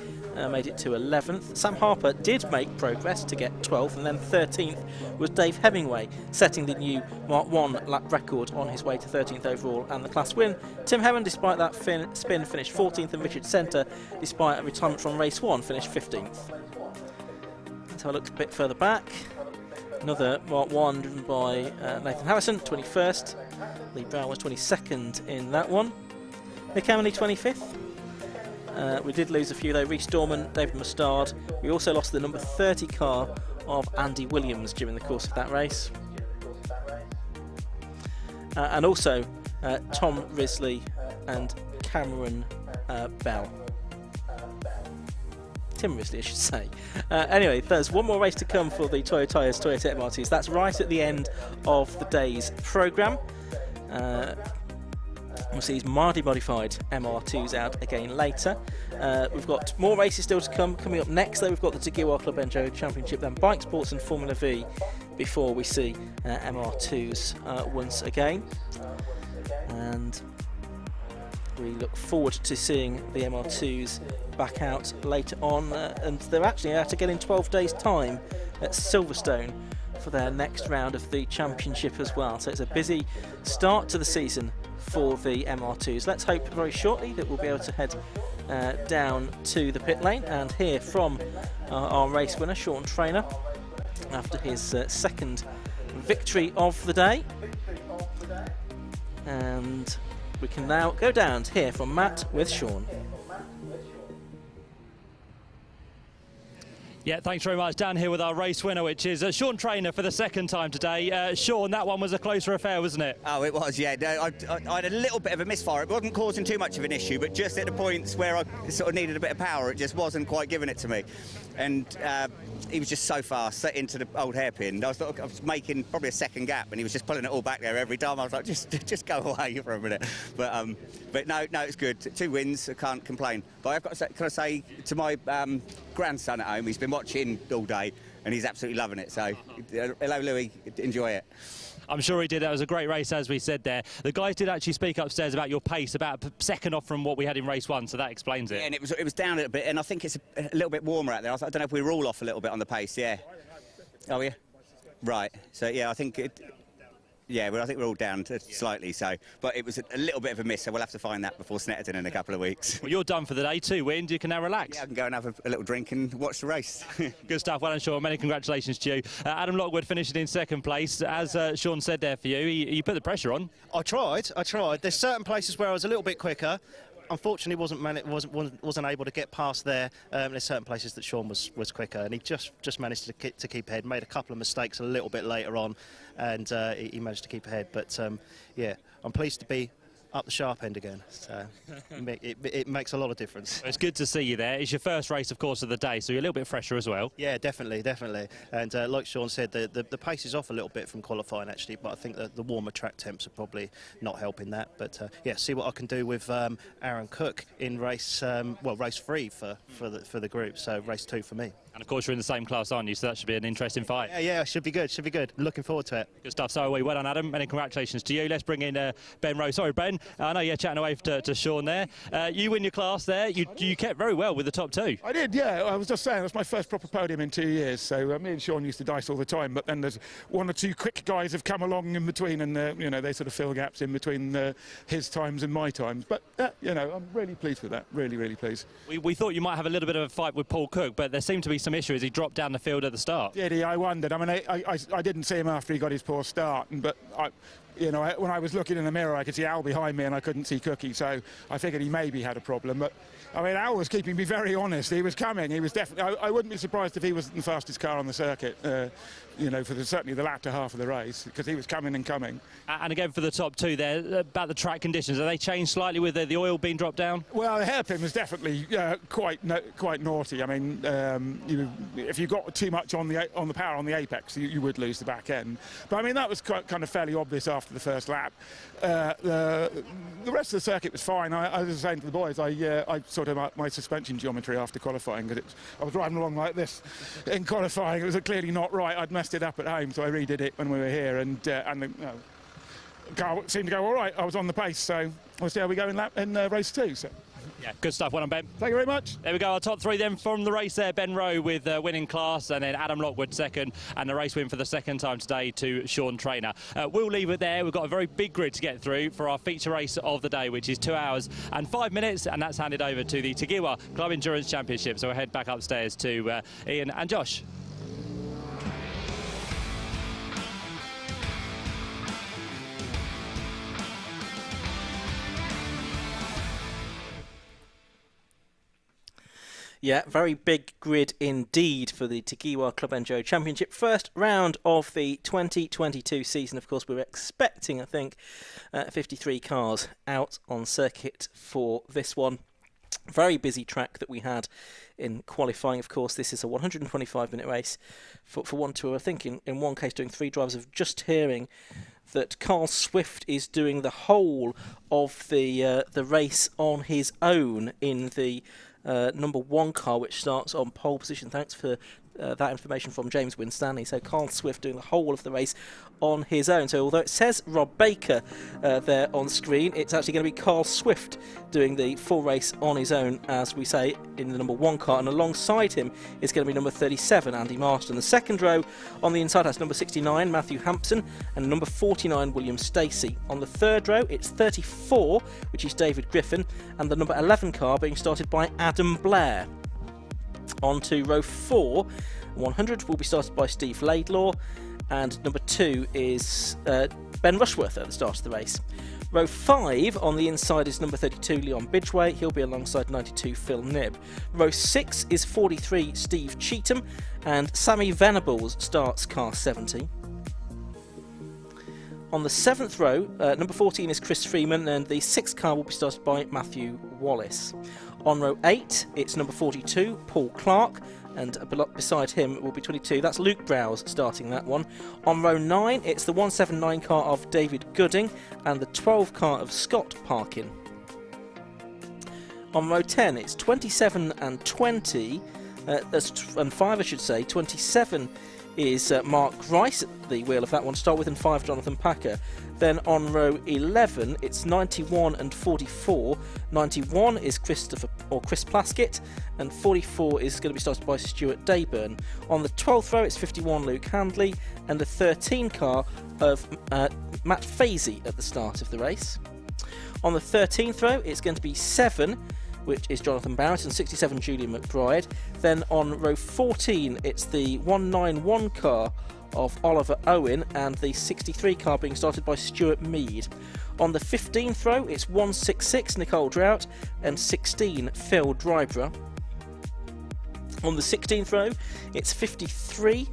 made it to 11th. Sam Harper did make progress to get 12th, and then 13th was Dave Hemingway, setting the new Mark 1 lap record on his way to 13th overall and the class win. Tim Heron, despite that spin, finished 14th, and Richard Centre, despite a retirement from race 1, finished 15th. Let's have a look a bit further back. Another Mark 1 driven by Nathan Harrison, 21st. Lee Brown was 22nd in that one. Nick Emily, 25th. We did lose a few though. Rhys Dorman, David Mustard. We also lost the number 30 car of Andy Williams during the course of that race. And also Tom Risley and Cameron Bell. Tim Risley, I should say. Anyway, there's one more race to come for the Toyo Tyres Toyota MR2s. That's right at the end of the day's programme. We'll see his mildly modified MR2s out again later. We've got more races still to come. Coming up next, though, we've got the Tagiwa Club Enduro Championship, then Bike Sports and Formula V, before we see MR2s once again. And we look forward to seeing the MR2s back out later on. And they're actually out again in 12 days' time at Silverstone for their next round of the championship as well. So it's a busy start to the season for the MR2s. Let's hope very shortly that we'll be able to head down to the pit lane and hear from our race winner, Sean Traynor, after his second victory of the day. And we can now go down to hear from Matt with Sean. Yeah, thanks very much. Down here with our race winner, which is Sean Traynor for the second time today. Sean, that one was a closer affair, wasn't it? Oh, it was, yeah. I had a little bit of a misfire. It wasn't causing too much of an issue, but just at the points where I sort of needed a bit of power, it just wasn't quite giving it to me. And he was just so fast, set into the old hairpin. I was making probably a second gap, and he was just pulling it all back there every time. I was like, just go away for a minute. But no, it's good. 2 wins, I can't complain. But I've got to say, can I say to my grandson at home, he's been watching all day, and he's absolutely loving it. So, hello, Louis, enjoy it. I'm sure he did. That was a great race, as we said there. The guys did actually speak upstairs about your pace, about a second off from what we had in race 1, so that explains it. Yeah, and it was down a bit, and I think it's a little bit warmer out there. I don't know if we were all off a little bit on the pace, yeah. Oh, yeah? Right. So, yeah, I think it... Yeah, well, I think we're all down slightly, so... But it was a little bit of a miss, so we'll have to find that before Snetterton in a couple of weeks. Well, you're done for the day, 2 wins. You can now relax. Yeah, I can go and have a little drink and watch the race. Good stuff. Well done, Sean. Many congratulations to you. Adam Lockwood finishing in second place. As Sean said there for you, you put the pressure on. I tried. There's certain places where I was a little bit quicker. Unfortunately, wasn't able to get past there. There's certain places that Sean was quicker, and he just managed to keep ahead. Made a couple of mistakes a little bit later on, and he managed to keep ahead. But yeah, I'm pleased to be up the sharp end again. So it makes a lot of difference. It's good to see you there. It's your first race, of course, of the day, so you're a little bit fresher as well. Yeah, definitely. And like Sean said, the pace is off a little bit from qualifying actually, but I think that the warmer track temps are probably not helping that. But yeah, see what I can do with Aaron Cook in race race 3 for the group. So race 2 for me. And of course, you're in the same class, aren't you? So that should be an interesting fight. Yeah, should be good. Looking forward to it. Good stuff. So well done, Adam. Many congratulations to you. Let's bring in Ben Rowe. Sorry, Ben. I know you're chatting away to Sean there. You win your class there. You kept very well with the top 2. I did, yeah. I was just saying, that's my first proper podium in 2 years. So me and Sean used to dice all the time. But then there's 1 or 2 quick guys have come along in between, and they sort of fill gaps in between his times and my times. But I'm really pleased with that. Really pleased. We thought you might have a little bit of a fight with Paul Cook, but there seemed to be some issues. He dropped down the field at the start. Yeah, I wondered. I mean, I didn't see him after he got his poor start, but when I was looking in the mirror, I could see Al behind me and I couldn't see Cookie, so I figured he maybe had a problem. But I mean, Al was keeping me very honest. He was coming. He was definitely. I wouldn't be surprised if he wasn't the fastest car on the circuit. For certainly the latter half of the race, because he was coming. And again, for the top 2 there, about the track conditions, have they changed slightly with the oil being dropped down? Well, the hairpin was definitely quite naughty. I mean, if you got too much on the power on the apex, you would lose the back end. But I mean, that was kind of fairly obvious after the first lap. The rest of the circuit was fine. I was saying to the boys, I sorted out my suspension geometry after qualifying, because I was driving along like this in qualifying. It was clearly not right. I'd messed it up at home, so I redid it when we were here, and the car seemed to go all right. I was on the pace, so we'll see how we go in race 2. So. Yeah, good stuff. Well done, Ben. Thank you very much. There we go, our top three then from the race there. Ben Rowe with winning class, and then Adam Lockwood second, and the race win for the second time today to Sean Traynor. We'll leave it there. We've got a very big grid to get through for our feature race of the day, which is 2 hours and 5 minutes, and that's handed over to the Tagiwa Club Endurance Championship. So we'll head back upstairs to Ian and Josh. Yeah, very big grid indeed for the Tagiwa Club Enduro Championship. First round of the 2022 season. Of course, we're expecting, I think, 53 cars out on circuit for this one. Very busy track that we had in qualifying. Of course, this is a 125-minute race for 1-2. I think in one case doing 3 drivers, of just hearing that Carl Swift is doing the whole of the race on his own in the number 1 car, which starts on pole position. Thanks for that information from James Winstanley. So Carl Swift doing the whole of the race on his own. So although it says Rob Baker there on screen, it's actually going to be Carl Swift doing the full race on his own, as we say, in the number 1 car, and alongside him is going to be number 37, Andy Marston. The second row on the inside has number 69, Matthew Hampson, and number 49, William Stacey. On the third row, it's 34, which is David Griffin, and the number 11 car being started by Adam Blair. On to row 4, 100 will be started by Steve Laidlaw, and number 2 is Ben Rushworth at the start of the race. Row 5 on the inside is number 32, Leon Bidgeway. He'll be alongside 92, Phil Knibb. Row 6 is 43, Steve Cheetham, and Sammy Venables starts car 70. On the 7th row, number 14 is Chris Freeman, and the 6th car will be started by Matthew Wallace. On row 8, it's number 42, Paul Clark, and beside him will be 22. That's Luke Browse starting that one. On row 9, it's the 179 car of David Gooding and the 12 car of Scott Parkin. On row 10, it's 27 and 20, and 5 I should say. 27 is Mark Rice at the wheel of that one to start with, and 5 Jonathan Packer. Then on row 11, it's 91 and 44. 91 is Chris Plaskett, and 44 is going to be started by Stuart Dayburn. On the 12th row, it's 51 Luke Handley, and the 13 car of Matt Fazy at the start of the race. On the 13th row, it's going to be 7, which is Jonathan Barrett, and 67 Julian McBride. Then on row 14, it's the 191 car of Oliver Owen, and the 63 car being started by Stuart Mead. On the 15th row, it's 166 Nicole Drought and 16 Phil Dryborough. On the 16th row, it's 53,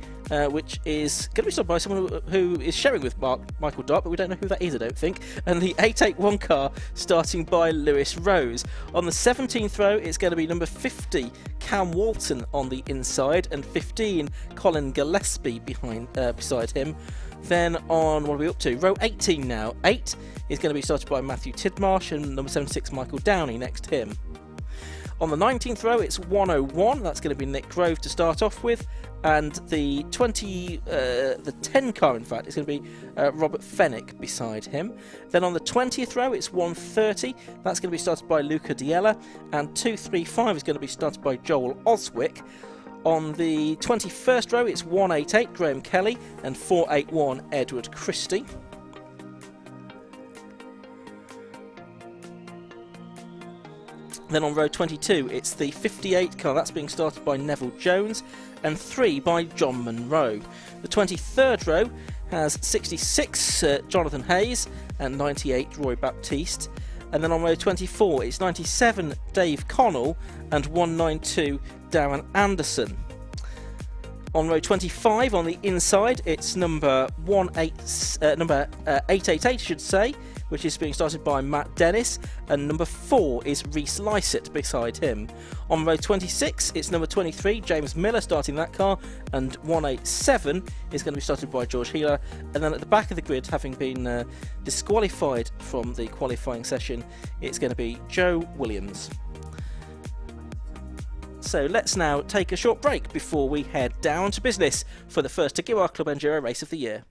which is going to be started by someone who is sharing with Michael Dart, but we don't know who that is, I don't think. And the 881 car starting by Lewis Rose. On the 17th row, it's going to be number 50, Cam Walton on the inside, and 15, Colin Gillespie beside him. Then on, what are we up to? Row 18 now. 8 is going to be started by Matthew Tidmarsh, and number 76, Michael Downey next to him. On the 19th row, it's 101. That's going to be Nick Grove to start off with. And the 10 car, in fact, is going to be Robert Fennick beside him. Then on the 20th row, it's 130. That's going to be started by Luca Diella. And 235 is going to be started by Joel Oswick. On the 21st row, it's 188, Graham Kelly. And 481, Edward Christie. Then on row 22, it's the 58 car. That's being started by Neville Jones, and 3 by John Munro. The 23rd row has 66 Jonathan Hayes and 98 Roy Baptiste. And then on row 24, it's 97 Dave Connell and 192 Darren Anderson. On row 25, on the inside, it's number 888, should say, which is being started by Matt Dennis, and number 4 is Reese Lysett beside him. On row 26, it's number 23, James Miller starting that car, and 187 is going to be started by George Healer. And then at the back of the grid, having been disqualified from the qualifying session, it's going to be Joe Williams. So let's now take a short break before we head down to business for the first Tagiwa Club Enduro Race of the year.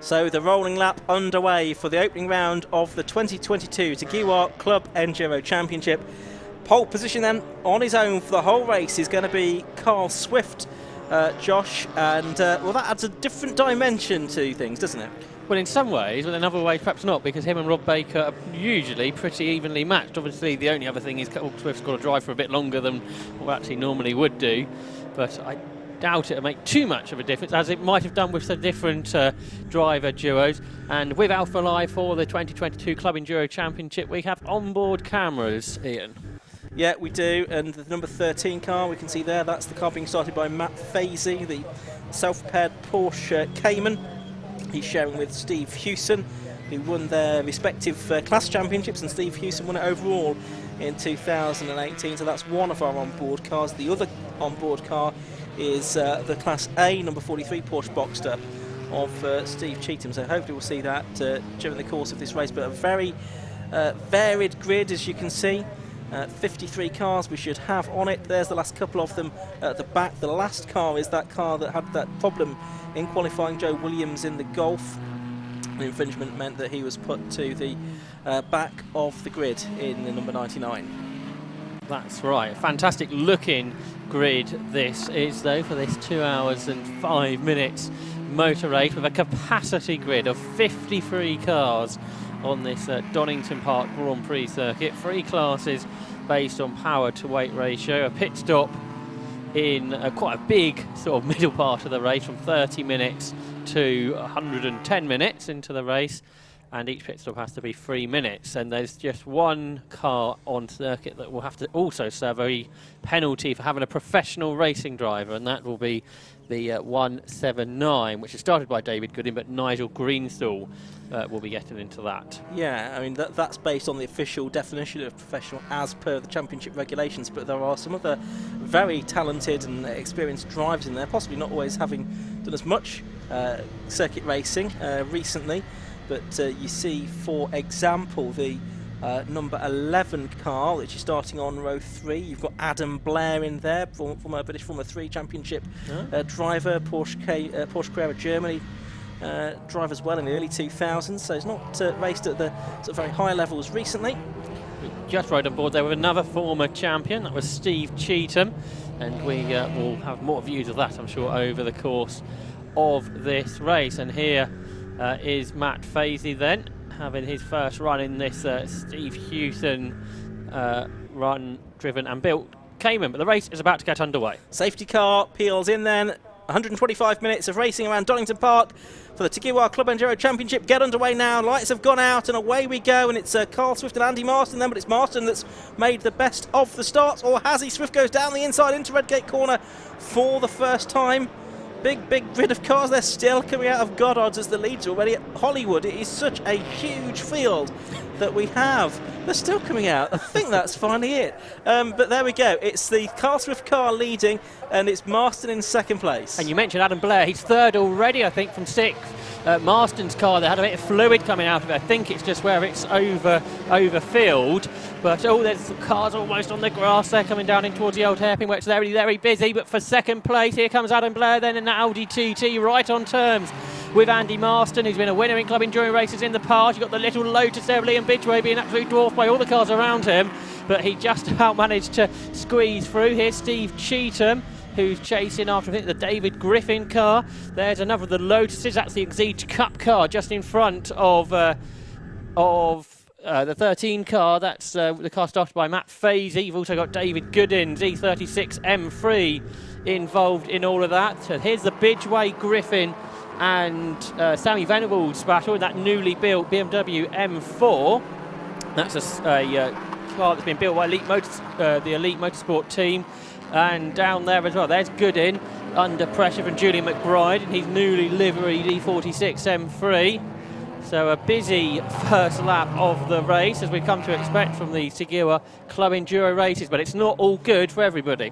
So the rolling lap underway for the opening round of the 2022 Jaguar Club Enduro Championship. Pole position then on his own for the whole race is going to be Carl Swift, Josh, and well, that adds a different dimension to things, doesn't it? Well, in some ways, but in other ways perhaps not, because him and Rob Baker are usually pretty evenly matched. Obviously, the only other thing is Carl Swift's got to drive for a bit longer than what actually normally would do, but I doubt it'll make too much of a difference, as it might have done with some different driver duos. And with Alpha Live for the 2022 Club Enduro Championship, we have onboard cameras, Ian. Yeah, we do, and the number 13 car we can see there, that's the car being started by Matt Fazy, the self-prepared Porsche Cayman. He's sharing with Steve Hewson, who won their respective class championships, and Steve Hewson won it overall in 2018, so that's one of our onboard cars. The other onboard car is the Class A, number 43 Porsche Boxster of Steve Cheetham, so hopefully we'll see that during the course of this race. But a very varied grid, as you can see. 53 cars we should have on it. There's the last couple of them at the back. The last car is that car that had that problem in qualifying, Joe Williams in the Golf. The infringement meant that he was put to the back of the grid in the number 99. That's right. Fantastic looking grid this is, though, for this 2 hours and 5 minutes motor race with a capacity grid of 53 cars on this Donington Park Grand Prix circuit. 3 classes based on power to weight ratio. A pit stop in quite a big sort of middle part of the race, from 30 minutes to 110 minutes into the race. And each pit stop has to be 3 minutes, and there's just one car on circuit that will have to also serve a penalty for having a professional racing driver, and that will be the 179, which is started by David Goodin, but Nigel Greenstall will be getting into that. Yeah, I mean that's based on the official definition of professional as per the championship regulations, but there are some other very talented and experienced drivers in there, possibly not always having done as much circuit racing recently. But you see, for example, the number 11 car, which is starting on row 3. You've got Adam Blair in there, from a British Formula 3 Championship driver, Porsche Carrera Germany driver as well in the early 2000s. So he's not raced at the sort of very high levels recently. We just rode on board there with another former champion, that was Steve Cheetham, and we will have more views of that, I'm sure, over the course of this race. And here is Matt Fazy then, having his first run in this Steve Hewson run, driven and built Cayman. But the race is about to get underway. Safety car peels in then. 125 minutes of racing around Donington Park for the Jaguar Club Enduro Championship. Get underway now. Lights have gone out and away we go. And it's Carl Swift and Andy Marston then, but it's Marston that's made the best of the starts. Or has he? Swift goes down the inside into Redgate Corner for the first time. Big grid of cars. They're still coming out of Goddard's as the leads already at Hollywood. It is such a huge field that we have. They're still coming out. I think that's finally it. But there we go. It's the Carl Swift car leading, and it's Marston in second place. And you mentioned Adam Blair. He's third already, I think, from 6th. Marston's car, they had a bit of fluid coming out of it. I think it's just where it's overfilled. But there's cars almost on the grass there coming down in towards the old hairpin, where it's very, very busy. But for second place, here comes Adam Blair then in that Audi TT, right on terms with Andy Marston, who's been a winner in Club Enduro races in the past. You've got the little Lotus there, Liam Bidgeway, being absolutely dwarfed by all the cars around him. But he just about managed to squeeze through. Here's Steve Cheetham, who's chasing after, I think, the David Griffin car. There's another of the Lotuses. That's the Exige Cup car just in front of the 13 car. That's the car started by Matt Fazy. You've also got David Goodin's E36 M3 involved in all of that. So here's the Bidgeway Griffin and Sammy Venables battle in that newly built BMW M4. That's a car that's been built by the Elite Motorsport team. And down there as well, there's Goodin under pressure from Julian McBride and his newly liveried E46 M3. So a busy first lap of the race, as we've come to expect from the Jaguar Club Enduro races, but it's not all good for everybody.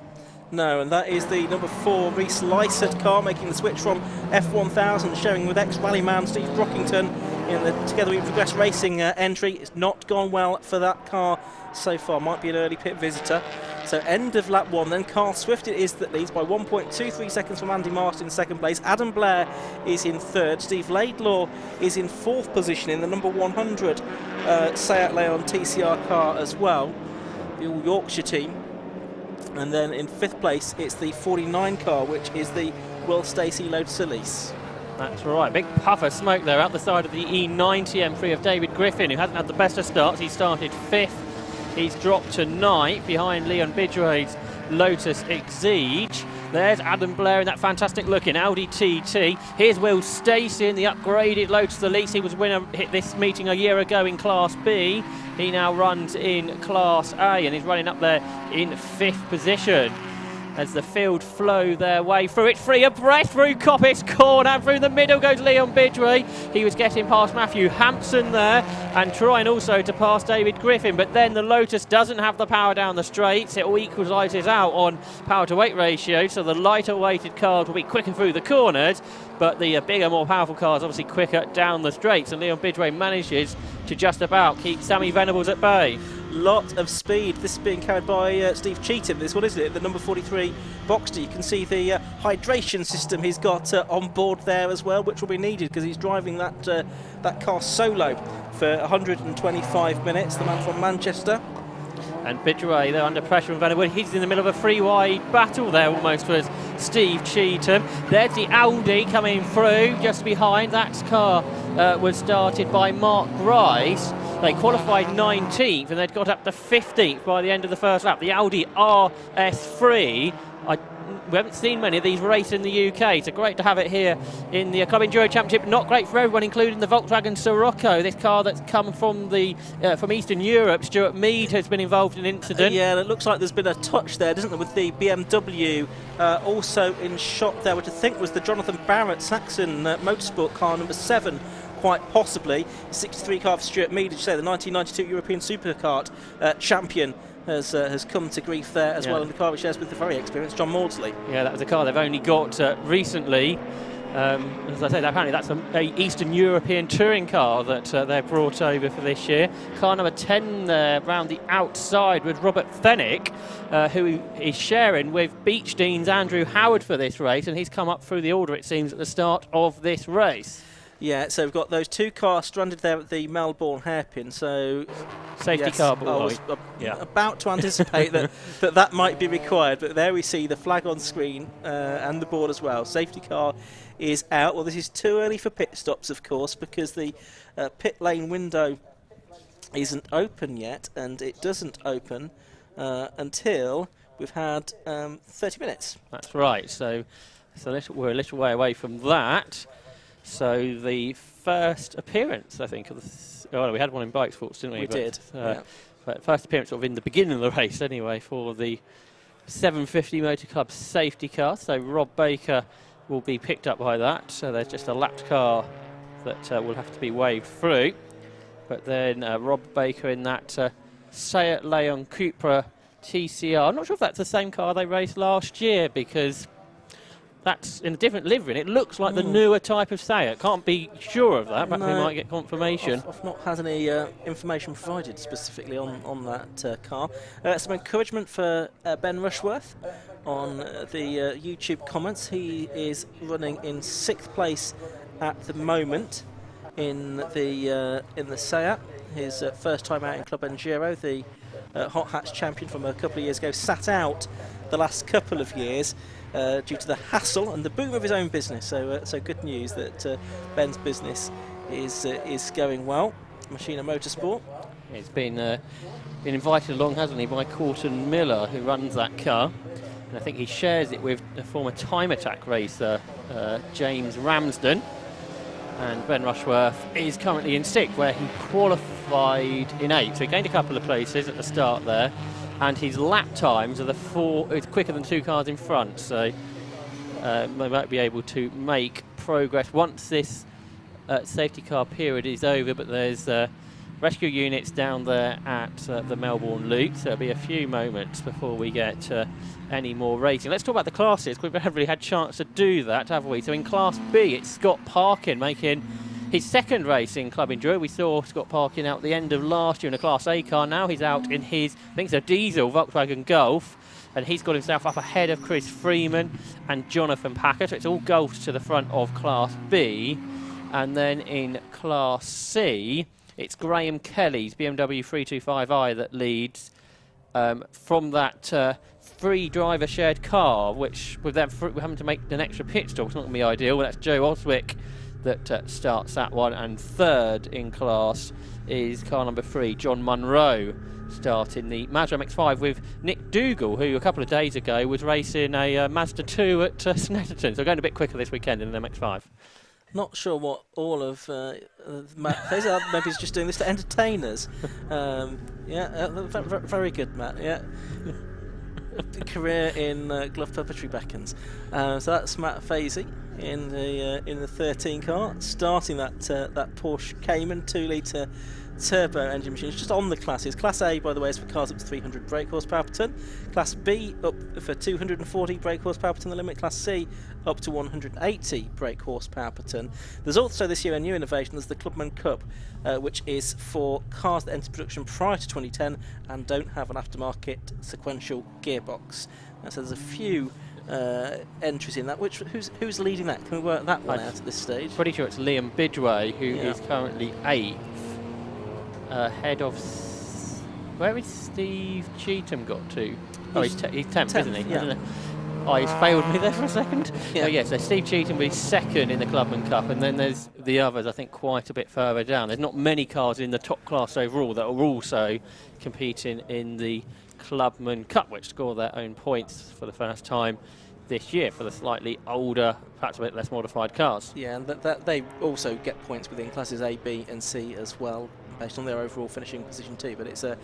No, and that is the number 4 Reese Lysett car making the switch from F1000, showing with ex-rallyman Steve Brockington in the Together We Progress Racing entry. It's not gone well for that car so far. Might be an early pit visitor. So end of lap 1, then Carl Swift it is that leads by 1.23 seconds from Andy Martin in second place. Adam Blair is in third. Steve Laidlaw is in fourth position in the number 100 Seat Leon TCR car as well, the All Yorkshire team. And then in fifth place it's the 49 car, which is the Will Stacey Lotus Elise. That's right, big puff of smoke there out the side of the E90 M3 of David Griffin, who hasn't had the best of starts. He started 5th. He's dropped to 9th behind Leon Bidray's Lotus Exige. There's Adam Blair in that fantastic looking Audi TT. Here's Will Stacey in the upgraded Lotus Elise. He was winner hit this meeting a year ago in Class B. He now runs in Class A and he's running up there in 5th position. As the field flow their way through it, free abreast through Coppice Corner, and through the middle goes Leon Bidray. He was getting past Matthew Hampson there and trying also to pass David Griffin, but then the Lotus doesn't have the power down the straights. It all equalises out on power to weight ratio, so the lighter weighted cars will be quicker through the corners, but the bigger, more powerful cars obviously quicker down the straights, and Leon Bidray manages to just about keep Sammy Venables at bay. Lot of speed. This is being carried by Steve Cheetham. This one, isn't it? The number 43 Boxster. You can see the hydration system he's got on board there as well, which will be needed because he's driving that car solo for 125 minutes. The man from Manchester. And Bidray, they're under pressure from Venables. He's in the middle of a three-wide battle there almost with Steve Cheetham. There's the Audi coming through just behind. That car was started by Mark Grice. They qualified 19th and they'd got up to 15th by the end of the first lap. The Audi RS3. We haven't seen many of these race in the UK, so great to have it here in the Club Enduro Championship. Not great for everyone, including the Volkswagen Sirocco, this car that's come from from Eastern Europe. Stuart Mead has been involved in an incident. Yeah, and it looks like there's been a touch there, doesn't there, with the BMW also in shot there, which I think was the Jonathan Barrett Saxon Motorsport car number 7. Quite possibly. 63 car for Stuart Mead, as you say, the 1992 European Superkart champion has come to grief there as well in the car he shares with the very experienced John Maudsley. Yeah, that was a car they've only got recently. As I said, apparently that's an Eastern European touring car that they've brought over for this year. Car number 10 there round the outside with Robert Fennick, who is sharing with Beach Dean's Andrew Howard for this race, and he's come up through the order, it seems, at the start of this race. Yeah, so we've got those two cars stranded there at the Melbourne hairpin. So safety car. I was about to anticipate that might be required, but there we see the flag on screen and the board as well. Safety car is out. Well, this is too early for pit stops, of course, because the pit lane window isn't open yet, and it doesn't open until we've had 30 minutes. That's right. So we're a little way away from that. So the first appearance, I think, we had one in bike sports, didn't we? We did. But first appearance sort of in the beginning of the race, anyway, for the 750 Motor Club safety car. So Rob Baker will be picked up by that. So there's just a lapped car that will have to be waved through. But then Rob Baker in that Seat Leon Cupra TCR. I'm not sure if that's the same car they raced last year, because that's in a different livery, and it looks like the newer type of Seat. Can't be sure of that, but we might get confirmation. I've not had any information provided specifically on that car. Some encouragement for Ben Rushworth on the YouTube comments. He is running in 6th place at the moment in the Seat. His first time out in Club Enduro, the Hot Hatch champion from a couple of years ago, sat out the last couple of years due to the hassle and the boom of his own business. So good news that Ben's business is going well. Machina Motorsport. He's been invited along, hasn't he, by Corton Miller, who runs that car. And I think he shares it with a former Time Attack racer, James Ramsden. And Ben Rushworth is currently in 6th, where he qualified in 8th. So he gained a couple of places at the start there. And his lap times are it's quicker than 2 cars in front, so they might be able to make progress once this safety car period is over. But there's rescue units down there at the Melbourne Loop, so it'll be a few moments before we get any more racing. Let's talk about the classes. We haven't really had a chance to do that, have we? So in Class B, it's Scott Parkin making his second race in Club Enduro. We saw Scott Parkin out the end of last year in a Class A car. Now he's out in his, I think it's a diesel Volkswagen Golf, and he's got himself up ahead of Chris Freeman and Jonathan Packer. So it's all Golfs to the front of Class B. And then in Class C, it's Graham Kelly's BMW 325i that leads from that free driver shared car, which with them having to make an extra pit stop, it's not going to be ideal. That's Joe Oswick that starts that one, and third in class is car number 3, John Munro, starting the Mazda MX-5 with Nick Dougal, who a couple of days ago was racing a Mazda 2 at Snetterton, so going a bit quicker this weekend in the MX-5. Not sure what all of Matt. Maybe he's just doing this to entertain us. Very good, Matt. Yeah. Career in glove puppetry beckons. So that's Matt Fazy in the 13 car, starting that Porsche Cayman 2-litre turbo engine machine. It's just on the classes. Class A, by the way, is for cars up to 300 brake horsepower per tonne. Class B up for 240 brake horsepower per tonne, the limit. Class C up to 180 brake horsepower per tonne. There's also this year a new innovation. There's the Clubman Cup, which is for cars that entered production prior to 2010 and don't have an aftermarket sequential gearbox. So there's a few entries in that. Who's leading that? Can we work that one out at this stage? Pretty sure it's Liam Bidway, who is currently 8th, ahead of. Where is Steve Cheetham got to? Oh, he's 10th, isn't he? Yeah. Oh, he's failed me there for a second. So Steve Cheetham will be 2nd in the Clubman Cup, and then there's the others, I think, quite a bit further down. There's not many cars in the top class overall that are also competing in the Clubman Cup, which score their own points for the first time this year for the slightly older, perhaps a bit less modified cars. Yeah, and that they also get points within classes A, B and C as well, based on their overall finishing position too, but it's an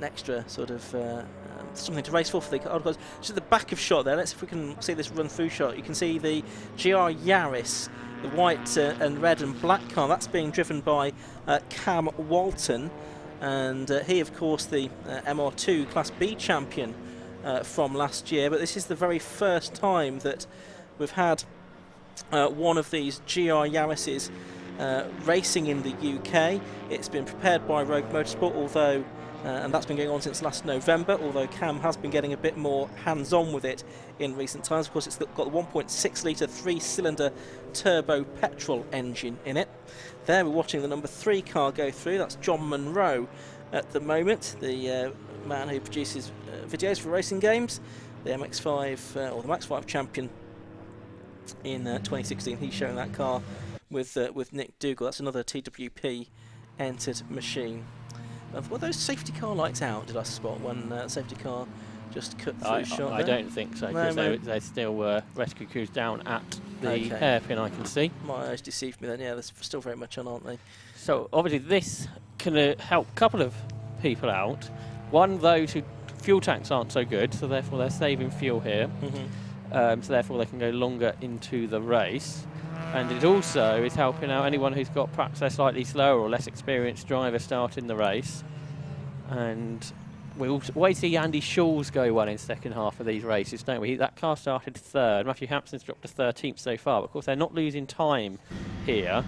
extra sort of something to race for the old guys. Just at the back of shot there, let's see if we can see this run through shot. You can see the GR Yaris, the white and red and black car. That's being driven by Cam Walton, and he of course the MR2 Class B champion from last year, but this is the very first time that we've had one of these GR Yarises racing in the UK. It's been prepared by Rogue Motorsport, although and that's been going on since last November, although Cam has been getting a bit more hands-on with it in recent times. Of course, it's got the 1.6 litre 3-cylinder turbo petrol engine in it. There we're watching the number 3 car go through. That's John Munro at the moment, the man who produces videos for racing games, the MX-5 or the MX-5 champion in 2016. He's showing that car with Nick Dougal. That's another TWP entered machine. Were those safety car lights out, did I spot, when safety car just cut through shot? I don't think so, because they still rescue crews down at the hairpin, I can see. My eyes deceived me then. Yeah, they're still very much on, aren't they? So obviously this can help a couple of people out. One, those who fuel tanks aren't so good, so therefore they're saving fuel here. So therefore they can go longer into the race. And it also is helping out anyone who's got perhaps a slightly slower or less experienced driver starting the race. And we always see Andy Schulz go well in second half of these races, don't we? That car started 3rd. Matthew Hampson's dropped to 13th so far. But of course, they're not losing time here.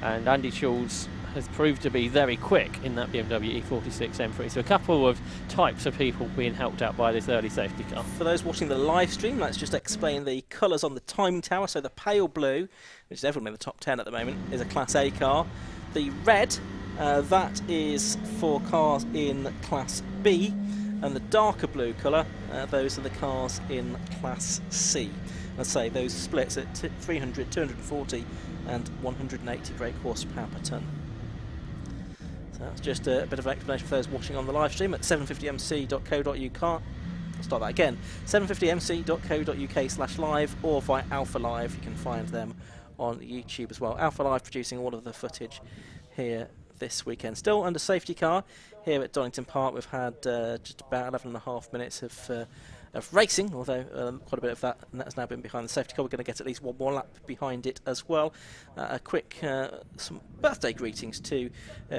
And Andy Schulz has proved to be very quick in that BMW E46 M3. So a couple of types of people being helped out by this early safety car. For those watching the live stream, let's just explain the colours on the time tower. So the pale blue, which is everyone in the top 10 at the moment, is a Class A car. The red, that is for cars in Class B. And the darker blue colour, those are the cars in Class C. Let's say those splits at 300, 240 and 180 brake horsepower per tonne. So that's just a bit of an explanation for those watching on the live stream at 750mc.co.uk. I'll start that again. 750mc.co.uk/live or via Alpha Live. You can find them on YouTube as well. Alpha Live producing all of the footage here this weekend. Still under safety car here at Donington Park. We've had just about 11.5 minutes of racing, although quite a bit of that has now been behind the safety car. We're going to get at least one more lap behind it as well. A quick some birthday greetings to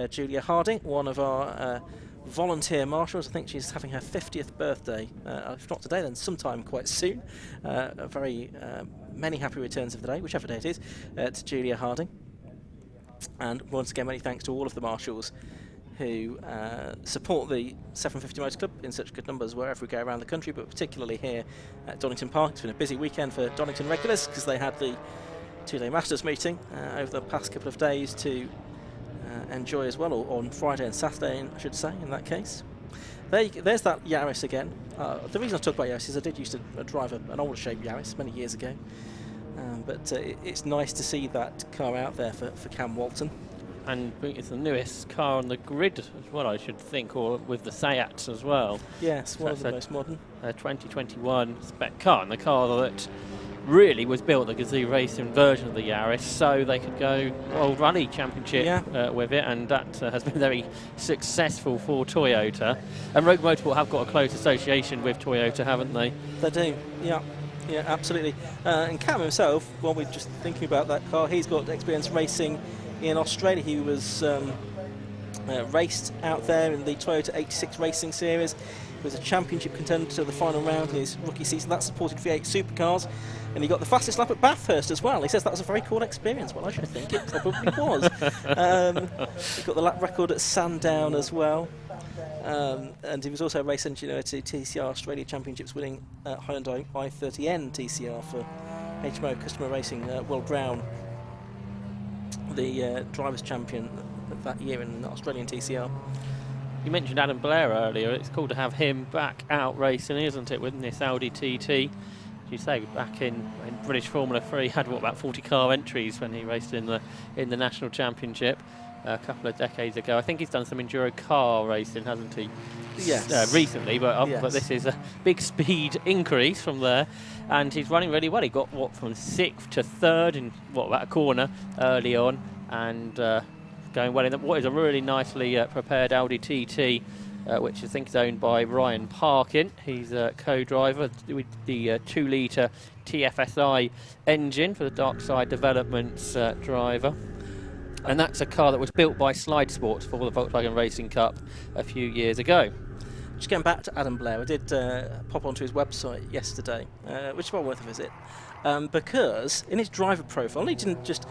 Julia Harding, one of our volunteer marshals. I think she's having her 50th birthday, if not today then sometime quite soon. Very many happy returns of the day, whichever day it is, to Julia Harding. And once again, many thanks to all of the marshals who support the 750 Motor Club in such good numbers wherever we go around the country, but particularly here at Donington Park. It's been a busy weekend for Donington regulars because they had the two-day Masters meeting over the past couple of days to enjoy as well, or on Friday and Saturday, I should say, in that case. There's that Yaris again. The reason I talk about Yaris is I did used to drive an older shape Yaris many years ago, but it's nice to see that car out there for Cam Walton. And it's the newest car on the grid as well, I should think, or with the Sayats as well. Yes, one of the most modern. 2021 spec car, and the car that really was built, the Gazoo Racing version of the Yaris, so they could go World Rally Championship with it, and that has been very successful for Toyota. And Rogue Motorsport have got a close association with Toyota, haven't they? They do, yeah. Yeah, absolutely. And Cam himself, while we're just thinking about that car, he's got experience racing in Australia. He was raced out there in the Toyota 86 Racing Series. He was a championship contender to the final round in his rookie season. That supported V8 supercars, and he got the fastest lap at Bathurst as well. He says that was a very cool experience. Well, I should think it probably was. He got the lap record at Sandown as well. And he was also a race engineer to TCR Australia Championships, winning Hyundai i30N TCR for HMO Customer Racing. Will Brown, the drivers' champion that year in the Australian TCR. You mentioned Adam Blair earlier. It's cool to have him back out racing, isn't it, with this Audi TT? As you say, back in British Formula 3, had what, about 40 car entries when he raced in the National Championship a couple of decades ago. I think he's done some enduro car racing, hasn't he? Yes. Recently, but this is a big speed increase from there, and he's running really well. He got from 6th to 3rd in about a corner early on, and going well in what is a really nicely prepared Audi TT, which I think is owned by Ryan Parkin. He's a co-driver with the 2-litre TFSI engine for the Dark Side Developments driver. And that's a car that was built by Slide Sports for the Volkswagen Racing Cup a few years ago. Just going back to Adam Blair, I did pop onto his website yesterday, which is well worth a visit, because in his driver profile, he didn't just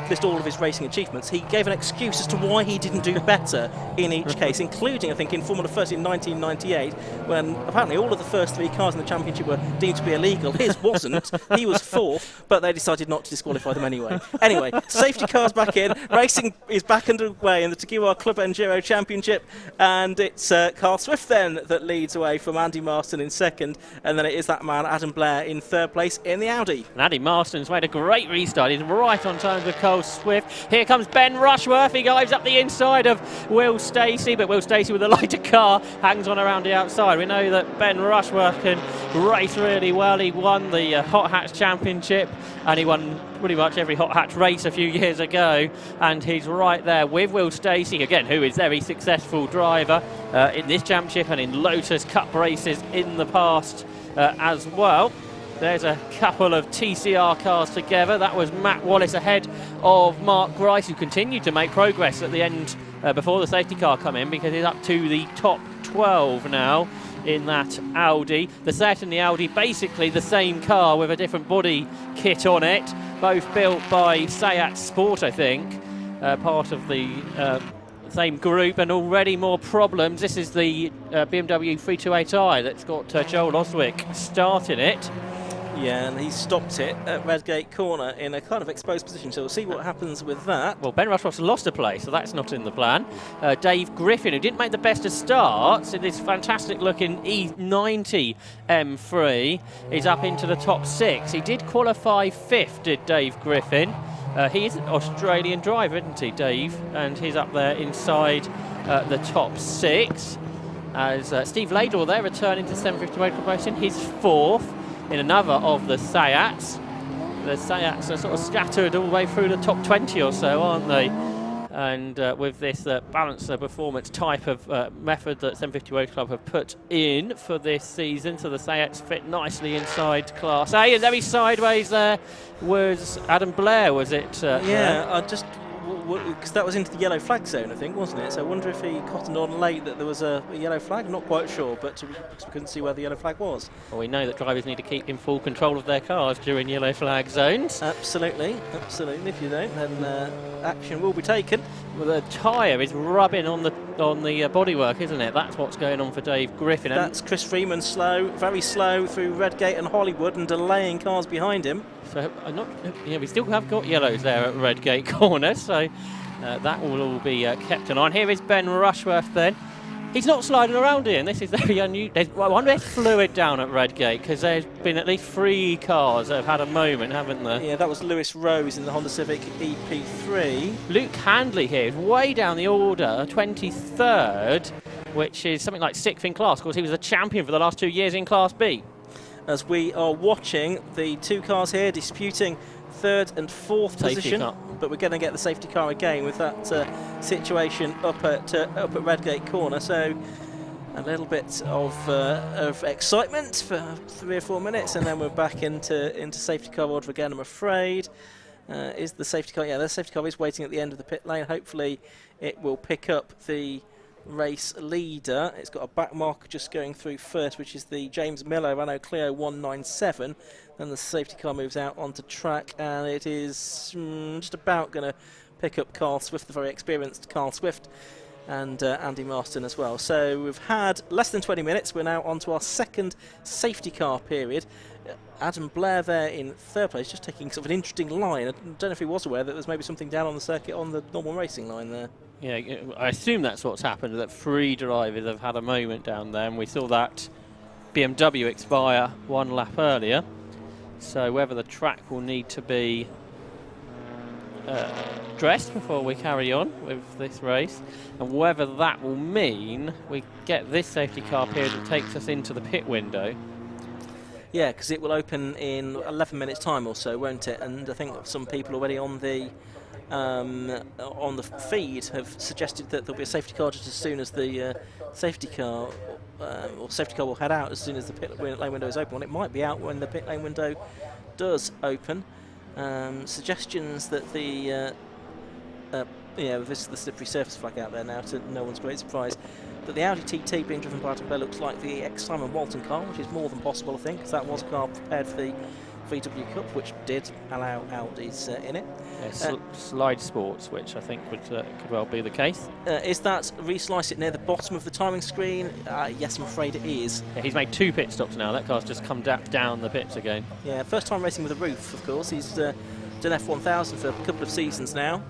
list all of his racing achievements, he gave an excuse as to why he didn't do better in each case, including, I think, in Formula 30 in 1998, when apparently all of the first 3 cars in the championship were deemed to be illegal. His wasn't. He was 4th, but they decided not to disqualify them anyway. Anyway, safety cars back in, racing is back underway in the Jaguar Club Enduro Championship, and it's Carl Swift then that leads away from Andy Marston in 2nd, and then it is that man Adam Blair in 3rd place in the Audi. And Andy Marston's made a great restart. He's right on time with Carl Swift. Here comes Ben Rushworth. He dives up the inside of Will Stacey, but Will Stacey with a lighter car hangs on around the outside. We know that Ben Rushworth can race really well. He won the Hot Hatch Championship, and he won pretty much every Hot Hatch race a few years ago, and he's right there with Will Stacey again, who is a very successful driver in this championship and in Lotus Cup races in the past as well. There's a couple of TCR cars together. That was Matt Wallace ahead of Mark Grice, who continued to make progress at the end before the safety car come in, because he's up to the top 12 now in that Audi. The Seat and the Audi, basically the same car with a different body kit on it, both built by Seat Sport, I think, part of the same group, and already more problems. This is the BMW 328i that's got Joel Oswick starting it. Yeah, and he stopped it at Redgate Corner in a kind of exposed position, so we'll see what happens with that. Well, Ben Rushworth's lost a place, so that's not in the plan. Dave Griffin, who didn't make the best of starts in this fantastic-looking E90 M3, is up into the top 6. He did qualify 5th, did Dave Griffin. He is an Australian driver, isn't he, Dave? And he's up there inside the top 6. As Steve Laidlaw there returning to 750 Motor Club Racing, he's 4th. In another of the Seats. The Seats are sort of scattered all the way through the top 20 or so, aren't they? And with this balanced performance type of method that 750 Motor Club have put in for this season, so the Seats fit nicely inside Class A. And very sideways there was Adam Blair, was it? Yeah, I just because that was into the yellow flag zone, I think, wasn't it? So I wonder if he cottoned on late that there was a yellow flag. I'm not quite sure, but we couldn't see where the yellow flag was. Well, we know that drivers need to keep in full control of their cars during yellow flag zones. Absolutely, absolutely. If you don't, then action will be taken. Well, the tyre is rubbing on the bodywork, isn't it? That's what's going on for Dave Griffin. That's Chris Freeman very slow through Redgate and Hollywood and delaying cars behind him. So we still have got yellows there at Redgate corner, so that will all be kept an eye on. Here is Ben Rushworth then. He's not sliding around here, and this is very unusual. I wonder if there's fluid down at Redgate, because there's been at least 3 cars that have had a moment, haven't there? Yeah, that was Lewis Rose in the Honda Civic EP3. Luke Handley here is way down the order, 23rd, which is something like 6th in class. Of course, he was the champion for the last 2 years in Class B. As we are watching the 2 cars here disputing 3rd and 4th position, but we're going to get the safety car again with that situation up at Redgate corner. So a little bit of excitement for 3 or 4 minutes, and then we're back into safety car order again, I'm afraid. Is the safety car? Yeah, the safety car is waiting at the end of the pit lane. Hopefully it will pick up the race leader. It's got a back marker just going through first, which is the James Miller Renault Clio 197. Then the safety car moves out onto track, and it is just about going to pick up Carl Swift, the very experienced Carl Swift, and Andy Marston as well. So we've had less than 20 minutes. We're now on to our 2nd safety car period. Adam Blair there in 3rd place, just taking sort of an interesting line. I don't know if he was aware that there's maybe something down on the circuit on the normal racing line there. Yeah, I assume that's what's happened, that 3 drivers have had a moment down there, and we saw that BMW expire 1 lap earlier. So whether the track will need to be dressed before we carry on with this race, and whether that will mean we get this safety car period that takes us into the pit window. Yeah, because it will open in 11 minutes time or so, won't it? And I think some people already on the feed have suggested that there'll be a safety car just as soon as the safety car will head out as soon as the pit lane window is open. Well, it might be out when the pit lane window does open. Suggestions that this is the slippery surface flag out there now, to no one's great surprise, that the Audi TT being driven by Adam Blair looks like the ex-Simon Walton car, which is more than possible, I think, because that was a car prepared for the VW Cup, which did allow Audis in it. Yeah, Slide Sports, which I think could well be the case. Is that reslice it near the bottom of the timing screen? Yes, I'm afraid it is. Yeah, he's made 2 pit stops now. That car's just come down the pits again. Yeah, first time racing with a roof, of course. He's done F1000 for a couple of seasons now.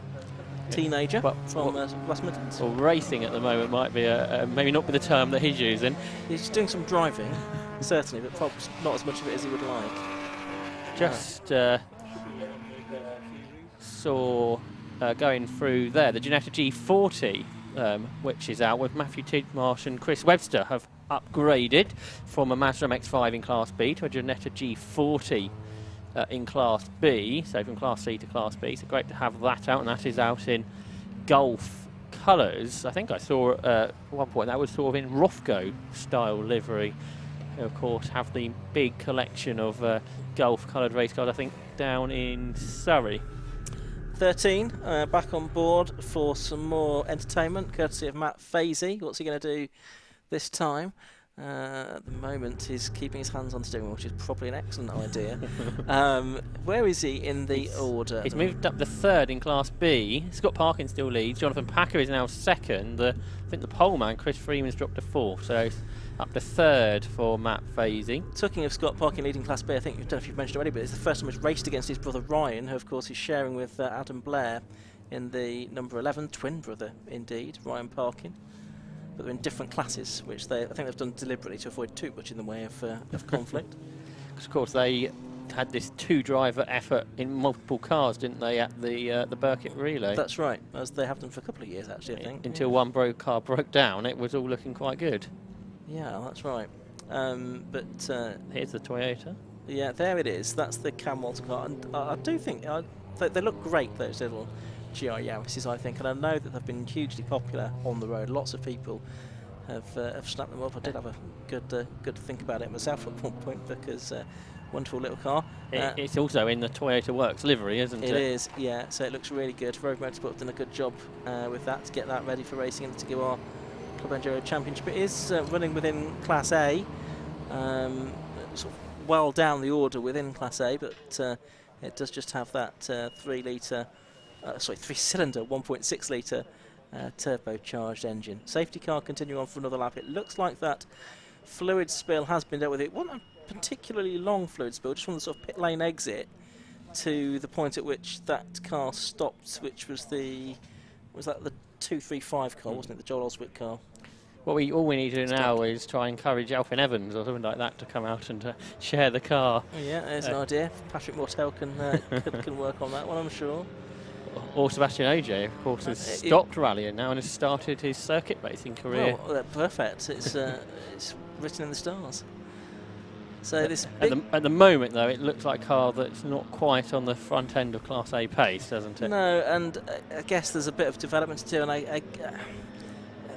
Teenager from West Midlands. Well, racing at the moment might be maybe not be the term that he's using. He's doing some driving, certainly, but probably not as much of it as he would like. Just saw going through there the Ginetta G40, which is out with Matthew Tidmarsh and Chris Webster, have upgraded from a Mazda MX-5 in Class B to a Ginetta G40 in Class B, so from Class C to Class B. So great to have that out, and that is out in Gulf colours. I think I saw at one point that was sort of in Rothko style livery. They, of course, have the big collection of Gulf coloured race cars, I think, down in Surrey. 13 back on board for some more entertainment, courtesy of Matt Fazy. What's he going to do this time? At the moment, he's keeping his hands on the steering wheel, which is probably an excellent idea. Where is he in the order? He's moved up the 3rd in Class B. Scott Parkin still leads. Jonathan Packer is now 2nd. I think the pole man, Chris Freeman's dropped to 4th. So up to 3rd for Matt Fazy. Talking of Scott Parkin leading Class B, I think, I don't know if you've mentioned already, but it's the first time he's raced against his brother Ryan, who of course is sharing with Adam Blair in the number 11, twin brother indeed, Ryan Parkin. But they're in different classes, which I think they've done deliberately to avoid too much in the way of conflict. Because of course they had this 2-driver effort in multiple cars, didn't they, at the Burkitt Relay? That's right, as they have done for a couple of years actually, I think. Until one car broke down, it was all looking quite good. Yeah, that's right. Here's the Toyota. Yeah, there it is. That's the Cam Walton car, and I do think they look great, those little GR Yaris's, I think, and I know that they've been hugely popular on the road. Lots of people have snapped them up. I did have a good think about it myself at one point, because Wonderful little car. It's also in the Toyota Works livery, isn't it? It is, yeah. So it looks really good. Rogue Motorsport have done a good job with that to get that ready for racing and to give our Club Enduro Championship. It is running within Class A, sort of well down the order within Class A, but it does just have that 3-cylinder, 1.6 litre turbocharged engine. Safety car continue on for another lap. It looks like that fluid spill has been dealt with. It wasn't a particularly long fluid spill, just from the sort of pit lane exit to the point at which that car stopped, which was the 235 car, wasn't it, the Joel Oswick car? All we need to do now is try and encourage Alfin Evans or something like that to come out and share the car. Oh, yeah, there's an idea. Patrick Mortel can work on that one, I'm sure. Or Sebastian Ogier, of course, has stopped rallying now and has started his circuit racing career. Well, perfect. It's written in the stars. So this at the moment, though, it looks like a car that's not quite on the front end of Class A pace, doesn't it? No, and I guess there's a bit of development to do, and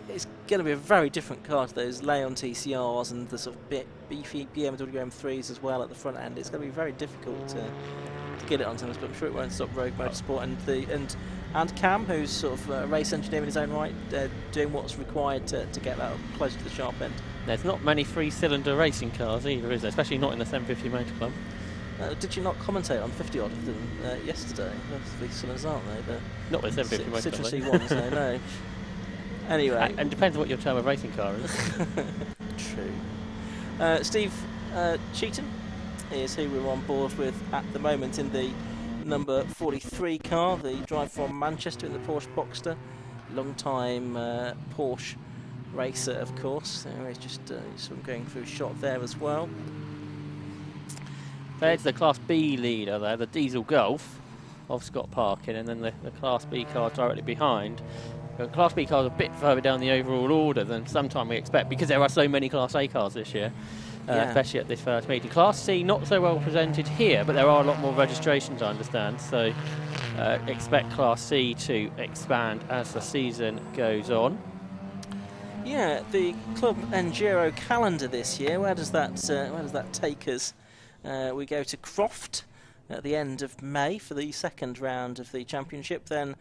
it's going to be a very different car to those Leon TCRs and the sort of beefy BMW M3s as well at the front end. It's going to be very difficult to get it onto this, but I'm sure it won't stop Rogue Motorsport and Cam, who's sort of a race engineer in his own right, doing what's required to get that up closer to the sharp end. There's not many 3-cylinder racing cars either, is there? Especially not in the 750 Motor Club. Did you not commentate on 50 odd of them yesterday? Those 3-cylinders, aren't they? Not with 750 Motor Club. Citrusy ones, no. Anyway. And depends on what your term of racing car is. True. Steve Cheatham is who we're on board with at the moment in the number 43 car, the drive from Manchester in the Porsche Boxster. Long-time Porsche racer, of course. He's just sort of going through a shot there as well. There's the Class B leader there, the Diesel Golf of Scott Parkin, and then the Class B car directly behind. The Class B cars are a bit further down the overall order than sometime we expect because there are so many Class A cars this year, especially at this first meeting. Class C not so well presented here, but there are a lot more registrations, I understand, so expect Class C to expand as the season goes on. Yeah, the Club Enduro calendar this year, where does that take us? We go to Croft at the end of May for the second round of the championship, then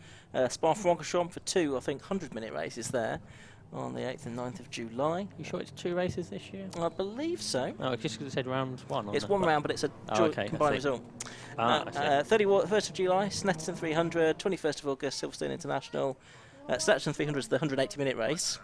Spa-Francorchamps for 2, I think, 100-minute races there on the 8th and 9th of July. You sure it's 2 races this year? I believe so. Oh, it's just because it said round 1 on It's one round, but it's a combined result. 31st of July, Snetterton 300, 21st of August, Silverstone International. Snetterton 300 is the 180-minute race.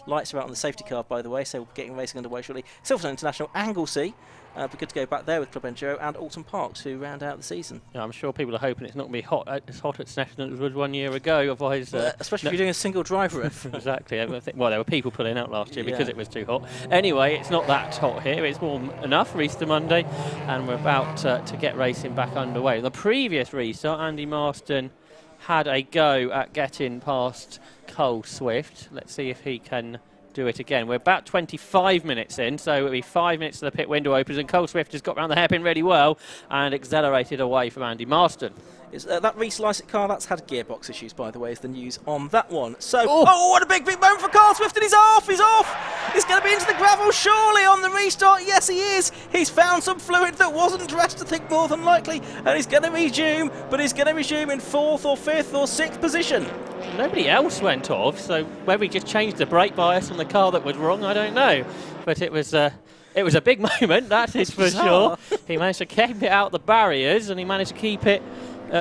Lights are out on the safety car, by the way, so we're getting racing underway shortly. Silverstone International, Anglesey. Be good to go back there with Club Enduro, and Alton Park to round out the season. Yeah, I'm sure people are hoping it's not going to be as hot at Snetterton as it was 1 year ago. Otherwise, especially if you're doing a single driver. Exactly. Well, there were people pulling out last year because it was too hot. Anyway, it's not that hot here. It's warm enough for Easter Monday, and we're about to get racing back underway. The previous restart, Andy Marston had a go at getting past Cole Swift. Let's see if he can do it again. We're about 25 minutes in, so it'll be 5 minutes to the pit window opens, and Cole Swift has got round the hairpin really well and accelerated away from Andy Marston. That Reece Lycett car, that's had gearbox issues, by the way, is the news on that one. So, oh what a big moment for Carl Swift, and he's off! He's going to be into the gravel, surely, on the restart. Yes, he is. He's found some fluid that wasn't dressed, I think, more than likely, and he's going to resume, but he's going to resume in 4th or 5th or 6th position. Nobody else went off, so whether he just changed the brake bias on the car that was wrong, I don't know. But it was a big moment, that is for sure. He managed to keep it out the barriers, and he managed to keep it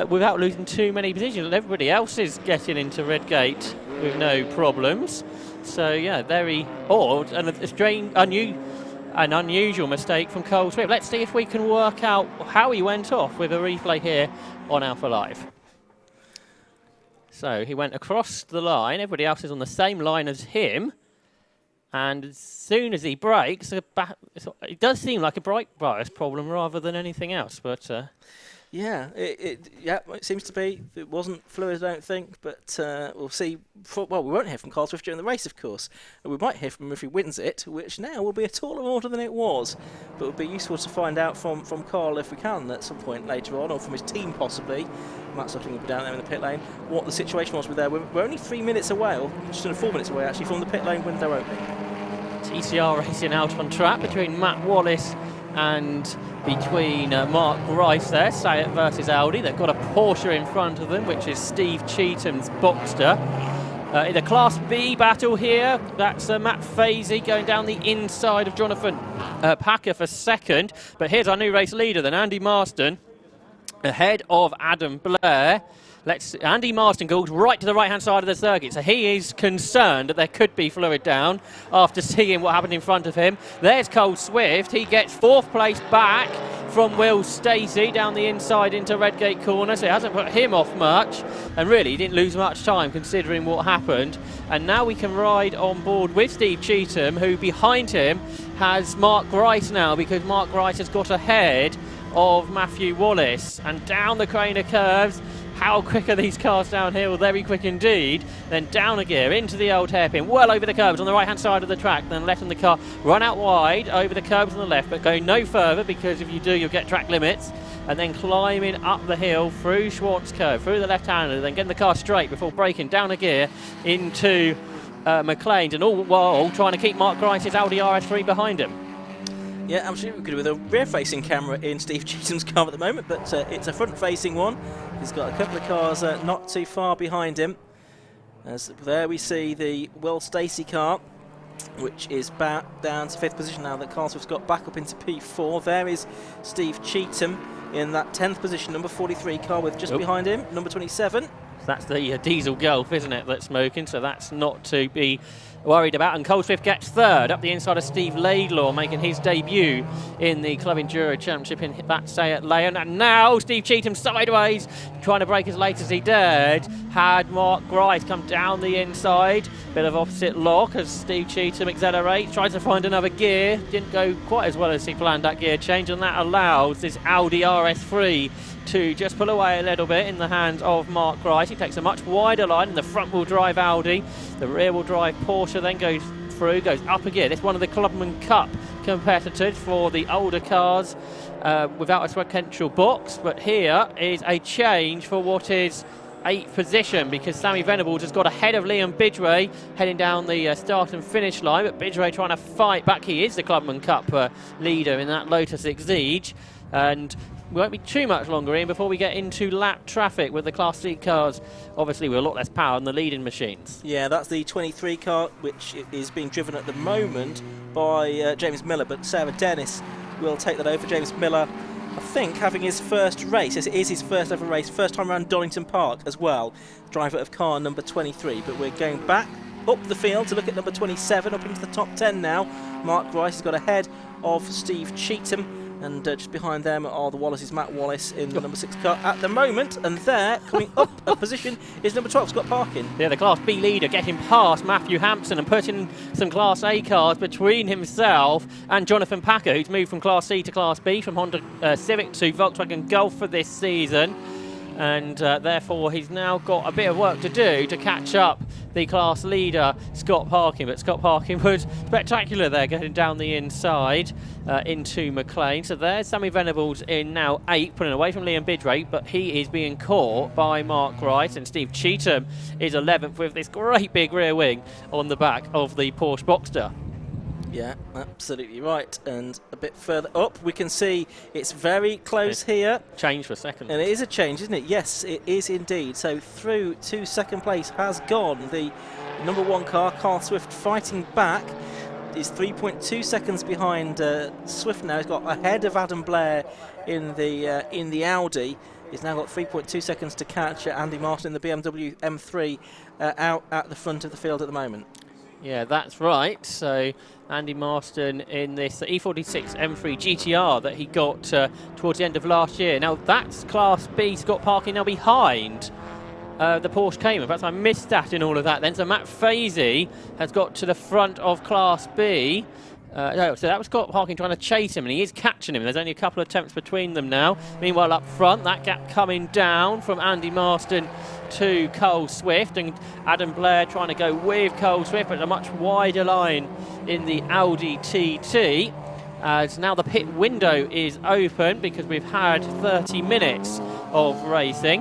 without losing too many positions. Everybody else is getting into Redgate with no problems. So yeah, very odd and a strange, unusual mistake from Cole Swift. Let's see if we can work out how he went off with a replay here on Alpha Live. So he went across the line. Everybody else is on the same line as him. And as soon as he brakes, it does seem like a brake bias problem rather than anything else. But yeah, it seems to be. It wasn't fluid, I don't think, but we'll see. Well, we won't hear from Carl Swift during the race, of course. We might hear from him if he wins it, which now will be a taller order than it was. But it would be useful to find out from Carl, if we can, at some point later on, or from his team possibly. Matt Suckling will be down there in the pit lane. What the situation was with there. We're only 3 minutes away, or just under 4 minutes away actually, from the pit lane window opening. TCR racing out on track between Matt Wallace and between Mark Rice there, Sayat versus Audi. They've got a Porsche in front of them, which is Steve Cheatham's Boxster. In the Class B battle here, that's Matt Fazy going down the inside of Jonathan Packer for second. But here's our new race leader then, Andy Marston, ahead of Adam Blair. Andy Marston goes right to the right-hand side of the circuit, so he is concerned that there could be fluid down after seeing what happened in front of him. There's Cole Swift. He gets 4th place back from Will Stacey down the inside into Redgate Corner, so it hasn't put him off much, and really he didn't lose much time considering what happened. And now we can ride on board with Steve Cheatham, who behind him has Mark Rice now, because Mark Rice has got ahead of Matthew Wallace. And down the Craner curves, how quick are these cars downhill? Very quick indeed. Then down a gear into the old hairpin, well over the curbs on the right hand side of the track, then letting the car run out wide over the curbs on the left, but going no further, because if you do you'll get track limits. And then climbing up the hill through Schwartz curve, through the left-hander, then getting the car straight before braking down a gear into McLean's, and all while trying to keep Mark Rice's Audi RS3 behind him. Yeah, absolutely good with a rear-facing camera in Steve Cheatham's car at the moment, but it's a front-facing one. He's got a couple of cars not too far behind him. As there we see the Will Stacey car, which is back down to 5th position now that Carl Swift's got back up into P4. There is Steve Cheatham in that 10th position, number 43 car, with just behind him, number 27. So that's the diesel Gulf, isn't it, that's smoking, so that's not to be worried about. And Cole Swift gets 3rd up the inside of Steve Laidlaw, making his debut in the Club Enduro Championship in that Sayat Lane. And now Steve Cheatham sideways, trying to brake as late as he dared. Had Mark Rice come down the inside, bit of opposite lock as Steve Cheatham accelerates, tries to find another gear, didn't go quite as well as he planned that gear change, and that allows this Audi RS3 to just pull away a little bit in the hands of Mark Rice. He takes a much wider line in the front-wheel drive Audi. The rear-wheel drive Porsche then goes through, goes up a gear. This is one of the Clubman Cup competitors for the older cars without a sequential box. But here is a change for what is 8th position, because Sammy Venables has got ahead of Liam Bidray heading down the start and finish line. But Bidray trying to fight back. He is the Clubman Cup leader in that Lotus Exige. And we won't be too much longer in before we get into lap traffic with the Class C cars, obviously with a lot less power than the leading machines. Yeah, that's the 23 car, which is being driven at the moment by James Miller, but Sarah Dennis will take that over. James Miller, I think, having his first race. Yes, it is his first ever race, first time around Donington Park as well, driver of car number 23. But we're going back up the field to look at number 27, up into the top 10 now. Mark Rice has got ahead of Steve Cheatham. And just behind them are the Wallace's, Matt Wallace in the number 6 car at the moment. And there, coming up a position, is number 12, Scott Parkin. Yeah, the Class B leader getting past Matthew Hampson and putting some Class A cars between himself and Jonathan Packer, who's moved from Class C to Class B, from Honda Civic to Volkswagen Golf for this season. And therefore he's now got a bit of work to do to catch up the class leader Scott Parkin. But Scott Parkin was spectacular there, getting down the inside into McLean. So there's Sammy Venables in now 8th, pulling away from Liam Bidray, but he is being caught by Mark Rice, and Steve Cheatham is 11th with this great big rear wing on the back of the Porsche Boxster. Yeah, absolutely right. And a bit further up, we can see it's very close here. Change for second. And it is a change, isn't it? Yes, it is indeed. So through to second place has gone the number 1 car, Carl Swift, fighting back. He's 3.2 seconds behind Swift now. He's got ahead of Adam Blair in the Audi. He's now got 3.2 seconds to catch Andy Martin in the BMW M3 out at the front of the field at the moment. Yeah, that's right. So Andy Marston in this E46 M3 GTR that he got towards the end of last year. Now that's Class B, Scott Parkin now behind the Porsche Cayman. Perhaps I missed that in all of that then. So Matt Fazy has got to the front of Class B. So that was Scott Parkin trying to chase him, and he is catching him. There's only a couple of attempts between them now. Meanwhile, up front, that gap coming down from Andy Marston to Cole Swift, and Adam Blair trying to go with Cole Swift, but a much wider line in the Audi TT. As now the pit window is open because we've had 30 minutes of racing.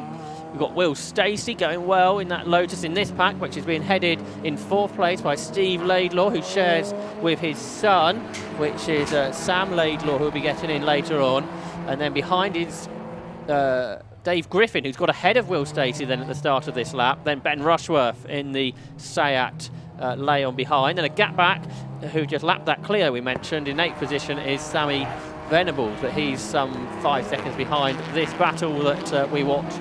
We've got Will Stacey going well in that Lotus in this pack, which is being headed in 4th place by Steve Laidlaw, who shares with his son, which is Sam Laidlaw, who will be getting in later on. And then behind is Dave Griffin, who's got ahead of Will Stacey then at the start of this lap. Then Ben Rushworth in the Seat Leon behind. And a gap back, who just lapped that Clio we mentioned. In 8th position is Sammy Venables, but he's some 5 seconds behind this battle that we watch,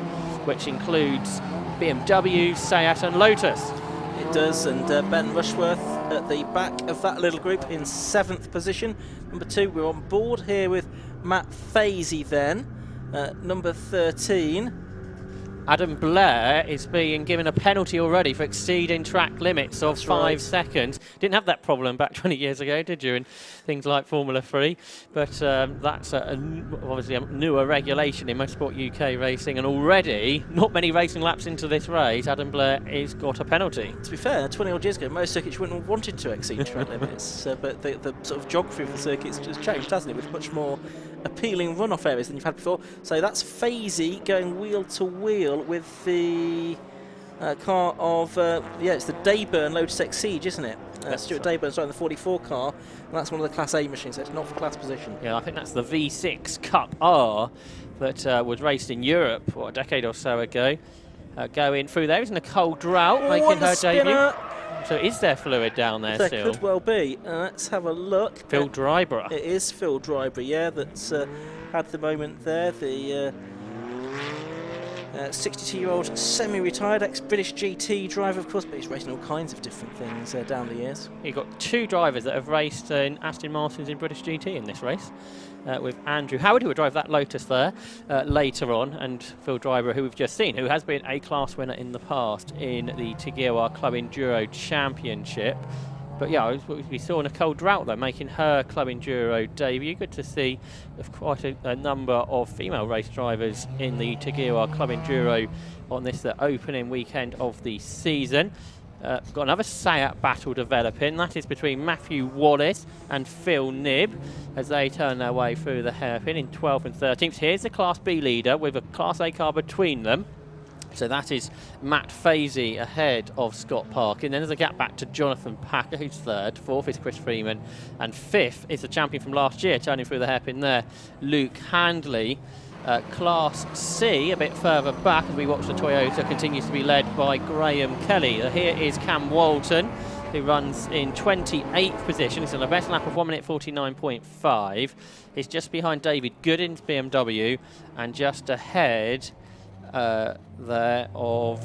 which includes BMW, Seat and Lotus. It does, and Ben Rushworth at the back of that little group in 7th position. Number 2, we're on board here with Matt Fazy then. Number 13. Adam Blair is being given a penalty already for exceeding track limits of 5 seconds. Didn't have that problem back 20 years ago, did you, in things like Formula 3? But that's obviously a newer regulation in Motorsport UK racing, and already, not many racing laps into this race, Adam Blair has got a penalty. To be fair, 20 odd years ago, most circuits wouldn't have wanted to exceed track limits, but the sort of geography of the circuits has changed, hasn't it, with much more appealing runoff areas than you've had before. So that's Fazy going wheel to wheel with the car of, it's the Dayburn Lotus Exige, isn't it? Stuart Dayburn's driving the 44 car, and that's one of the Class A machines, so it's not for class position. Yeah, I think that's the V6 Cup R that was raced in Europe, a decade or so ago. Going through there is Nicole Drought making her debut. So is there fluid down there still? There could well be. Let's have a look. Phil Dryborough. It is Phil Dryborough, yeah, that's had the moment there. The 62-year-old semi-retired ex-British GT driver, of course, but he's racing all kinds of different things down the years. You've got 2 drivers that have raced in Aston Martins in British GT in this race, with Andrew Howard, who will drive that Lotus there later on, and Phil Dryborough, who we've just seen, who has been a class winner in the past in the Tegewa Club Enduro Championship. But yeah, we saw Nicole Drought though making her Club Enduro debut. Good to see quite a number of female race drivers in the Tegewa Club Enduro on this opening weekend of the season. We've got another Seat battle developing. That is between Matthew Wallace and Phil Knibb as they turn their way through the hairpin in 12th and 13th. Here's the Class B leader with a Class A car between them. So that is Matt Fazy ahead of Scott Parkin. Then there's a gap back to Jonathan Packer, who's 3rd. 4th is Chris Freeman. And 5th is the champion from last year, turning through the hairpin there, Luke Handley. Class C, a bit further back, as we watch the Toyota, continues to be led by Graham Kelly. Here is Cam Walton, who runs in 28th position. He's on the best lap of 1 minute 49.5. He's just behind David Goodin's BMW and just ahead there of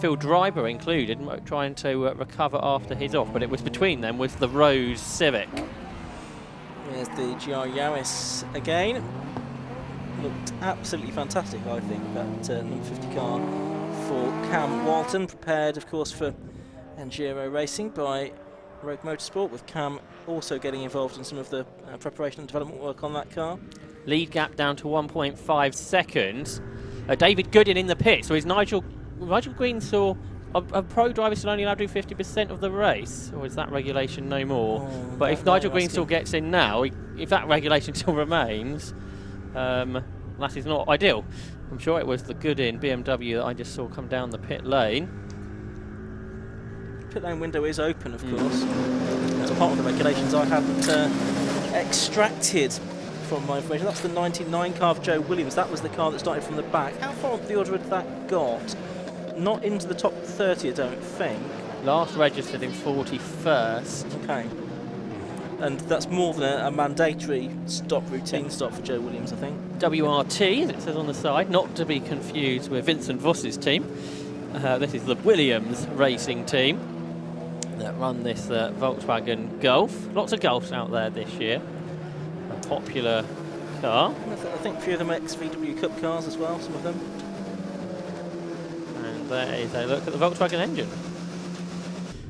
Phil Dryborough included, trying to recover after his off, but it was between them with the Rose Civic. There's the GR Yaris again. Looked absolutely fantastic, I think, that number 50 car for Cam Walton, prepared of course for Enduro racing by Rogue Motorsport, with Cam also getting involved in some of the preparation and development work on that car. Lead gap down to 1.5 seconds. David Goodin in the pit, so is Nigel Greensaw a pro driver still only allowed to do 50% of the race, or is that regulation no more? But if Nigel Greensaw gets in now, if that regulation still remains, that is not ideal. I'm sure it was the Goodin BMW that I just saw come down the pit lane. Pit lane window is open, of course. That's part of the regulations I hadn't extracted from my information. That's the 99 car of Joe Williams. That was the car that started from the back. How far up the order had that got? Not into the top 30, I don't think. Last registered in 41st. Okay. And that's more than a mandatory routine stop for Joe Williams, I think. WRT, as it says on the side, not to be confused with Vincent Voss's team. This is the Williams racing team that run this Volkswagen Golf. Lots of Golfs out there this year. A popular car. I think a few of them ex-VW Cup cars as well, some of them. And there is a look at the Volkswagen engine.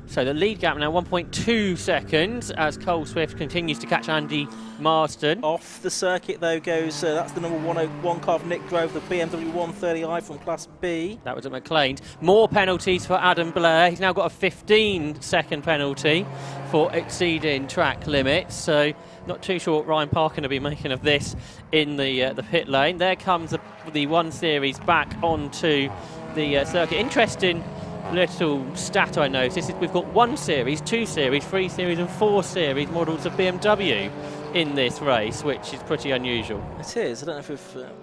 So the lead gap now 1.2 seconds as Cole Swift continues to catch Andy Marston. Off the circuit though goes, that's the number 101 car of Nick Grove, the BMW 130i from Class B. That was at McLean's. More penalties for Adam Blair. He's now got a 15-second penalty for exceeding track limits. So Not too sure what Ryan Parkin will be making of this in the pit lane. There comes the 1 Series back onto the circuit. Interesting little stat I noticed is we've got 1 Series, 2 Series, 3 Series and 4 Series models of BMW in this race, which is pretty unusual. It is. I don't know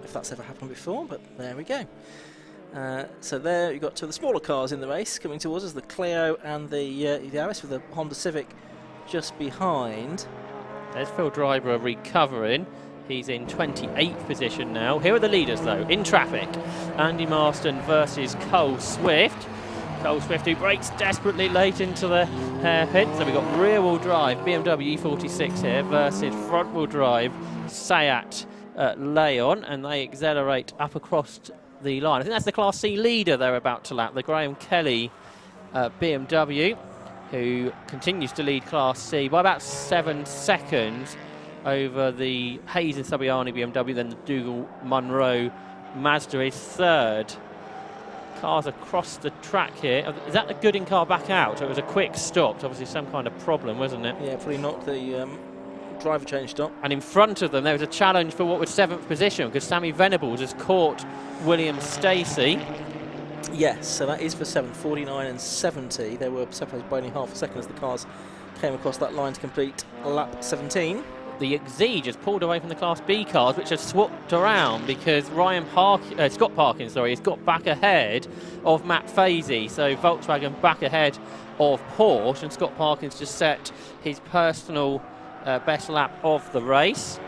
if that's ever happened before, but there we go. So there you've got 2 of the smaller cars in the race coming towards us, the Clio and the Yaris, with the Honda Civic just behind. There's Phil Driver recovering. He's in 28th position now. Here are the leaders though, in traffic. Andy Marston versus Cole Swift. Cole Swift, who brakes desperately late into the hairpin. So we've got rear-wheel drive BMW E46 here versus front-wheel drive Seat Leon, and they accelerate up across the line. I think that's the Class C leader they're about to lap, the Graham Kelly BMW, who continues to lead Class C by about 7 seconds over the Hayes and Sabiani BMW, then the Dougal Munro Mazda is third. Cars across the track here. Is that the Gooding car back out? So it was a quick stop. So obviously some kind of problem, wasn't it? Yeah, probably not the driver change stop. And in front of them there was a challenge for what was 7th position, because Sammy Venables has caught William Stacey. Yes, so that is for 7th, 49 and 70. They were separated by only half a second as the cars came across that line to complete lap 17. The Exige has pulled away from the Class B cars, which have swapped around because Scott Parkin has got back ahead of Matt Fazy. So Volkswagen back ahead of Porsche, and Scott Parkin's just set his personal best lap of the race.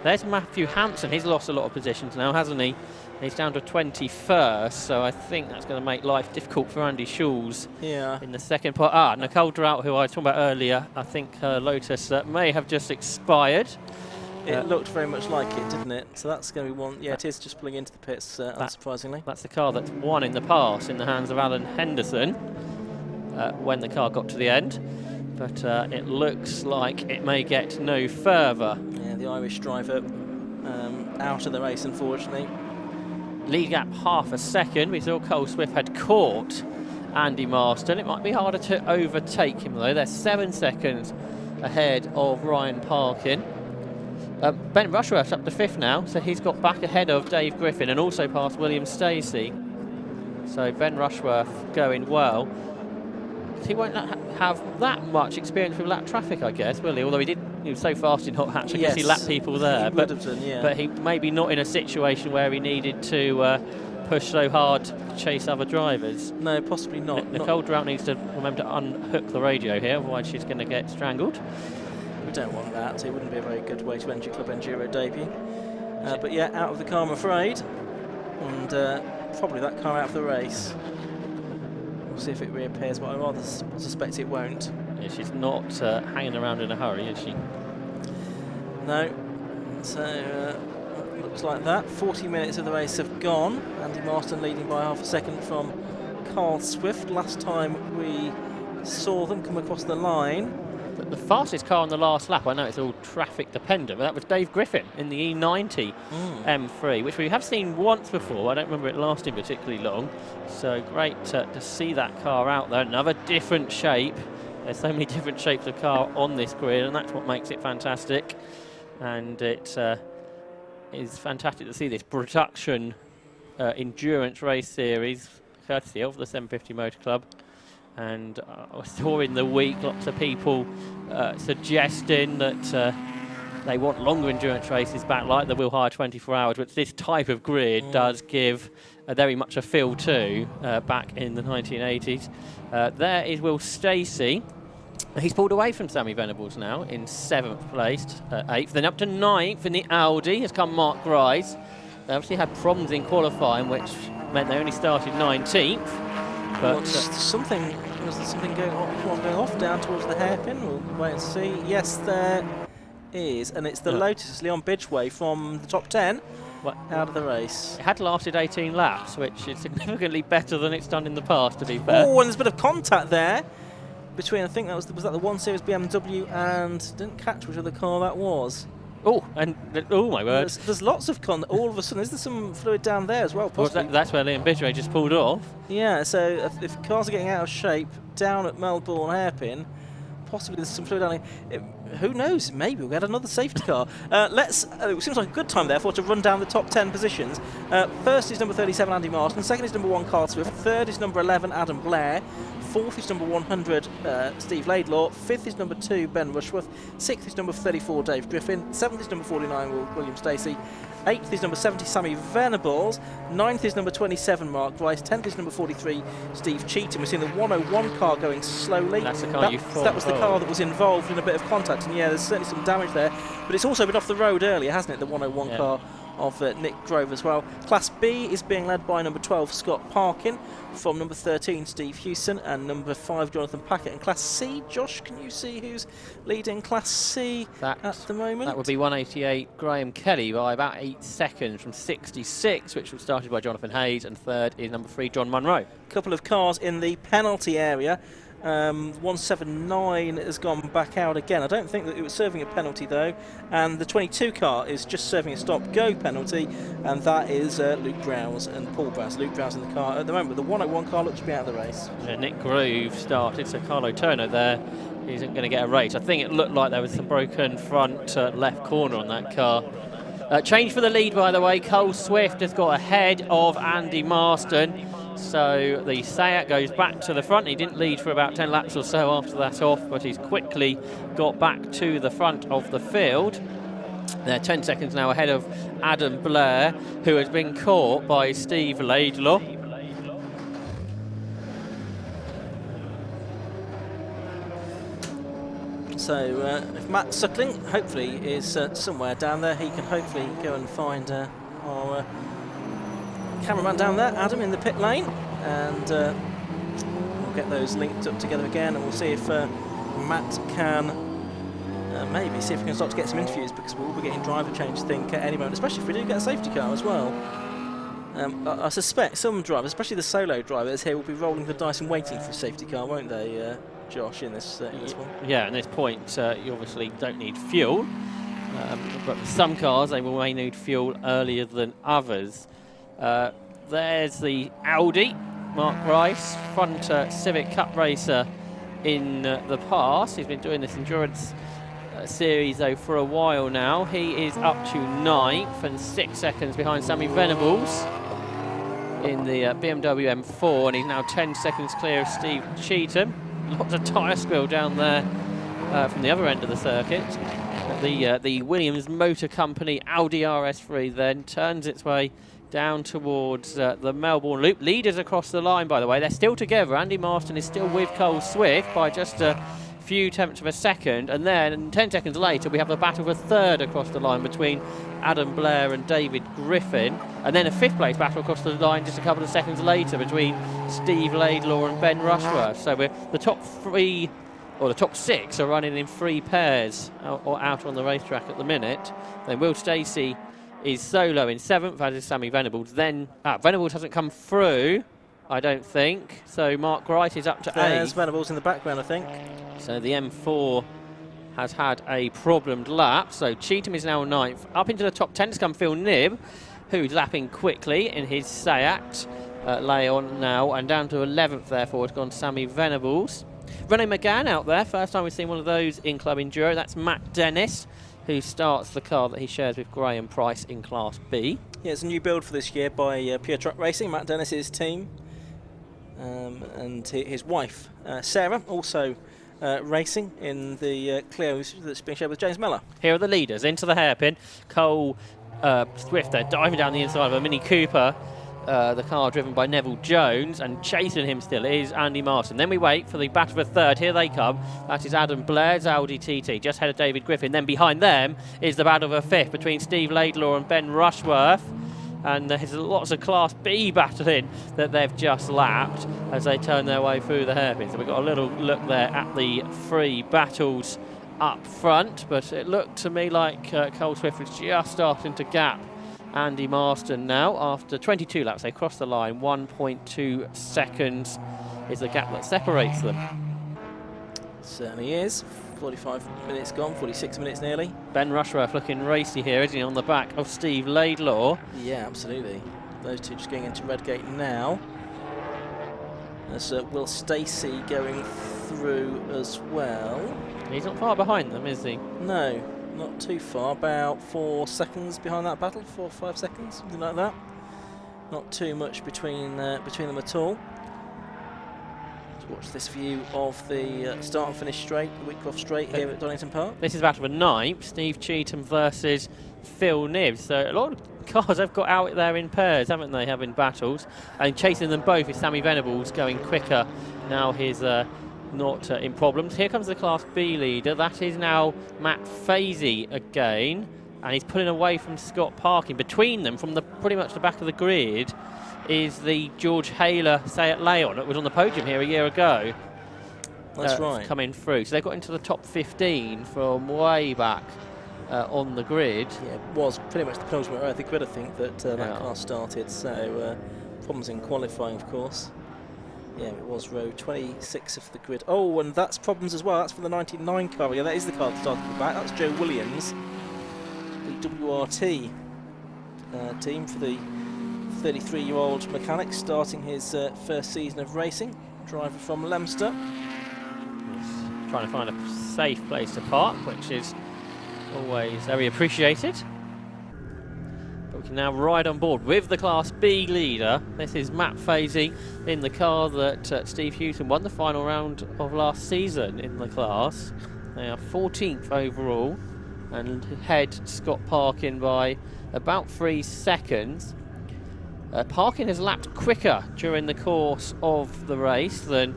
There's Matthew Hampson. He's lost a lot of positions now, hasn't he? He's down to 21st, so I think that's going to make life difficult for Andy Schulz in the second part. Nicole Drought, who I was talking about earlier, I think her Lotus may have just expired. It looked very much like it, didn't it? So that's going to be one. Yeah, it is just pulling into the pits, unsurprisingly. That's the car that's won in the past in the hands of Alan Henderson when the car got to the end. But it looks like it may get no further. Yeah, the Irish driver out of the race, unfortunately. Lead gap half a second. We saw Cole Swift had caught Andy Marston. It might be harder to overtake him though. They're 7 seconds ahead of Ryan Parkin. Ben Rushworth's up to 5th now, so he's got back ahead of Dave Griffin and also past William Stacey. So Ben Rushworth going well. He won't have that much experience with lap traffic, I guess, will he? Although he was so fast in Hot Hatch, I guess he lapped people there. But he maybe not in a situation where he needed to push so hard to chase other drivers. No, possibly not. Nicole Drought needs to remember to unhook the radio here, otherwise she's going to get strangled. We don't want that. It wouldn't be a very good way to end your Club Enduro debut. But yeah, out of the car, I'm afraid. And probably that car out of the race. We'll see if it reappears, but I rather suspect it won't. Yeah, she's not hanging around in a hurry, is she? No. So looks like that. 40 minutes of the race have gone. Andy Marston leading by half a second from Carl Swift. Last time we saw them come across the line. But the fastest car on the last lap, I know it's all traffic dependent, but that was Dave Griffin in the E90 M3, which we have seen once before. I don't remember it lasting particularly long. So great to see that car out there. Another different shape. There's so many different shapes of car on this grid, and that's what makes it fantastic. And it is fantastic to see this production endurance race series, courtesy of the 750 Motor Club. And I saw in the week lots of people suggesting that they want longer endurance races back, like the Will Hire 24 Hours, which this type of grid does give very much a feel to back in the 1980s. There is Will Stacey. He's pulled away from Sammy Venables now in 7th place, 8th. Then up to 9th in the Audi has come Mark Grice. They obviously had problems in qualifying, which meant they only started 19th. But was something going off down towards the hairpin? We'll wait and see. Yes, there is, and it's the Lotus Leon Bidgeway from the top 10 out of the race. It had lasted 18 laps, which is significantly better than it's done in the past, to be fair. Oh, and there's a bit of contact there between, I think that was that the 1 Series BMW, and didn't catch which other car that was. Oh, and oh my word! There's lots of all of a sudden. Is there some fluid down there as well? Possibly. Well, that's where Liam Bidgeway just pulled off. Yeah. So if cars are getting out of shape down at Melbourne hairpin, possibly there's some fluid down here. Who knows? Maybe we'll get another safety car. It seems like a good time, therefore, to run down the top 10 positions. First is number 37, Andy Marston. Second is number 1, Carl Swift. Third is number 11, Adam Blair. Fourth is number 100, Steve Laidlaw. Fifth is number 2, Ben Rushworth. Sixth is number 34, Dave Griffin. Seventh is number 49, William Stacey. 8th is number 70, Sammy Venables. 9th is number 27, Mark Rice. 10th is number 43, Steve Cheetham. We're seeing the 101 car going slowly. That's the car you thought. That was the car that was involved in a bit of contact, and yeah, there's certainly some damage there. But it's also been off the road earlier, hasn't it, the 101 car of Nick Grove as well. Class B is being led by number 12, Scott Parkin, from number 13, Steve Hewson, and number 5, Jonathan Packett. And Class C, Josh, can you see who's leading Class C at the moment? That would be 188, Graham Kelly, by about 8 seconds from 66, which was started by Jonathan Hayes, and third is number 3, John Munro. A couple of cars in the penalty area. 179 has gone back out again. I don't think that it was serving a penalty though, and the 22 car is just serving a stop-go penalty, and that is Luke Browse and Paul Browse. Luke Browse in the car at the moment, but the 101 car looks to be out of the race. Yeah, Nick Grove started, so Carlo Turner there isn't going to get a race. I think it looked like there was some broken front left corner on that car. Change for the lead, by the way. Cole Swift has got ahead of Andy Marston. So the Seat goes back to the front. He didn't lead for about 10 laps or so after that off, but he's quickly got back to the front of the field. They're 10 seconds now ahead of Adam Blair, who has been caught by Steve Laidlaw. So if Matt Suckling hopefully is somewhere down there, he can hopefully go and find our cameraman down there, Adam, in the pit lane, and we'll get those linked up together again, and we'll see if Matt can maybe see if we can start to get some interviews, because we'll be getting driver change, I think, at any moment, especially if we do get a safety car as well. I suspect some drivers, especially the solo drivers here, will be rolling the dice and waiting for a safety car, won't they, Josh, in this one? Yeah, at this point, you obviously don't need fuel, but for some cars, they may need fuel earlier than others. There's the Audi, Mark Rice, front Civic Cup racer in the past. He's been doing this endurance series though for a while now. He is up to 9th and 6 seconds behind Sammy Venables in the BMW M4, and he's now 10 seconds clear of Steve Cheetham. Lots of tyre spill down there from the other end of the circuit. The Williams Motor Company Audi RS3 then turns its way down towards the Melbourne Loop. Leaders across the line, by the way. They're still together. Andy Marston is still with Cole Swift by just a few tenths of a second. And then 10 seconds later, we have a battle for third across the line between Adam Blair and David Griffin. And then a fifth place battle across the line just a couple of seconds later between Steve Laidlaw and Ben Rushworth. So we're the top 3, or the top 6 are running in 3 pairs or out on the racetrack at the minute. Then Will Stacey is solo in 7th, as is Sammy Venables. Then Venables hasn't come through, I don't think. So Mark Wright is up to 8th. There's Venables in the background, I think. So the M4 has had a problemed lap. So Cheetham is now 9th. Up into the top 10 has come Phil Knibb, who's lapping quickly in his Seat Leon now. And down to 11th, therefore, has gone Sammy Venables. René McGann out there. First time we've seen one of those in Club Enduro. That's Matt Dennis, who starts the car that he shares with Graham Price in Class B. Yeah, it's a new build for this year by Pure Truck Racing, Matt Dennis's team. And his wife, Sarah, also racing in the Clio that's being shared with James Miller. Here are the leaders, into the hairpin. Cole Swift, they're diving down the inside of a Mini Cooper. The car driven by Neville Jones, and chasing him still is Andy Marston. Then we wait for the battle for third. Here they come. That is Adam Blair's Audi TT, just ahead of David Griffin. Then behind them is the battle for fifth between Steve Laidlaw and Ben Rushworth. And there's lots of Class B battling that they've just lapped as they turn their way through the hairpin. So we've got a little look there at the 3 battles up front, but it looked to me like Cole Swift was just starting to gap Andy Marston now. After 22 laps, they cross the line. 1.2 seconds is the gap that separates them. Certainly is. 45 minutes gone, 46 minutes nearly. Ben Rushworth looking racy here, isn't he, on the back of Steve Laidlaw? Yeah, absolutely. Those two just going into Redgate now. There's Will Stacey going through as well. He's not far behind them, is he? No, not too far. About 4 seconds behind that battle, 4 or 5 seconds, something like that. Not too much between them at all. Let's watch this view of the start and finish straight, the Whitcroft Straight here at Donington Park. This is battle for ninth, Steve Cheetham versus Phil Nibbs. So a lot of cars have got out there in pairs, haven't they, having battles? And chasing them both is Sammy Venables, going quicker. Now he's not in problems. Here comes the Class B leader. That is now Matt Fazy again. And he's pulling away from Scott Parkin. Between them, from pretty much the back of the grid, is the George Haler Seat Leon that was on the podium here a year ago. That's right. Coming through. So they got into the top 15 from way back on the grid. Yeah, it was pretty much the penultimate row of the grid, I think, that that car started. So problems in qualifying, of course. Yeah, it was row 26 of the grid. Oh, and that's problems as well. That's for the 99 car. Yeah, that is the car that started at the back. That's Joe Williams, the WRT team for the 33-year-old mechanic, starting his first season of racing. Driver from Leominster. He's trying to find a safe place to park, which is always very appreciated. But we can now ride on board with the Class B leader. This is Matt Fazy in the car that Steve Hewson won the final round of last season in the class. They are 14th overall and head Scott Parkin by about 3 seconds. Parkin has lapped quicker during the course of the race than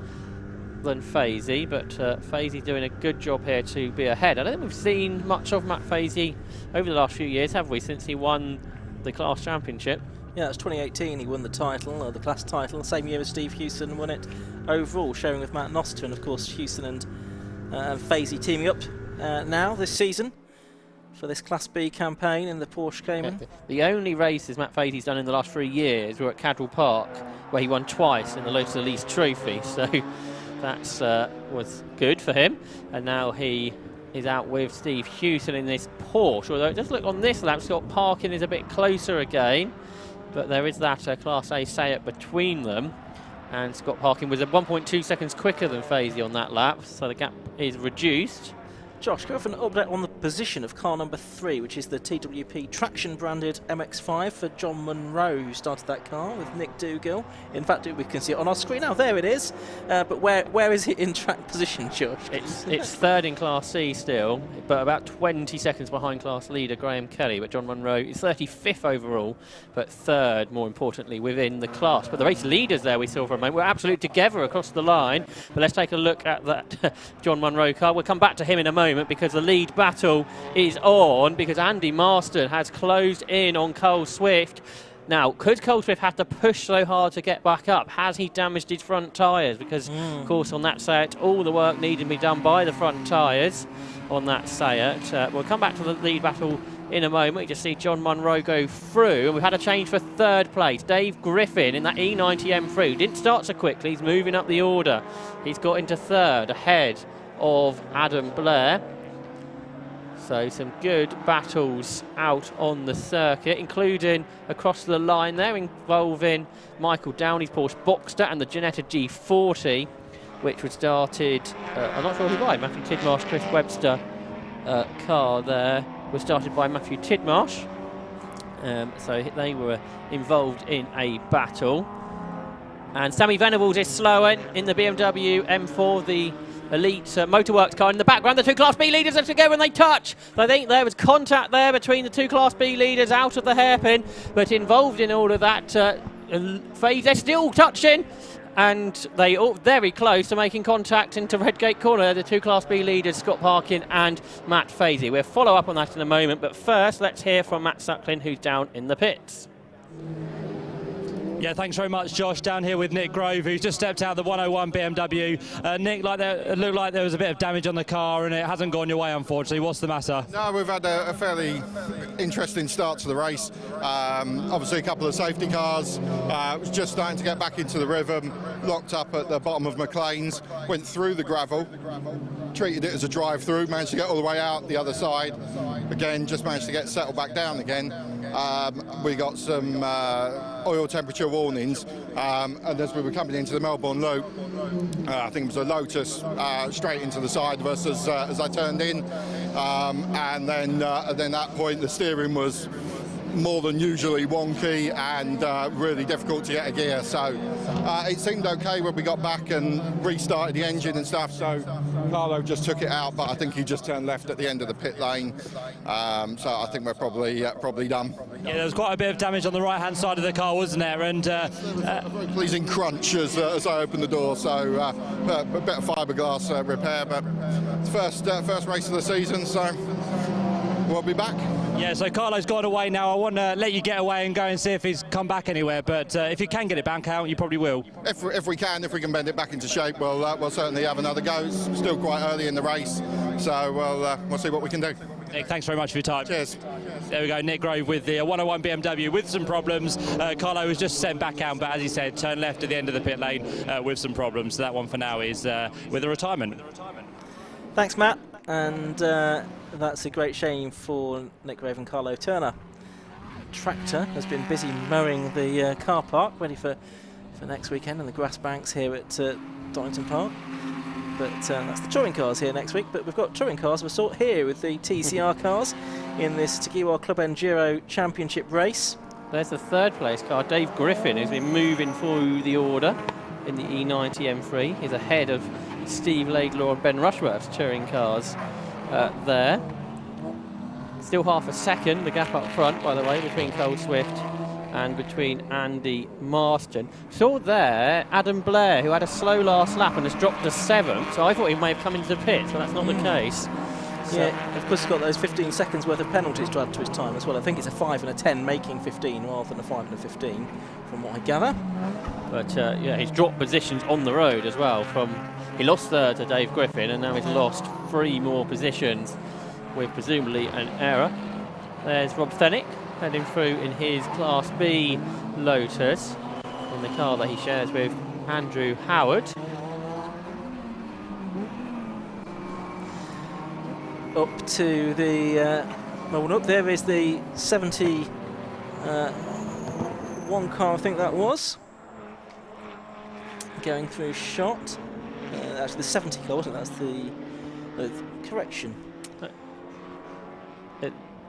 Fazy, but Fazy doing a good job here to be ahead. I don't think we've seen much of Matt Fazy over the last few years, have we, since he won the class championship? Yeah, it's 2018 he won the title, the class title, the same year as Steve Hewson won it overall, sharing with Matt Noster, and of course Hewson and Fazy teaming up now this season for this Class B campaign in the Porsche Cayman. Yeah, the only races Matt Fazy's done in the last 3 years were at Cadwell Park, where he won twice in the Lotus Elise Trophy, so that was good for him. And now he is out with Steve Hewson in this Porsche, although it does look on this lap Scott Parkin is a bit closer again, but there is that Class A Seat between them, and Scott Parkin was at 1.2 seconds quicker than Fazy on that lap, so the gap is reduced. Josh, go for an update on the position of car number 3, which is the TWP traction-branded MX-5 for John Munro, who started that car with Nick Dougill. In fact, we can see it on our screen now. There it is. But where is it in track position, Josh? It's third in Class C still, but about 20 seconds behind class leader Graham Kelly. But John Munro is 35th overall, but third, more importantly, within the class. But the race leaders there we saw for a moment were absolutely together across the line. But let's take a look at that John Munro car. We'll come back to him in a moment, because the lead battle is on, because Andy Marston has closed in on Cole Swift. Now, could Cole Swift have to push so hard to get back up? Has he damaged his front tyres? Because, of course, on that Seat, all the work needed to be done by the front tyres on that Seat. We'll come back to the lead battle in a moment. We just see John Munro go through, and we've had a change for third place. Dave Griffin in that E90 M3 didn't start so quickly. He's moving up the order. He's got into third, ahead of Adam Blair. So some good battles out on the circuit, including across the line there, involving Michael Downey's Porsche Boxster and the Ginetta G40, which was started, I'm not sure who by, Matthew Tidmarsh, Chris Webster car there was started by Matthew Tidmarsh. So they were involved in a battle. And Sammy Venables is slower in the BMW M4, the Elite Motorworks car. In the background, the two Class B leaders are together and they touch. I think there was contact there between the two Class B leaders out of the hairpin, but involved in all of that phase, they're still touching, and they are very close to making contact into Redgate Corner, the two Class B leaders, Scott Parkin and Matt Fazy. We'll follow up on that in a moment, but first let's hear from Matt Suckling, who's down in the pits. Yeah, thanks very much, Josh. Down here with Nick Grove, who's just stepped out of the 101 BMW. Nick, it looked like there was a bit of damage on the car and it hasn't gone your way, unfortunately. What's the matter? No, we've had a fairly interesting start to the race. Obviously, a couple of safety cars. It was just starting to get back into the rhythm. Locked up at the bottom of McLean's, went through the gravel, treated it as a drive-through, managed to get all the way out the other side. Again, just managed to get settled back down again. we got some oil temperature warnings, and as we were coming into the Melbourne Loop, I think it was a Lotus straight into the side of us as I turned in, and then at that point the steering was more than usually wonky and really difficult to get a gear. So it seemed okay when we got back and restarted the engine and stuff. So Carlo just took it out, but I think he just turned left at the end of the pit lane. So I think we're probably done. Yeah, there was quite a bit of damage on the right-hand side of the car, wasn't there? And a very pleasing crunch as I opened the door. So a bit of fiberglass repair, but it's first race of the season, so we'll be back. Yeah, so Carlo's got away now. I want to let you get away and go and see if he's come back anywhere, but if you can get it back out, you probably will. If we can bend it back into shape, we'll certainly have another go. It's still quite early in the race, so we'll see what we can do. Nick, thanks very much for your time. Cheers. There we go, Nick Grove with the 101 BMW with some problems. Carlo was just sent back out, but as he said, turned left at the end of the pit lane with some problems. So that one for now is with a retirement. Thanks, Matt. And that's a great shame for Nick Grove and Carlo Turner. Tractor has been busy mowing the car park, ready for next weekend, and the grass banks here at Donington Park. But that's the touring cars here next week. But we've got touring cars of a sort here with the TCR cars in this Tagiwa Club Enduro Championship Race. There's the third place car, Dave Griffin, who's been moving through the order in the E90 M3. He's ahead of Steve Laidlaw and Ben Rushworth's touring cars there. Still half a second, the gap up front, by the way, between Cole Swift and between Andy Marston. Saw there Adam Blair, who had a slow last lap and has dropped to 7th, so I thought he may have come into the pits, but that's not the case. So yeah, of course he's got those 15 seconds worth of penalties to add to his time as well. I think it's a 5 and a 10 making 15 rather than a 5 and a 15 from what I gather. But yeah, he's dropped positions on the road as well. He lost third to Dave Griffin, and now he's lost 3 more positions with presumably an error. There's Rob Fennick heading through in his Class B Lotus in the car that he shares with Andrew Howard. Up to the well, up there is the 71 car, I think that was, going through shot. Actually, the 70 car, wasn't it? That's the correction.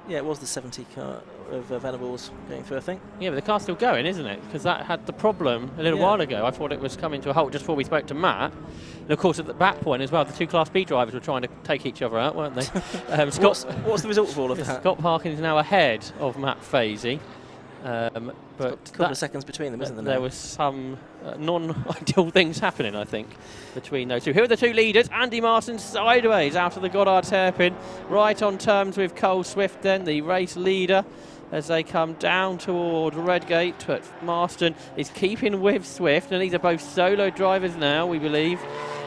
Yeah, it was the 70 car of Venables going through, I think. Yeah, but the car's still going, isn't it? Because that had the problem a little while ago. I thought it was coming to a halt just before we spoke to Matt. And of course, at that point as well, the 2 Class B drivers were trying to take each other out, weren't they? What's the result of all of that? Scott Parkin is now ahead of Matt Fazy. But a couple of seconds between them, isn't there? There was some non-ideal things happening, I think, between those two. Here are the 2 leaders. Andy Marston sideways out of the Goddard's hairpin, right on terms with Cole Swift, then the race leader, as they come down toward Redgate. But Marston is keeping with Swift, and these are both solo drivers now, we believe.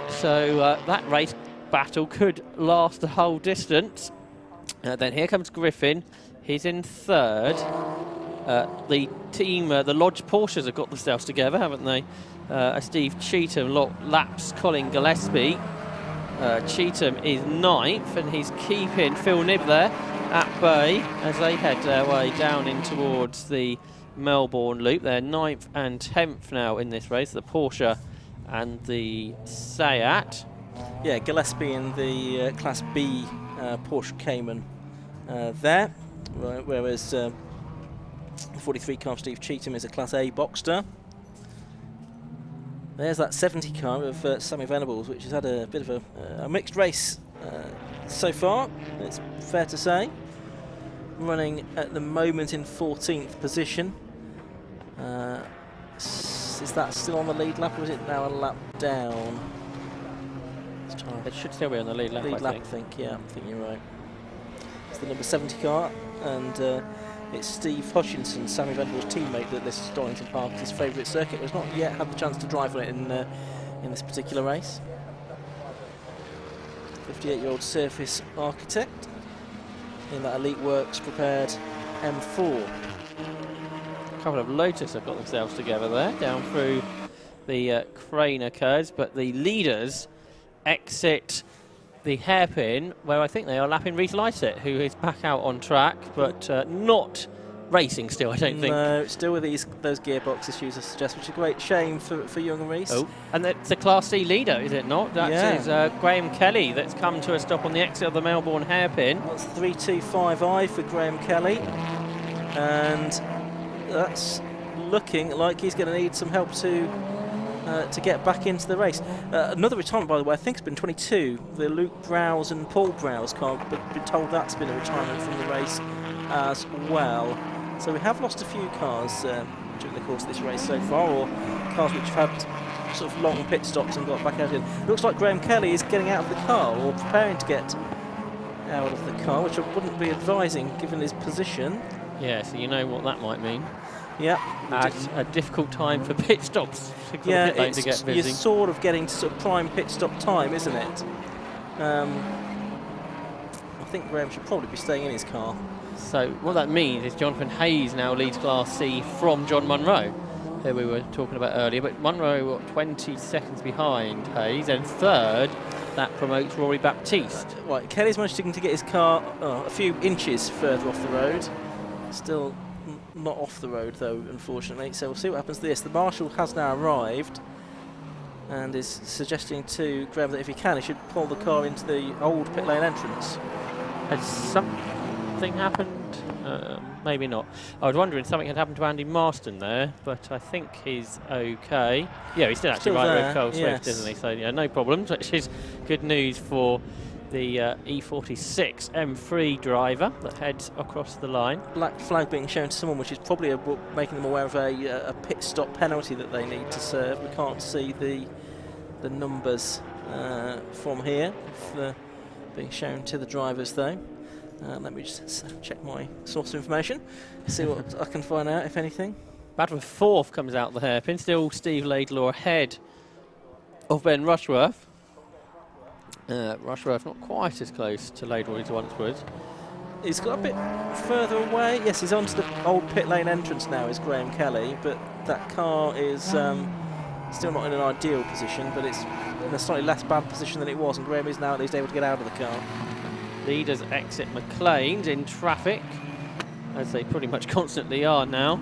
So that race battle could last the whole distance. Then here comes Griffin. He's in third. The team, the Lodge Porsches have got themselves together, haven't they? Steve Cheetham laps Colin Gillespie. Cheetham is 9th, and he's keeping Phil Nibb there at bay as they head their way down in towards the Melbourne Loop. They're 9th and 10th now in this race, the Porsche and the Seat. Yeah, Gillespie in the Class B Porsche Cayman there, whereas the 43 car of Steve Cheetham is a Class A Boxster. There's that 70 car of Sammy Venables, which has had a bit of a mixed race so far, it's fair to say. Running at the moment in 14th position. Is that still on the lead lap, or is it now a lap down? It should still be on the lead lap, I think. Yeah, I think you're right. It's the number 70 car, and it's Steve Hutchinson, Sammy Venables' teammate, that this is Donington Park, his favourite circuit. He's not yet had the chance to drive on it in this particular race. 58-year-old surface architect in that Elite Works prepared M4. A couple of Lotus have got themselves together there, down through the Craner curves, but the leaders exit the hairpin, where I think they are lapping Reece Lysett, who is back out on track, but not racing still, I don't think. No, still with those gearbox issues, I suggest, which is a great shame for young Reese. Oh, and it's the Class C leader, is it not? That is Graham Kelly that's come to a stop on the exit of the Melbourne hairpin. That's 3.25i for Graham Kelly. And that's looking like he's going to need some help to get back into the race. Another retirement, by the way, I think it's been 22. The Luke Browse and Paul Browse car, but been told that's been a retirement from the race as well. So we have lost a few cars during the course of this race so far, or cars which have had sort of long pit stops and got back out again. Looks like Graham Kelly is getting out of the car, or preparing to get out of the car, which I wouldn't be advising given his position. Yeah, so you know what that might mean. Yeah. A difficult time for pit stops. Yeah, pit lane to get busy. You're sort of getting to sort of prime pit stop time, isn't it? I think Graham should probably be staying in his car. So what that means is Jonathan Hayes now leads Class C from John Munro, who we were talking about earlier. But Munro, 20 seconds behind Hayes, and third, that promotes Rory Baptiste. Right, Kelly's managed to get his car a few inches further off the road. Still not off the road though, unfortunately, so we'll see what happens to this. The marshal has now arrived and is suggesting to Graham that if he can, he should pull the car into the old pit lane entrance. Has something happened? Maybe not. I was wondering if something had happened to Andy Marston there, but I think he's okay. Yeah, he's still actually right there with Carl Swift, isn't he? So yeah, no problems, which is good news for the E46 M3 driver that heads across the line. Black flag being shown to someone, which is probably making them aware of a pit stop penalty that they need to serve. We can't see the numbers from here. If being shown to the drivers though. Let me just check my source of information, see what I can find out, if anything. Badworth fourth comes out the hairpin, still Steve Laidlaw ahead of Ben Rushworth. Rushworth not quite as close to Laidlaw as he once was. He's got a bit further away. Yes, he's onto the old pit lane entrance now, is Graham Kelly, but that car is still not in an ideal position, but it's in a slightly less bad position than it was, and Graham is now at least able to get out of the car. Leaders exit McLean's in traffic, as they pretty much constantly are now,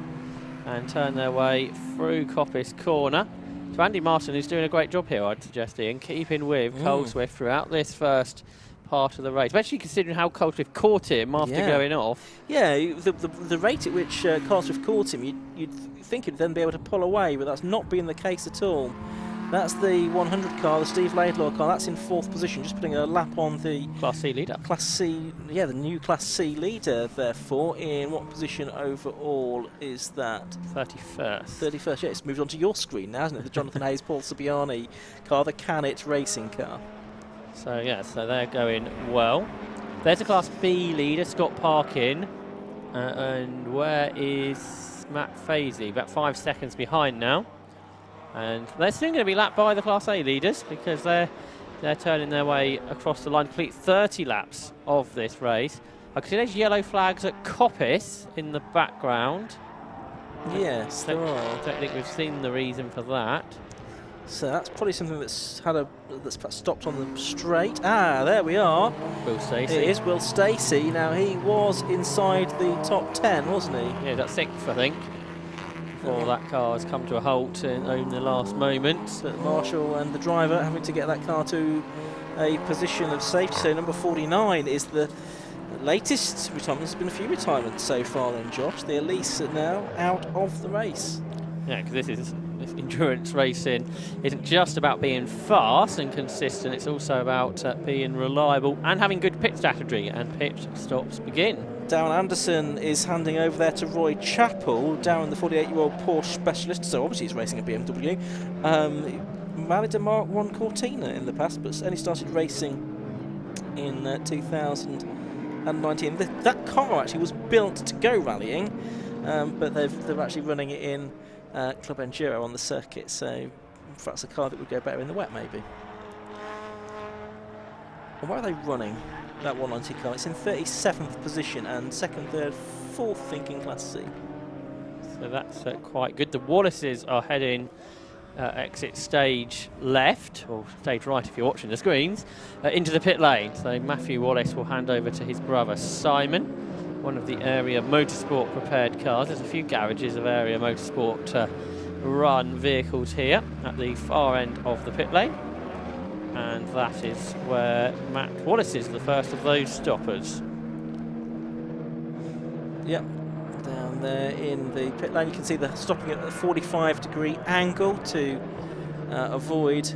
and turn their way through Coppice Corner. So Andy Marston, who's doing a great job here, I'd suggest, Ian, keeping with Cole Swift throughout this first part of the race, especially considering how Cole Swift caught him after going off. Yeah, the rate at which Cole Swift caught him, you'd think he'd then be able to pull away, but that's not been the case at all. That's the 100 car, the Steve Laidlaw car. That's in fourth position, just putting a lap on the Class C leader. Class C, yeah, the new Class C leader. Therefore, in what position overall is that? 31st. 31st. Yeah, it's moved on to your screen now, hasn't it? The Jonathan Hayes, Paul Sabiani car, the Canet racing car. So yeah, so they're going well. There's a Class B leader, Scott Parkin, and where is Matt Fazy? About 5 seconds behind now. And they're soon going to be lapped by the Class A leaders because they're turning their way across the line, complete 30 laps of this race. I can see there's yellow flags at Coppice in the background. Yes, there are. I don't think we've seen the reason for that. So that's probably something that's perhaps stopped on the straight. Ah, there we are. Will Stacey. It is Will Stacey. Now he was inside the top 10, wasn't he? Yeah, that's 6th, I think. Before that car has come to a halt in the last moment. But Marshall and the driver having to get that car to a position of safety. So number 49 is the latest retirement. There's been a few retirements so far then, Josh. The Elise are now out of the race. Yeah, because this endurance racing isn't just about being fast and consistent, it's also about being reliable and having good pit strategy, and pit stops begin. Darren Anderson is handing over there to Roy Chappell. Darren, the 48-year-old Porsche specialist, so obviously he's racing a BMW. Valid a Mark 1 Cortina in the past, but only started racing in 2019. That car actually was built to go rallying, but they're actually running it in Club Enduro on the circuit, so perhaps a car that would go better in the wet, maybe. And why are they running that 190 car? It's in 37th position and 2nd, 3rd, 4th, thinking Class C. So that's quite good. The Wallaces are heading exit stage left, or stage right if you're watching the screens, into the pit lane. So Matthew Wallace will hand over to his brother Simon. one of the area motorsport prepared cars. There's a few garages of area motorsport run vehicles here at the far end of the pit lane, and that is where Matt Wallace is, the first of those stoppers. Yep, down there in the pit lane you can see they're stopping at a 45-degree angle to avoid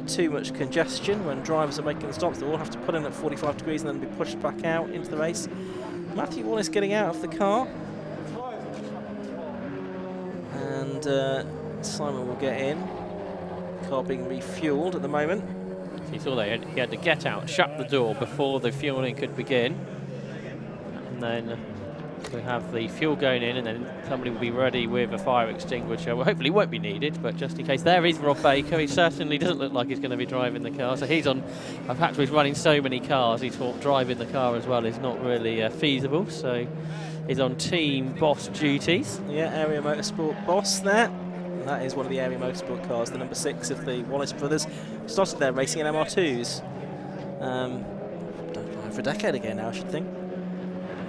too much congestion when drivers are making the stops. They all have to put in at 45 degrees and then be pushed back out into the race. Matthew Wallace getting out of the car, and Simon will get in. Car being refueled at the moment. So you saw there he had to get out, shut the door before the fueling could begin, and then we have the fuel going in, and then somebody will be ready with a fire extinguisher. Well, hopefully it won't be needed, but just in case. There is Rob Baker. He certainly doesn't look like he's going to be driving the car. So he's on, in fact, he's running so many cars, he thought driving the car as well is not really feasible. So he's on team boss duties. Yeah, Area Motorsport boss there. And that is one of the Area Motorsport cars, the number 6 of the Wallace brothers. Started there racing in MR2s. Over a decade ago now, I should think.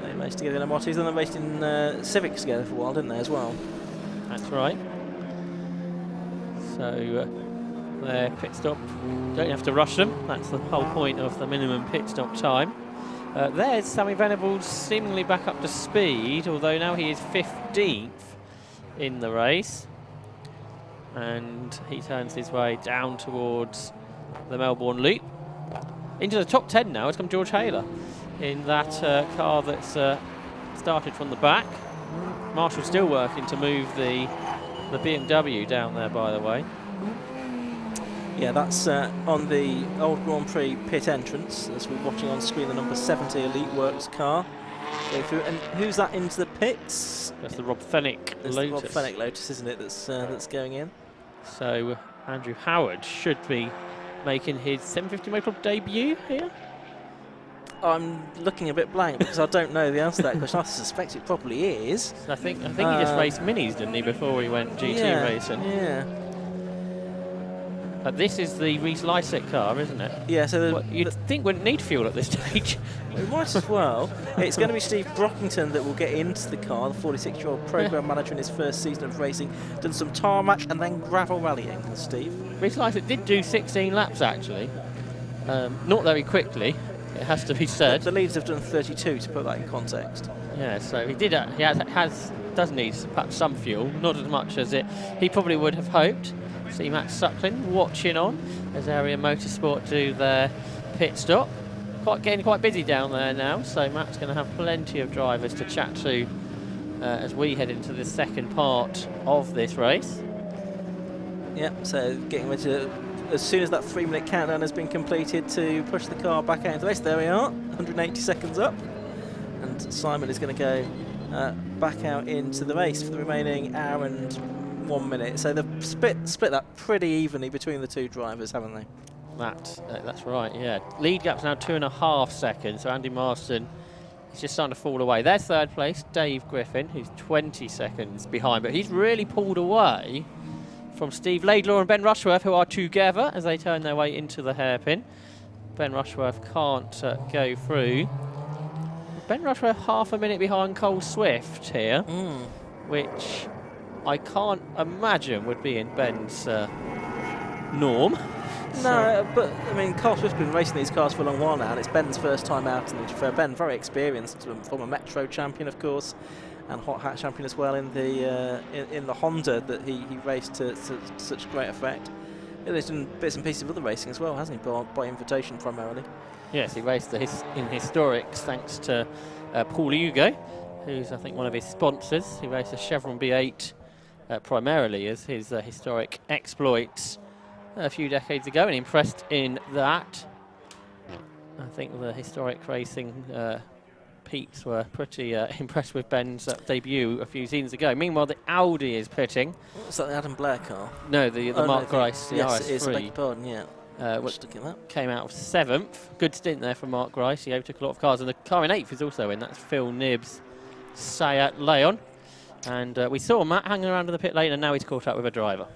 They raced together in MR2s, and they raced in Civics together for a while, didn't they, as well? That's right. So their pit stop, don't have to rush them. That's the whole point of the minimum pit stop time. There's Sammy Venables seemingly back up to speed, although now he is 15th in the race. And he turns his way down towards the Melbourne Loop. Into the top 10 now has come George Haler in that car that's started from the back. Marshall's still working to move the BMW down there, by the way. Yeah, that's on the old Grand Prix pit entrance, as we're watching on screen, the number 70 Elite Works car go through. And who's that into the pits? That's the Rob Fenwick Lotus. The Rob Fenwick Lotus, isn't it, that's going in? So Andrew Howard should be making his 750 Motor Club debut here. I'm looking a bit blank because I don't know the answer to that question. I suspect it probably is. I think he just raced minis, didn't he, before he went GT racing? Yeah. This is the Reece Lycett car, isn't it? Yeah, so you'd think wouldn't need fuel at this stage. We might as well. It's going to be Steve Brockington that will get into the car, the 46-year-old program manager in his first season of racing. Done some tarmac and then gravel rallying, Steve. Reece Lycett did do 16 laps, actually. Not very quickly, it has to be said. The leaders have done 32, to put that in context. Yeah, so he did. Does need perhaps some fuel, not as much as he probably would have hoped. See Matt Suckling watching on as Area Motorsport do their pit stop. Getting quite busy down there now, so Matt's going to have plenty of drivers to chat to as we head into the second part of this race. Yep, so getting ready to, as soon as that 3-minute countdown has been completed, to push the car back out into the race. There we are, 180 seconds up, and Simon is going to go back out into the race for the remaining hour and 1 minute. So they've split that pretty evenly between the two drivers, haven't they? That's right, yeah. Lead gap's now 2.5 seconds, so Andy Marston is just starting to fall away. There's third place, Dave Griffin, who's 20 seconds behind, but he's really pulled away from Steve Laidlaw and Ben Rushworth, who are together as they turn their way into the hairpin. Ben Rushworth can't go through. Ben Rushworth half a minute behind Cole Swift here, which I can't imagine would be in Ben's norm. No, but I mean, Cole Swift's been racing these cars for a long while now, and it's Ben's first time out. And for Ben, very experienced, former Metro champion, of course, and Hot Hat champion as well in the Honda that he raced to such great effect. He's done bits and pieces of other racing as well, hasn't he? By invitation primarily. Yes, he raced in Historics thanks to Paul Hugo, who's I think one of his sponsors. He raced a Chevron B8 primarily as his historic exploits a few decades ago, and impressed in that. I think the historic racing peeps were pretty impressed with Ben's debut a few seasons ago. Meanwhile, the Audi is pitting. What's that, the Adam Blair car? No, the Mark Grice, the yes, RS3. Yes, it is, I beg your pardon, yeah. Came out of 7th. Good stint there for Mark Grice. He overtook a lot of cars, and the car in 8th is also in. That's Phil Nibbs' Sayat Leon. And we saw Matt hanging around in the pit lane, and now he's caught up with a driver.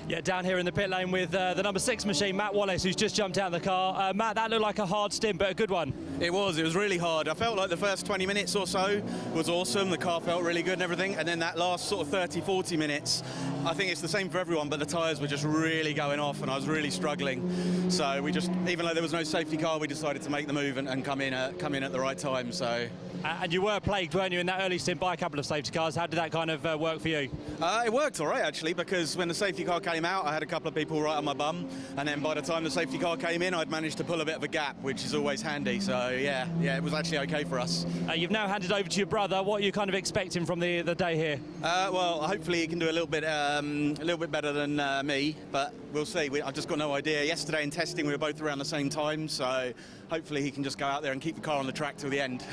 Yeah, down here in the pit lane with the number 6 machine, Matt Wallace, who's just jumped out of the car. Matt, that looked like a hard stint, but a good one. It was really hard. I felt like the first 20 minutes or so was awesome. The car felt really good and everything. And then that last sort of 30, 40 minutes, I think it's the same for everyone, but the tyres were just really going off and I was really struggling. So we just, even though there was no safety car, we decided to make the move and come in at the right time. So. And you were plagued, weren't you, in that early stint by a couple of safety cars? How did that kind of work for you? It worked all right, actually, because when the safety car came out, I had a couple of people right on my bum, and then by the time the safety car came in, I'd managed to pull a bit of a gap, which is always handy. So yeah, it was actually okay for us. You've now handed over to your brother. What are you kind of expecting from the day here? Well, hopefully he can do a little bit better than me, but we'll see. I've just got no idea. Yesterday in testing, we were both around the same time, so hopefully he can just go out there and keep the car on the track till the end.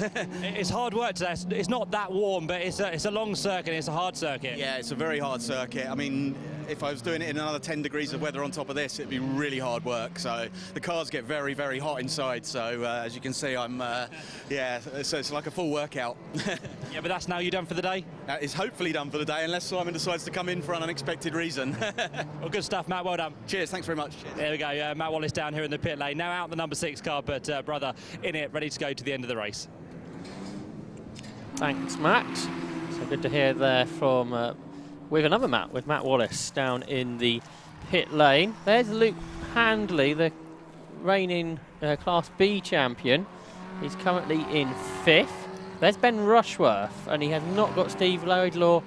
It's hard work today. It's not that warm, but it's a long circuit. It's a hard circuit. Yeah, it's a very hard circuit. I mean, if I was doing it in another 10 degrees of weather on top of this, it'd be really hard work. So the cars get very, very hot inside. So as you can see, I'm, so it's like a full workout. Yeah, but that's now you done for the day? That is hopefully done for the day, unless Simon decides to come in for an unexpected reason. Well, good stuff, Matt. Well done. Cheers. Thanks very much. Cheers. There we go. Matt Wallace down here in the pit lane. Now out the number 6 car, but brother in it, ready to go to the end of the race. Thanks, Matt. So good to hear there from with another Matt, with Matt Wallace down in the pit lane. There's Luke Handley, the reigning Class B champion. He's currently in 5th. There's Ben Rushworth, and he has not got Steve Laidlaw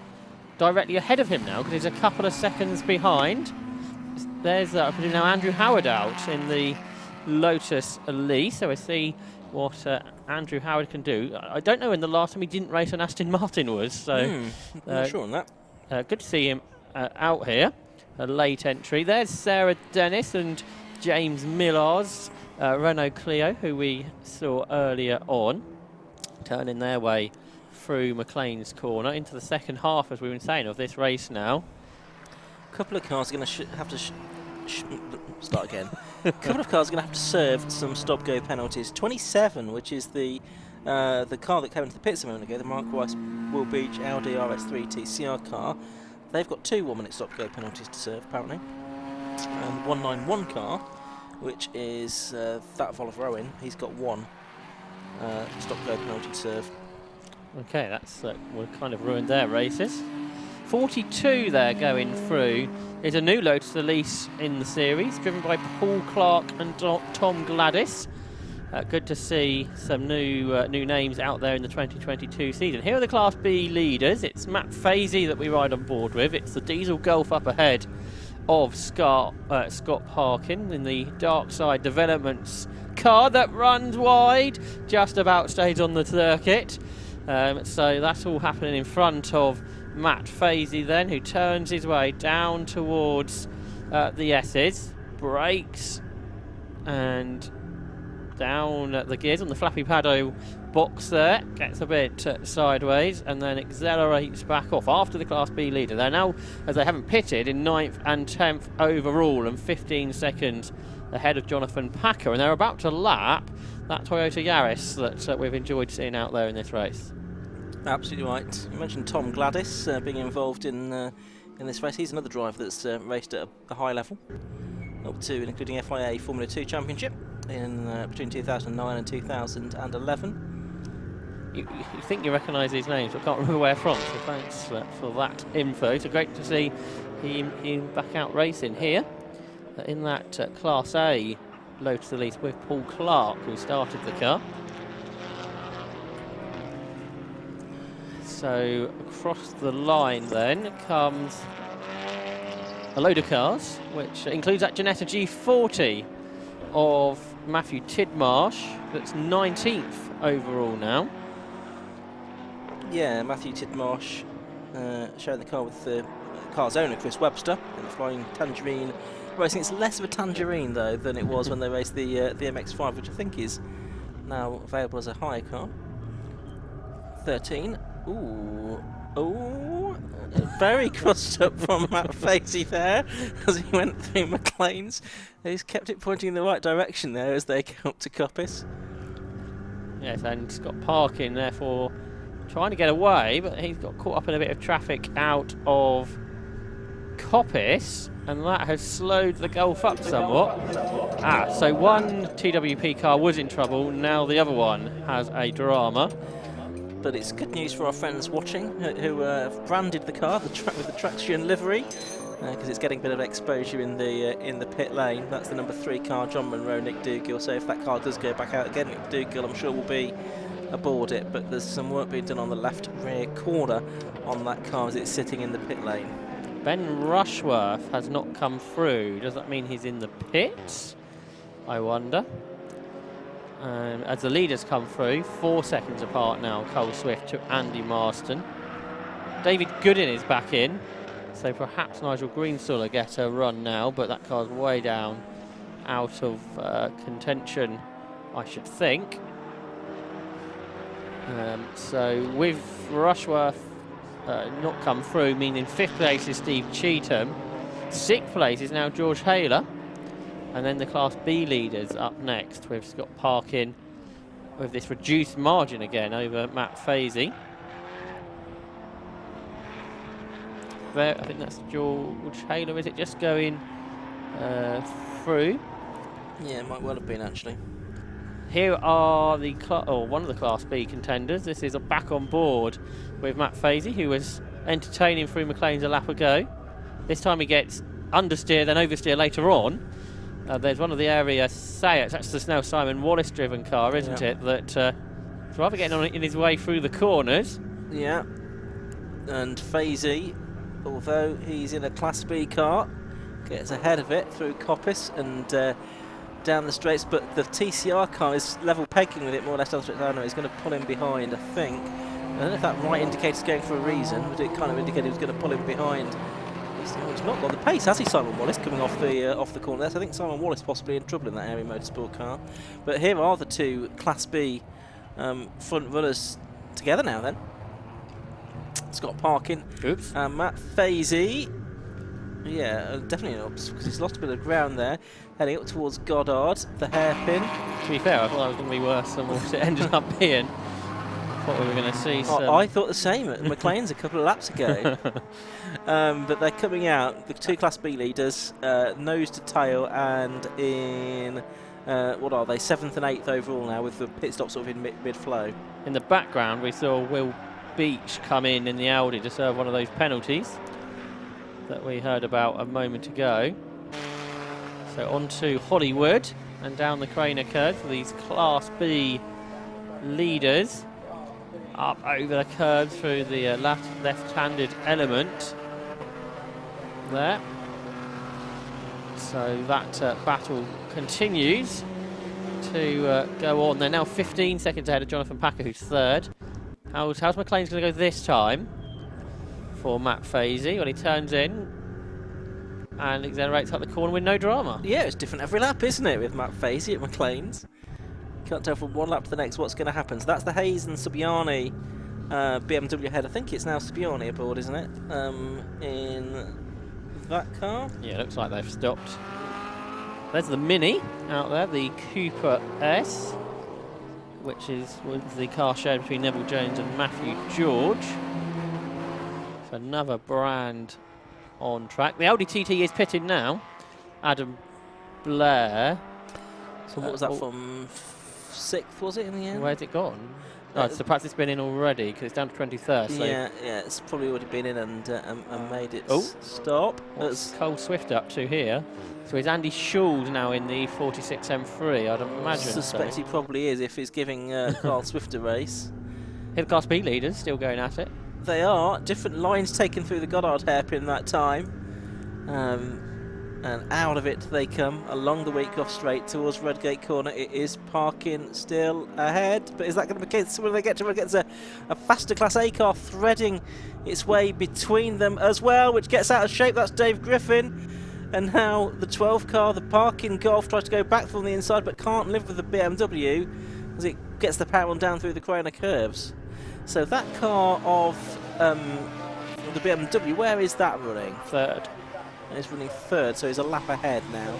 directly ahead of him now because he's a couple of seconds behind. There's I presume now Andrew Howard out in the Lotus Elise, so we'll see what Andrew Howard can do. I don't know when the last time he didn't race an Aston Martin was, so not sure on that. Good to see him out here. A late entry. There's Sarah Dennis and James Millars, Renault Clio, who we saw earlier on, turning their way through McLean's corner into the second half, as we've been saying, of this race now. A couple of cars are going to have to start again. A couple of cars are going to have to serve some stop-go penalties. 27, which is the car that came into the pits a moment ago, the Mark Weiss Will Beach Audi RS3 TCR car. They've got 2 1-minute stop-go penalties to serve, apparently. And 191 car, which is that of Oliver Owen, he's got 1 stop-go penalty to serve. Okay, that's will kind of ruined their races. 42 there going through is a new Lotus Elise in the series, driven by Paul Clark and Tom Gladys. Good to see some new names out there in the 2022 season. Here are the Class B leaders. It's Matt Fazy that we ride on board with. It's the Diesel Golf up ahead of Scott Parkin in the Dark Side Developments car that runs wide, just about stays on the circuit. So that's all happening in front of Matt Fazy then, who turns his way down towards the S's, brakes and down the gears on the flappy paddo box there, gets a bit sideways and then accelerates back off after the Class B leader. They're now, as they haven't pitted, in 9th and 10th overall and 15 seconds ahead of Jonathan Packer, and they're about to lap that Toyota Yaris that we've enjoyed seeing out there in this race. Absolutely right. You mentioned Tom Gladys being involved in this race. He's another driver that's raced at a high level, up to including FIA Formula 2 Championship in between 2009 and 2011. You think you recognise these names, but can't remember where from, so thanks for that info. So great to see him back out racing here in that Class A Lotus Elise with Paul Clark, who started the car. So across the line then comes a load of cars, which includes that Janetta G40 of Matthew Tidmarsh, that's 19th overall now. Yeah, Matthew Tidmarsh sharing the car with the car's owner, Chris Webster, in the Flying Tangerine Racing. It's less of a tangerine, though, than it was when they raced the MX-5, which I think is now available as a hire car. 13. Ooh, very crossed up from Matt Fazy there as he went through McLean's. He's kept it pointing in the right direction there as they come up to Coppice. Yes, and Scott Parkin therefore trying to get away, but he's got caught up in a bit of traffic out of Coppice, and that has slowed the gulf up somewhat. So one TWP car was in trouble, now the other one has a drama. But it's good news for our friends watching who have branded the car with the traction livery, because it's getting a bit of exposure in the pit lane. That's the number 3 car, John Munro, Nick Dougal. So if that car does go back out again, Nick Dougal, I'm sure will be aboard it. But there's some work being done on the left rear corner on that car as it's sitting in the pit lane. Ben Rushworth has not come through. Does that mean he's in the pits? I wonder. As the leaders come through, 4 seconds apart now, Cole Swift to Andy Marston. David Goodin is back in, so perhaps Nigel Greenstall will get a run now, but that car's way down out of contention, I should think. So with Rushworth not come through, meaning 5th place is Steve Cheetham, 6th place is now George Haler. And then the Class B leaders up next with Scott Parkin with this reduced margin again over Matt Fazy. There, I think that's George Haler. Is it just going through? Yeah, it might well have been actually. Here are the one of the Class B contenders. This is back on board with Matt Fazy, who was entertaining through McLean's a lap ago. This time he gets understeer, then oversteer later on. There's one of the area Sayers, that's the now Simon Wallace driven car, isn't it? That is rather getting on in his way through the corners. Yeah. And Fazy, although he's in a Class B car, gets ahead of it through Coppice and down the straights, but the TCR car is level pegging with it more or less down the straight. I don't know, he's going to pull him behind, I think. I don't know if that right indicator's going for a reason, but it kind of indicated he was going to pull him behind. He's not got the pace, has he, Simon Wallace, coming off the corner there? So I think Simon Wallace possibly in trouble in that area motorsport car. But here are the 2 Class B front runners together now then. Scott Parkin and Matt Fazy. Yeah, definitely an ups, because he's lost a bit of ground there. Heading up towards Goddard, the hairpin. To be fair, I thought that was going to be worse than what it ended up being. I thought we were going to see some... I thought the same at McLean's a couple of laps ago. But they're coming out, the 2 Class B leaders, nose to tail, and in, what are they, 7th and 8th overall now, with the pit stop sort of in mid-flow. In the background, we saw Will Beach come in the Audi to serve one of those penalties that we heard about a moment ago. So on to Hollywood and down the Craner curve for these Class B leaders. Up over the curve through the left-handed element there. So that battle continues to go on. They're now 15 seconds ahead of Jonathan Packer, who's 3rd. How's McLean's going to go this time for Matt Fazy when he turns in and accelerates up the corner with no drama? Yeah, it's different every lap, isn't it, with Matt Fazy at McLean's? Can't tell from one lap to the next what's going to happen. So that's the Hayes and Subiani BMW head. I think it's now Subiani aboard, isn't it? In that car. Yeah, looks like they've stopped. There's the Mini out there, the Cooper S, which is the car shared between Neville Jones and Matthew George. So another brand on track. The Audi TT is pitted now. Adam Blair. So what was that from? 6th, was it, in the end? Where's it gone? Oh, so perhaps it's been in already, because it's down to 23rd. So yeah, it's probably already been in and made it stop. What's Cole Swift up to here? So is Andy Schulz now in the 46 M3? I'd imagine. I suspect he probably is if he's giving Carl Swift a race. Here the Class B leaders still going at it. They are. Different lines taken through the Goddard hairpin that time. And out of it they come along the Wheatcroft straight towards Redgate corner. It is Parkin still ahead, but is that going to be the case when they get to Redgate? A faster Class A car threading its way between them as well, which gets out of shape. That's Dave Griffin. And now the 12 car, the Parkin Golf, tries to go back from the inside but can't live with the BMW as it gets the power on down through the Craner curves. So that car of the BMW, where is that running? 3rd. And it's running 3rd, so he's a lap ahead now.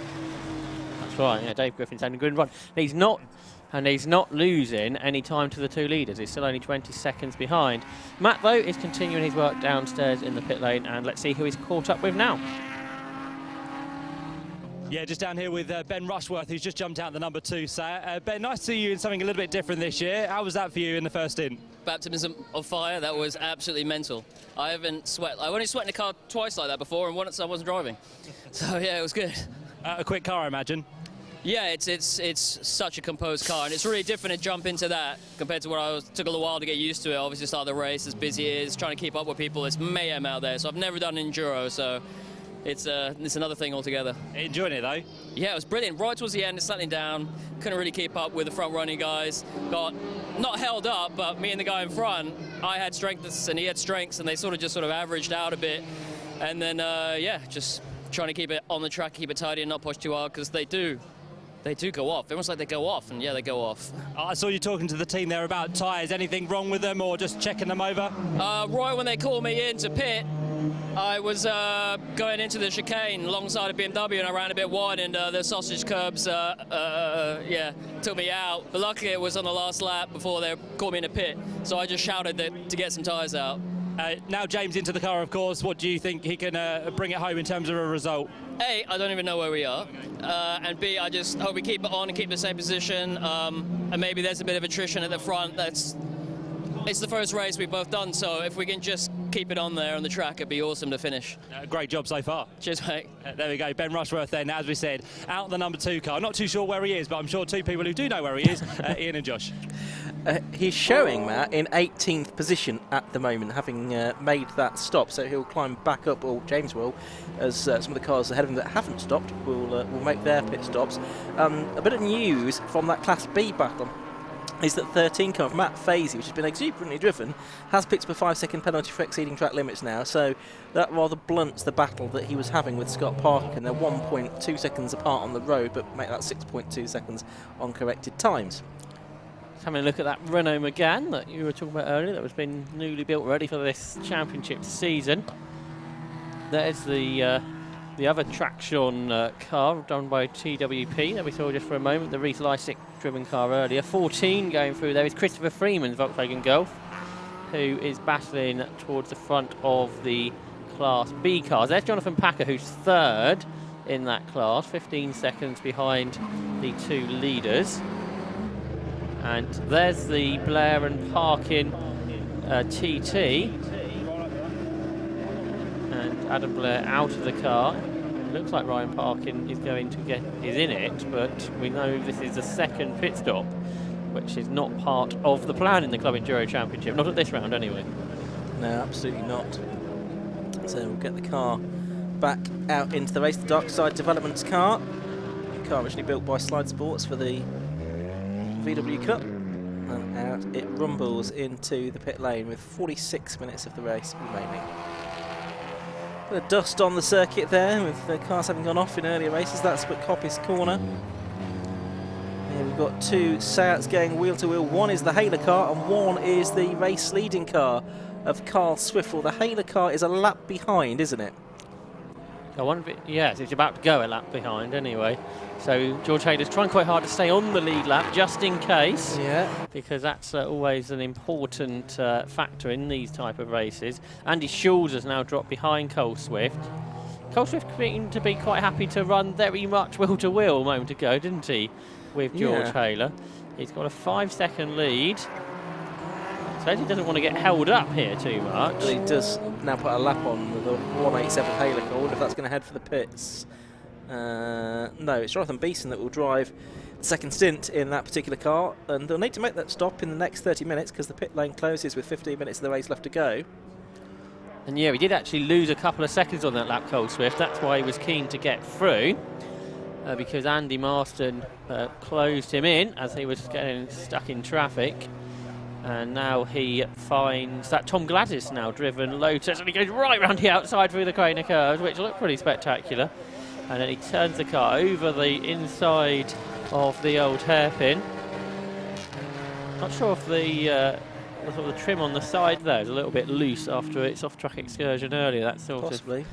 That's right, yeah, Dave Griffin's having a good run. He's not losing any time to the two leaders. He's still only 20 seconds behind. Matt, though, is continuing his work downstairs in the pit lane, and let's see who he's caught up with now. Yeah, just down here with Ben Rushworth, who's just jumped out the number 2. Ben, nice to see you in something a little bit different this year. How was that for you in the first stint? Baptism of fire, that was absolutely mental. I've only sweat in a car twice like that before, and once I wasn't driving. So yeah, it was good. A quick car, I imagine. Yeah, it's such a composed car, and it's really different to jump into that compared to what took a little while to get used to it. Obviously, start the race, as busy it is, trying to keep up with people. It's mayhem out there, so I've never done enduro, so it's another thing altogether. Enjoying it though? Yeah, it was brilliant. Right towards the end, it's settling down. Couldn't really keep up with the front running guys. Got not held up, but me and the guy in front, I had strengths and he had strengths, and they sort of averaged out a bit. And then yeah, just trying to keep it on the track, keep it tidy, and not push too hard, because they do go off. Almost like they go off, and yeah, they go off. I saw you talking to the team there about tyres. Anything wrong with them, or just checking them over? Right when they called me in to pit, I was going into the chicane alongside a BMW, and I ran a bit wide, and the sausage curbs, yeah, took me out. But luckily it was on the last lap before they called me in a pit, so I just shouted to get some tyres out. Now James into the car, of course. What do you think he can bring it home in terms of a result? A, I don't even know where we are, and B, I just hope we keep it on and keep the same position, and maybe there's a bit of attrition at the front. It's the first race we've both done, so if we can just keep it on there on the track, it'd be awesome to finish. Great job so far. Cheers, mate. There we go, Ben Rushworth then, as we said, out the number 2 car. Not too sure where he is, but I'm sure 2 people who do know where he is, Ian and Josh. He's showing, Matt, in 18th position at the moment, having made that stop, so he'll climb back up, or James will, as some of the cars ahead of him that haven't stopped will make their pit stops. A bit of news from that Class B battle is that 13 car of Matt Fazy, which has been exuberantly driven, has picked up a 5-second penalty for exceeding track limits now, so that rather blunts the battle that he was having with Scott Parker, and they're 1.2 seconds apart on the road, but make that 6.2 seconds on corrected times. Having a look at that Renault Megane that you were talking about earlier, that was been newly built ready for this championship season. There's the other traction car done by TWP that we saw just for a moment, the Reese Lysick driven car earlier. 14 going through there is Christopher Freeman's Volkswagen Golf, who is battling towards the front of the Class B cars. There's Jonathan Packer, who's 3rd in that class, 15 seconds behind the 2 leaders. And there's the Blair and Parkin TT. And Adam Blair out of the car. It looks like Ryan Parkin is in it, but we know this is the 2nd pit stop, which is not part of the plan in the Club Enduro Championship, not at this round anyway. No, absolutely not. So we'll get the car back out into the race, the Dark Side Developments car. The car originally built by Slide Sports for the VW Cup, and out it rumbles into the pit lane with 46 minutes of the race remaining. Bit of dust on the circuit there, with the cars having gone off in earlier races. That's at Coppice Corner. Here we've got 2 Seats going wheel to wheel. One is the Haler car, and one is the race leading car of Carl Swiffle. The Haler car is a lap behind, isn't it? Yes, it's about to go a lap behind anyway. So George Haler's trying quite hard to stay on the lead lap just in case. Yeah. Because that's always an important factor in these type of races. Andy Schulz has now dropped behind Cole Swift. Cole Swift seemed to be quite happy to run very much wheel to wheel a moment ago, didn't he? With George Haler. He's got a 5-second lead. So he doesn't want to get held up here too much. Well, he does now put a lap on with a 187 Haler car. I wonder if that's going to head for the pits. No, it's Jonathan Beeson that will drive the 2nd stint in that particular car, and they'll need to make that stop in the next 30 minutes because the pit lane closes with 15 minutes of the race left to go. And yeah, we did actually lose a couple of seconds on that lap, Cole Swift. That's why he was keen to get through, because Andy Marston closed him in as he was getting stuck in traffic. And now he finds that Tom Gladys now driven Lotus, and he goes right round the outside through the Craner curves, which look pretty spectacular. And then he turns the car over the inside of the old hairpin. Not sure if the trim on the side there is a little bit loose after its off-track excursion earlier. That sort Possibly.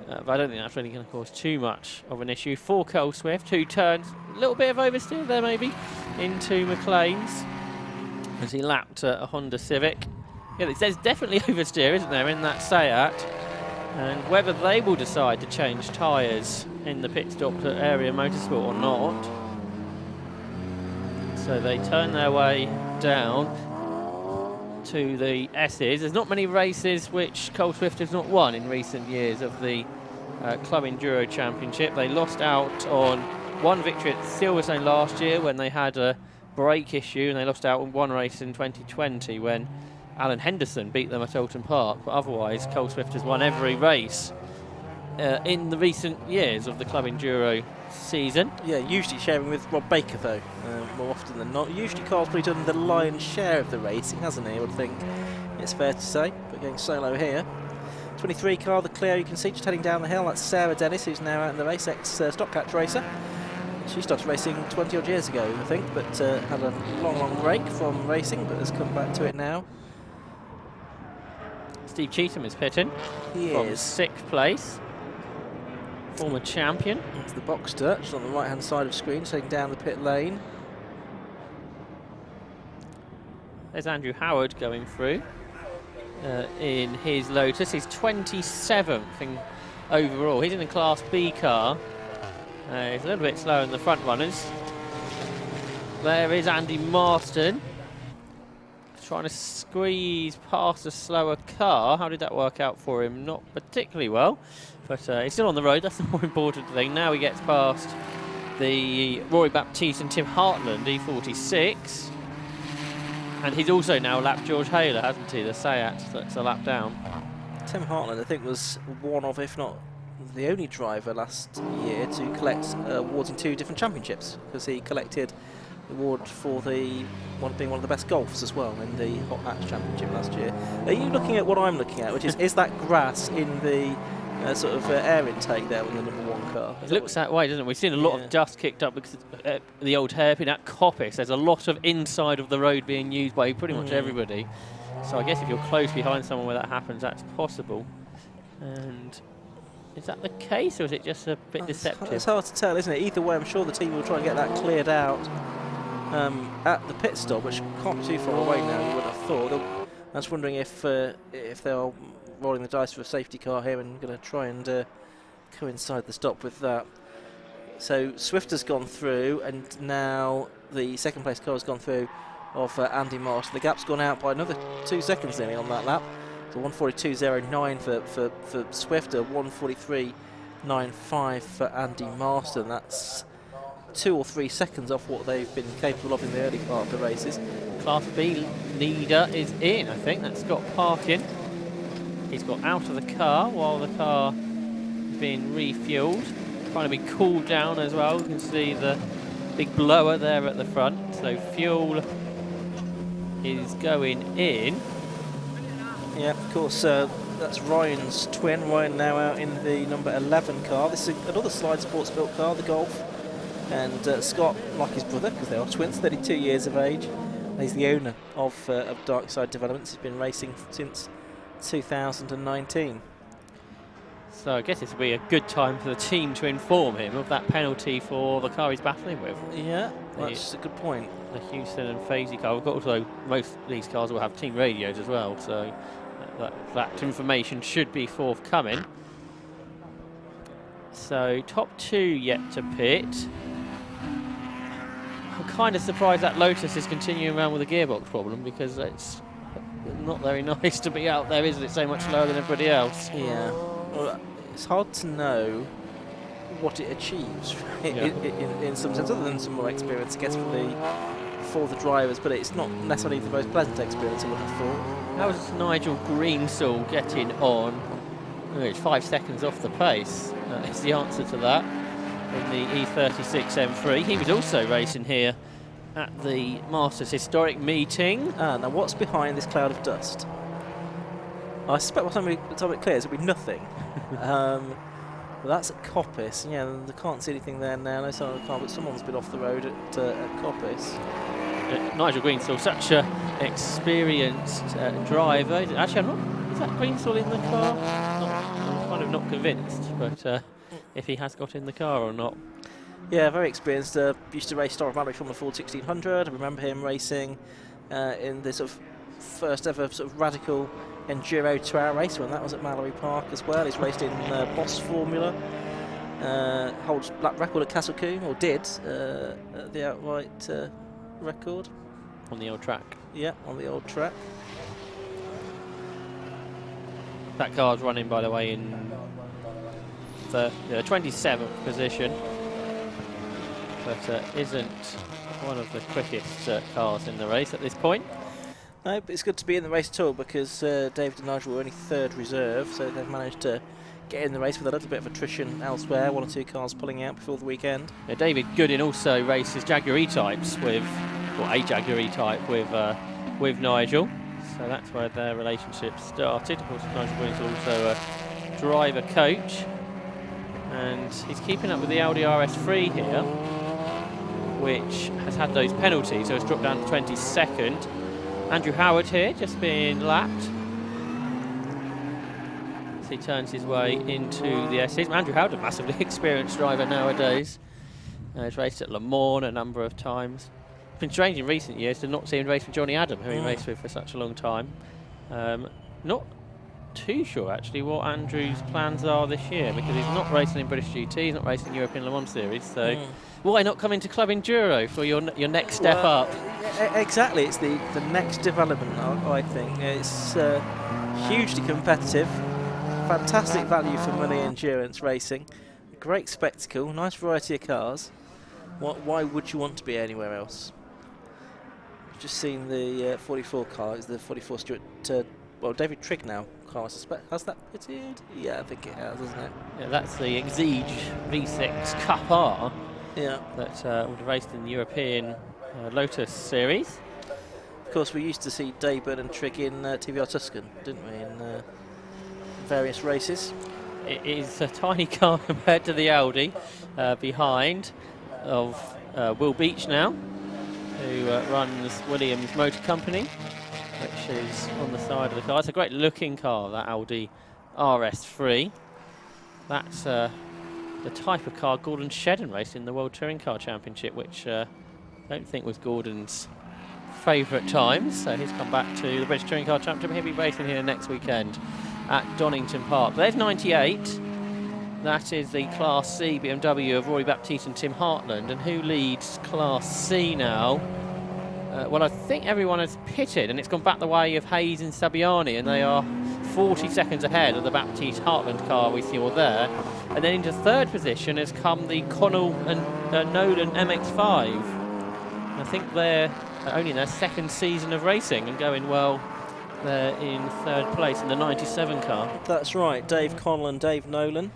But I don't think that's really going to cause too much of an issue for Cole Swift, who turns a little bit of oversteer there maybe into McLean's as he lapped a Honda Civic. Yeah, there's definitely oversteer, isn't there, in that Seat? And whether they will decide to change tyres in the pit stop at Area Motorsport or not. So they turn their way down to the S's. There's not many races which Cole Swift has not won in recent years of the Club Enduro Championship. They lost out on one victory at Silverstone last year when they had a brake issue, and they lost out on one race in 2020 when Alan Henderson beat them at Alton Park. But otherwise, Cole Swift has won every race in the recent years of the Club Enduro season. Yeah, usually sharing with Rob Baker though, more often than not. Usually Carl's probably done the lion's share of the racing, hasn't he, I would think. It's fair to say, but going solo here. 23 car, the Clio, you can see just heading down the hill. That's Sarah Dennis, who's now out in the race, ex-Stockcatch racer. She started racing 20 odd years ago, I think, but had a long break from racing, but has come back to it now. Steve Cheetham is pitting He from is. 6th place. Former champion. It's the box dirt on the right hand side of screen, heading down the pit lane. There's Andrew Howard going through in his Lotus. He's 27th in overall. He's in the Class B car. He's a little bit slower than the front runners. There is Andy Marston trying to squeeze past a slower car. How did that work out for him? Not particularly well, but he's still on the road. That's the more important thing. Now he gets past the Rory Baptiste and Tim Hartland, E46. And he's also now lapped George Haler, hasn't he? The Seat that's a lap down. Tim Hartland, I think, was one of, if not the only driver last year to collect awards in 2 different championships, because he collected the award for being one of the best golfs as well in the Hot Hatch Championship last year. Are you looking at what I'm looking at, which is that grass in the sort of air intake there with the #1 car? It looks that way, doesn't it? We've seen a lot of dust kicked up because the old hairpin at Coppice. There's a lot of inside of the road being used by pretty much everybody. So I guess if you're close behind someone where that happens, that's possible. And is that the case, or is it just a bit deceptive? It's hard to tell, isn't it? Either way, I'm sure the team will try and get that cleared out at the pit stop, which can't be too far away now, you would have thought. I was wondering if they're rolling the dice for a safety car here and going to try and coincide the stop with that. So Swift has gone through, and now the second place car has gone through of Andy Marston. The gap's gone out by another 2 seconds nearly on that lap. So 1:42.09 for Swift, 1:43.95 for Andy Marston. That's 2 or 3 seconds off what they've been capable of in the early part of the races. Class B leader is in, I think. That's Scott Parkin. He's got out of the car while the car is being refueled. Trying to be cooled down as well. You can see the big blower there at the front. So fuel is going in. Yeah, of course, that's Ryan's twin. Ryan now out in the number 11 car. This is another Slide Sports built car, the Golf. And Scott, like his brother, because they are twins, 32 years of age. He's the owner of Dark Side Developments. He's been racing since 2019. So I guess this will be a good time for the team to inform him of that penalty for the car he's battling with. Yeah, that's a good point. The Houston and Fazy car. We've got also, most of these cars will have team radios as well, so that information should be forthcoming. So top 2 yet to pit. I'm kind of surprised that Lotus is continuing around with a gearbox problem, because it's not very nice to be out there, is it? So much slower than everybody else. Yeah. Well, it's hard to know what it achieves in some sense, other than some more experience, I guess, for the drivers, but it's not necessarily the most pleasant experience, I would have thought. How was Nigel Greensall getting on? Oh, it's 5 seconds off the pace. Is the answer to that in the E36 M3. He was also racing here at the Masters Historic meeting. Now what's behind this cloud of dust? I suspect by the time it clears it'll be nothing. Well, that's at Coppice. Yeah, they can't see anything there now. No sign of the car, but someone's been off the road at Coppice. Nigel Greensall, such an experienced driver. Actually, I'm not. Is that Greensall in the car? I'm kind of not convinced, but if he has got in the car or not. Yeah, very experienced. Used to race Storm Valley from the Ford 1600. I remember him racing in the sort of first ever sort of radical Enduro 2-hour race when that was at Mallory Park as well. He's raced in Boss Formula. Holds lap record at Castle Combe, or did, the outright record. On the old track. Yeah, on the old track. That car's running, by the way, in the 27th position, but isn't one of the quickest cars in the race at this point. No, but it's good to be in the race at all, because David and Nigel were only third reserve, so they've managed to get in the race with a little bit of attrition elsewhere, 1 or 2 cars pulling out before the weekend. Yeah, David Goodin also races Jaguar E-types with, or a Jaguar E-type with Nigel, so that's where their relationship started. Of course, Nigel Goodin's also a driver coach, and he's keeping up with the Audi RS3 here, which has had those penalties, so it's dropped down to 22nd. Andrew Howard here, just being lapped. As he turns his way into the S's. Andrew Howard, a massively experienced driver nowadays. He's raced at Le Mans a number of times. It's been strange in recent years to not see him race with Johnny Adam, who he raced with for such a long time. Not too sure actually what Andrew's plans are this year, because he's not racing in British GT, he's not racing European Le Mans Series, so why not come into Club Enduro for your next step up? Exactly, it's the next development, I think. It's hugely competitive, fantastic value for money endurance racing, great spectacle, nice variety of cars. Why would you want to be anywhere else? Just seen the 44 car, it's the 44 Stuart, David Trigg now car, I suspect. Has that pitted? Yeah, I think it has, isn't it? Yeah, that's the Exige V6 Cup R. Yeah. That would have raced in the European Lotus Series. Of course, we used to see Dayburn and Trigg in TVR Tuscan, didn't we, in various races. It is a tiny car compared to the Audi behind of Will Beach now, who runs Williams Motor Company, which is on the side of the car. It's a great looking car, that Audi RS3. That's the type of car Gordon Shedden raced in the World Touring Car Championship, which I don't think was Gordon's favourite times. So he's come back to the British Touring Car Championship. He'll be racing here next weekend at Donington Park. There's 98. That is the Class C BMW of Rory Baptiste and Tim Hartland. And who leads Class C now? Well, I think everyone has pitted, and it's gone back the way of Hayes and Sabiani, and they are 40 seconds ahead of the Baptiste-Hartland car we see all there. And then into third position has come the Connell and Nolan MX-5. And I think they're only in their second season of racing and going well. They're in third place in the 97 car. That's right, Dave Connell and Dave Nolan.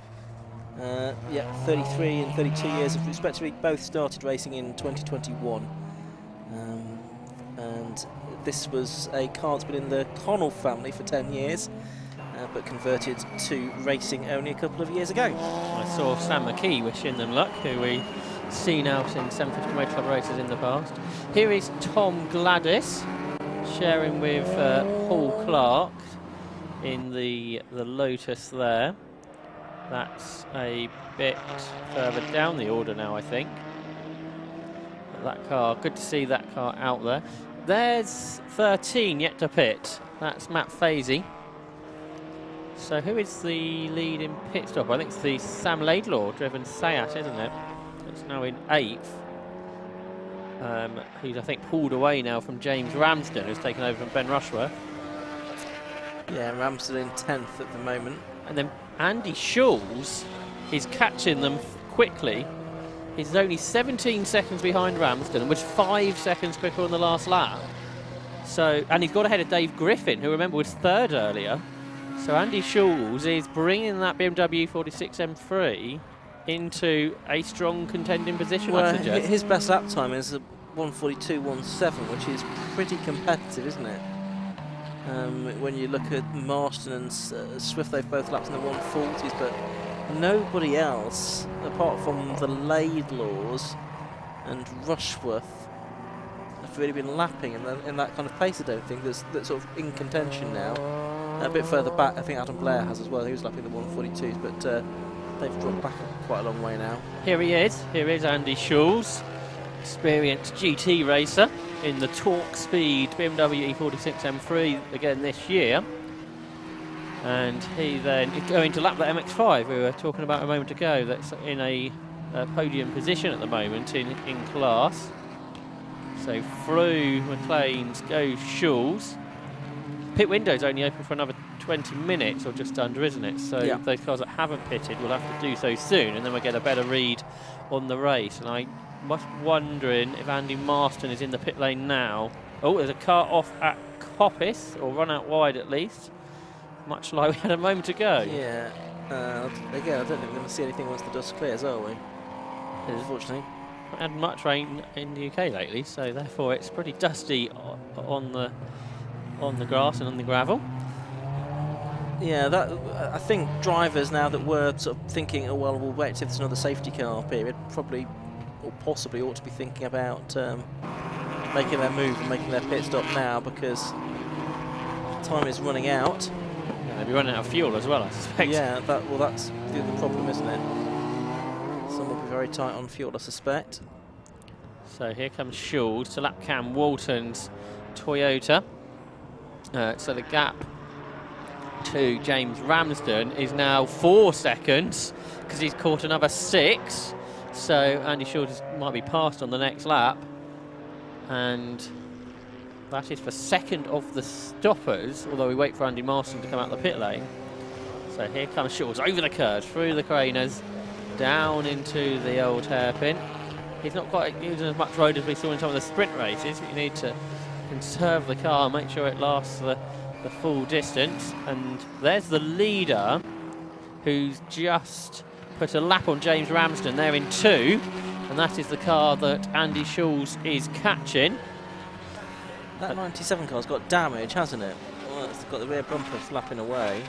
33 and 32 years respectively, both started racing in 2021. And this was a car that's been in the Connell family for 10 years, but converted to racing only a couple of years ago. I saw Sam McKee wishing them luck, who we've seen out in 750 Motor Club races in the past. Here is Tom Gladys sharing with Paul Clark in the Lotus there. That's a bit further down the order now, I think. That car, good to see that car out there. There's 13 yet to pit. That's Matt Fazy. So who is the lead in pit stop? I think it's the Sam Laidlaw driven Seat, isn't it? It's now in 8th. Who's, I think, pulled away now from James Ramsden, who's taken over from Ben Rushworth. Yeah, Ramsden in 10th at the moment. And then Andy Schulz is catching them quickly. He's only 17 seconds behind Ramsden and was 5 seconds quicker on the last lap. So, and he's got ahead of Dave Griffin, who remember was third earlier. So Andy Schulz is bringing that BMW 46 M3 into a strong contending position, Well, I'd suggest. his best lap time is a 1:42.17, which is pretty competitive, isn't it? When you look at Marston and Swift, they've both lapped in the 140s, but nobody else, apart from the Laidlaws and Rushworth, have really been lapping in that kind of pace. I don't think that's sort of in contention now. A bit further back, I think Adam Blair has as well. He was lapping the 142s, but they've dropped back quite a long way now. Here he is. Here is Andy Schulz, experienced GT racer in the Torque Speed BMW E46 M3 again this year. And he then is going to lap the MX-5 we were talking about a moment ago. That's in a podium position at the moment in class. So through McLean's goes Schulz. Pit window's only open for another 20 minutes or just under, isn't it? So those cars that haven't pitted will have to do so soon, and then we'll get a better read on the race. And I'm wondering if Andy Marston is in the pit lane now. Oh, there's a car off at Coppice, or run out wide at least, much like we had a moment ago. Yeah. Again, I don't think we're going to see anything once the dust clears, are we? Unfortunately. Not had much rain in the UK lately, so therefore it's pretty dusty on the grass and on the gravel. Yeah, that I think drivers now that were sort of thinking, oh well, we'll wait till there's another safety car period, probably or possibly ought to be thinking about making their move and making their pit stop now, because time is running out. Yeah, they'll be running out of fuel as well, I suspect. Yeah, that's the problem, isn't it? Some will be very tight on fuel, I suspect. So here comes Schulz to lap Cam Walton's Toyota. So the gap to James Ramsden is now 4 seconds because he's caught another 6. So Andy Schulz might be passed on the next lap, and that is for second of the stoppers, although we wait for Andy Marston to come out the pit lane. So here comes Schulz over the curve, through the craners, down into the old hairpin. He's not quite using as much road as we saw in some of the sprint races, but you need to conserve the car, make sure it lasts the full distance. And there's the leader, who's just put a lap on James Ramsden. They're in 2, and that is the car that Andy Schulz is catching. That 97 car's got damage, hasn't it? Well, it's got the rear bumper flapping away.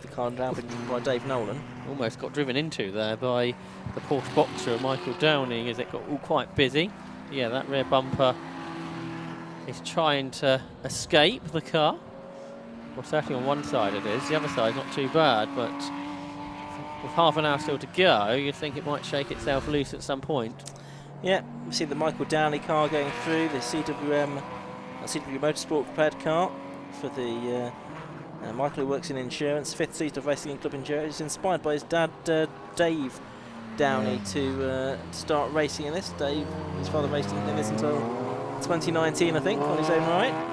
The car driven by Dave Nolan. Almost got driven into there by the Porsche Boxer, Michael Downing, as it got all quite busy. Yeah, that rear bumper is trying to escape the car. Well, certainly on one side it is. The other side's not too bad, but with half an hour still to go, you'd think it might shake itself loose at some point. Yeah, we see the Michael Downey car going through, the CW Motorsport prepared car for the Michael, who works in insurance, 5th season of Racing Club Enduro. He's inspired by his dad, Dave Downey, to start racing in this. Dave, his father raced in this until 2019, I think, on his own right.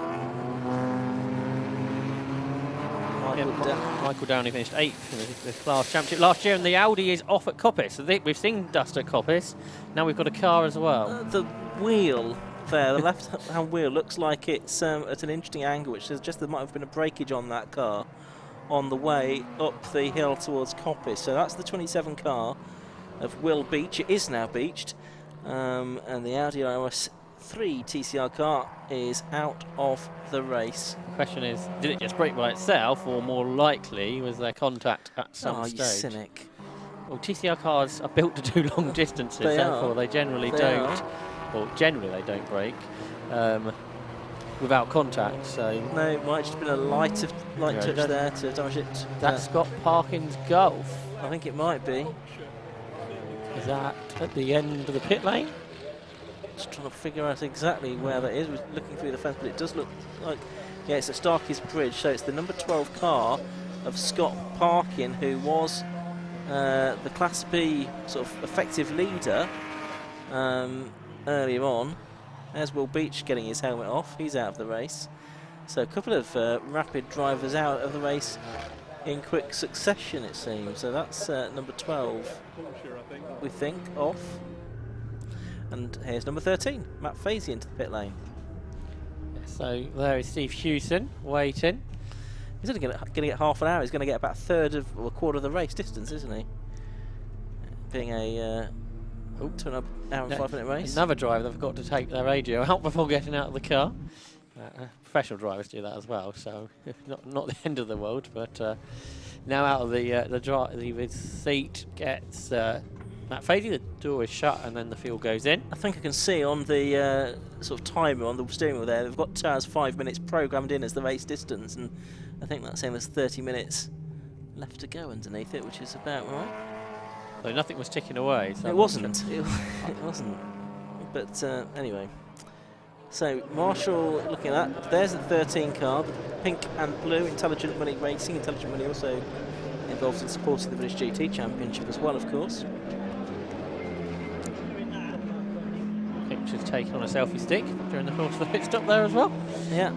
Michael Downey finished 8th in the class championship last year, and the Audi is off at Coppice. So we've seen dust at Coppice. Now we've got a car as well. The wheel there, the left-hand wheel, looks like it's at an interesting angle, which suggests there might have been a breakage on that car on the way up the hill towards Coppice. So that's the 27 car of Will Beach. It is now beached, and the Audi RS 3 TCR car is out of the race. The question is, did it just break by itself, or more likely was there contact at some stage? You cynic. Well, TCR cars are built to do long distances, therefore they generally don't. Well, generally they don't break without contact. So no, it might just been a light touch there to damage it. That's Scott Parkin's Golf. I think it might be. Is that at the end of the pit lane? Just trying to figure out exactly where that is. We're looking through the fence, but it does look like, yeah, it's at Starkey's Bridge. So it's the number 12 car of Scott Parkin, who was the Class B sort of effective leader earlier on. There's Will Beach getting his helmet off. He's out of the race. So a couple of rapid drivers out of the race in quick succession, it seems. So that's number 12, we think, off. And here's number 13, Matt Fazy into the pit lane. So there is Steve Hewson waiting. He's only going to get half an hour. He's going to get about a third of, or a quarter of the race distance, isn't he? Being a 2 hour and 5 minute race. Another driver that forgot to take their radio out before getting out of the car. Professional drivers do that as well, so not the end of the world. But now out of the driver's seat gets Matt Fady, the door is shut and then the fuel goes in. I think I can see on the sort of timer on the steering wheel there, they've got Taz 5 minutes programmed in as the race distance, and I think that's saying there's 30 minutes left to go underneath it, which is about right. So nothing was ticking away. So it wasn't. It wasn't. But anyway. So Marshall looking at that. There's the 13 car, the pink and blue, Intelligent Money Racing. Intelligent Money also involved in supporting the British GT Championship as well, of course. Pictures taken on a selfie stick during the course of the pit stop there as well. Yeah.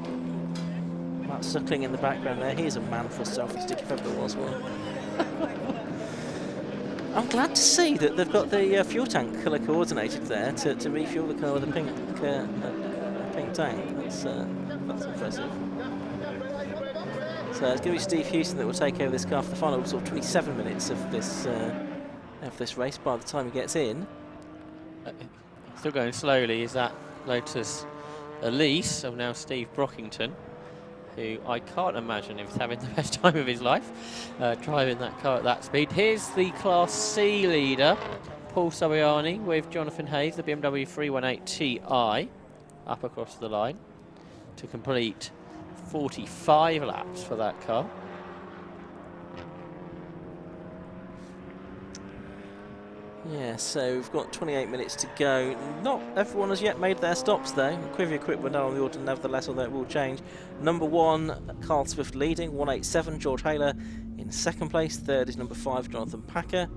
Matt Suckling in the background there. He's a man for a selfie stick if ever there was one. I'm glad to see that they've got the fuel tank colour coordinated there to refuel the car with a pink tank. That's impressive. So it's going to be Steve Houston that will take over this car for the final sort of 27 minutes of this race by the time he gets in. Still going slowly is that Lotus Elise, so now Steve Brockington, who I can't imagine if he's having the best time of his life driving that car at that speed. Here's the Class C leader, Paul Saviani, with Jonathan Hayes, the BMW 318 Ti, up across the line to complete 45 laps for that car. Yeah, so we've got 28 minutes to go. Not everyone has yet made their stops though. Quiver equipment on the order nevertheless, although it will change. Number 1, Carl Swift leading, 187. George Haler in second place. Third is number 5, Jonathan Packer,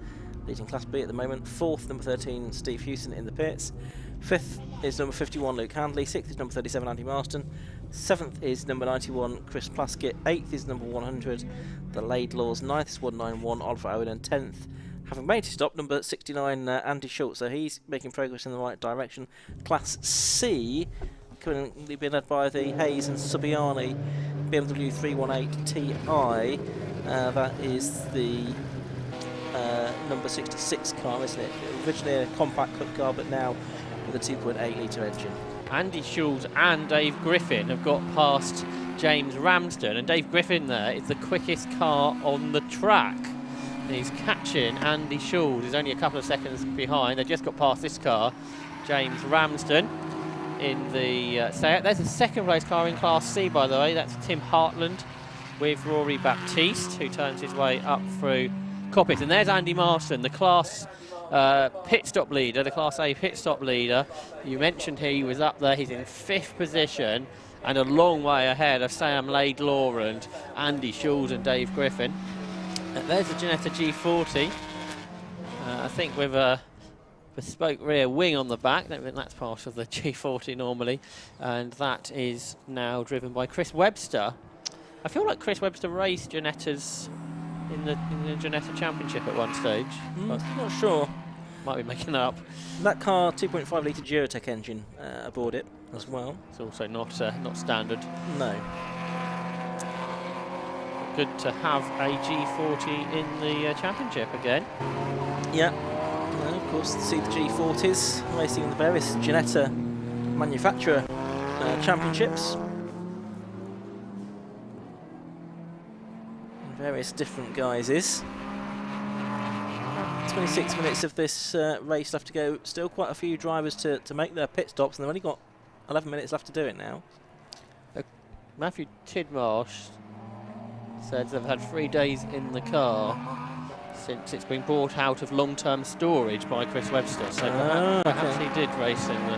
leading Class B at the moment. 4th, number 13, Steve Houston in the pits. 5th is number 51, Luke Handley. 6th is number 37, Andy Marston. 7th is number 91, Chris Plaskett. 8th is number 100, the Laidlaws. 9th is 191, Oliver Owen. And 10th, having made his stop, number 69, Andy Schultz. So he's making progress in the right direction. Class C, currently being led by the Hayes and Subiani BMW 318 Ti. That is the number 66 car, isn't it? Originally a compact cup car, but now with a 2.8 litre engine. Andy Schulz and Dave Griffin have got past James Ramsden, and Dave Griffin there is the quickest car on the track. He's catching Andy Schulz, he's only a couple of seconds behind. They just got past this car, James Ramsden, in the Seat. There's a second place car in Class C, by the way. That's Tim Hartland with Rory Baptiste, who turns his way up through cockpit. And there's Andy Marston, the Class pit stop leader, the Class A pit stop leader. You mentioned he was up there. He's in 5th position and a long way ahead of Sam Laidlaw and Andy Schulz and Dave Griffin. There's a Ginetta G40, I think with a bespoke rear wing on the back. I don't think that's part of the G40 normally, and that is now driven by Chris Webster. I feel like Chris Webster raced Ginettas in the Ginetta Championship at one stage. Not sure. Might be making that up. That car, 2.5 litre Duratec engine aboard it as well. It's also not standard. No. Good to have a G40 in the championship again. Yeah, of course, see the G40s racing in the various Ginetta manufacturer championships. In various different guises. 26 minutes of this race left to go. Still quite a few drivers to make their pit stops, and they've only got 11 minutes left to do it now. Matthew Tidmarsh said they've had 3 days in the car since it's been brought out of long-term storage by Chris Webster. So perhaps he did race in the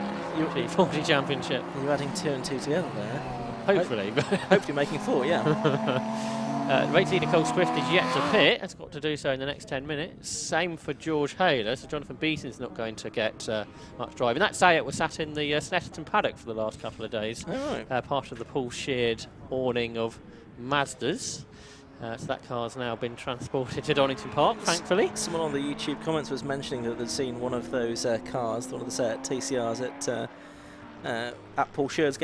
G40 Championship. You're adding 2 and 2 together there. Hopefully. Hopefully making 4, yeah. Race leader Cole Swift is yet to pit. Has got to do so in the next 10 minutes. Same for George Haler. So Jonathan Beeson's not going to get much driving. That Seat was sat in the Snetterton paddock for the last couple of days. Oh, right. Part of the Paul Sheard awning of Mazdas. So that car's now been transported to Donington Park, thankfully. Someone on the YouTube comments was mentioning that they'd seen one of those cars, one of the TCRs at Paul Sheard's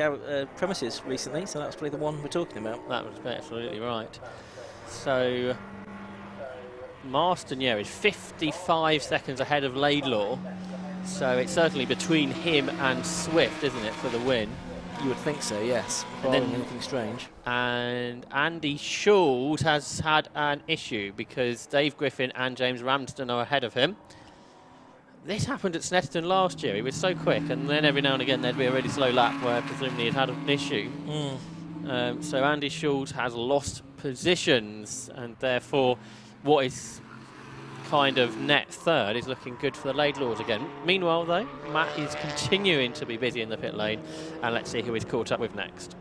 premises recently, so that was probably the one we're talking about. That was absolutely right. So Marston, is 55 seconds ahead of Laidlaw, so it's certainly between him and Swift, isn't it, for the win? You would think so, yes. Barring anything strange. And Andy Schulz has had an issue because Dave Griffin and James Ramsden are ahead of him. This happened at Snetterton last year. He was so quick, and then every now and again there'd be a really slow lap where presumably he'd had an issue. So Andy Schulz has lost positions, and therefore what is kind of net third is looking good for the Laidlaws again. Meanwhile, though, Matt is continuing to be busy in the pit lane, and let's see who he's caught up with next.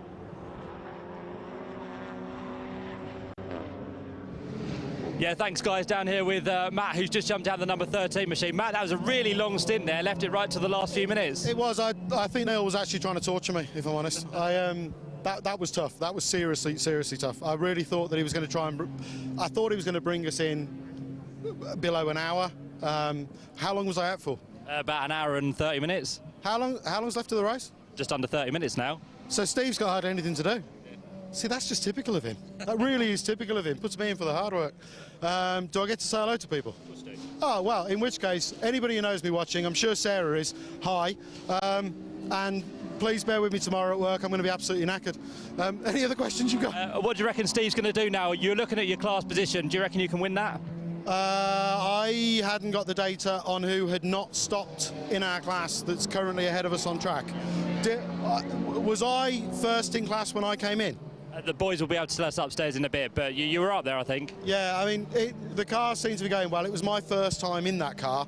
Yeah, thanks guys. Down here with Matt, who's just jumped out the number 13 machine. Matt, that was a really long stint there, left it right to the last few minutes. It was. I think Neil was actually trying to torture me, if I'm honest. That was tough. That was seriously tough. I really thought that he was going to try and... I thought he was going to bring us in below an hour. How long was I out for? About an hour and 30 minutes. How long's left of the race? Just under 30 minutes now. So Steve's got hardly anything to do. See, that's just typical of him. That really is typical of him. Puts me in for the hard work. Do I get to say hello to people? Oh, well, in which case, anybody who knows me watching, I'm sure Sarah is, hi. And please bear with me tomorrow at work. I'm going to be absolutely knackered. Any other questions you got? What do you reckon Steve's going to do now? You're looking at your class position. Do you reckon you can win that? I hadn't got the data on who had not stopped in our class that's currently ahead of us on track. Was I first in class when I came in? The boys will be able to tell us upstairs in a bit, but you were up there, I think. Yeah, I mean, the car seems to be going well. It was my first time in that car,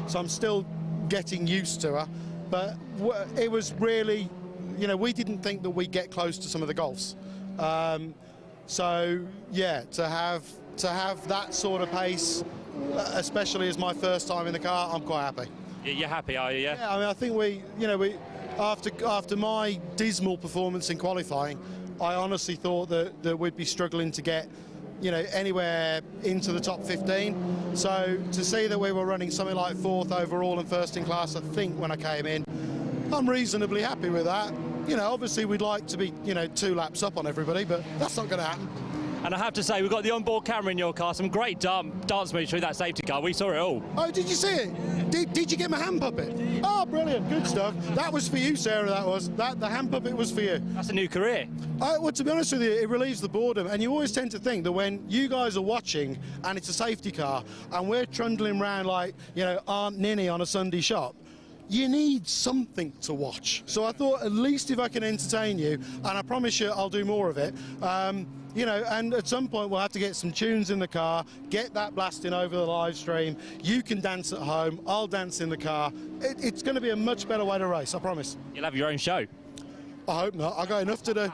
so I'm still getting used to her. But it was really, you know, we didn't think that we'd get close to some of the Golfs. So, yeah, to have that sort of pace, especially as my first time in the car, I'm quite happy. You're happy, are you? Yeah. Yeah, I mean, I think after my dismal performance in qualifying, I honestly thought that we'd be struggling to get, you know, anywhere into the top 15. So to see that we were running something like 4th overall and first in class, I think, when I came in, I'm reasonably happy with that. You know, obviously we'd like to be, you know, 2 laps up on everybody, but that's not going to happen. And I have to say, we've got the onboard camera in your car, some great dance moves through that safety car. We saw it all. Oh, did you see it? Did you get my hand puppet? Oh, brilliant, good stuff. That was for you, Sarah, that was. The hand puppet was for you. That's a new career. Well, to be honest with you, it relieves the boredom. And you always tend to think that when you guys are watching and it's a safety car and we're trundling around like, you know, Aunt Ninny on a Sunday shop, you need something to watch. So I thought at least if I can entertain you, and I promise you I'll do more of it, you know, and at some point we'll have to get some tunes in the car, get that blasting over the live stream. You can dance at home, I'll dance in the car. It's going to be a much better way to race, I promise. You'll have your own show. I hope not. I've got enough to do.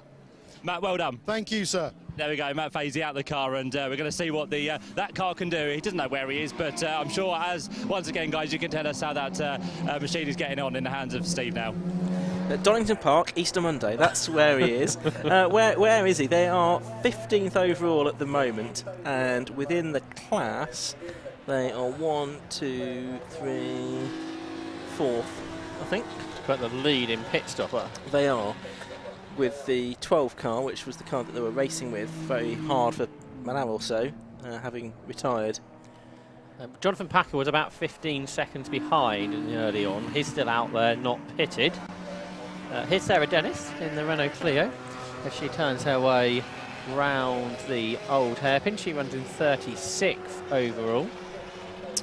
Matt, well done. Thank you, sir. There we go, Matt Fazy out the car, and we're going to see what that car can do. He doesn't know where he is, but I'm sure, as once again, guys, you can tell us how that machine is getting on in the hands of Steve now. At Donington Park, Easter Monday, that's where he is. Where is he? They are 15th overall at the moment, and within the class, they are 1, 2, 3, 4th, I think. Got the lead in pit stopper. They are. With the 12 car, which was the car that they were racing with, very hard for an hour or so, having retired. Jonathan Packer was about 15 seconds behind early on. He's still out there, not pitted. Here's Sarah Dennis in the Renault Clio as she turns her way round the old hairpin. She runs in 36th overall.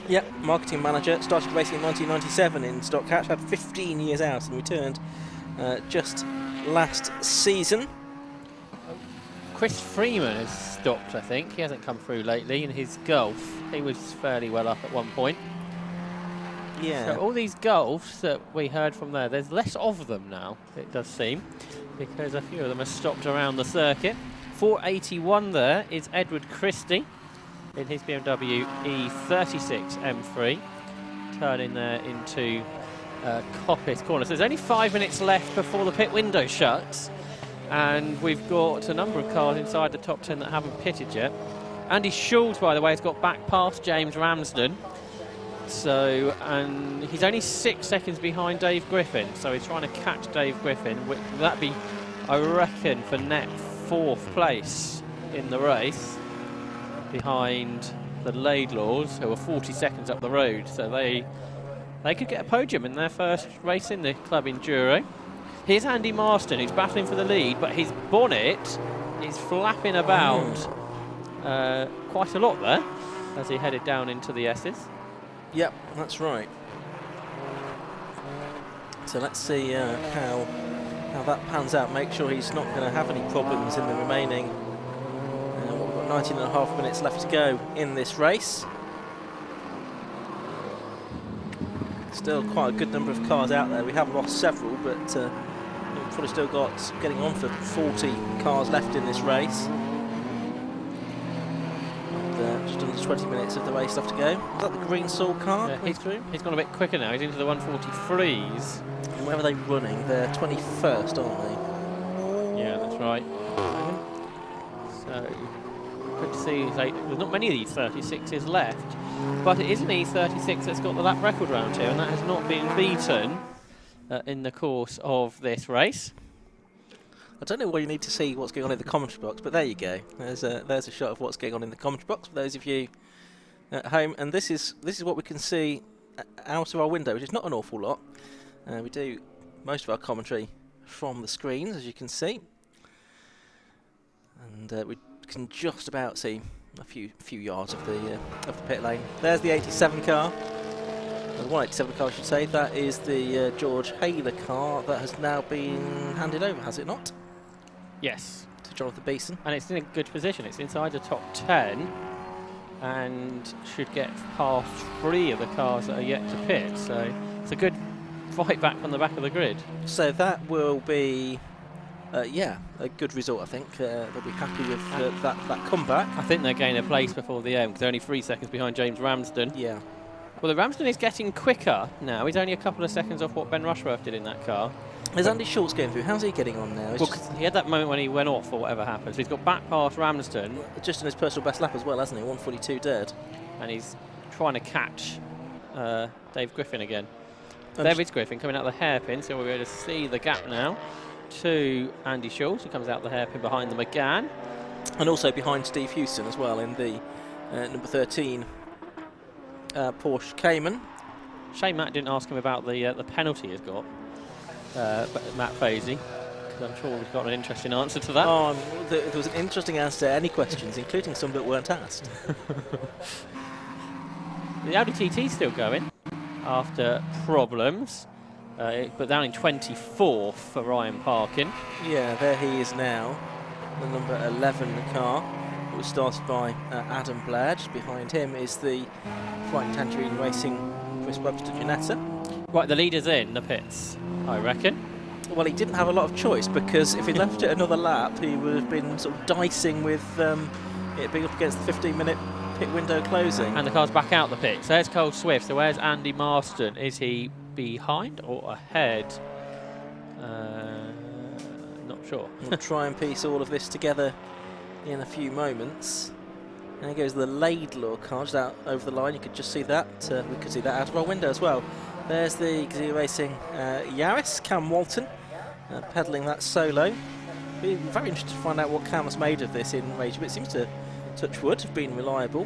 Yep, marketing manager, started racing in 1997 in Stock Catch, had 15 years out and returned just last season. Chris Freeman has stopped, I think. He hasn't come through lately in his Golf. He was fairly well up at one point. Yeah. So all these Golfs that we heard from there's less of them now, it does seem, because a few of them have stopped around the circuit. 481 there is Edward Christie in his BMW E36 M3, turning there into Coppice Corner. So there's only 5 minutes left before the pit window shuts, and we've got a number of cars inside the top 10 that haven't pitted yet. Andy Schulz, by the way, has got back past James Ramsden. So, and he's only 6 seconds behind Dave Griffin, so he's trying to catch Dave Griffin. That'd be, I reckon, for net 4th place in the race, behind the Laidlaws, who are 40 seconds up the road. So they could get a podium in their first race in the club Enduro. Here's Andy Marston, who's battling for the lead, but his bonnet is flapping about quite a lot there as he headed down into the S's. Yep, that's right. So let's see how that pans out. Make sure he's not going to have any problems in the remaining. We've got 19.5 minutes left to go in this race. Still quite a good number of cars out there. We have lost several, but we've probably still got getting on for 40 cars left in this race. Just under 20 minutes of the race left to go. Is that the green Saul car? Yeah, he's gone a bit quicker now. He's into the 143s. And where are they running? They're 21st, aren't they? Yeah, that's right. So, good to see there's not many of these 36s left, but it is an E36 that's got the lap record round here, and that has not been beaten in the course of this race. I don't know why you need to see what's going on in the commentary box, but there you go. There's a shot of what's going on in the commentary box for those of you at home, and this is what we can see out of our window, which is not an awful lot. We do most of our commentary from the screens, as you can see, and we can just about see a few yards of the pit lane. There's the 87 car, the 187 car, I should say. That is the George Haler car that has now been handed over, has it not? Yes. To Jonathan Beeson. And it's in a good position. It's inside the top 10 and should get past 3 of the cars that are yet to pit. So it's a good fight back from the back of the grid. So that will be, yeah, a good result, I think. They'll be happy with that comeback. I think they're gaining a place before the end because they're only 3 seconds behind James Ramsden. Yeah. Well, the Ramsden is getting quicker now. He's only a couple of seconds off what Ben Rushworth did in that car. Is Andy Schultz going through? How's he getting on now? Well, he had that moment when he went off or whatever happened. So he's got back past Ramsden. Just in his personal best lap as well, hasn't he? 142 dead. And he's trying to catch Dave Griffin again. There is Griffin coming out the hairpin, so we're going to see the gap now to Andy Schultz, who comes out the hairpin behind the McGann. And also behind Steve Houston as well in the number 13 Porsche Cayman. Shame Matt didn't ask him about the penalty he's got, but Matt Fazy, because I'm sure we've got an interesting answer to that. Oh, there was an interesting answer to any questions, including some that weren't asked. The Audi TT's still going after problems, but down in 24th for Ryan Parkin. Yeah, there he is now, the number 11 car. It was started by Adam Blair. Just behind him is the Flying Tangerine Racing Chris Webster Janetta. Right, the leader's in the pits, I reckon. Well, he didn't have a lot of choice, because if he left it another lap, he would have been sort of dicing with it being up against the 15-minute pit window closing. And the car's back out the pit. So there's Cole Swift. So where's Andy Marston? Is he behind or ahead? Not sure. We'll try and piece all of this together in a few moments. And here goes the Laidlaw car just out over the line. You could just see that. We could see that out of our window as well. There's the Gazoo Racing Yaris, Cam Walton, pedalling that solo. Be very interested to find out what Cam's made of this in Rage, but it seems to, touch wood, have been reliable.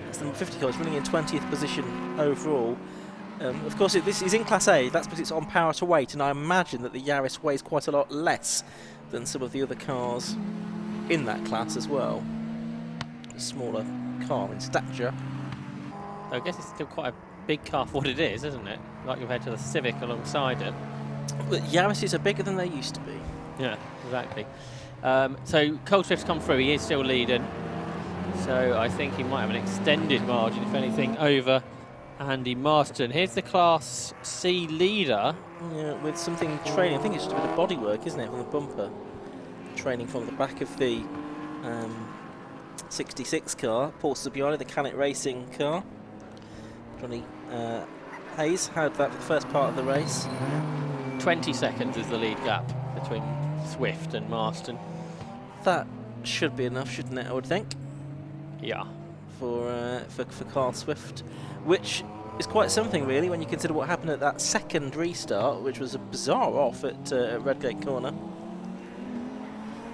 It's the number 50 car, it's running in 20th position overall. Of course, this is in Class A, that's because it's on power to weight, and I imagine that the Yaris weighs quite a lot less than some of the other cars in that class as well. A smaller car in stature. I guess it's still quite a big car for what it is, isn't it? Like compared to the Civic alongside it. But Yaris are bigger than they used to be. Yeah, exactly. So Cole Swift's come through, he is still leading. So I think he might have an extended margin, if anything, over Andy Marston. Here's the Class C leader. Yeah, with something training, I think it's just a bit of bodywork, isn't it, on the bumper. Training from the back of the 66 car. Paul Subiani, the Canet Racing car. Johnny Hayes had that for the first part of the race. 20 seconds is the lead gap between Swift and Marston. That should be enough, shouldn't it, I would think? Yeah. For Carl Swift, which is quite something really when you consider what happened at that second restart, which was a bizarre off at Redgate Corner.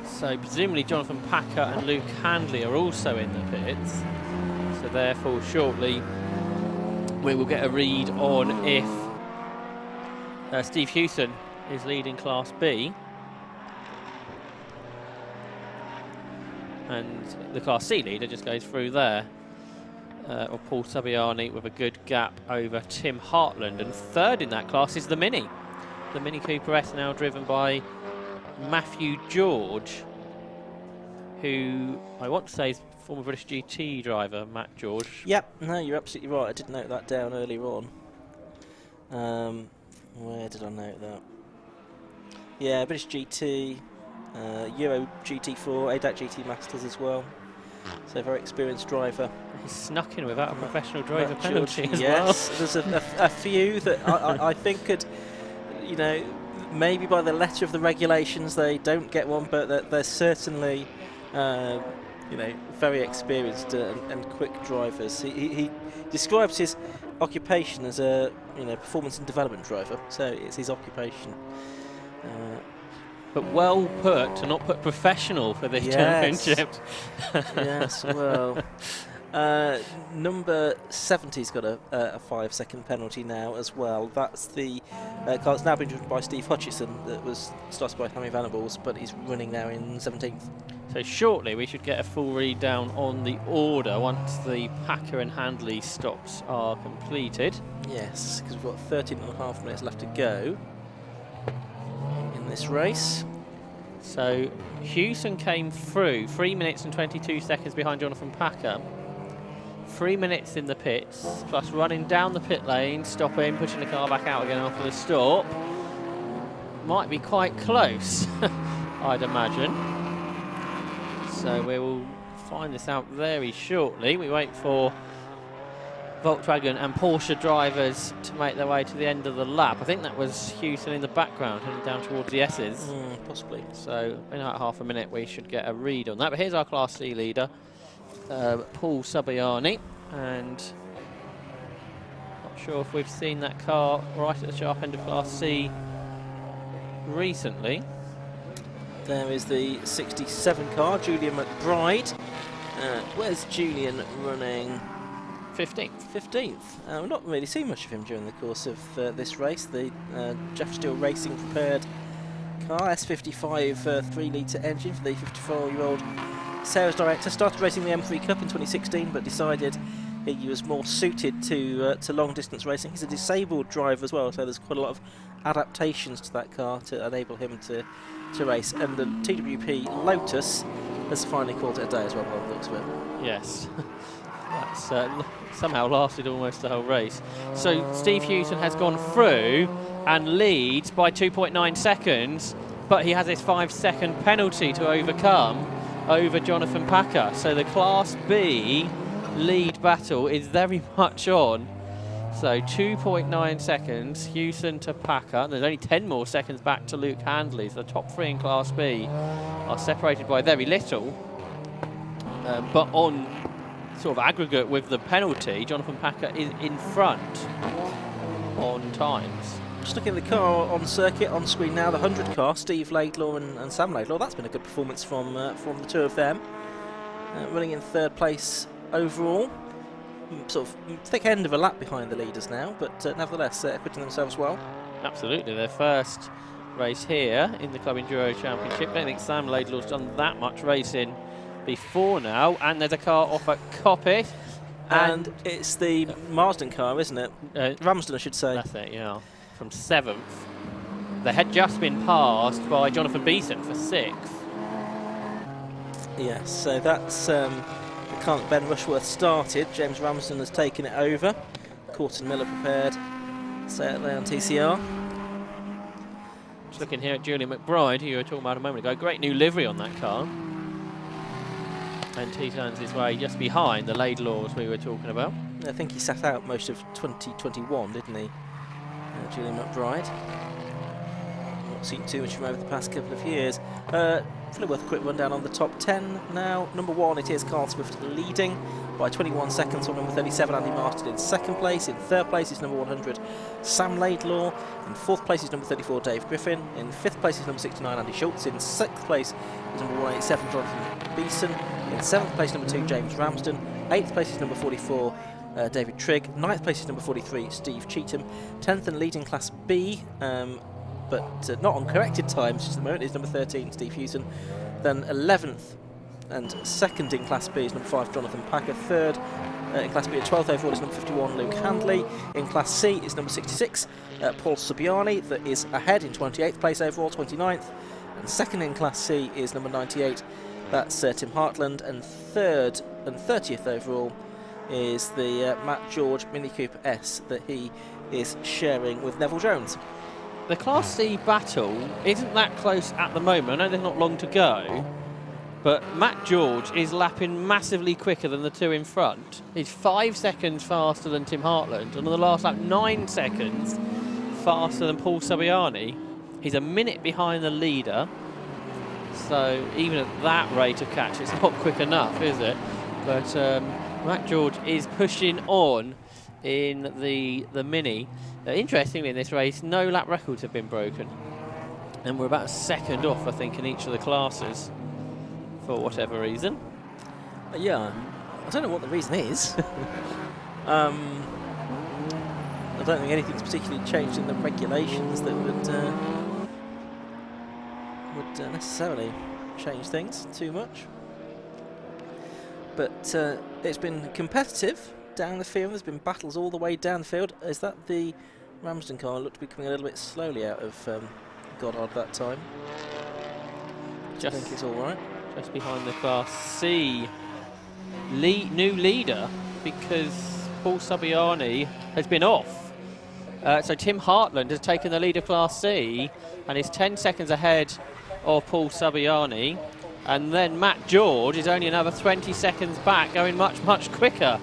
So presumably Jonathan Packer and Luke Handley are also in the pits. So therefore shortly we will get a read on if Steve Houston is leading Class B. And the Class C leader just goes through there. or Paul Saviani with a good gap over Tim Hartland. And third in that class is the Mini. The Mini Cooper S, now driven by Matthew George, who I want to say is former British GT driver, Matt George. Yep, no, you're absolutely right. I did note that down earlier on. Where did I note that? Yeah, British GT, Euro GT4, ADAC GT Masters as well. So a very experienced driver. He snuck in without a professional driver penalty as well. Yes, there's a few that I think could, you know, maybe by the letter of the regulations they don't get one, but they're certainly, you know, very experienced and quick drivers. He describes his occupation as a, you know, performance and development driver, so it's his occupation. But well put to not put professional for this championship. Yes, well. Number 70's got a 5-second penalty now as well. That's the car that's now been driven by Steve Hutchison, that was started by Hammy Venables, but he's running now in 17th. So shortly we should get a full read down on the order once the Packer and Handley stops are completed. Yes, because we've got 13.5 minutes left to go in this race. So Hewson came through 3 minutes and 22 seconds behind Jonathan Packer. 3 minutes in the pits, plus running down the pit lane, stopping, pushing the car back out again after the stop. Might be quite close, I'd imagine. So we will find this out very shortly. We wait for Volkswagen and Porsche drivers to make their way to the end of the lap. I think that was Hewson in the background, heading down towards the S's. Possibly. So in about half a minute we should get a read on that. But here's our Class C leader, Paul Saviani, and not sure if we've seen that car right at the sharp end of Class C recently. There is the 67 car, Julian McBride. Where's Julian running? 15th. 15th. We've not really seen much of him during the course of this race. The Jeff Steele Racing prepared car, S55 3-litre engine for the 54-year-old sales director. Started racing the M3 Cup in 2016, but decided he was more suited to long-distance racing. He's a disabled driver as well, so there's quite a lot of adaptations to that car to enable him to race. And the TWP Lotus has finally called it a day as well, by the looks of it. Yes. That's somehow lasted almost the whole race. So Steve Hewson has gone through and leads by 2.9 seconds, but he has his 5-second penalty to overcome over Jonathan Packer. So the Class B lead battle is very much on. So 2.9 seconds, Hewson to Packer. There's only 10 more seconds back to Luke Handley. So the top three in Class B are separated by very little, but on sort of aggregate with the penalty, Jonathan Packer is in front on times. Just looking at the car on circuit, on screen now, the 100 car, Steve Laidlaw and Sam Laidlaw. That's been a good performance from the two of them. Running in third place overall. Sort of thick end of a lap behind the leaders now, but nevertheless acquitting themselves well. Absolutely, their first race here in the Club Enduro Championship. I don't think Sam Laidlaw's done that much racing before now, and there's a car off at Coppet. And it's the Marsden car, isn't it? Ramsden, I should say. That's it, yeah. From 7th. They had just been passed by Jonathan Beeson for 6th. Yes, so that's the car that Ben Rushworth started. James Ramsden has taken it over. Corton Miller prepared. Set there on TCR. Just looking here at Julian McBride, who you were talking about a moment ago. Great new livery on that car. And he turns his way just behind the Laidlaws we were talking about. I think he sat out most of 2021, didn't he? Julian McBride. Not seen too much from over the past couple of years. Probably worth a quick rundown on the top 10 now. Number 1, it is Carl Swift leading by 21 seconds on number 37, Andy Marston in 2nd place. In 3rd place is number 100, Sam Laidlaw. In 4th place is number 34, Dave Griffin. In 5th place is number 69, Andy Schultz. In 6th place is number 187, Jonathan Beeson. In 7th place, number 2, James Ramsden. 8th place is number 44, David Trigg. 9th place is number 43, Steve Cheetham. 10th and leading Class B, but not on corrected times just at the moment, is number 13, Steve Hewson. Then 11th and second in Class B is number 5, Jonathan Packer. Third in Class B at 12th overall is number 51, Luke Handley. In Class C is number 66, Paul Subiani, that is ahead in 28th place overall, 29th. And second in Class C is number 98, that's Tim Hartland. And third and 30th overall is the Matt George Mini Cooper S that he is sharing with Neville Jones. The Class C battle isn't that close at the moment. I know there's not long to go, but Matt George is lapping massively quicker than the two in front. He's 5 seconds faster than Tim Hartland, and on the last lap, 9 seconds faster than Paul Subiani. He's a minute behind the leader, so even at that rate of catch, it's not quick enough, is it? But Matt George is pushing on in the Mini. Interestingly, in this race, no lap records have been broken, and we're about a second off, I think, in each of the classes, for whatever reason. Yeah, I don't know what the reason is. I don't think anything's particularly changed in the regulations that would necessarily change things too much. But it's been competitive down the field. There's been battles all the way down the field. Is that the Ramsden car looked to be coming a little bit slowly out of Goddard that time? I think it's all right. Just behind the Class C new leader, because Paul Subiani has been off. So Tim Hartland has taken the lead of Class C and is 10 seconds ahead of Paul Subiani. And then Matt George is only another 20 seconds back, going much, much quicker.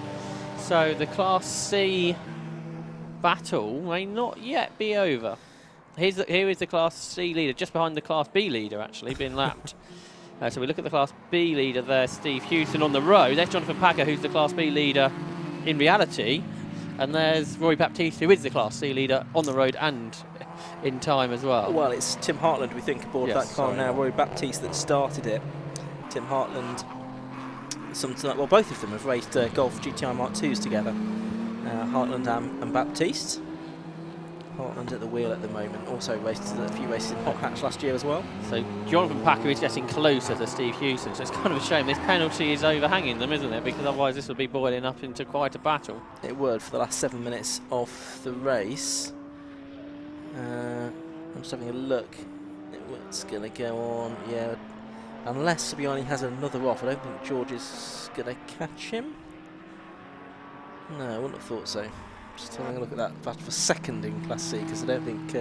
So the Class C battle may not yet be over. Here is the Class C leader, just behind the Class B leader, actually, being lapped. So we look at the Class B leader there, Steve Houston on the road. There's Jonathan Packer, who's the Class B leader in reality. And there's Roy Baptiste, who is the Class C leader on the road and in time as well. Well, it's Tim Hartland, we think, aboard that car now. Roy Baptiste that started it. Tim Hartland, well, both of them have raced Golf GTI Mark 2s together. Hartland and Baptiste. Hartland at the wheel at the moment. Also raced a few races in Hot Hatch last year as well. So Jonathan Packer is getting closer to Steve Houston. So it's kind of a shame this penalty is overhanging them, isn't it? Because otherwise this would be boiling up into quite a battle. It would for the last 7 minutes of the race. I'm just having a look at what's going to go on. Yeah, unless Subiani has another off, I don't think George is going to catch him. No, I wouldn't have thought so. Just having a look at that battle for second in Class C, because I don't think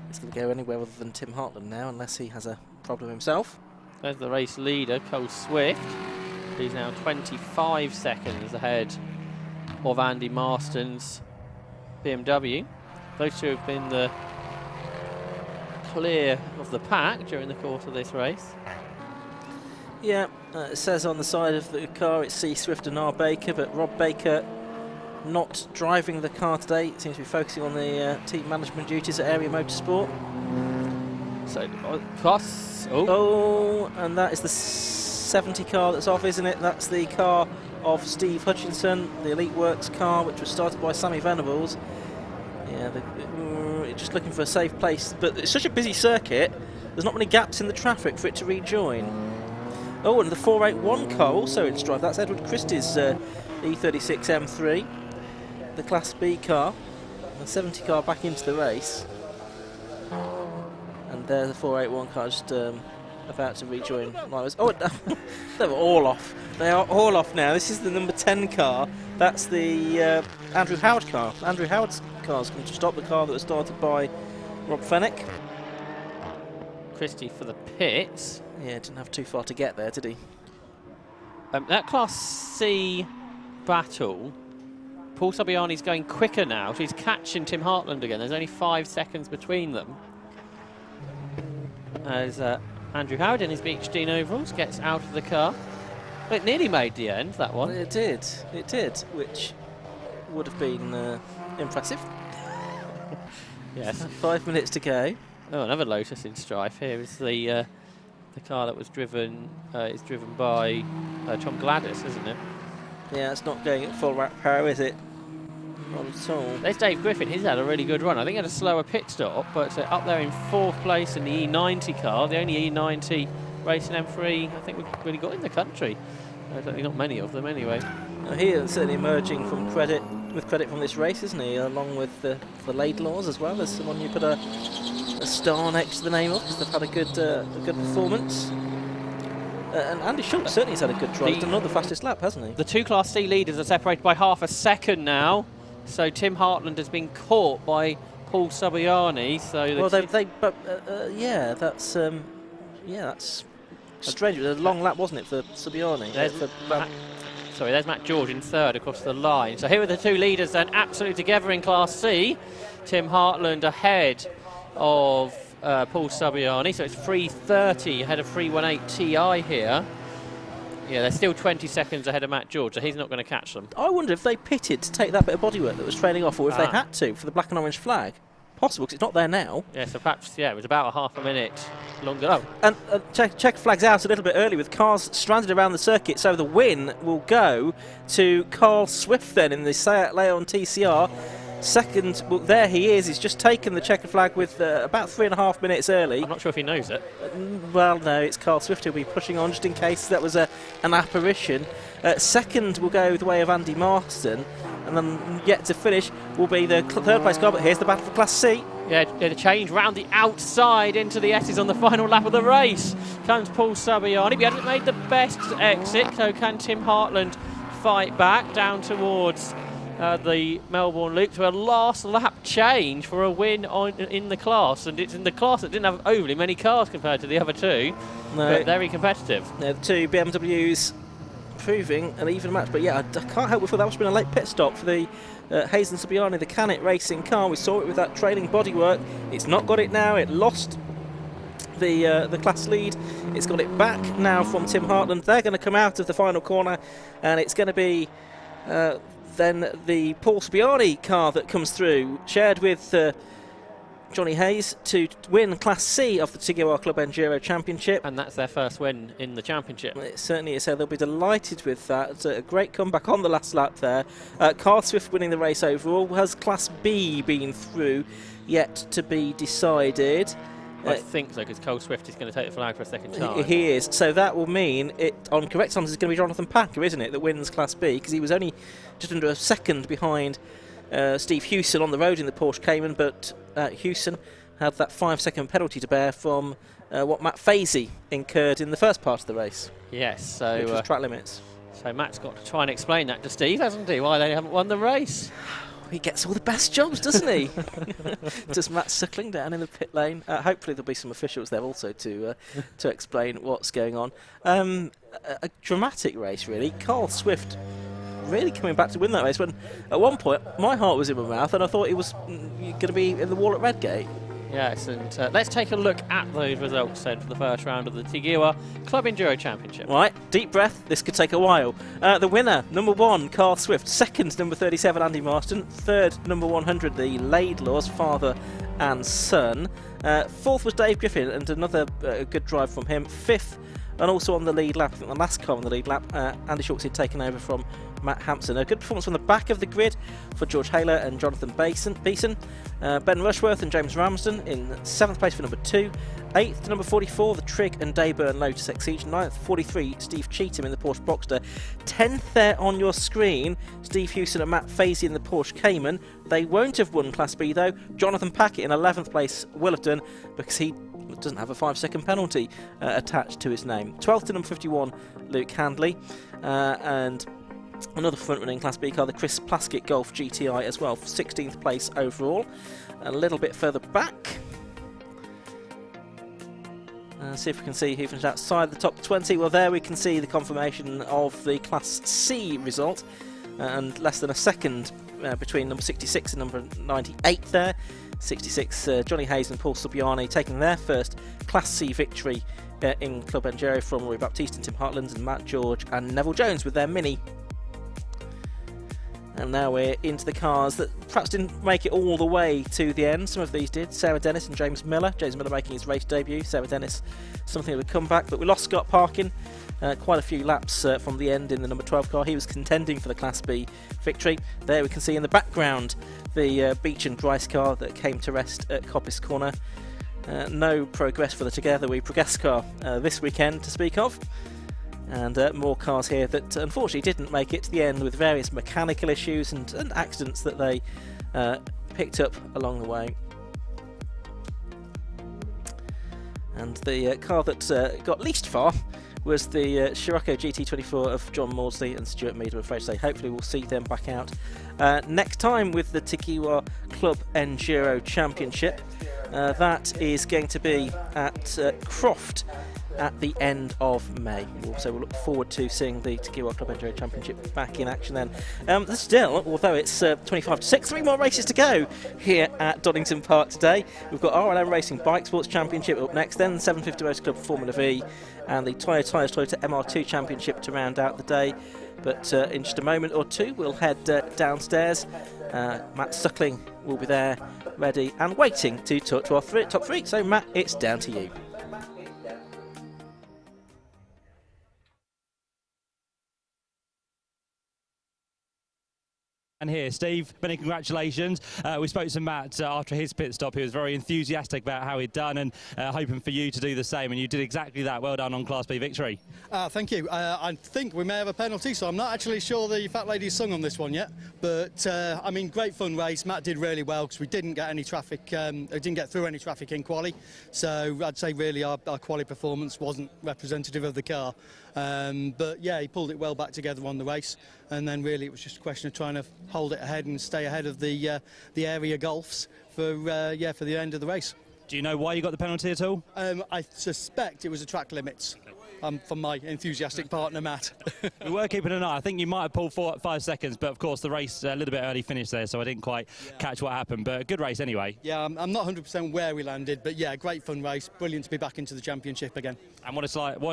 it's going to go anywhere other than Tim Hartland now, unless he has a problem himself. There's the race leader, Cole Swift. He's now 25 seconds ahead of Andy Marston's BMW. Those two have been the clear of the pack during the course of this race. Yeah, it says on the side of the car it's C. Swift and R. Baker, but Rob Baker not driving the car today. It seems to be focusing on the team management duties at Area Motorsport. So, plus, and that is the 70 car that's off, isn't it? That's the car of Steve Hutchinson, the Elite Works car, which was started by Sammy Venables. Yeah, just looking for a safe place, but it's such a busy circuit, there's not many gaps in the traffic for it to rejoin. Oh, and the 481 car also in strife. That's Edward Christie's E36 M3, the Class B car, the 70 car back into the race. And there's the 481 car just about to rejoin. Oh, they were all off. They are all off now. This is the number 10 car. That's the Andrew Howard car. Andrew Howard's car's come to stop the car that was started by Rob Fennick. Christie for the pits. Yeah, didn't have too far to get there, did he? That Class C battle, Paul Subiani's going quicker now. So he's catching Tim Hartland again. There's only 5 seconds between them. As Andrew Howard in his Beach Dean overalls gets out of the car. It nearly made the end, that one. It did, which would have been impressive. Yes. 5 minutes to go. Oh, another Lotus in strife. Here is the car that was driven is driven by Tom Gladys, isn't it? Yeah, it's not going at full rack power, is it? Not at all. There's Dave Griffin. He's had a really good run. I think he had a slower pit stop, but up there in 4th place in the E90 car, the only E90 racing M3 I think we've really got in the country. Certainly not many of them anyway. He is certainly emerging from credit from this race, isn't he? Along with the Laidlaws as well as someone you put a star next to the name of, because they've had a good performance. And Andy Schultz certainly has had a good drive. He's done another fastest lap, hasn't he? The two Class C leaders are separated by half a second now. So Tim Hartland has been caught by Paul Sabiani. So that's strange. It was a long lap, wasn't it, for Sabiani? There's Matt George in third across the line. So here are the two leaders then, absolutely together in Class C. Tim Hartland ahead of Paul Sabiani, so it's 3:30 ahead of 3:18 Ti here. Yeah, they're still 20 seconds ahead of Matt George, so he's not going to catch them. I wonder if they pitted to take that bit of bodywork that was trailing off, or if they had to for the black and orange flag. Possible, because it's not there now. Yeah, so perhaps, it was about a half a minute longer. Oh. And check flags out a little bit early with cars stranded around the circuit, so the win will go to Carl Swift then in the Seat Leon TCR. Second, well, there he is. He's just taken the checkered flag with about 3.5 minutes early. I'm not sure if he knows it. Well, no, it's Carl Swift who'll be pushing on just in case that was an apparition. Second will go the way of Andy Marston, and then yet to finish will be the third place car, but here's the battle for Class C. Yeah, a change round the outside into the S's on the final lap of the race. Comes Paul Sabiani. He hasn't made the best exit, so can Tim Hartland fight back down towards the Melbourne Loop to a last lap change for a win in the class, and it's in the class that didn't have overly many cars compared to the other two, but very competitive. The two BMWs proving an even match, but yeah, I can't help but feel that must have been a late pit stop for the Hazen Sabiani, the Canet Racing car. We saw it with that trailing bodywork. It's not got it now. It lost the class lead. It's got it back now from Tim Hartland. They're going to come out of the final corner, and it's going to be then the Paul Sabiani car that comes through, shared with Johnny Hayes, to win Class C of the Tigawar Club Enduro Championship. And that's their first win in the championship. It certainly is, so they'll be delighted with that. It's a great comeback on the last lap there. Carl Swift winning the race overall. Has Class B been through? Yet to be decided. I think so, because Carl Swift is going to take the flag for a second time. He is, so that will mean it on correct times is going to be Jonathan Packer, isn't it, that wins Class B, because he was only just under a second behind Steve Hewson on the road in the Porsche Cayman, but Hewson had that 5-second penalty to bear from what Matt Fazy incurred in the first part of the race. Yes, so which was track limits. So Matt's got to try and explain that to Steve, hasn't he, why they haven't won the race. He gets all the best jobs, doesn't he? Just Matt Suckling down in the pit lane. Hopefully there'll be some officials there also to explain what's going on. A dramatic race, really. Carl Swift really coming back to win that race, when at one point my heart was in my mouth and I thought he was going to be in the wall at Redgate. Yes, and let's take a look at those results then for the first round of the Tigawar Club Enduro Championship. Right, deep breath, this could take a while. The winner, number 1, Carl Swift. Second, number 37, Andy Marston. Third, number 100, the Laidlaws, father and son. Fourth was Dave Griffin, and another good drive from him. Fifth, and also on the lead lap, I think the last car on the lead lap, Andy Schultz had taken over from Matt Hampson. A good performance from the back of the grid for George Haler and Jonathan Beeson. Ben Rushworth and James Ramsden in 7th place for number 2. 8th to number 44, the Trigg and Dayburn Lotus Exige. 9th, 43, Steve Cheetham in the Porsche Boxster. 10th there on your screen, Steve Hewson and Matt Fazy in the Porsche Cayman. They won't have won Class B though. Jonathan Packett in 11th place will have done, because he doesn't have a 5-second penalty attached to his name. 12th to number 51, Luke Handley. And another front-running Class B car, the Chris Plaskett Golf GTI as well, 16th place overall. A little bit further back. See if we can see who finished outside the top 20. Well, there we can see the confirmation of the Class C result, and less than a second between number 66 and number 98 there. 66, Johnny Hayes and Paul Sabiani taking their first Class C victory in Club Enduro from Roy Baptiste and Tim Hartland, and Matt George and Neville Jones with their Mini. And now we're into the cars that perhaps didn't make it all the way to the end. Some of these did. Sarah Dennis and James Miller. James Miller making his race debut. Sarah Dennis, something of a comeback. But we lost Scott Parkin quite a few laps from the end in the number 12 car. He was contending for the Class B victory. There we can see in the background the Beach and Bryce car that came to rest at Coppice Corner. No progress for the Together We Progress car this weekend to speak of. And more cars here that unfortunately didn't make it to the end with various mechanical issues and accidents that they picked up along the way. And the car that got least far was the Scirocco GT24 of John Maudsley and Stuart Mead, I'm afraid to say. Hopefully we'll see them back out next time with the Tikiwa Club Enduro Championship. That is going to be at Croft at the end of May. So we'll look forward to seeing the Tikiwa Club Enduro Championship back in action then. Still, although it's 25 to 6, 3 more races to go here at Donington Park today. We've got RLM Racing Bike Sports Championship up next, then 750 Motor Club Formula V and the Toyota MR2 Championship to round out the day. But in just a moment or two we'll head downstairs. Matt Suckling will be there, ready and waiting to talk to our top three. So Matt, it's down to you. And here, Steve, many congratulations. We spoke to Matt after his pit stop. He was very enthusiastic about how he'd done and hoping for you to do the same, and you did exactly that. Well done on Class B victory. Thank you. I think we may have a penalty, so I'm not actually sure the fat lady's sung on this one yet. But, I mean, great fun race. Matt did really well because we didn't get any traffic, didn't get through any traffic in quali. So I'd say really our quali performance wasn't representative of the car. But, yeah, he pulled it well back together on the race. And then really it was just a question of trying to hold it ahead and stay ahead of the area Golfs for the end of the race. Do you know why you got the penalty at all? I suspect it was a track limits. From my enthusiastic partner Matt. We were keeping an eye. I think you might have pulled 5 seconds, but of course the race a little bit early finish there, so I didn't quite catch what happened. But a good race anyway. Yeah, I'm not 100% where we landed, but yeah, great fun race. Brilliant to be back into the championship again. And what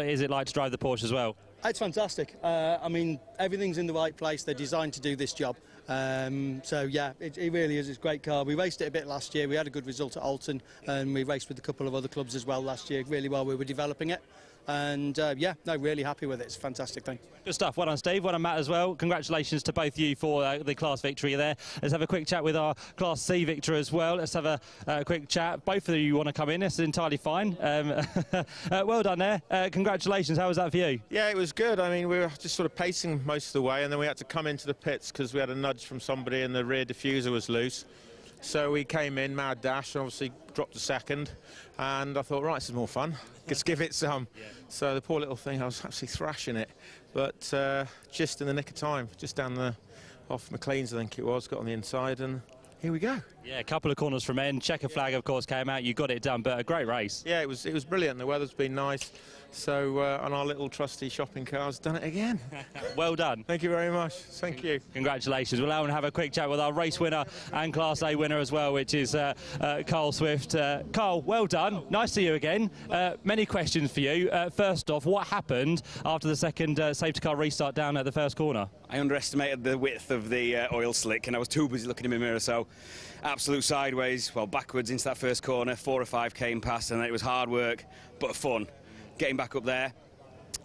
is it like to drive the Porsche as well? It's fantastic. I mean, everything's in the right place. They're designed to do this job. So yeah, it really is. It's a great car. We raced it a bit last year. We had a good result at Alton, and we raced with a couple of other clubs as well last year. Really well, we were developing it. And yeah, no, really happy with it. It's a fantastic thing. Good stuff. Well done, Steve. Well done, Matt, as well. Congratulations to both you for the class victory there. Let's have a quick chat with our Class C victor as well. Let's have a quick chat. Both of you want to come in. It's entirely fine. Well done there. Congratulations. How was that for you? Yeah, it was good. I mean, we were just sort of pacing most of the way, and then we had to come into the pits because we had a nudge from somebody and the rear diffuser was loose. So we came in, mad dash, and obviously dropped a second. And I thought, right, this is more fun. Let's give it some. Yeah. So the poor little thing, I was absolutely thrashing it. But just in the nick of time, just down off McLean's, I think it was, got on the inside, and here we go. Yeah, a couple of corners from end. Checker flag, of course, came out. You got it done, but a great race. Yeah, it was brilliant. The weather's been nice. So on our little trusty shopping car's done it again. Well done. Thank you very much. Thank you. Congratulations. We'll now have a quick chat with our race winner and Class A winner as well, which is Carl Swift. Carl, well done. Nice to see you again. Many questions for you. First off, what happened after the second safety car restart down at the first corner? I underestimated the width of the oil slick, and I was too busy looking in my mirror, so absolute sideways, well, backwards into that first corner. 4 or 5 came past, and it was hard work, but fun. Getting back up there,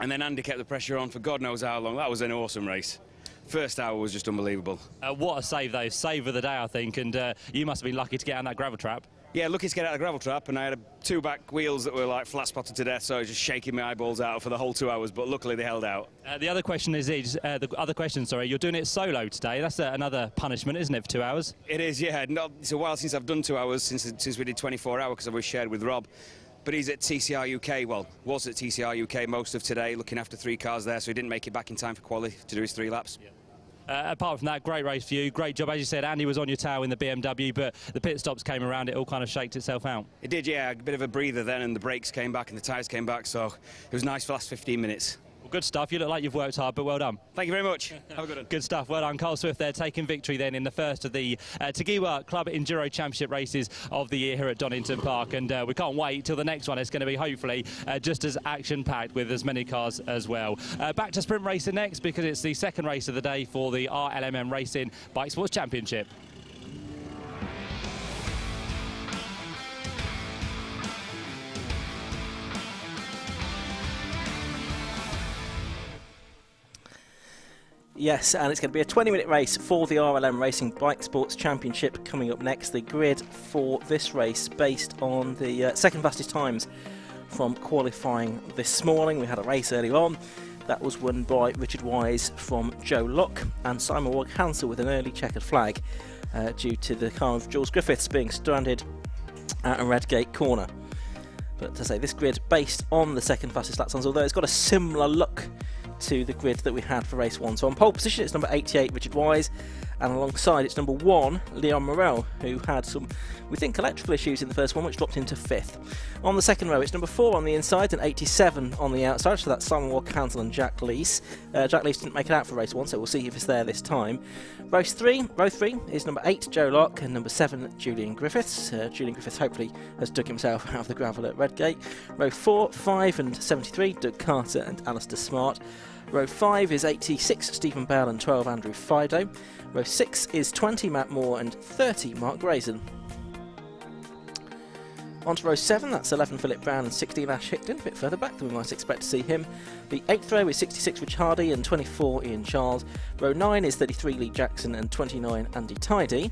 and then Andy kept the pressure on for God knows how long. That was an awesome race. First hour was just unbelievable. What a save, though. Save of the day, I think, and you must have been lucky to get on that gravel trap. Yeah, lucky to get out of the gravel trap, and I had 2 back wheels that were like flat spotted to death, so I was just shaking my eyeballs out for the whole 2 hours, but luckily they held out. The other question is, you're doing it solo today. That's another punishment, isn't it, for 2 hours? It is, yeah. It's a while since I've done 2 hours, since we did 24 hours, because I was shared with Rob. But he's at TCR UK, well, was at TCR UK most of today, looking after 3 cars there, so he didn't make it back in time for quali to do his 3 laps. Yeah. Apart from that, great race for you, great job. As you said, Andy was on your tail in the BMW, but the pit stops came around, it all kind of shaked itself out. It did, yeah, a bit of a breather then, and the brakes came back and the tyres came back, so it was nice for the last 15 minutes. Well, good stuff. You look like you've worked hard, but well done. Thank you very much. Have a good one. Good stuff. Well done. Carl Swift there, taking victory then in the first of the Tikiwa Club Enduro Championship races of the year here at Donington Park. And we can't wait till the next one. It's going to be hopefully just as action-packed with as many cars as well. Back to sprint racing next, because it's the second race of the day for the RLMM Racing Bike Sports Championship. Yes, and it's going to be a 20-minute race for the RLM Racing Bike Sports Championship coming up next. The grid for this race based on the second fastest times from qualifying this morning. We had a race earlier on. That was won by Richard Wise from Joe Locke and Simon Ward-Hansel with an early checkered flag due to the car of Jules Griffiths being stranded at a Redgate corner. But to say, this grid based on the second fastest lap times, although it's got a similar look to the grid that we had for race 1. So on pole position it's number 88 Richard Wise, and alongside it's number 1 Leon Morel, who had some, we think, electrical issues in the first one, which dropped into 5th. On the second row it's number 4 on the inside and 87 on the outside, so that's Simon Ward-Hansel and Jack Lees. Jack Lees didn't make it out for race 1, so we'll see if it's there this time. Row 3 is number 8 Joe Locke and number 7 Julian Griffiths. Julian Griffiths hopefully has dug himself out of the gravel at Redgate. Row 4, 5 and 73 Doug Carter and Alistair Smart. Row 5 is 86 Stephen Bell and 12 Andrew Fido. Row 6 is 20 Matt Moore and 30 Mark Grayson. On to row 7, that's 11 Philip Brown and 16 Ash Hicklin, a bit further back than we might expect to see him. The 8th row is 66 Rich Hardy and 24 Ian Charles. Row 9 is 33 Lee Jackson and 29 Andy Tidy.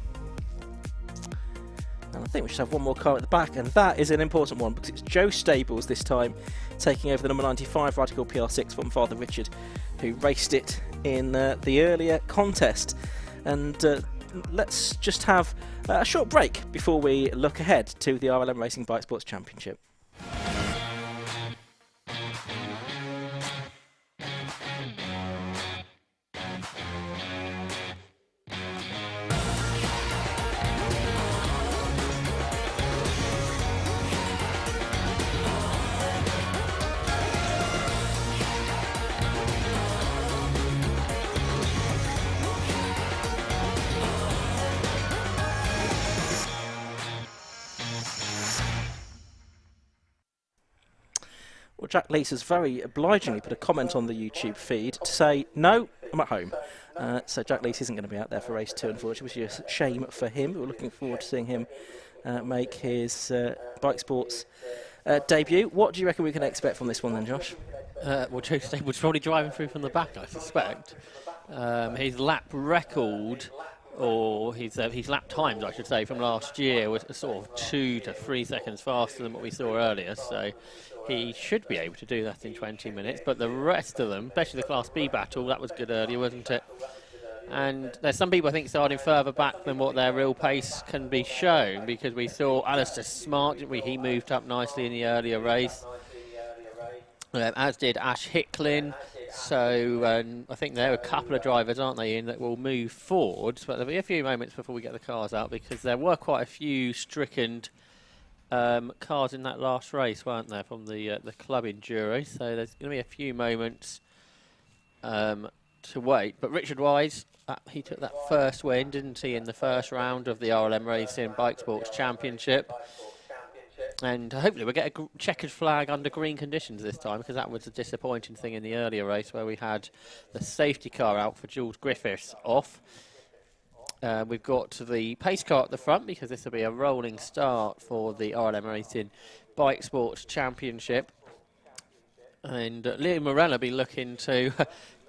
And I think we should have one more car at the back, and that is an important one because it's Joe Stables this time taking over the number 95 Radical PR6 from Father Richard, who raced it in the earlier contest. And let's just have a short break before we look ahead to the RLM Racing Bike Sports Championship. Well, Jack Lees has very obligingly put a comment on the YouTube feed to say, no, I'm at home. So Jack Lees isn't going to be out there for race 2, unfortunately, which is a shame for him. We're looking forward to seeing him make his bike sports debut. What do you reckon we can expect from this one then, Josh? Well, Joe Stable's probably driving through from the back, I suspect. His lap record, or his lap times, I should say, from last year was sort of 2 to 3 seconds faster than what we saw earlier. So he should be able to do that in 20 minutes. But the rest of them, especially the Class B battle, that was good earlier, wasn't it? And there's some people, I think, starting further back than what their real pace can be shown, because we saw Alistair Smart, didn't we? He moved up nicely in the earlier race, as did Ash Hicklin. So I think there are a couple of drivers, aren't they, Ian, that will move forward. But there'll be a few moments before we get the cars out, because there were quite a few stricken cars in that last race, weren't there, from the club Enduro. So there's going to be a few moments to wait. But Richard Wise, he took that first win, didn't he, in the first round of the RLM Racing Bike Sports Championship. And hopefully we'll get a checkered flag under green conditions this time, because that was a disappointing thing in the earlier race where we had the safety car out for Jules Griffiths off. We've got the pace car at the front, because this will be a rolling start for the RLM Racing Bike Sports Championship. And Liam Morel will be looking to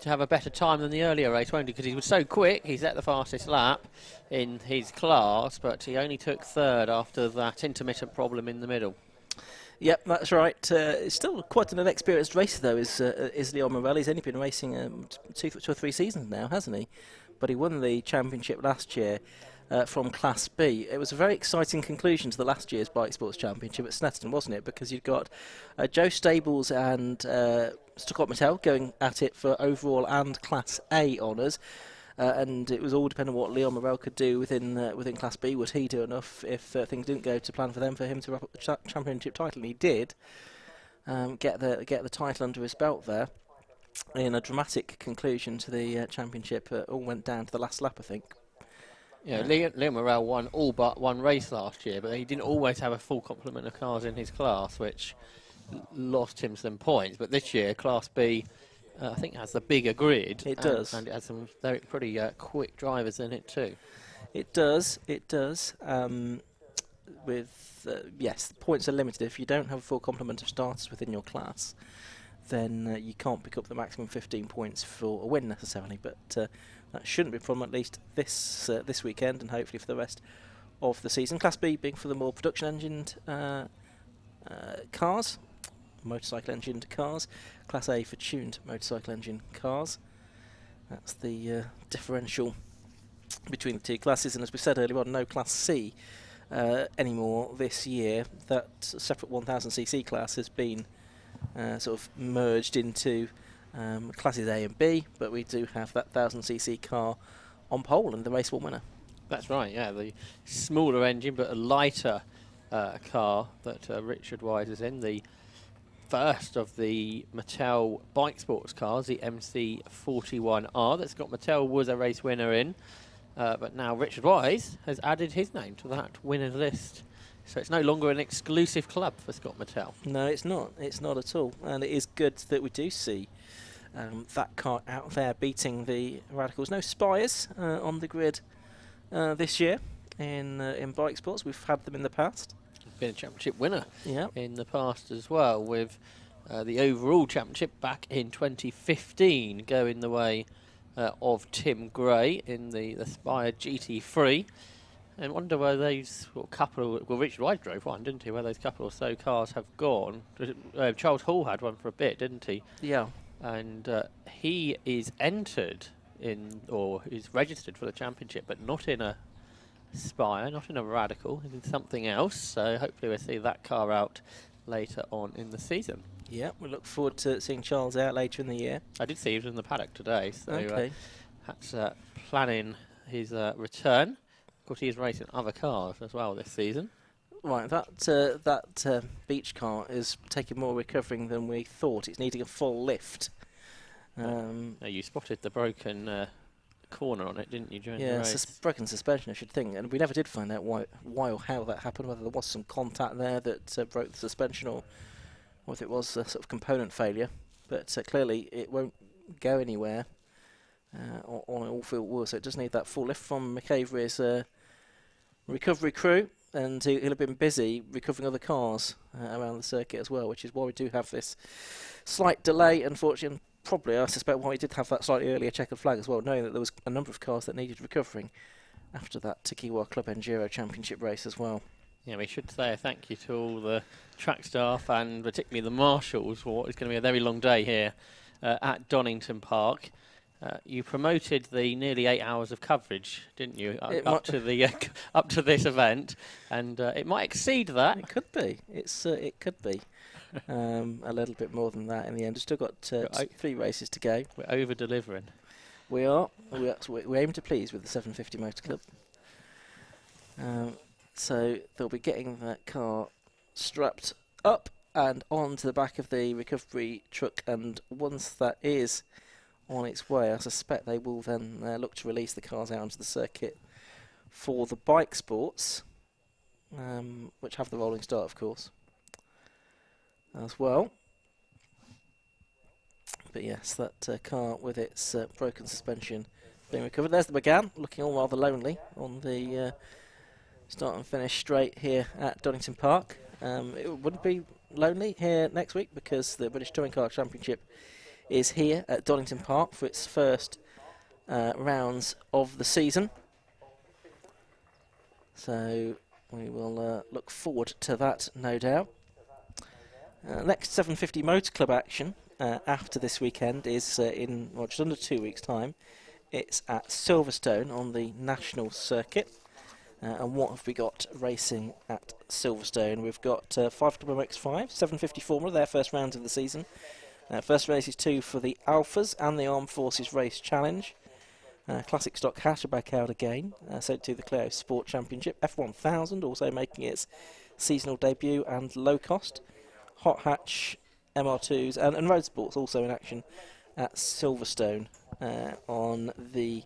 have a better time than the earlier race, won't he? Because he was so quick. He's at the fastest lap in his class, but he only took 3rd after that intermittent problem in the middle. Yep, that's right. It's still quite an inexperienced racer, though, is Leon Morel. He's only been racing 2 or 3 seasons now, hasn't he? But he won the championship last year from Class B. It was a very exciting conclusion to the last year's Bike Sports Championship at Snetterton, wasn't it? Because you've got Joe Stables and Stuttgart Mattel going at it for overall and Class A honours. And it was all dependent on what Leon Morel could do within Class B. Would he do enough if things didn't go to plan for them, for him to wrap up the championship title? And he did get the title under his belt there in a dramatic conclusion to the championship. All went down to the last lap, I think. Yeah, Leon Morel won all but one race last year, but he didn't always have a full complement of cars in his class, which lost him some points. But this year, Class B, I think, has the bigger grid. It does. And it has some very pretty quick drivers in it too. It does. Yes, the points are limited. If you don't have a full complement of starters within your class, then you can't pick up the maximum 15 points for a win necessarily. But that shouldn't be a problem, at least this weekend, and hopefully for the rest of the season. Class B being for the more production-engined cars, motorcycle-engined cars. Class A for tuned motorcycle engine cars. That's the differential between the two classes. And as we said earlier on, no Class C anymore this year. That separate 1000cc class has been sort of merged into classes A and B, but we do have that 1000cc car on pole and the race war winner. That's right, yeah, the smaller engine but a lighter car that Richard Wise is in, the first of the Mattel bike sports cars, the MC41R. That's got Mattel was a race winner in, but now Richard Wise has added his name to that winner list. So it's no longer an exclusive club for Scott Mattel. No, it's not. It's not at all. And it is good that we do see that car out there beating the Radicals. No Spires on the grid this year in bike sports. We've had them in the past. Been a championship winner in the past as well, with the overall championship back in 2015 going the way of Tim Gray in the Spire GT3. And wonder where those couple, well, Richard Wise drove one, didn't he, where those couple or so cars have gone. Charles Hall had one for a bit, didn't he? Yeah. And he is entered in, or is registered for the championship, but not in a Spire, not in a Radical, in something else. So hopefully we'll see that car out later on in the season. Yeah, we look forward to seeing Charles out later in the year. I did see he was in the paddock today, so okay. That's planning his return. Of course, he is racing other cars as well this season. Right, that beach car is taking more recovering than we thought. It's needing a full lift. You spotted the broken corner on it, didn't you, during the yeah, race? Broken suspension, I should think, and we never did find out why or how that happened, whether there was some contact there that broke the suspension, or if it was a sort of component failure. But clearly it won't go anywhere on an all-field wheel, so it does need that full lift from McAvery's recovery crew, and he'll have been busy recovering other cars around the circuit as well, which is why we do have this slight delay, unfortunately. Probably, I suspect, why we did have that slightly earlier checkered flag as well, knowing that there was a number of cars that needed recovering after that Takiwa Club Enduro Championship race as well. Yeah, we should say a thank you to all the track staff and particularly the marshals for what is going to be a very long day here at Donington Park. You promoted the nearly 8 hours of coverage, didn't you, up to this event, and it might exceed that. It could be. It could be. A little bit more than that in the end. We've still got 3 races to go. We're over-delivering. We are. We aim to please with the 750 Motor Club. So they'll be getting that car strapped up and onto the back of the recovery truck, and once that is on its way, I suspect they will then look to release the cars out onto the circuit for the bike sports, which have the rolling start, of course, as well. But yes, that car with its broken suspension being recovered. There's the McGann, looking all rather lonely on the start and finish straight here at Donington Park. It wouldn't be lonely here next week because the British Touring Car Championship is here at Donington Park for its first rounds of the season. So we will look forward to that, no doubt. Next 750 Motor Club action after this weekend is in just under 2 weeks' time. It's at Silverstone on the national circuit. And what have we got racing at Silverstone? We've got 5WX5, 750 Formula, their first round of the season. First race is 2 for the Alphas and the Armed Forces Race Challenge. Classic Stock Hatchback out again, so to the Clio Sport Championship. F1000 also making its seasonal debut, and low cost. Hot Hatch, MR2s and Road Sports also in action at Silverstone on the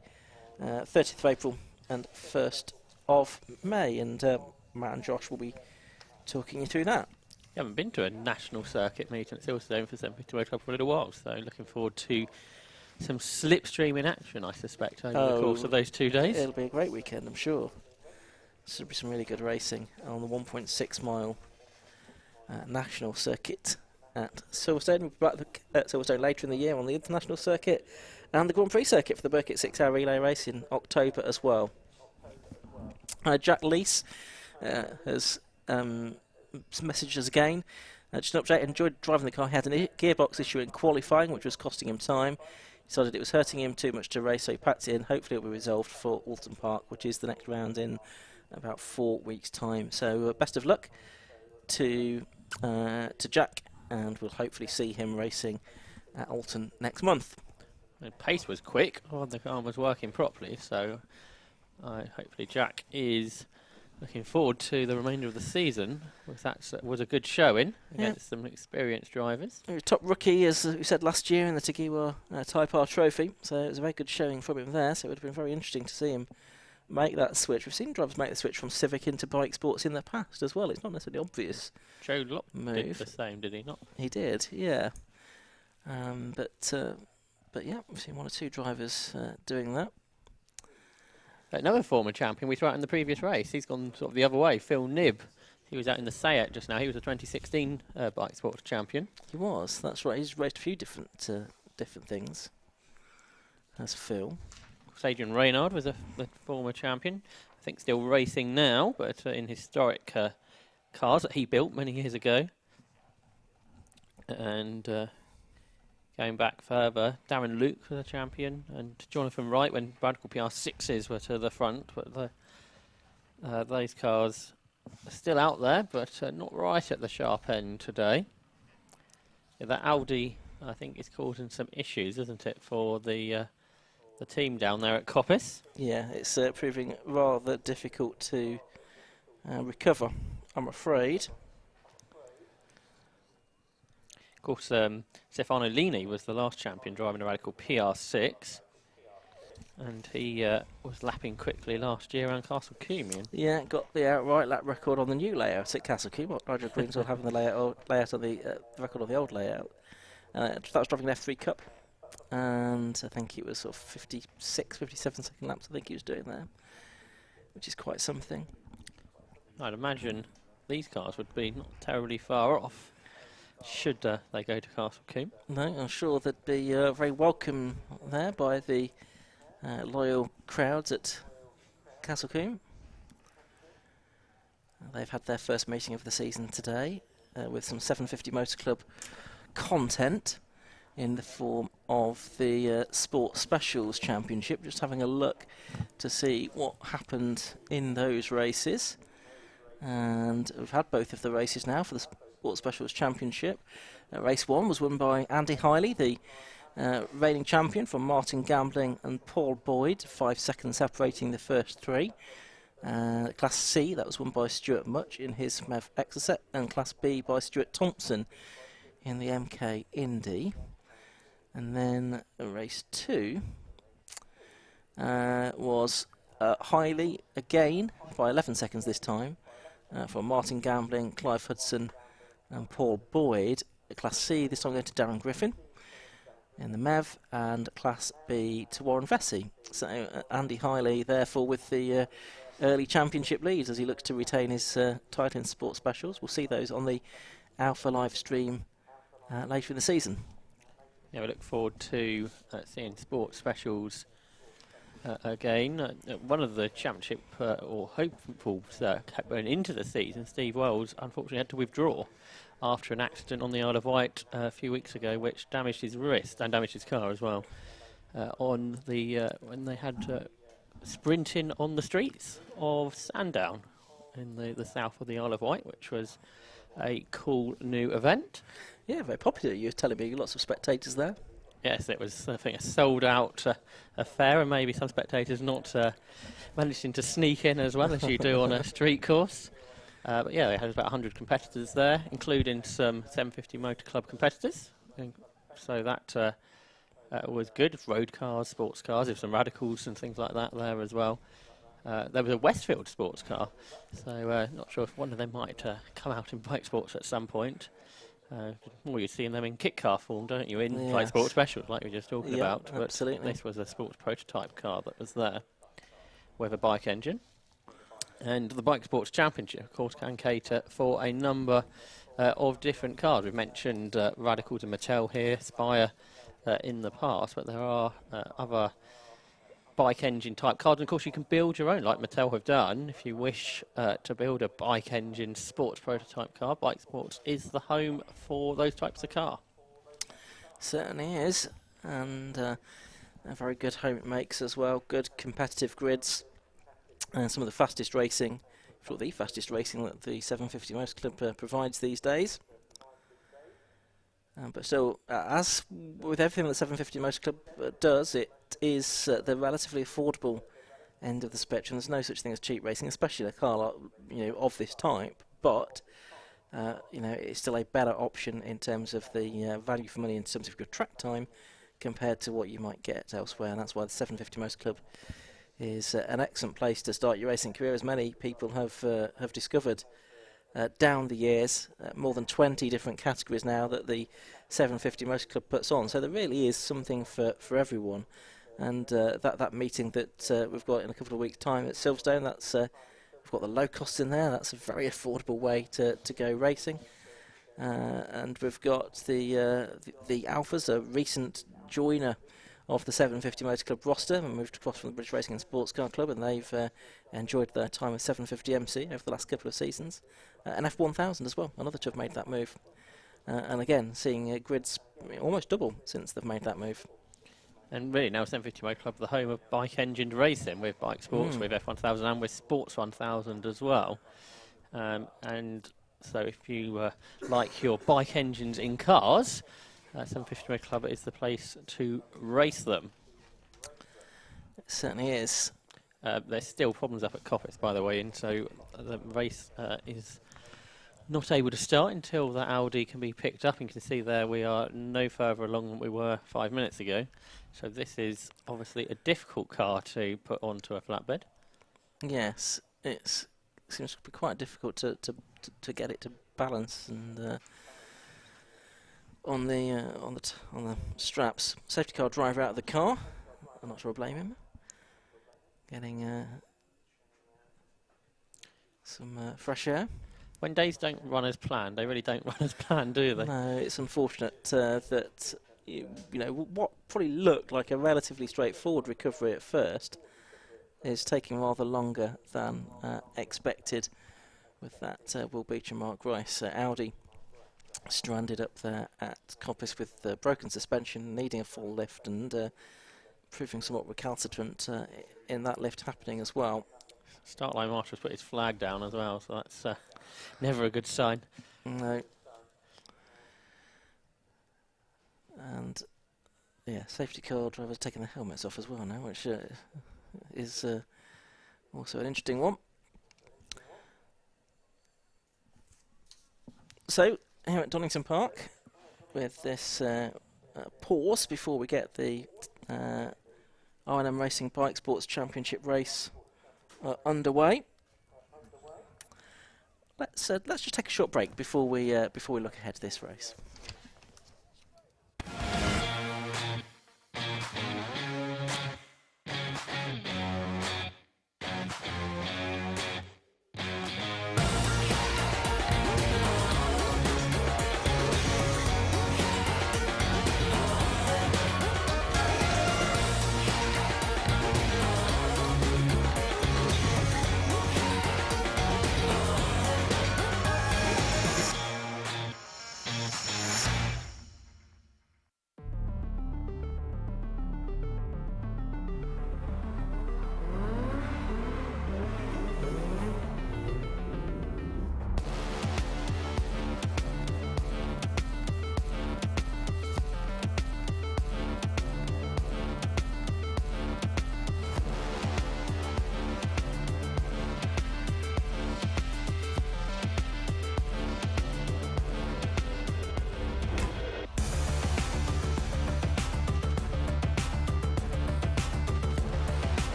30th of April and 1st of May, and Matt and Josh will be talking you through that. You haven't been to a national circuit meeting at Silverstone for 750 Motor Club for a little while, so looking forward to some slipstream in action, I suspect, over the course of those 2 days. It'll be a great weekend, I'm sure. There'll be some really good racing on the 1.6 mile national circuit at Silverstone. We'll be back at Silverstone later in the year on the international circuit and the Grand Prix circuit for the Burkitt 6-hour relay race in October as well. Jack Lees has messaged us again. Just an update, enjoyed driving the car. He had a gearbox issue in qualifying, which was costing him time. He decided it was hurting him too much to race, so he packed it in. Hopefully it will be resolved for Alton Park, which is the next round in about 4 weeks' time. So best of luck to Jack, and we'll hopefully see him racing at Alton next month. The pace was quick, the car was working properly, so hopefully Jack is looking forward to the remainder of the season. That was a good showing against some experienced drivers. Top rookie, as we said last year, in the Tagiwa Type R Trophy, so it was a very good showing from him there, so it would have been very interesting to see him make that switch. We've seen drivers make the switch from Civic into bike sports in the past as well. It's not necessarily obvious. Joe Locke did the same, did he not? He did, yeah. But yeah, we've seen 1 or 2 drivers doing that. Another former champion we saw out in the previous race. He's gone sort of the other way. Phil Knibb. He was out in the Seat just now. He was a 2016 bike sports champion. He was. That's right. He's raced a few different things. That's Phil. Adrian Reynard was the former champion. I think still racing now, but in historic cars that he built many years ago. And going back further, Darren Luke was a champion, and Jonathan Wright when Radical PR6s were to the front. But those cars are still out there, but not right at the sharp end today. Yeah, that Audi, I think, is causing some issues, isn't it, for the team down there at Coppice? Yeah, it's proving rather difficult to recover, I'm afraid. Of course, Stefano Lini was the last champion driving a Radical PR6, and he was lapping quickly last year around Castle Combe. Yeah, got the outright lap record on the new layout at Castle Combe. Nigel Greenswell having the layout on the record on the old layout. That was driving an F3 Cup, and I think it was sort of 56, 57 second laps I think he was doing there, which is quite something. I'd imagine these cars would be not terribly far off should they go to Castle Combe. No, I'm sure they'd be very welcome there by the loyal crowds at Castle Combe. They've had their first meeting of the season today with some 750 Motor Club content in the form of the Sport Specials Championship. Just having a look to see what happened in those races. And we've had both of the races now for the Sport Specials Championship. Race 1 was won by Andy Hiley, the reigning champion, from Martin Gambling and Paul Boyd, 5 seconds separating the first 3. Class C, that was won by Stuart Much in his MEV Exocet, and Class B by Stuart Thompson in the MK Indy. And then race 2 was Hiley again by 11 seconds this time from Martin Gambling, Clive Hudson and Paul Boyd. Class C this time going to Darren Griffin in the MEV, and Class B to Warren Vesey. So Andy Hiley therefore with the early championship leads as he looks to retain his title in Sport Specials. We'll see those on the Alpha live stream later in the season. Yeah, we look forward to seeing Sport Specials again. One of the championship or hopefuls going into the season, Steve Wells, unfortunately had to withdraw after an accident on the Isle of Wight a few weeks ago, which damaged his wrist and damaged his car as well. On the when they had sprinting on the streets of Sandown in the south of the Isle of Wight, which was a cool new event. Yeah, very popular. You were telling me lots of spectators there. Yes, it was, I think, a sold-out affair, and maybe some spectators not managing to sneak in as well as you do on a street course. But yeah, they had about 100 competitors there, including some 750 Motor Club competitors. And so that was good. Road cars, sports cars, there were some radicals and things like that there as well. There was a Westfield sports car, so not sure if one of them might come out in bike sports at some point. Well, you're seeing them in kit car form, don't you, in bike sports specials, like we were just talking about. But absolutely. This was a sports prototype car that was there with a bike engine. And the Bike Sports Championship, of course, can cater for a number of different cars. We've mentioned Radicals and Mattel here, Spire in the past, but there are other bike engine type cars, and of course you can build your own like Mattel have done. If you wish to build a bike engine sports prototype car, Bike Sports is the home for those types of car. Certainly is, and a very good home it makes as well. Good competitive grids, and some of the fastest racing, if not the fastest racing that the 750 Motor Club provides these days. But still, as with everything that 750 Motor Club does, it is the relatively affordable end of the spectrum. There's no such thing as cheap racing, especially a car like, of this type. But it's still a better option in terms of the value for money in terms of your track time compared to what you might get elsewhere. And that's why the 750 Motor Club is an excellent place to start your racing career, as many people have discovered. Down the years, more than 20 different categories now that the 750 Motor Club puts on. So there really is something for everyone. And that meeting that we've got in a couple of weeks' time at Silverstone, that's we've got the low costs in there. That's a very affordable way to go racing. And we've got the Alphas, a recent joiner of the 750 Motor Club roster, and moved across from the British Racing and Sports Car Club, and they've enjoyed their time with 750 MC over the last couple of seasons. And F1000 as well, another to have made that move. And again, seeing grids almost double since they've made that move. And really now 750 Motor Club, the home of bike engined racing with Bike Sports, with F1000 and with Sports 1000 as well. And so if you like your bike engines in cars, 750 Motor Club is the place to race them. It certainly is. There's still problems up at Coppets, by the way, and so the race is not able to start until the Audi can be picked up. You can see there we are no further along than we were 5 minutes ago. So this is obviously a difficult car to put onto a flatbed. Yes, it seems to be quite difficult to get it to balance and on the straps. Safety car driver out of the car. I'm not sure I blame him. Getting some fresh air. When days don't run as planned, they really don't run as planned, do they? No, it's unfortunate that what probably looked like a relatively straightforward recovery at first is taking rather longer than expected with that Will Beach and Mark Rice Audi stranded up there at Coppes with broken suspension, needing a full lift and proving somewhat recalcitrant in that lift happening as well. Start line marshal's put his flag down as well, so that's never a good sign. No. And yeah, safety car drivers taking their helmets off as well now, which is also an interesting one. So here at Donington Park, with this pause before we get the R&M Racing Bike Sports Championship Race underway. Let's just take a short break before we look ahead to this race.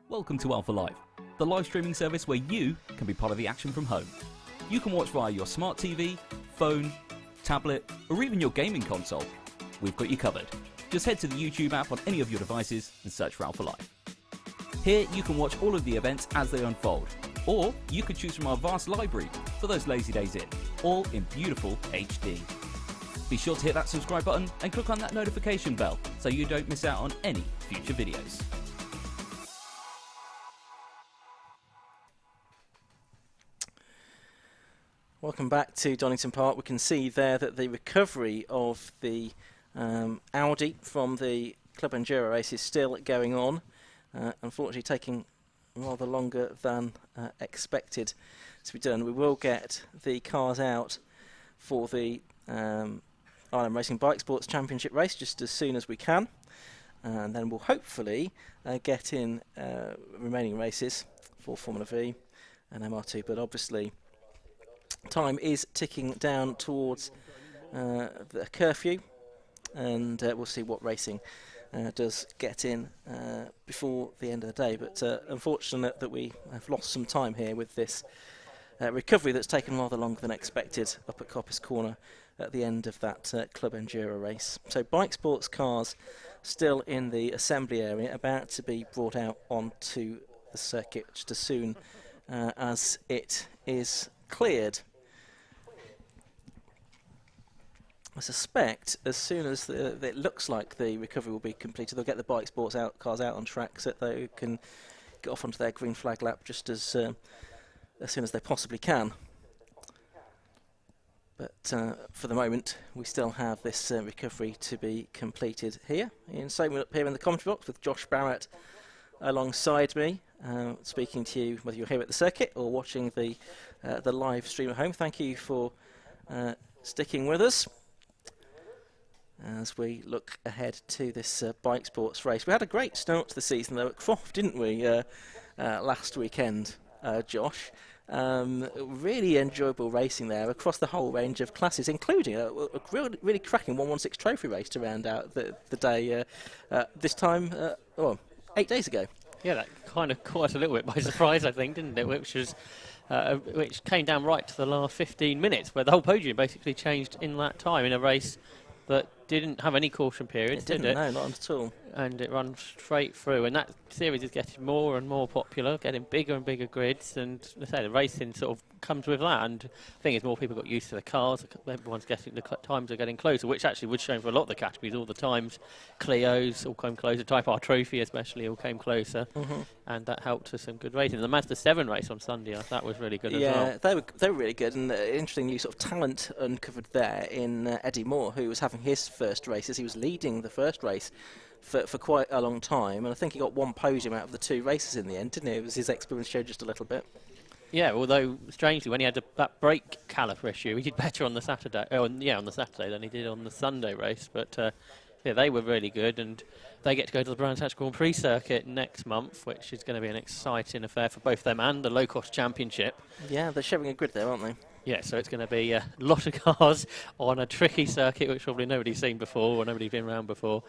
Welcome to Alpha Live, the live streaming service where you can be part of the action from home. You can watch via your smart TV, phone, tablet, or even your gaming console. We've got you covered. Just head to the YouTube app on any of your devices and search for Alpha Live. Here you can watch all of the events as they unfold, or you could choose from our vast library for those lazy days in, all in beautiful HD. Be sure to hit that subscribe button and click on that notification bell so you don't miss out on any future videos. Welcome back to Donington Park. We can see there that the recovery of the Audi from the Club Enduro race is still going on. Unfortunately taking rather longer than expected to be done. We will get the cars out for the Ireland Racing Bike Sports Championship Race just as soon as we can. And then we'll hopefully get in remaining races for Formula V and MR2. But obviously time is ticking down towards the curfew, and we'll see what racing does get in before the end of the day. But unfortunate that we have lost some time here with this recovery that's taken rather longer than expected up at Coppice Corner at the end of that Club Enduro race. So bike sports cars still in the assembly area, about to be brought out onto the circuit just as soon as it is cleared. I suspect as soon as it looks like the recovery will be completed, they'll get the bike sports cars out on track so that they can get off onto their green flag lap just as soon as they possibly can. But for the moment, we still have this recovery to be completed here. Ian Soman up here in the commentary box with Josh Barrett alongside me, speaking to you whether you're here at the circuit or watching the live stream at home. Thank you for sticking with us as we look ahead to this bike sports race. We had a great start to the season though at Croft, didn't we, last weekend, Josh? Really enjoyable racing there across the whole range of classes, including a really cracking 116 trophy race to round out the day this time, 8 days ago. Yeah, that kind of caught us a little bit by surprise, I think, didn't it? Which came down right to the last 15 minutes, where the whole podium basically changed in that time in a race that didn't have any caution periods, did it? No, not at all. And it ran straight through, and that series is getting more and more popular, getting bigger and bigger grids, and as I say, the racing sort of comes with that. And the thing is, more people got used to the cars, everyone's getting, the times are getting closer, which actually was shown for a lot of the categories. All the times, Clios all came closer, Type R Trophy especially all came closer, and that helped to some good racing. The Mazda 7 race on Sunday, I thought was really good as well. Yeah, they were really good, and interesting new sort of talent uncovered there in Eddie Moore, who was having his first races. He was leading the first race for quite a long time, and I think he got one podium out of the two races in the end, didn't he? It was his experience showed just a little bit. Yeah, although strangely, when he had that brake caliper issue, he did better on the Saturday. On the Saturday than he did on the Sunday race. But yeah, they were really good, and they get to go to the Brands Hatch Grand Prix circuit next month, which is going to be an exciting affair for both them and the Low Cost Championship. Yeah, they're showing a grid there, aren't they? Yeah, so it's going to be a lot of cars on a tricky circuit, which probably nobody's seen before or nobody's been around before.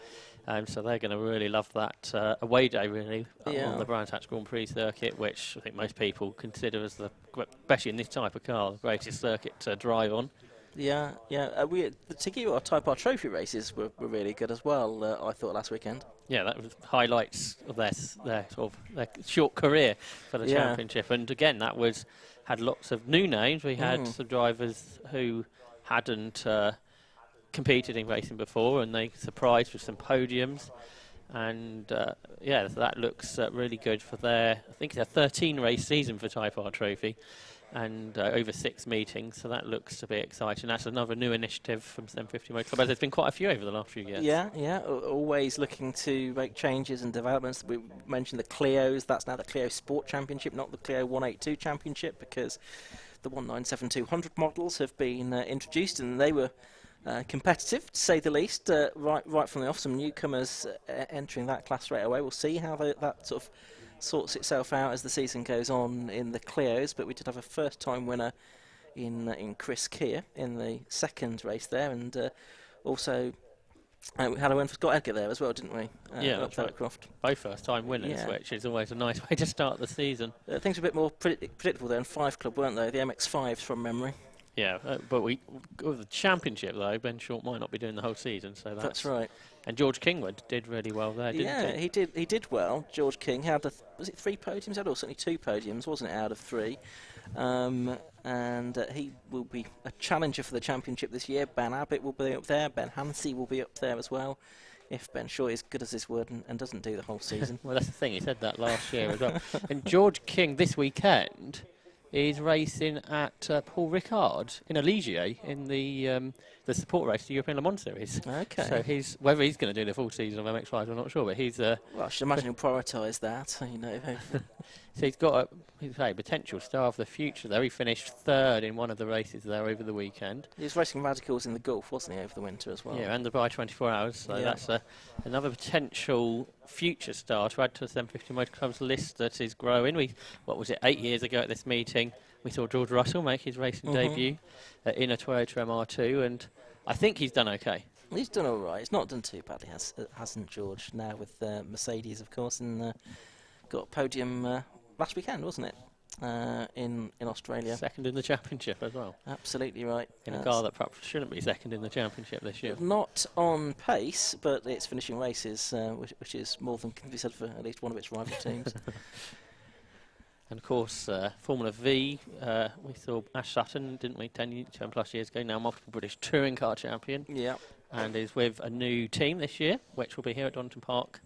So they're going to really love that away day, really, on the Brands Hatch Grand Prix circuit, which I think most people consider as, especially in this type of car, the greatest circuit to drive on. Yeah. The Tigua Type R Trophy races were really good as well, I thought, last weekend. Yeah, that was highlights of their sort of their short career for the championship. And again, that had lots of new names. We had some drivers who hadn't competed in racing before, and they surprised with some podiums. And yeah, so that looks really good for their, I think it's a 13 race season for Type R Trophy, and over 6 meetings, so that looks to be exciting. That's another new initiative from 750 Motor Club. There's been quite a few over the last few years. Yeah, always looking to make changes and developments. We mentioned the Clios. That's now the Clio Sport Championship, not the Clio 182 Championship, because the 197-200 models have been introduced, and they were competitive, to say the least, right from the off. Some newcomers entering that class straight away. We'll see how that sort of sorts itself out as the season goes on in the Clios, but we did have a first-time winner in Chris Keir in the second race there, and also We had a win for Scott Edgar there as well, didn't we? Yeah, that's right. Croft. Both first-time winners, Yeah. which is always a nice way to start the season. Things are a bit more predictable there in 5 Club, weren't they? The MX-5s from memory. Yeah, but with the championship though, Ben Short might not be doing the whole season, so That's right. And George Kingwood did really well there, didn't he? He did well. George King had was it 3 podiums? He had certainly 2 podiums, wasn't it? Out of 3, and he will be a challenger for the championship this year. Ben Abbott will be up there. Ben Hansey will be up there as well. If Ben Short is good as his word and doesn't do the whole season. Well, that's the thing. He said that last year as well. And George King this weekend is racing at Paul Ricard in Aligier in the support race, the European Le Mans Series. Okay. So whether he's going to do the full season of MX5, I'm not sure, but he's... well, I should imagine he'll prioritise that, you know. So he's got a potential star of the future there. He finished 3rd in one of the races there over the weekend. He was racing radicals in the Gulf, wasn't he, over the winter as well? Yeah, and the Dubai 24 Hours, so that's another potential future star to add to the 750 Motor Club's list that is growing. 8 years ago at this meeting, we saw George Russell make his racing debut in a Toyota MR2, and I think he's done okay. He's done all right. He's not done too badly, hasn't George? Now with Mercedes, of course, and got a podium last weekend, wasn't it? In Australia. 2nd in the championship as well. Absolutely right. In a car that perhaps shouldn't be 2nd in the championship this year. Not on pace, but it's finishing races, which is more than can be said for at least one of its rival teams. And of course, Formula V, we saw Ash Sutton, didn't we, 10 plus years ago, now multiple British touring car champion. Yeah. And is with a new team this year, which will be here at Donington Park,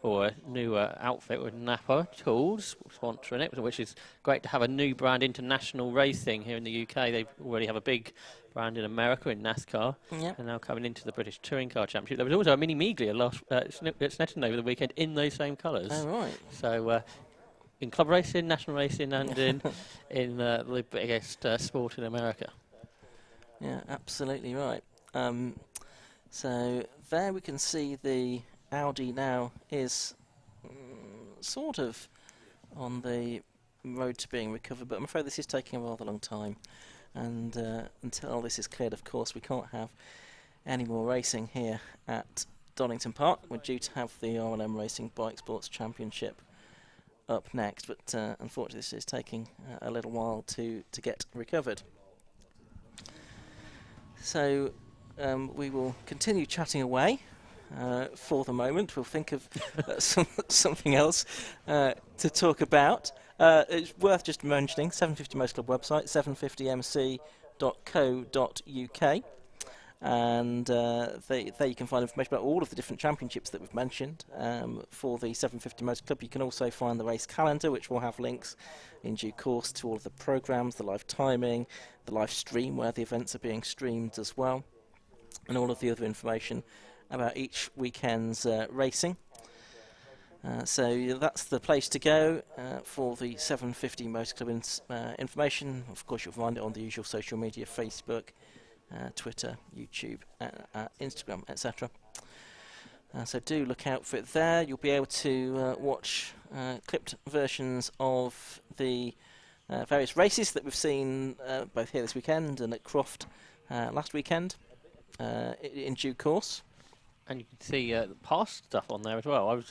or a new outfit with Napa Tools sponsoring it, which is great to have a new brand, international racing here in the UK. They already have a big brand in America in NASCAR, and now coming into the British Touring Car Championship. There was also a Mini Miglia at Snetterton over the weekend in those same colours. Oh, right. So in club racing, national racing, and in the biggest sport in America. Yeah, absolutely right. So there we can see the Audi now is sort of on the road to being recovered, but I'm afraid this is taking a rather long time. And until this is cleared, of course, we can't have any more racing here at Donington Park. We're due to have the R&M Racing Bike Sports Championship up next, but unfortunately this is taking a little while to get recovered. So we will continue chatting away for the moment. We'll think of something else to talk about. It's worth just mentioning 750 Motor Club website, 750mc.co.uk, and there you can find information about all of the different championships that we've mentioned for the 750 Motor Club. You can also find the race calendar, which will have links in due course to all of the programmes, the live timing, the live stream where the events are being streamed as well, and all of the other information about each weekend's racing. So that's the place to go for the 750 Motor Club information. Of course, you'll find it on the usual social media, Facebook, Twitter, YouTube, Instagram, etc. So do look out for it there. You'll be able to watch clipped versions of the various races that we've seen both here this weekend and at Croft last weekend in due course. And you can see past stuff on there as well.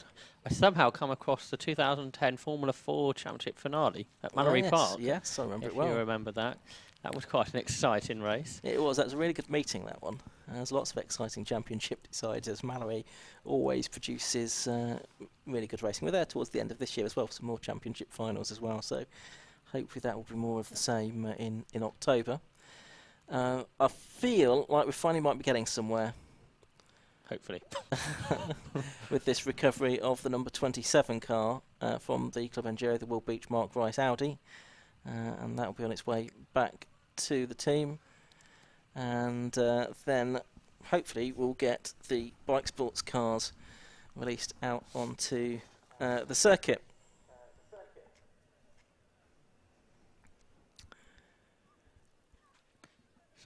I somehow come across the 2010 Formula 4 Championship finale at Mallory Park. Yes, I remember it well. If you remember that. That was quite an exciting race. It was. That was a really good meeting, that one. There's lots of exciting championship deciders. Mallory always produces really good racing. We're there towards the end of this year as well for some more championship finals as well. So hopefully that will be more of the same in October. I feel like we finally might be getting somewhere. Hopefully. With this recovery of the number 27 car from the Club Enduro, the Will Beach Mark Rice Audi. And that will be on its way back to the team. And then hopefully we'll get the bike sports cars released out onto the circuit.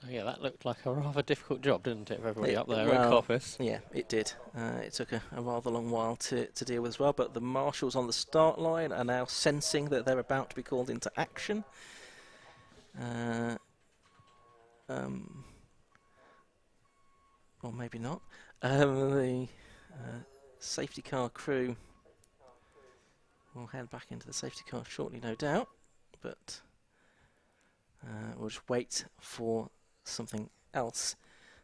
So yeah, that looked like a rather difficult job, didn't it, for everybody up there in Coppice? Yeah, it did. It took a rather long while to deal with as well, but the marshals on the start line are now sensing that they're about to be called into action. Or maybe not. The safety car crew will head back into the safety car shortly, no doubt, but we'll just wait for something else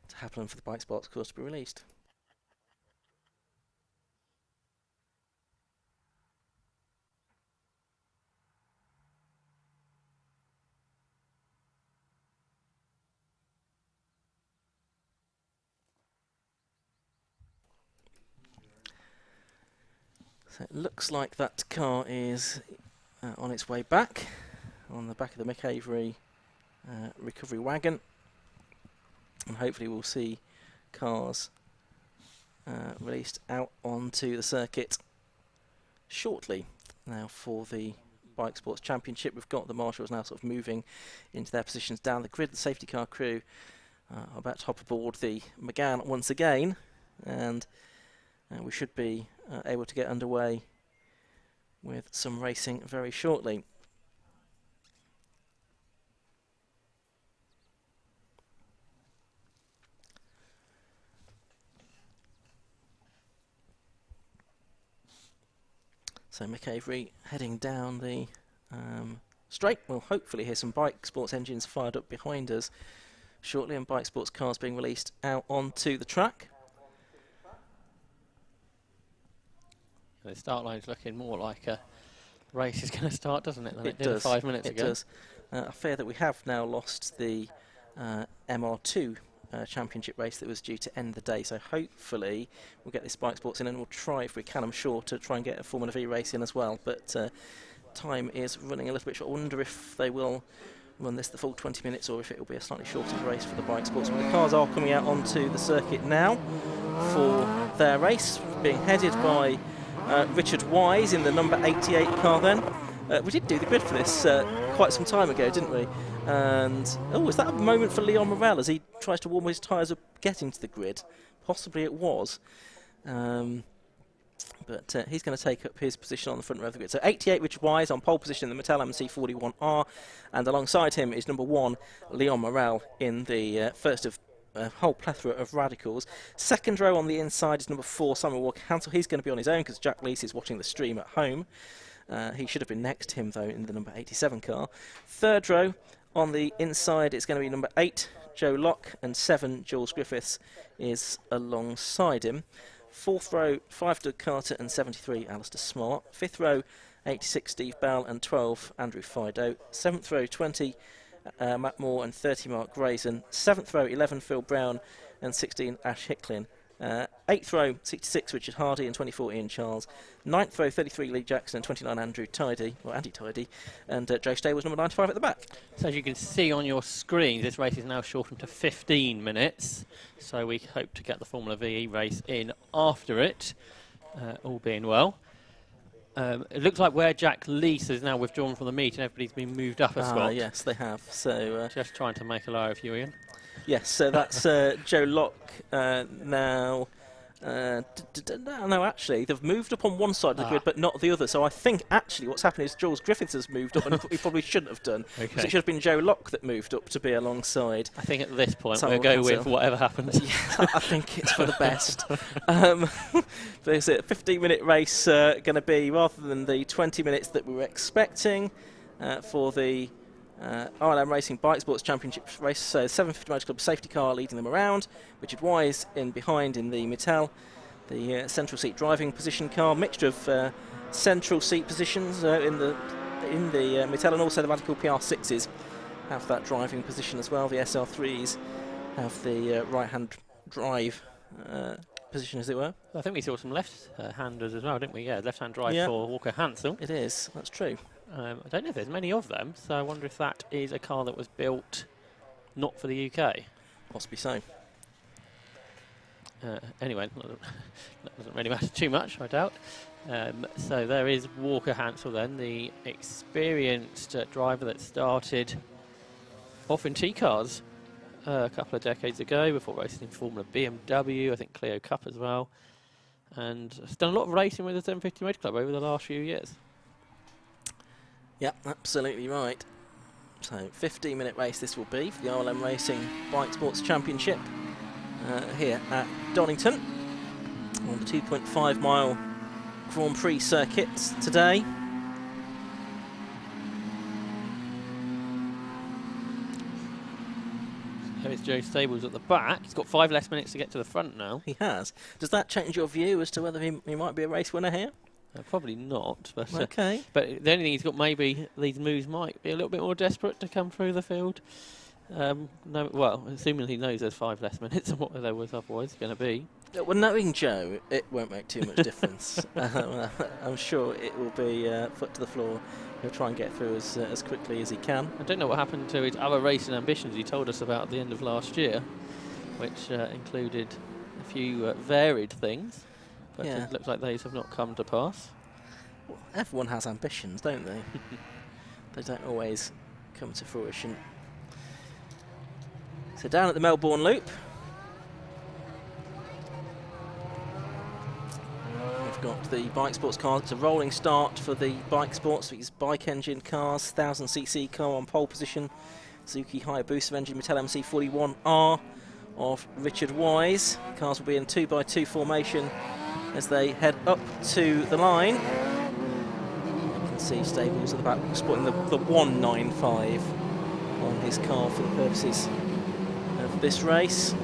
to happen for the Bike Sports course to be released. So it looks like that car is on its way back, on the back of the Mick Avery recovery wagon, and hopefully we'll see cars released out onto the circuit shortly. Now for the Bike Sports Championship, we've got the marshals now sort of moving into their positions down the grid. The safety car crew are about to hop aboard the McGann once again, and we should be able to get underway with some racing very shortly. So Mick Avery heading down the straight. We'll hopefully hear some Bike Sports engines fired up behind us shortly, and Bike Sports cars being released out onto the track. The start line's looking more like a race is going to start, doesn't it, than it did does. 5 minutes ago. It does. I fear that we have now lost the MR2 Championship race that was due to end the day, so hopefully we'll get this Bike Sports in, and we'll try, if we can, I'm sure, to try and get a Formula V race in as well, but time is running a little bit short. I wonder if they will run this the full 20 minutes or if it will be a slightly shorter race for the Bike Sports. But the cars are coming out onto the circuit now for their race, being headed by Richard Wise in the number 88 car then. We did do the grid for this quite some time ago, didn't we? And, oh, is that a moment for Leon Morel as he tries to warm his tyres up getting to the grid? Possibly it was. But he's going to take up his position on the front row of the grid. So 88 Richard Wise on pole position in the Mattel MC41R, and alongside him is number 1 Leon Morel in the first of a whole plethora of radicals. Second row on the inside is number 4 Simon Walker-Hansel. He's going to be on his own because Jack Leese is watching the stream at home. He should have been next to him though in the number 87 car. Third row on the inside is going to be number 8 Joe Locke, and 7 Jules Griffiths is alongside him. Fourth row 5 Doug Carter and 73 Alistair Smart. Fifth row 86 Steve Bell and 12 Andrew Fido. Seventh row 20 Matt Moore and 30 Mark Grayson. 7th row 11 Phil Brown and 16 Ash Hicklin. 8th row 66 Richard Hardy and 24 Ian Charles. 9th row 33 Lee Jackson and 29 Andy Tidy, and Joe Stables number 95 at the back. So as you can see on your screen, this race is now shortened to 15 minutes, so we hope to get the Formula VE race in after it, all being well. It looks like where Jack Leese has now withdrawn from the meet and everybody's been moved up a spot. Yes, they have. So just trying to make a liar of you, Ian. Yes, so that's Joe Locke now. No, actually, they've moved up on one side of the grid, but not the other. So I think actually what's happened is Jules Griffiths has moved up, and he probably shouldn't have done. Because it should have been Joe Locke that moved up to be alongside. I think at this point we'll go with whatever happens. Yeah, I think it's for the best. But it's a 15-minute race going to be, rather than the 20 minutes that we were expecting for the RLM Racing Bike Sports Championship Race. So 750 Motor Club safety car leading them around. Richard Wise in behind in the Mattel, the central seat driving position car. Mixture of central seat positions in the Mattel, and also the Radical PR6s have that driving position as well. The SR3s have the right-hand drive position, as it were. I think we saw some left-handers as well, didn't we? Yeah, left-hand drive for Walker Hansel. It is, that's true. I don't know if there's many of them, so I wonder if that is a car that was built not for the UK. Possibly so. Anyway, that doesn't really matter too much, I doubt. So there is Walker Hansel then, the experienced driver that started off in T-cars a couple of decades ago before racing in Formula BMW, I think Clio Cup as well, and has done a lot of racing with the 750 Motor Club over the last few years. Yep, absolutely right. So 15-minute race this will be for the RLM Racing Bike Sports Championship. here at Donington on the 2.5 mile Grand Prix circuit today. It's Joe Stables at the back. He's got 5 less minutes to get to the front now. He has. Does that change your view as to whether he might be a race winner here? Probably not. But, okay. But the only thing he's got, maybe these moves might be a little bit more desperate to come through the field. No, well, assuming he knows there's 5 less minutes than what there was otherwise going to be. Well, knowing Joe, it won't make too much difference. I'm sure it will be foot to the floor. He'll try and get through as quickly as he can. I don't know what happened to his other racing ambitions he told us about at the end of last year, which included a few varied things, but it looks like those have not come to pass. Well, everyone has ambitions, don't they? They don't always come to fruition. So down at the Melbourne Loop, we've got the bike sports cars. It's a rolling start for the bike sports. These bike engine cars, 1000cc car on pole position, Suzuki Hayabusa engine, Mattel MC41R of Richard Wise. Cars will be in 2x2 formation as they head up to the line. You can see Stables at the back sporting the 195 on his car for the purposes of this race.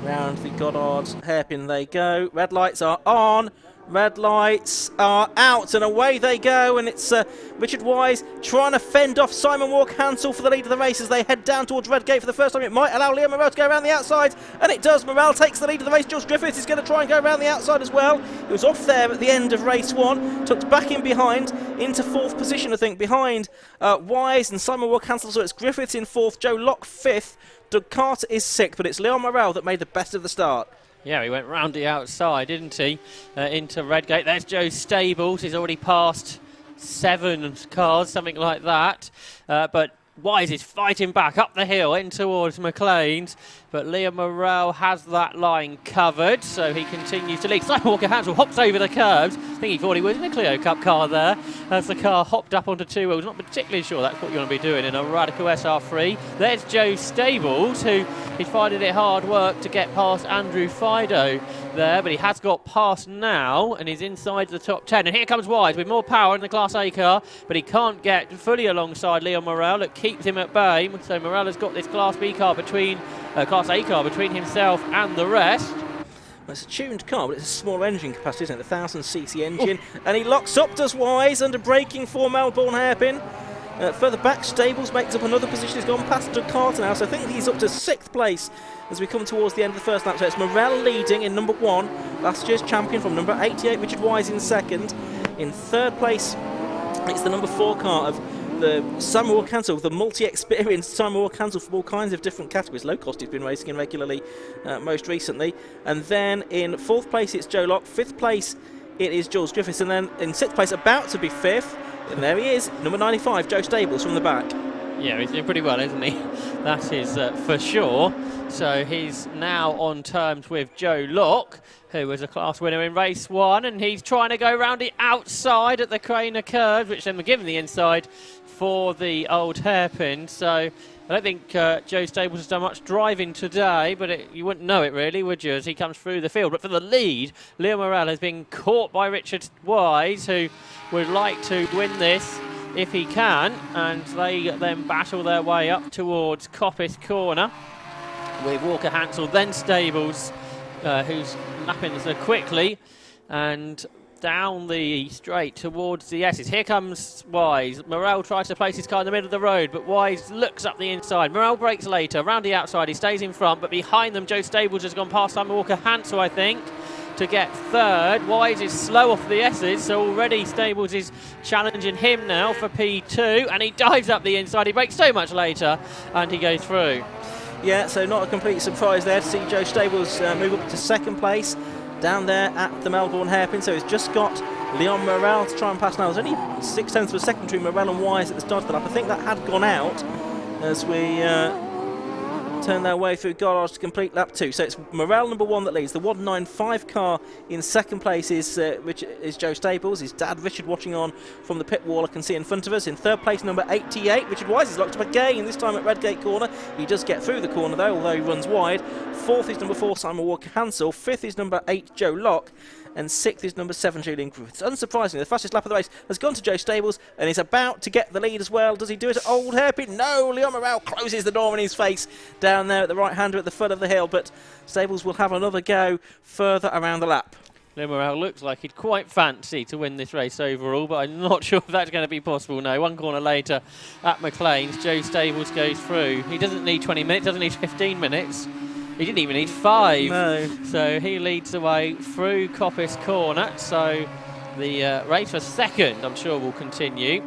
Round the Goddard hairpin they go. Red lights are on. Red lights are out, and away they go. And it's Richard Wise trying to fend off Simon Walker-Hansel for the lead of the race as they head down towards Redgate for the first time. It might allow Liam Morrell to go around the outside, and it does. Morrell takes the lead of the race. George Griffiths is going to try and go around the outside as well. He was off there at the end of race 1, tucked back in behind into 4th position, I think, behind Wise and Simon Walker-Hansel. So it's Griffiths in 4th, Joe Locke 5th, Doug Carter is 6th, but it's Leon Morrell that made the best of the start. Yeah, he went round the outside, didn't he, into Redgate. There's Joe Stables. He's already passed 7 cars, something like that. But Wise is fighting back up the hill in towards McLean's, but Liam Morrell has that line covered, so he continues to lead. Simon Walker-Hansel hops over the curbs. I think he thought he was in a Clio Cup car there, as the car hopped up onto 2 wheels. Not particularly sure that's what you want to be doing in a Radical SR3. There's Joe Stables, who he's finding it hard work to get past Andrew Fido there, but he has got past now, and he's inside the top 10. And here comes Wise with more power in the Class A car, but he can't get fully alongside Leon Morrell. It keeps him at bay, so Morrell has got this Class B car between Class A car between himself and the rest. Well, it's a tuned car, but it's a small engine capacity, isn't it? The 1000cc engine. And he locks up, does Wise, under braking for Melbourne Hairpin. Further back, Stables makes up another position. He's gone past Doug Carter now, so I think he's up to 6th place as we come towards the end of the first lap. So it's Morrell leading in number 1, last year's champion from number 88, Richard Wise in 2nd. In 3rd place, it's the number 4 car of the Simon Walker-Hansel, the multi-experienced Simon Walker-Hansel from all kinds of different categories. Low cost he's been racing in regularly most recently. And then in 4th place it's Joe Locke, 5th place it is Jules Griffiths, and then in 6th place, about to be 5th, and there he is, number 95, Joe Stables from the back. Yeah, he's doing pretty well, isn't he? That is for sure. So he's now on terms with Joe Locke, who was a class winner in race 1, and he's trying to go round the outside at the Craner curve, which then we're given the inside for the old hairpin. So I don't think Joe Stables has done much driving today, but you wouldn't know it really, would you, as he comes through the field. But for the lead, Leo Morrell has been caught by Richard Wise, who would like to win this if he can, and they then battle their way up towards Coppice Corner with Walker-Hansel, then Stables, who's lapping so quickly, and down the straight towards the S's. Here comes Wise. Morrell tries to place his car in the middle of the road, but Wise looks up the inside. Morrell brakes later, round the outside. He stays in front, but behind them, Joe Stables has gone past Simon Walker-Hansel, I think, to get 3rd. Wise is slow off the S's, so already Stables is challenging him now for P2, and he dives up the inside. He brakes so much later, and he goes through. Yeah, so not a complete surprise there to see Joe Stables move up to 2nd place down there at the Melbourne Hairpin. So he's just got Leon Morrell to try and pass now. There's only 6/10 of a second between Morrell and Wise at the start of the lap. I think that had gone out as we turn their way through Garage to complete lap 2. So it's Morel number 1 that leads. The 195 car in second place is Joe Stables. His dad Richard watching on from the pit wall, I can see in front of us. In third place, number 88, Richard Wise is locked up again, this time at Redgate Corner. He does get through the corner though, although he runs wide. Fourth is number 4, Simon Walker-Hansel. Fifth is number 8, Joe Locke. And sixth is number 7, Julian Griffiths. Unsurprisingly, the fastest lap of the race has gone to Joe Stables, and he's about to get the lead as well. Does he do it at Old Hairpin? No, Leon Morel closes the door in his face down there at the right-hander at the foot of the hill, but Stables will have another go further around the lap. Leon Morel looks like he'd quite fancy to win this race overall, but I'm not sure if that's going to be possible now. One corner later at McLean's, Joe Stables goes through. He doesn't need 20 minutes, doesn't need 15 minutes. He didn't even need 5. No. So he leads the way through Coppice Corner. So the race for second, I'm sure, will continue.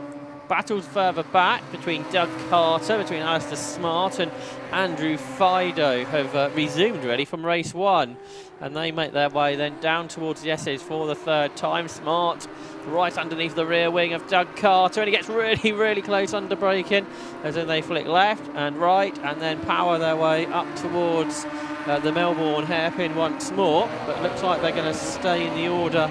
Battles further back between Doug Carter, between Alistair Smart and Andrew Fido have resumed really from race 1. And they make their way then down towards the S's for the third time. Smart right underneath the rear wing of Doug Carter, and he gets really, really close under braking, as then they flick left and right and then power their way up towards the Melbourne hairpin once more. But it looks like they're going to stay in the order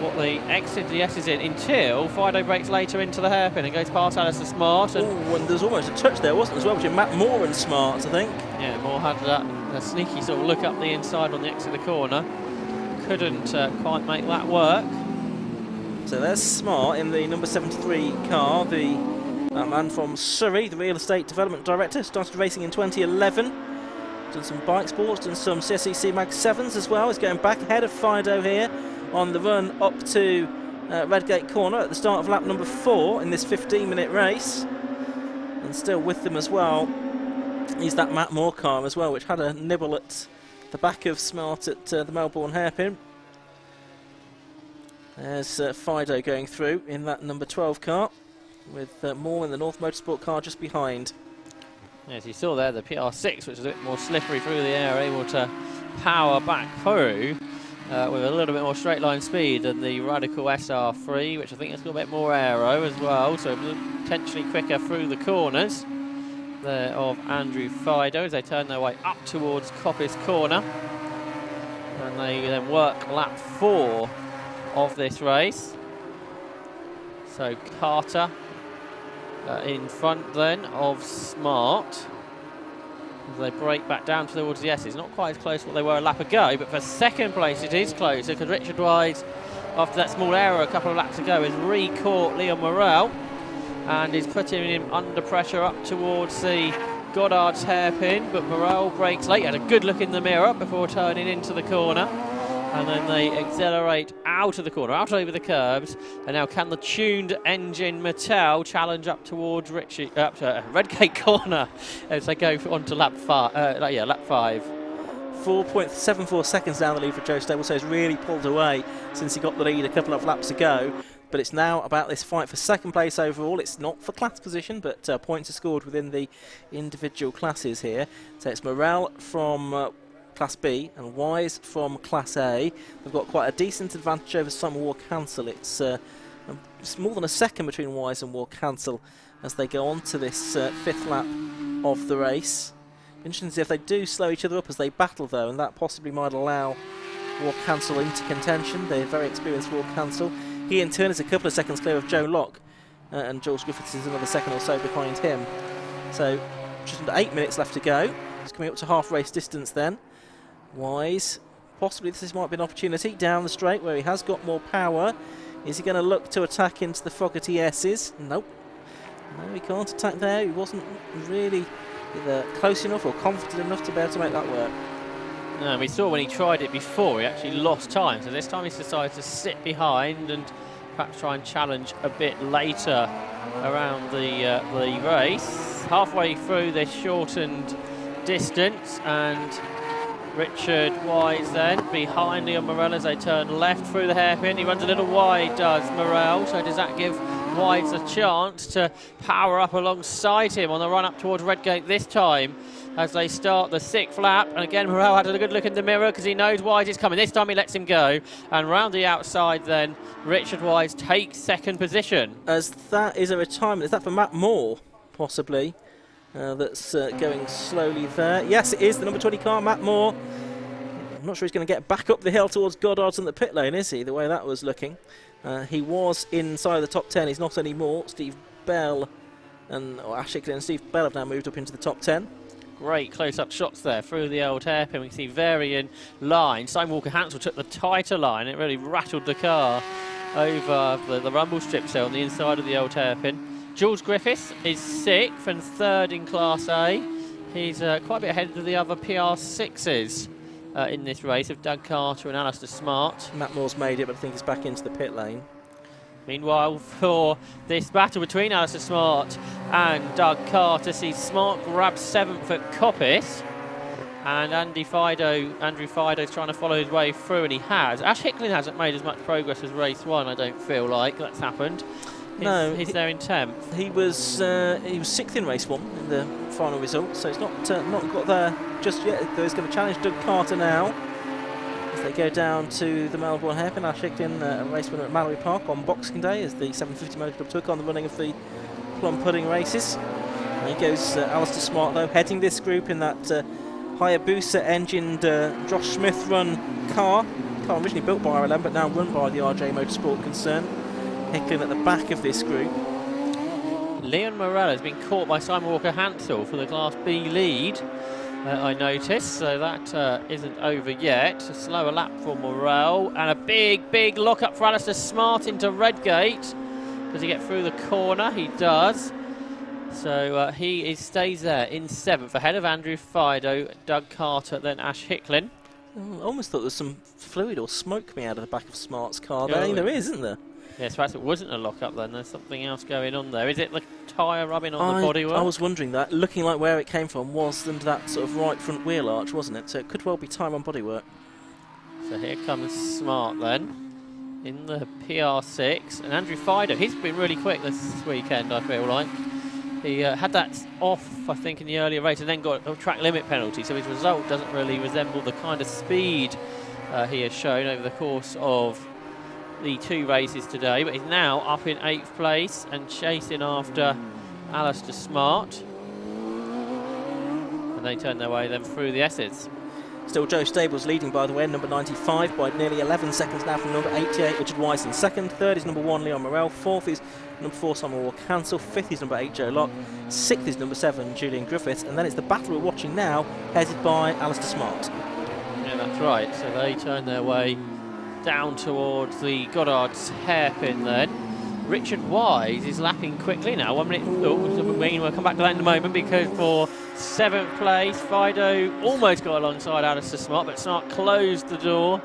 what they exit the S's in until Fido breaks later into the hairpin and goes past Alistair Smart. And and there's almost a touch there, wasn't there, as well, between Matt Moore and Smart, I think. Yeah, Moore had a sneaky sort of look up the inside on the exit of the corner. Couldn't quite make that work. So there's Smart in the number 73 car, the man from Surrey, the real estate development director. Started racing in 2011. Done some bike sports, done some CSEC Mag 7s as well. He's going back ahead of Fido here on the run up to Redgate Corner at the start of lap number 4 in this 15-minute race. And still with them as well is that Matt Moore car as well, which had a nibble at the back of Smart at the Melbourne hairpin. There's Fido going through in that number 12 car, with Moore in the North Motorsport car just behind. As you saw there, the PR6, which is a bit more slippery through the air, able to power back through with a little bit more straight line speed than the Radical SR3, which I think has got a bit more aero as well, so potentially quicker through the corners there of Andrew Fido as they turn their way up towards Coppice Corner. And they then work lap 4 of this race. So Carter in front then of Smart as they break back down towards the S's. Not quite as close to what they were a lap ago, but for second place it is closer because Richard Wise, after that small error a couple of laps ago, has re-caught Leon Morel and is putting him under pressure up towards the Goddard's hairpin, but Morel brakes late. Had a good look in the mirror before turning into the corner. And then they accelerate out of the corner, out over the curbs. And now can the tuned engine Mattel challenge up towards Redgate Corner as they go on to lap 5. Lap 5. 4.74 seconds down the lead for Joe Stables, so he's really pulled away since he got the lead a couple of laps ago. But it's now about this fight for second place overall. It's not for class position, but points are scored within the individual classes here. So it's Morel from Class B and Wise from Class A. They've got quite a decent advantage over Simon Walker-Hansel. It's more than a second between Wise and Walker-Hansel as they go on to this 5th lap of the race. Interesting to see if they do slow each other up as they battle though, and that possibly might allow Walker-Hansel into contention. They're very experienced Walker-Hansel. He in turn is a couple of seconds clear of Joe Locke, and Jules Griffiths is another second or so behind him. So just under 8 minutes left to go. It's coming up to half race distance then. Wise, possibly this might be an opportunity down the straight where he has got more power. Is he going to look to attack into the Fogarty S's? Nope. No, he can't attack there. He wasn't really either close enough or confident enough to be able to make that work. No, we saw when he tried it before, he actually lost time. So this time he's decided to sit behind and perhaps try and challenge a bit later around the race. Halfway through this shortened distance, and Richard Wise then behind Leon Morel as they turn left through the hairpin. He runs a little wide, does Morel, so does that give Wise a chance to power up alongside him on the run up towards Redgate this time as they start the 6th lap. And again, Morel had a good look in the mirror because he knows Wise is coming. This time he lets him go, and round the outside then Richard Wise takes second position. As that is a retirement, is that for Matt Moore possibly? that's going slowly there. Yes, it is the number 20 car, Matt Moore. I'm not sure he's going to get back up the hill towards Goddard's in the pit lane, is he, the way that was looking. He was inside the top 10, he's not anymore. Steve Bell and Ash Hicklin and Steve Bell have now moved up into the top 10. Great close-up shots there through the old hairpin. We can see varying lines. Simon Walker-Hansel took the tighter line. It really rattled the car over the rumble strips there on the inside of the old hairpin. Jules Griffiths is 6th and 3rd in Class A. He's quite a bit ahead of the other PR6s in this race of Doug Carter and Alistair Smart. Matt Moore's made it, but I think he's back into the pit lane. Meanwhile, for this battle between Alistair Smart and Doug Carter, sees Smart grab 7th at Coppice, and Andrew Fido's trying to follow his way through, and he has. Ash Hicklin hasn't made as much progress as race 1, I don't feel like that's happened. He's there in 10th. He was 6th in race 1 in the final result, so he's not got there just yet. Though he's going to challenge Doug Carter now. As they go down to the Melbourne hairpin, Ash Hicklin, a race winner at Mallory Park on Boxing Day, as the 750 Motor Club took on the running of the Plum Pudding races. And he goes Alistair Smart, though, heading this group in that Hayabusa-engined Josh Smith-run car. Car originally built by RLM, but now run by the RJ Motorsport concern. Hicklin at the back of this group. Leon Morello has been caught by Simon Walker-Hansel for the Class B lead. I noticed, so that isn't over yet. A slower lap for Morel, and a big lock-up for Alistair Smart into Redgate. Does he get through the corner? He does. So he stays there in 7th, ahead of Andrew Fido, Doug Carter, then Ash Hicklin. I almost thought there was some fluid or smoke coming out of the back of Smart's car. There is, isn't there? Yes, perhaps it wasn't a lock-up then. There's something else going on there. Is it the tyre rubbing on the bodywork? I was wondering that. Looking like where it came from was under that sort of right front wheel arch, wasn't it? So it could well be tyre on bodywork. So here comes Smart then, in the PR6. And Andrew Fido, he's been really quick this weekend, I feel like. He had that off, I think, in the earlier race and then got a track limit penalty. So his result doesn't really resemble the kind of speed he has shown over the course of the 2 races today, but he's now up in 8th place and chasing after Alistair Smart, and they turn their way then through the S's. Still Joe Stables leading, by the way, number 95 by nearly 11 seconds now from number 88, Richard Weiss in 2nd. 3rd is number 1, Leon Morel. 4th is number 4, Simon Walker-Hansel. 5th is number 8, Joe Locke. 6th is number 7, Julian Griffiths. And then it's the battle we're watching now, headed by Alistair Smart. Yeah, that's right. So they turn their way down towards the Goddard's hairpin then. Richard Wise is lapping quickly now. 1 minute. We'll come back to that in a moment, because for 7th place, Fido almost got alongside Alistair Smart, but Smart closed the door,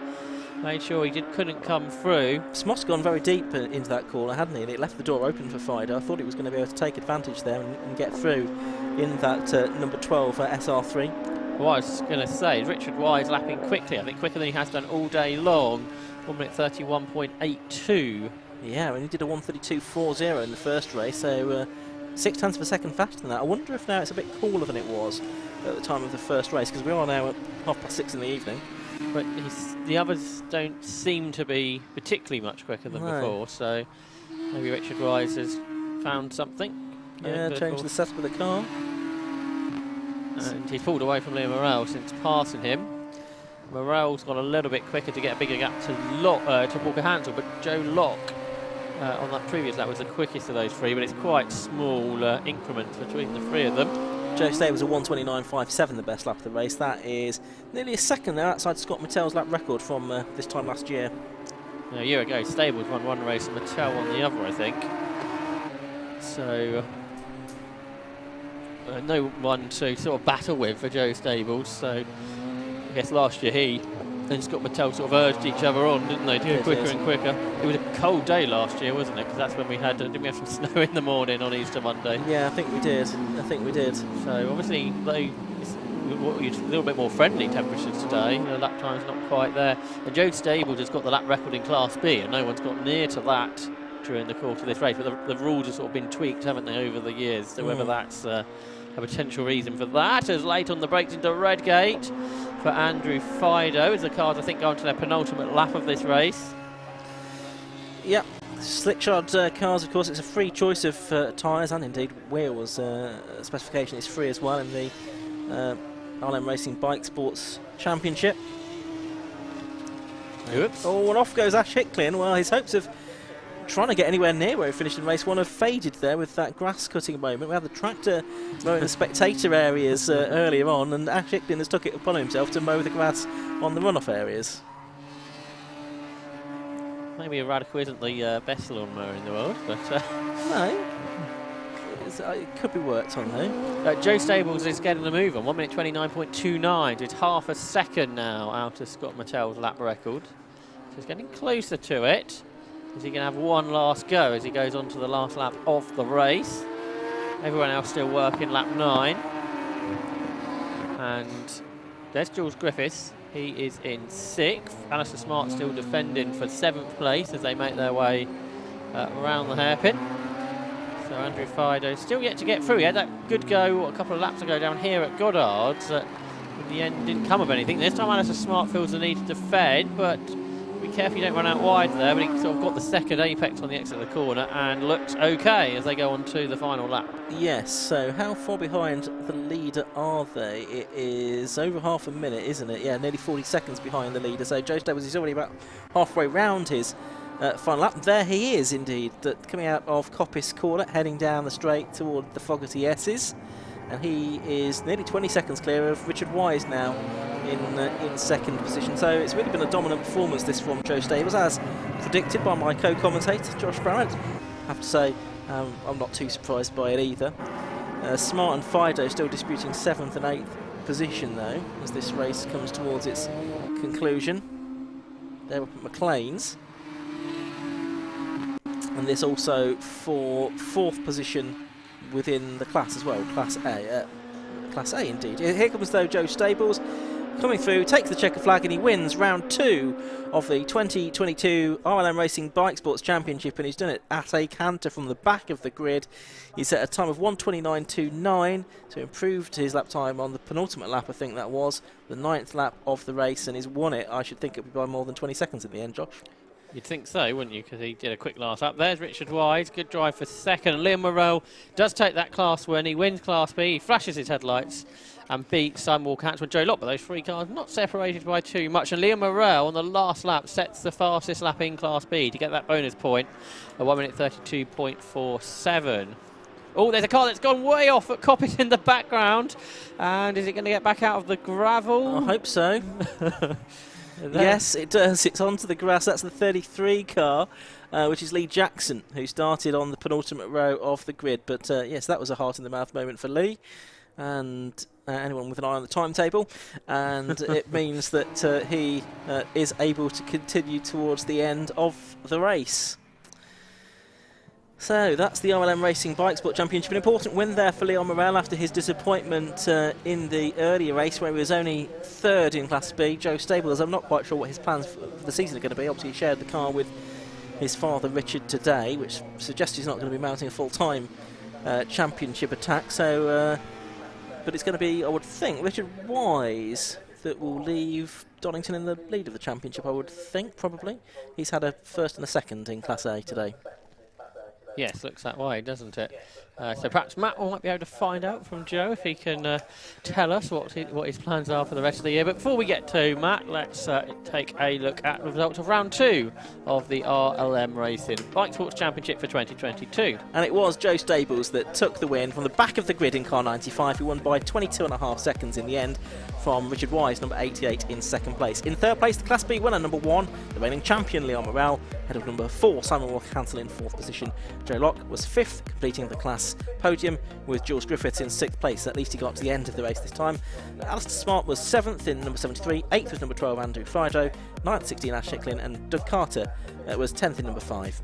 made sure he couldn't come through. Smart's gone very deep into that corner, hadn't he? And it left the door open for Fido. I thought he was going to be able to take advantage there and get through in that number 12 SR3. What I was going to say is Richard Wise lapping quickly, I think quicker than he has done all day long. 1 minute 31.82. Yeah, and he did a 1:32.40 in the first race, so 0.6 of a second faster than that. I wonder if now it's a bit cooler than it was at the time of the first race, because we are now at 6:30 in the evening. But the others don't seem to be particularly much quicker than before, so maybe Richard Wise has found something. Yeah, changed the setup of the car. And he's pulled away from Liam Morel since passing him. Morel's gone a little bit quicker to get a bigger gap to Walker-Hansel, but Joe Locke on that previous lap was the quickest of those 3, but it's quite small increments between the 3 of them. Joe Stay was a 1:29.57, the best lap of the race. That is nearly a second now outside Scott Mattel's lap record from this time last year. A year ago, Stables won 1 race and Mattel won the other, I think. So no one to sort of battle with for Joe Stables. So I guess last year he and Scott Mattel sort of urged each other on, didn't they, to go quicker and quicker. It was a cold day last year, wasn't it? Because that's when we had, didn't we have some snow in the morning on Easter Monday? Yeah, I think we did. So obviously it's a little bit more friendly temperatures today. The lap time's not quite there. And Joe Stables has got the lap record in Class B, and no one's got near to that during the course of this race. But the rules have sort of been tweaked, haven't they, over the years? So whether that's a potential reason for that, as late on the brakes into Redgate for Andrew Fido, as the cars, I think, go on to their penultimate lap of this race. Yep, Slickshod cars, of course, it's a free choice of tyres and indeed wheels. Specification is free as well in the RLM Racing Bike Sports Championship. Oops. Oh, and off goes Ash Hicklin. Well, his hopes of trying to get anywhere near where he finished in race 1 have faded there with that grass cutting moment. We had the tractor mowing the spectator areas earlier on, and Ash Hicklin has took it upon himself to mow the grass on the runoff areas. Maybe a Radical isn't the best lawn mower in the world, but no, it could be worked on though. Joe Stables is getting the move on 1 minute 29.29. It's half a second now out of Scott Mattel's lap record. So he's getting closer to it. Is he going to have one last go as he goes on to the last lap of the race? Everyone else still working lap 9. And there's Jules Griffiths. He is in 6th. Alistair Smart still defending for 7th place as they make their way around the hairpin. So Andrew Fido still yet to get through. He had that good go a couple of laps ago down here at Goddard's. In the end didn't come of anything. This time Alistair Smart feels the need to defend, but be careful you don't run out wide there. But he sort of got the second apex on the exit of the corner and looks okay as they go on to the final lap. Yes, so how far behind the leader are they? It is over half a minute, isn't it? Yeah, nearly 40 seconds behind the leader. So Joe Stables is already about halfway round his final lap. There he is indeed, coming out of Coppice Corner, heading down the straight toward the Fogarty S's. And he is nearly 20 seconds clear of Richard Wise now in second position. So it's really been a dominant performance this from Joe Stables, as predicted by my co-commentator Josh Barrett. I have to say, I'm not too surprised by it either. Smart and Fido still disputing 7th and 8th position though, as this race comes towards its conclusion. They're up at McLean's. And this also for 4th position within the class as well, Class A. Class A indeed. Here comes though Joe Stables, coming through, takes the checker flag, and he wins round 2 of the 2022 RLM Racing Bike Sports Championship, and he's done it at a canter from the back of the grid. He set a time of 1:29.29, so improved his lap time on the penultimate lap, I think that was, the 9th lap of the race, and he's won it. I should think it would be by more than 20 seconds in the end, Josh. You'd think so, wouldn't you? Because he did a quick last up. There's Richard Wise. Good drive for second. Liam Morrell does take that Class win. He wins Class B. He flashes his headlights and beats Simon Walcatch with Joe Lott. But those 3 cars not separated by too much. And Liam Morrell on the last lap sets the fastest lap in Class B to get that bonus point at 1 minute 32.47. Oh, there's a car that's gone way off at Coppice in the background. And is it going to get back out of the gravel? I hope so. Yes, it does. It's onto the grass. That's the 33 car, which is Lee Jackson, who started on the penultimate row of the grid. But yes, that was a heart-in-the-mouth moment for Lee, and anyone with an eye on the timetable. And it means that he is able to continue towards the end of the race. So that's the RLM Racing Bike Sport Championship. An important win there for Leon Morrell after his disappointment in the earlier race where he was only 3rd in Class B. Joe Stables, I'm not quite sure what his plans for the season are going to be. Obviously he shared the car with his father Richard today, which suggests he's not going to be mounting a full-time championship attack. So, but it's going to be, I would think, Richard Wise that will leave Donington in the lead of the championship, I would think, probably. He's had a 1st and a 2nd in Class A today. Yes, looks that way, doesn't it? So perhaps Matt might be able to find out from Joe if he can tell us what his plans are for the rest of the year. But before we get to Matt, let's take a look at the results of round 2 of the RLM Racing Bike Sports Championship for 2022. And it was Joe Stables that took the win from the back of the grid in car 95. He won by 22.5 seconds in the end from Richard Wise, number 88, in 2nd place. In 3rd place, the Class B winner, number 1, the reigning champion Leon Morrell, ahead of number 4, Simon Walker-Cancel in 4th position. Joe Locke was 5th, completing the class podium with Jules Griffiths in 6th place. At least he got to the end of the race this time. Alistair Smart was 7th in number 73, 8th was number 12, Andrew Fido, 9th, 16, Ash Hicklin, and Doug Carter was 10th in number 5.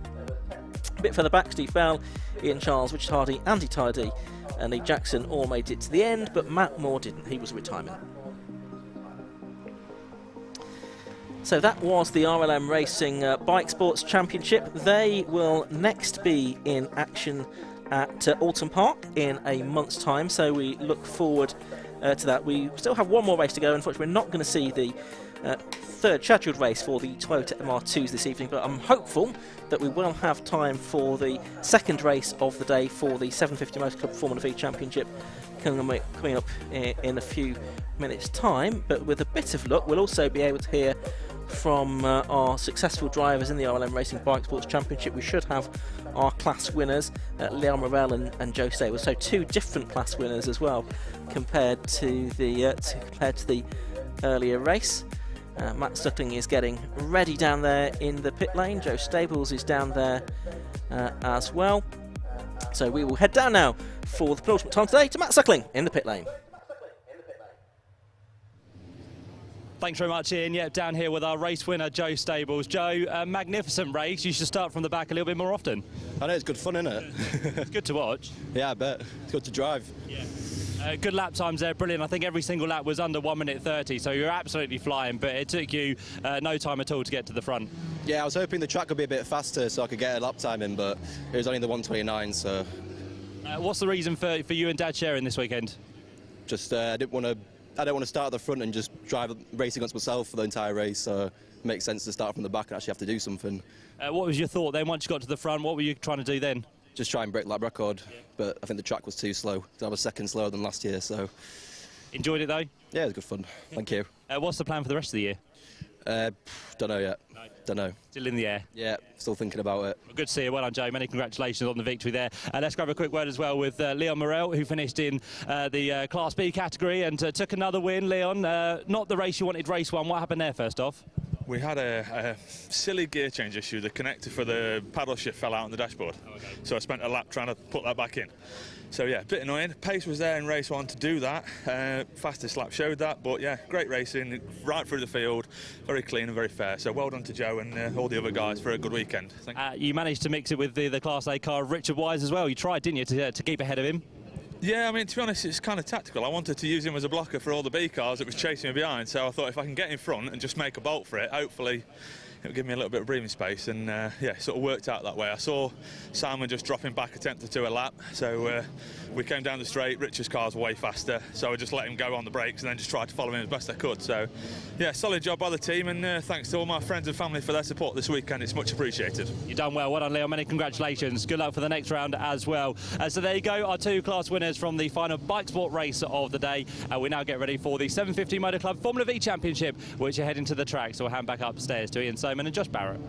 A bit further back, Steve Bell, Ian Charles, Richard Hardy, Andy Tidy, and Lee Jackson all made it to the end, but Matt Moore didn't. He was retirement. So that was the RLM Racing Bike Sports Championship. They will next be in action at Alton Park in a month's time, so we look forward to that. We still have one more race to go. Unfortunately, we're not going to see the third scheduled race for the Toyota MR2s this evening, but I'm hopeful that we will have time for the second race of the day for the 750 Motor Club Formula V Championship coming up in a few minutes' time. But with a bit of luck, we'll also be able to hear from our successful drivers in the RLM Racing Bike Sports Championship. We should have our class winners, Leon Morel and Joe Stables, so two different class winners as well compared to the earlier race. Matt Suckling is getting ready down there in the pit lane. Joe Stables is down there as well. So we will head down now for the penultimate time today to Matt Suckling in the pit lane. Thanks very much, Ian. Yep, down here with our race winner, Joe Stables. Joe, a magnificent race. You should start from the back a little bit more often. I know, it's good fun, isn't it? It's good to watch. Yeah, I bet. It's good to drive. Yeah. Good lap times there, brilliant. I think every single lap was under 1 minute 30, so you're absolutely flying, but it took you no time at all to get to the front. Yeah, I was hoping the track would be a bit faster so I could get a lap time in, but it was only the 1:29, so... What's the reason for you and Dad sharing this weekend? Just, I don't want to start at the front and just race against myself for the entire race, so it makes sense to start from the back and actually have to do something. What was your thought then once you got to the front? What were you trying to do then? Just try and break lap record, but I think the track was too slow. I was second slower than last year, so... Enjoyed it though? Yeah, it was good fun. Thank you. What's the plan for the rest of the year? Don't know yet. No. Don't know. Still in the air? Yeah, still thinking about it. Well, good to see you. Well done, Joe. Many congratulations on the victory there. Let's grab a quick word as well with Leon Morel, who finished in the Class B category and took another win. Leon, not the race you wanted, race one. What happened there first off? We had a silly gear change issue. The connector for the paddle shift fell out on the dashboard. Oh, okay. So I spent a lap trying to put that back in. So yeah, a bit annoying. Pace was there in race one to do that. Fastest lap showed that, but yeah, great racing, right through the field, very clean and very fair. So well done to Joe and all the other guys for a good weekend. You managed to mix it with the Class A car, Richard Wise as well. You tried, didn't you, to keep ahead of him? Yeah, I mean, to be honest, it's kind of tactical. I wanted to use him as a blocker for all the B cars that was chasing me behind, so I thought if I can get in front and just make a bolt for it, hopefully it'll give me a little bit of breathing space, and yeah, it sort of worked out that way. I saw Simon just dropping back, attempted to a lap, so we came down the straight. Richard's car's way faster, so I just let him go on the brakes and then just tried to follow him as best I could. So yeah, solid job by the team, and thanks to all my friends and family for their support this weekend. It's much appreciated. You've done well. Well done, Leo. Many congratulations. Good luck for the next round as well. So there you go, our two class winners from the final bike sport race of the day. We now get ready for the 750 Motor Club Formula V Championship, which are heading to the track. So we'll hand back upstairs to Ian Soman and Josh Barrett.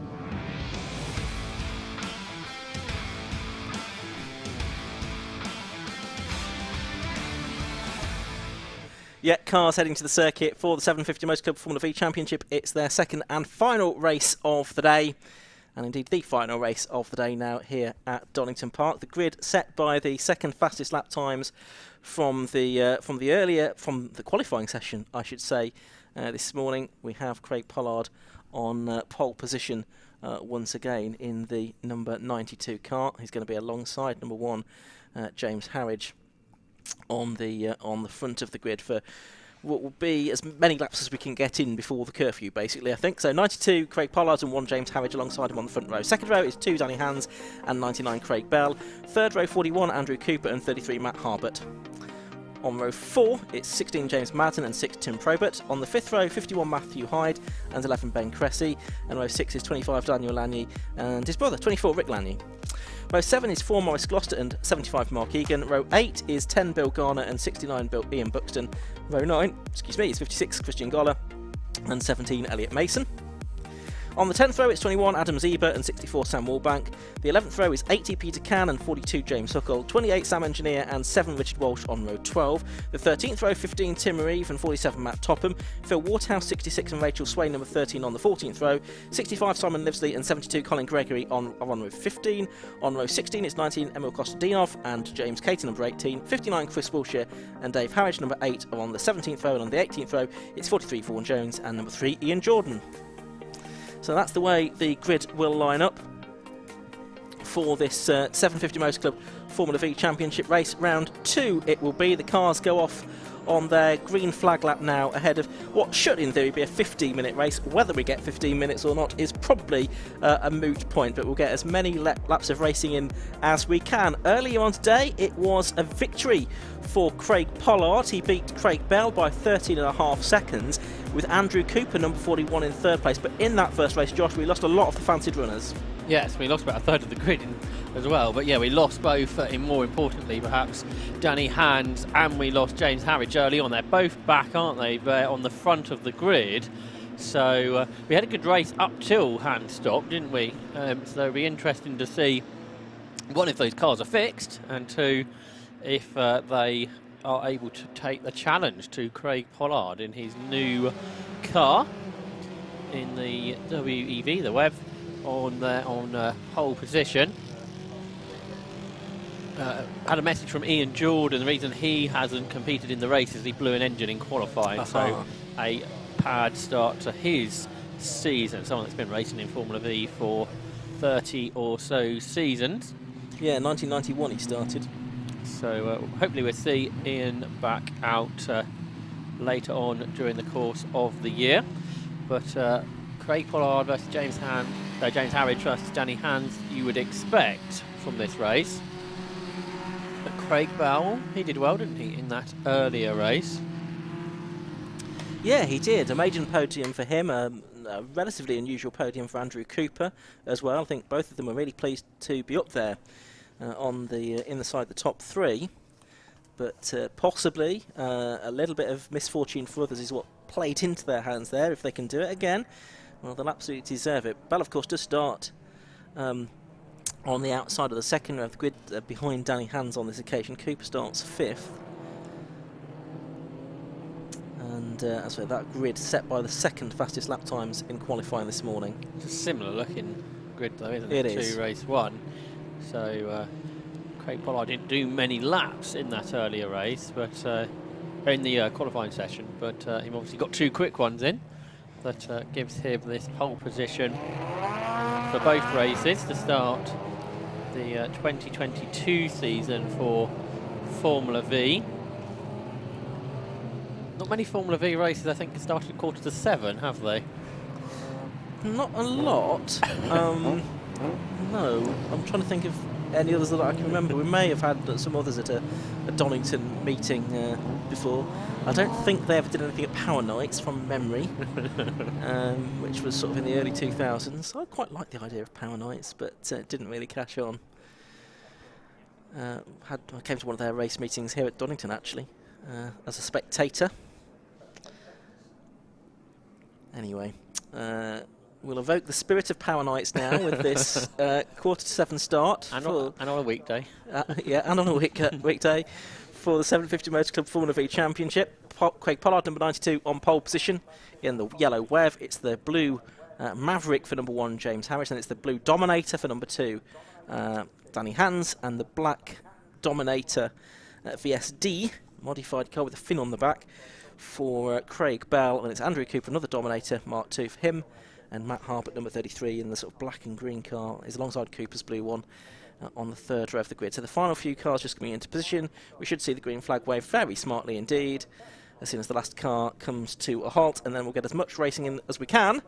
Yeah, cars heading to the circuit for the 750 Motor Club Formula V Championship. It's their second and final race of the day, and indeed the final race of the day now here at Donington Park. The grid set by the second fastest lap times from the qualifying session, I should say. This morning we have Craig Pollard on pole position once again in the number 92 car. He's going to be alongside number 1 James Harridge on the front of the grid for what will be as many laps as we can get in before the curfew, basically, I think. So 92 Craig Pollard and 1 James Harridge alongside him on the front row. Second row is 2 Danny Hans and 99 Craig Bell. Third row 41 Andrew Cooper and 33 Matt Harbert. On row 4, it's 16 James Madden and 6 Tim Probert. On the 5th row, 51 Matthew Hyde and 11 Ben Cressy. And row 6 is 25 Daniel Lanier and his brother, 24 Rick Lanier. Row 7 is 4 Maurice Gloucester and 75 Mark Egan. Row 8 is 10 Bill Garner and 69 Ian Buxton. Row 9, is 56 Christian Goller and 17 Elliot Mason. On the 10th row, it's 21 Adam Zieber and 64 Sam Wallbank. The 11th row is 80 Peter Can and 42 James Huckle, 28 Sam Engineer and 7 Richard Walsh on row 12. The 13th row, 15 Tim Reeve and 47 Matt Topham. Phil Waterhouse, 66 and Rachel Swain, number 13 on the 14th row. 65 Simon Livesley and 72 Colin Gregory on row 15. On row 16, it's 19 Emil Costa-Dinov and James Caton, number 18. 59 Chris Wilshire and Dave Harridge, number 8 are on the 17th row. And on the 18th row, it's 43 Vaughan Jones and number 3 Ian Jordan. So that's the way the grid will line up for this 750 Motor Club Formula V Championship race. Round 2 it will be. The cars go off on their green flag lap now ahead of what should in theory be a 15-minute race. Whether we get 15 minutes or not is probably a moot point, but we'll get as many laps of racing in as we can. Earlier on today it was a victory for Craig Pollard. He beat Craig Bell by 13.5 seconds, with Andrew Cooper, number 41, in third place. But in that first race, Josh, we lost a lot of the fancied runners. Yes, we lost about a third of the grid as well. But yeah, we lost both, more importantly perhaps, Danny Hands, and we lost James Harridge early on. They're both back, aren't they? They're on the front of the grid. So we had a good race up till Hands stopped, didn't we? So it'll be interesting to see, one, if those cars are fixed, and two, if they are able to take the challenge to Craig Pollard in his new car in the WEV, the Web, on pole position. Had a message from Ian Jordan. The reason he hasn't competed in the race is he blew an engine in qualifying. So a bad start to his season. Someone that's been racing in Formula V for 30 or so seasons. Yeah, 1991 he started. So hopefully we'll see Ian back out later on during the course of the year. But Craig Pollard versus James Harridge versus Danny Hands, you would expect from this race. But Craig Bell, he did well, didn't he, in that earlier race? Yeah, he did. A maiden podium for him, a relatively unusual podium for Andrew Cooper as well. I think both of them were really pleased to be up there on the inside the top three. But possibly a little bit of misfortune for others is what played into their hands there. If they can do it again, well, they'll absolutely deserve it. Bell, of course, does start on the outside of the second row of the grid behind Danny Hands on this occasion. Cooper starts 5th. And as for that grid set by the second fastest lap times in qualifying this morning. It's a similar looking grid though, isn't it? It is. To race 1. So Craig Pollard didn't do many laps in that earlier race, but in the qualifying session, but he obviously got 2 quick ones in. That gives him this pole position for both races to start the 2022 season for Formula V. Not many Formula V races, I think, have started at 6:45, have they? Not a lot. No, I'm trying to think of any others that I can remember. We may have had some others at a Donington meeting before. I don't think they ever did anything at Power Nights from memory, which was sort of in the early 2000s. I quite like the idea of Power Nights, but it didn't really catch on. I came to one of their race meetings here at Donington, actually, as a spectator. Anyway, we'll evoke the spirit of Power Nights now with this 6:45 start. And on a weekday. Yeah, and on a weekday for the 750 Motor Club Formula V Championship. Craig Pollard, number 92, on pole position in the yellow Wev. It's the blue Maverick for number 1, James Harris, and it's the blue Dominator for number 2, Danny Hands, and the black Dominator VSD, modified car with a fin on the back, for Craig Bell, and it's Andrew Cooper, another Dominator, Mark II for him, and Matt Harp at number 33 in the sort of black and green car is alongside Cooper's blue one on the third row of the grid. So the final few cars just coming into position. We should see the green flag wave very smartly indeed as soon as the last car comes to a halt, and then we'll get as much racing in as we can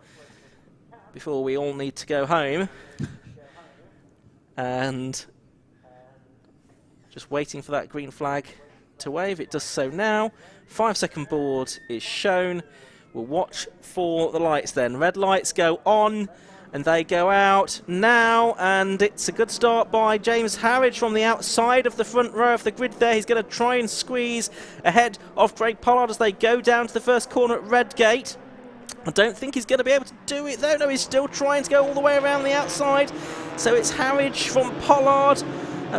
before we all need to go home. And just waiting for that green flag to wave. It does so now. 5-second board is shown. We'll watch for the lights then. Red lights go on and they go out now, and it's a good start by James Harridge from the outside of the front row of the grid there. He's going to try and squeeze ahead of Craig Pollard as they go down to the first corner at Redgate. I don't think he's going to be able to do it though. No, he's still trying to go all the way around the outside. So it's Harridge from Pollard,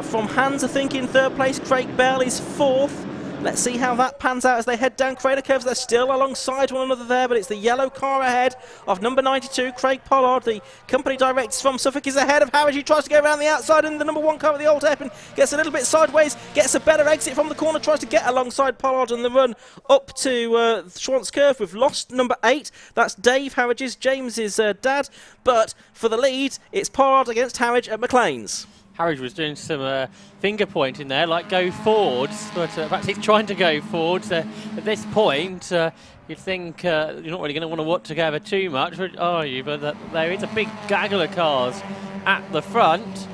from Hands I think in third place. Craig Bell is 4th. Let's see how that pans out as they head down Crater Curves. They're still alongside one another there, but it's the yellow car ahead of number 92, Craig Pollard. The company director from Suffolk is ahead of Harridge. He tries to go around the outside, and the number 1 car with the old hairpin gets a little bit sideways, gets a better exit from the corner, tries to get alongside Pollard on the run up to Schwantz Curve. We've lost number 8. That's Dave Harridge's, James's dad. But for the lead, it's Pollard against Harridge at McLean's. Harridge was doing some finger pointing there, like go forwards, but in fact he's trying to go forwards. At this point, you'd think you're not really going to want to work together too much, are you? But there is a big gaggle of cars at the front,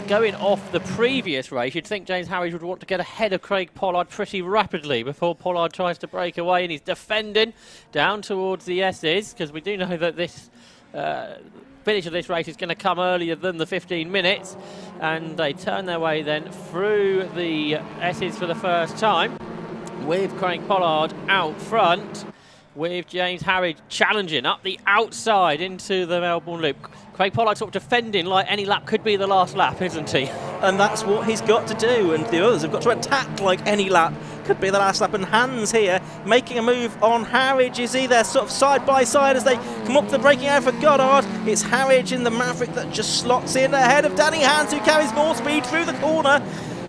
Going off the previous race, you'd think James Harridge would want to get ahead of Craig Pollard pretty rapidly before Pollard tries to break away, and he's defending down towards the S's, because we do know that this finish of this race is going to come earlier than the 15 minutes, and they turn their way then through the S's for the first time, with Craig Pollard out front, with James Harridge challenging up the outside into the Melbourne Loop. Craig Pollard sort of defending like any lap could be the last lap, isn't he? And that's what he's got to do, and the others have got to attack like any lap could be the last lap. And Hans here making a move on Harridge. Is he there sort of side by side as they come up the braking area for Goddard? It's Harridge in the Maverick that just slots in ahead of Danny Hans, who carries more speed through the corner.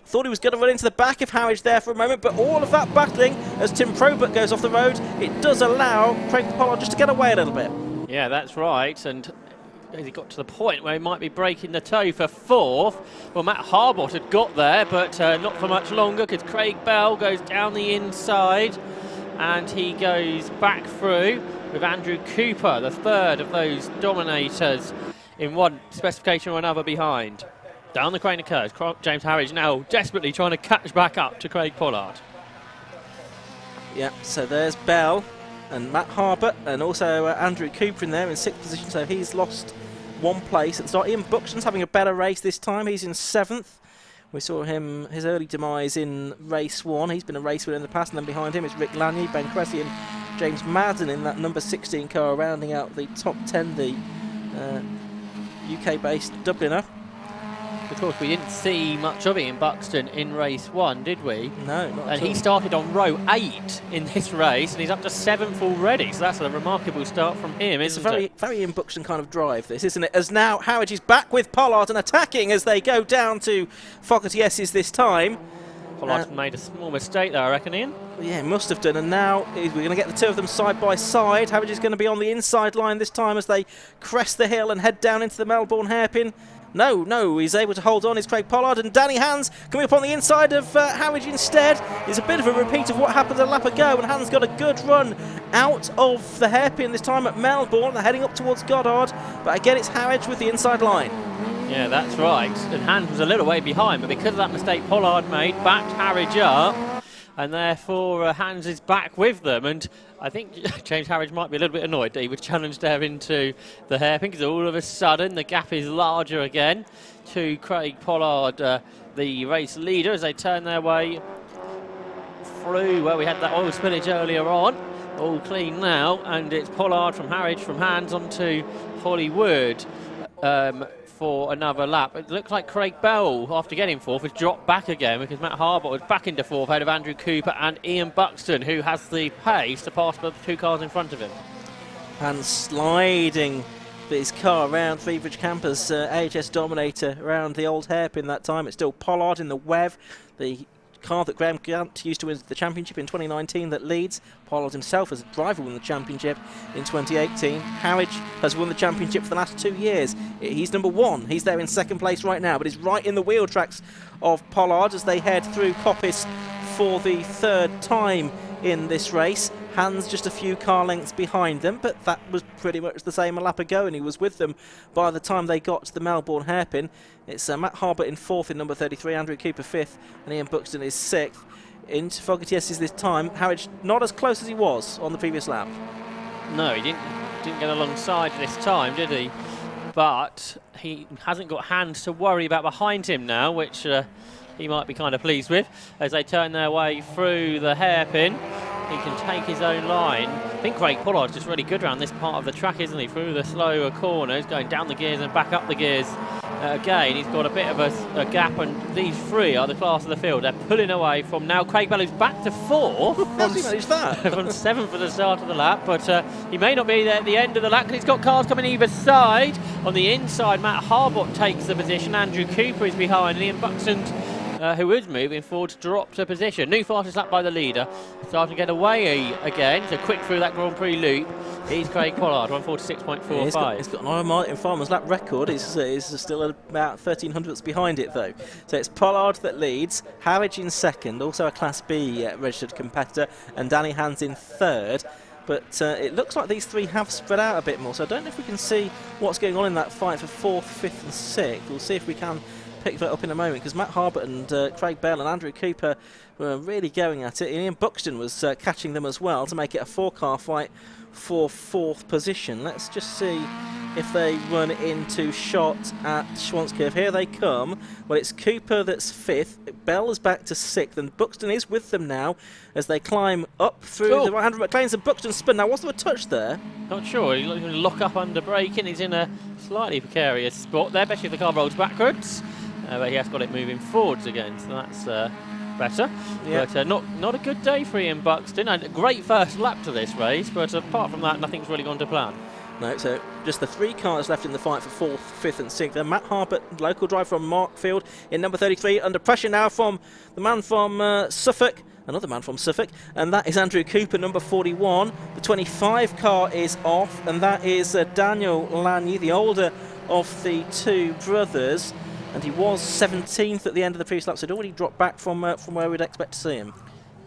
Thought he was going to run into the back of Harridge there for a moment, but all of that battling as Tim Probert goes off the road, it does allow Craig Pollard just to get away a little bit. Yeah, that's right, and he got to the point where he might be breaking the toe for fourth. Well, Matt Harbott had got there, but not for much longer, because Craig Bell goes down the inside and he goes back through with Andrew Cooper, the third of those dominators, in one specification or another behind. Down the crane occurs. James Harridge now desperately trying to catch back up to Craig Pollard. Yeah, so there's Bell and Matt Harbert, and also Andrew Cooper in there in 6th position, so he's lost one place. It's not Ian Buxton's having a better race this time. He's in 7th. We saw his early demise in race 1. He's been a race winner in the past, and then behind him is Rick Lanier, Ben Cressy and James Madden in that number 16 car, rounding out the top 10, the UK-based Dubliner. Of course, we didn't see much of Ian Buxton in race 1, did we? No, not And he started on row 8 in this race, and he's up to 7th already, so that's a remarkable start from him, isn't it? It's a very Ian Buxton kind of drive, this, isn't it? As now Harridge is back with Pollard and attacking as they go down to Fogarty S's this time. Pollard made a small mistake there, I reckon, Ian. Yeah, must have done, and now we're going to get the two of them side by side. Harridge is going to be on the inside line this time as they crest the hill and head down into the Melbourne hairpin. No, he's able to hold on. It's Craig Pollard, and Danny Hans coming up on the inside of Harridge instead. It's a bit of a repeat of what happened a lap ago, and Hans got a good run out of the hairpin this time at Melbourne. They're heading up towards Goddard, but again it's Harridge with the inside line. Yeah, that's right. And Hans was a little way behind, but because of that mistake Pollard made, backed Harridge up, and therefore Hans is back with them. And I think James Harridge might be a little bit annoyed that he was challenged there into the hairpin, because all of a sudden the gap is larger again to Craig Pollard, the race leader, as they turn their way through where we had that oil spillage earlier on. All clean now, and it's Pollard from Harridge from Hans onto Hollywood for another lap. It looks like Craig Bell, after getting fourth, has dropped back again, because Matt Harbott was back into fourth ahead of Andrew Cooper and Ian Buxton, who has the pace to pass the two cars in front of him. And sliding his car around Fevridge Campers AHS Dominator around the old hairpin that time. It's still Pollard in the WEV, the car that Graham Gant used to win the championship in 2019 that leads. Pollard himself as a driver won the championship in 2018. Harridge has won the championship for the last 2 years. He's number 1. He's there in 2nd place right now, but he's right in the wheel tracks of Pollard as they head through Coppice for the 3rd time in this race. Hans just a few car lengths behind them, but that was pretty much the same a lap ago, and he was with them by the time they got to the Melbourne hairpin. It's Matt Harbert in 4th in number 33, Andrew Cooper 5th, and Ian Buxton is 6th. Into Fogarty S's this time. Harridge not as close as he was on the previous lap. No, he didn't get alongside this time, did he? But he hasn't got Hans to worry about behind him now, which he might be kind of pleased with. As they turn their way through the hairpin, he can take his own line. I think Craig Pollard's just really good around this part of the track, isn't he? Through the slower corners, going down the gears and back up the gears. Again, he's got a bit of a gap, and these three are the class of the field. They're pulling away from now Craig Bell, who's back to 4th. How's he managed that? From 7th at the start of the lap, but he may not be there at the end of the lap, because he's got cars coming either side. On the inside, Matt Harbott takes the position. Andrew Cooper is behind, and Ian Buxton, who is moving forward, drops a position. New fastest lap by the leader, starting to get away again. So quick through that Grand Prix loop. He's Craig Pollard, 146.45. Yeah, he's got an Iron Martin Farmers lap record. He's still about 1,300ths behind it, though. So it's Pollard that leads, Harridge in 2nd, also a Class B registered competitor, and Danny Hans in 3rd. But it looks like these three have spread out a bit more, so I don't know if we can see what's going on in that fight for 4th, 5th and 6th. We'll see if we can pick that up in a moment, because Matt Harbert and Craig Bell and Andrew Cooper were really going at it. Ian Buxton was catching them as well to make it a 4-car fight for 4th position. Let's just see if they run into shot at Schwanzkirch. Here they come. Well, it's Cooper that's 5th. Bell is back to 6th, and Buxton is with them now as they climb up through the right-hand McLean's, and Buxton spin. Now, was there a touch there? Not sure. He's looking to lock up under braking. He's in a slightly precarious spot there, especially if the car rolls backwards. But he has got it moving forwards again, so that's better. Yeah. But not a good day for Ian Buxton. And a great first lap to this race, but apart from that, nothing's really gone to plan. No, so just the 3 cars left in the fight for 4th, 5th and 6th. Then Matt Harbert, local drive from Markfield in number 33, under pressure now from the man from Suffolk, another man from Suffolk, and that is Andrew Cooper, number 41. The 25 car is off, and that is Daniel Lanier, the older of the 2 brothers, and he was 17th at the end of the previous lap, so he'd already dropped back from where we'd expect to see him.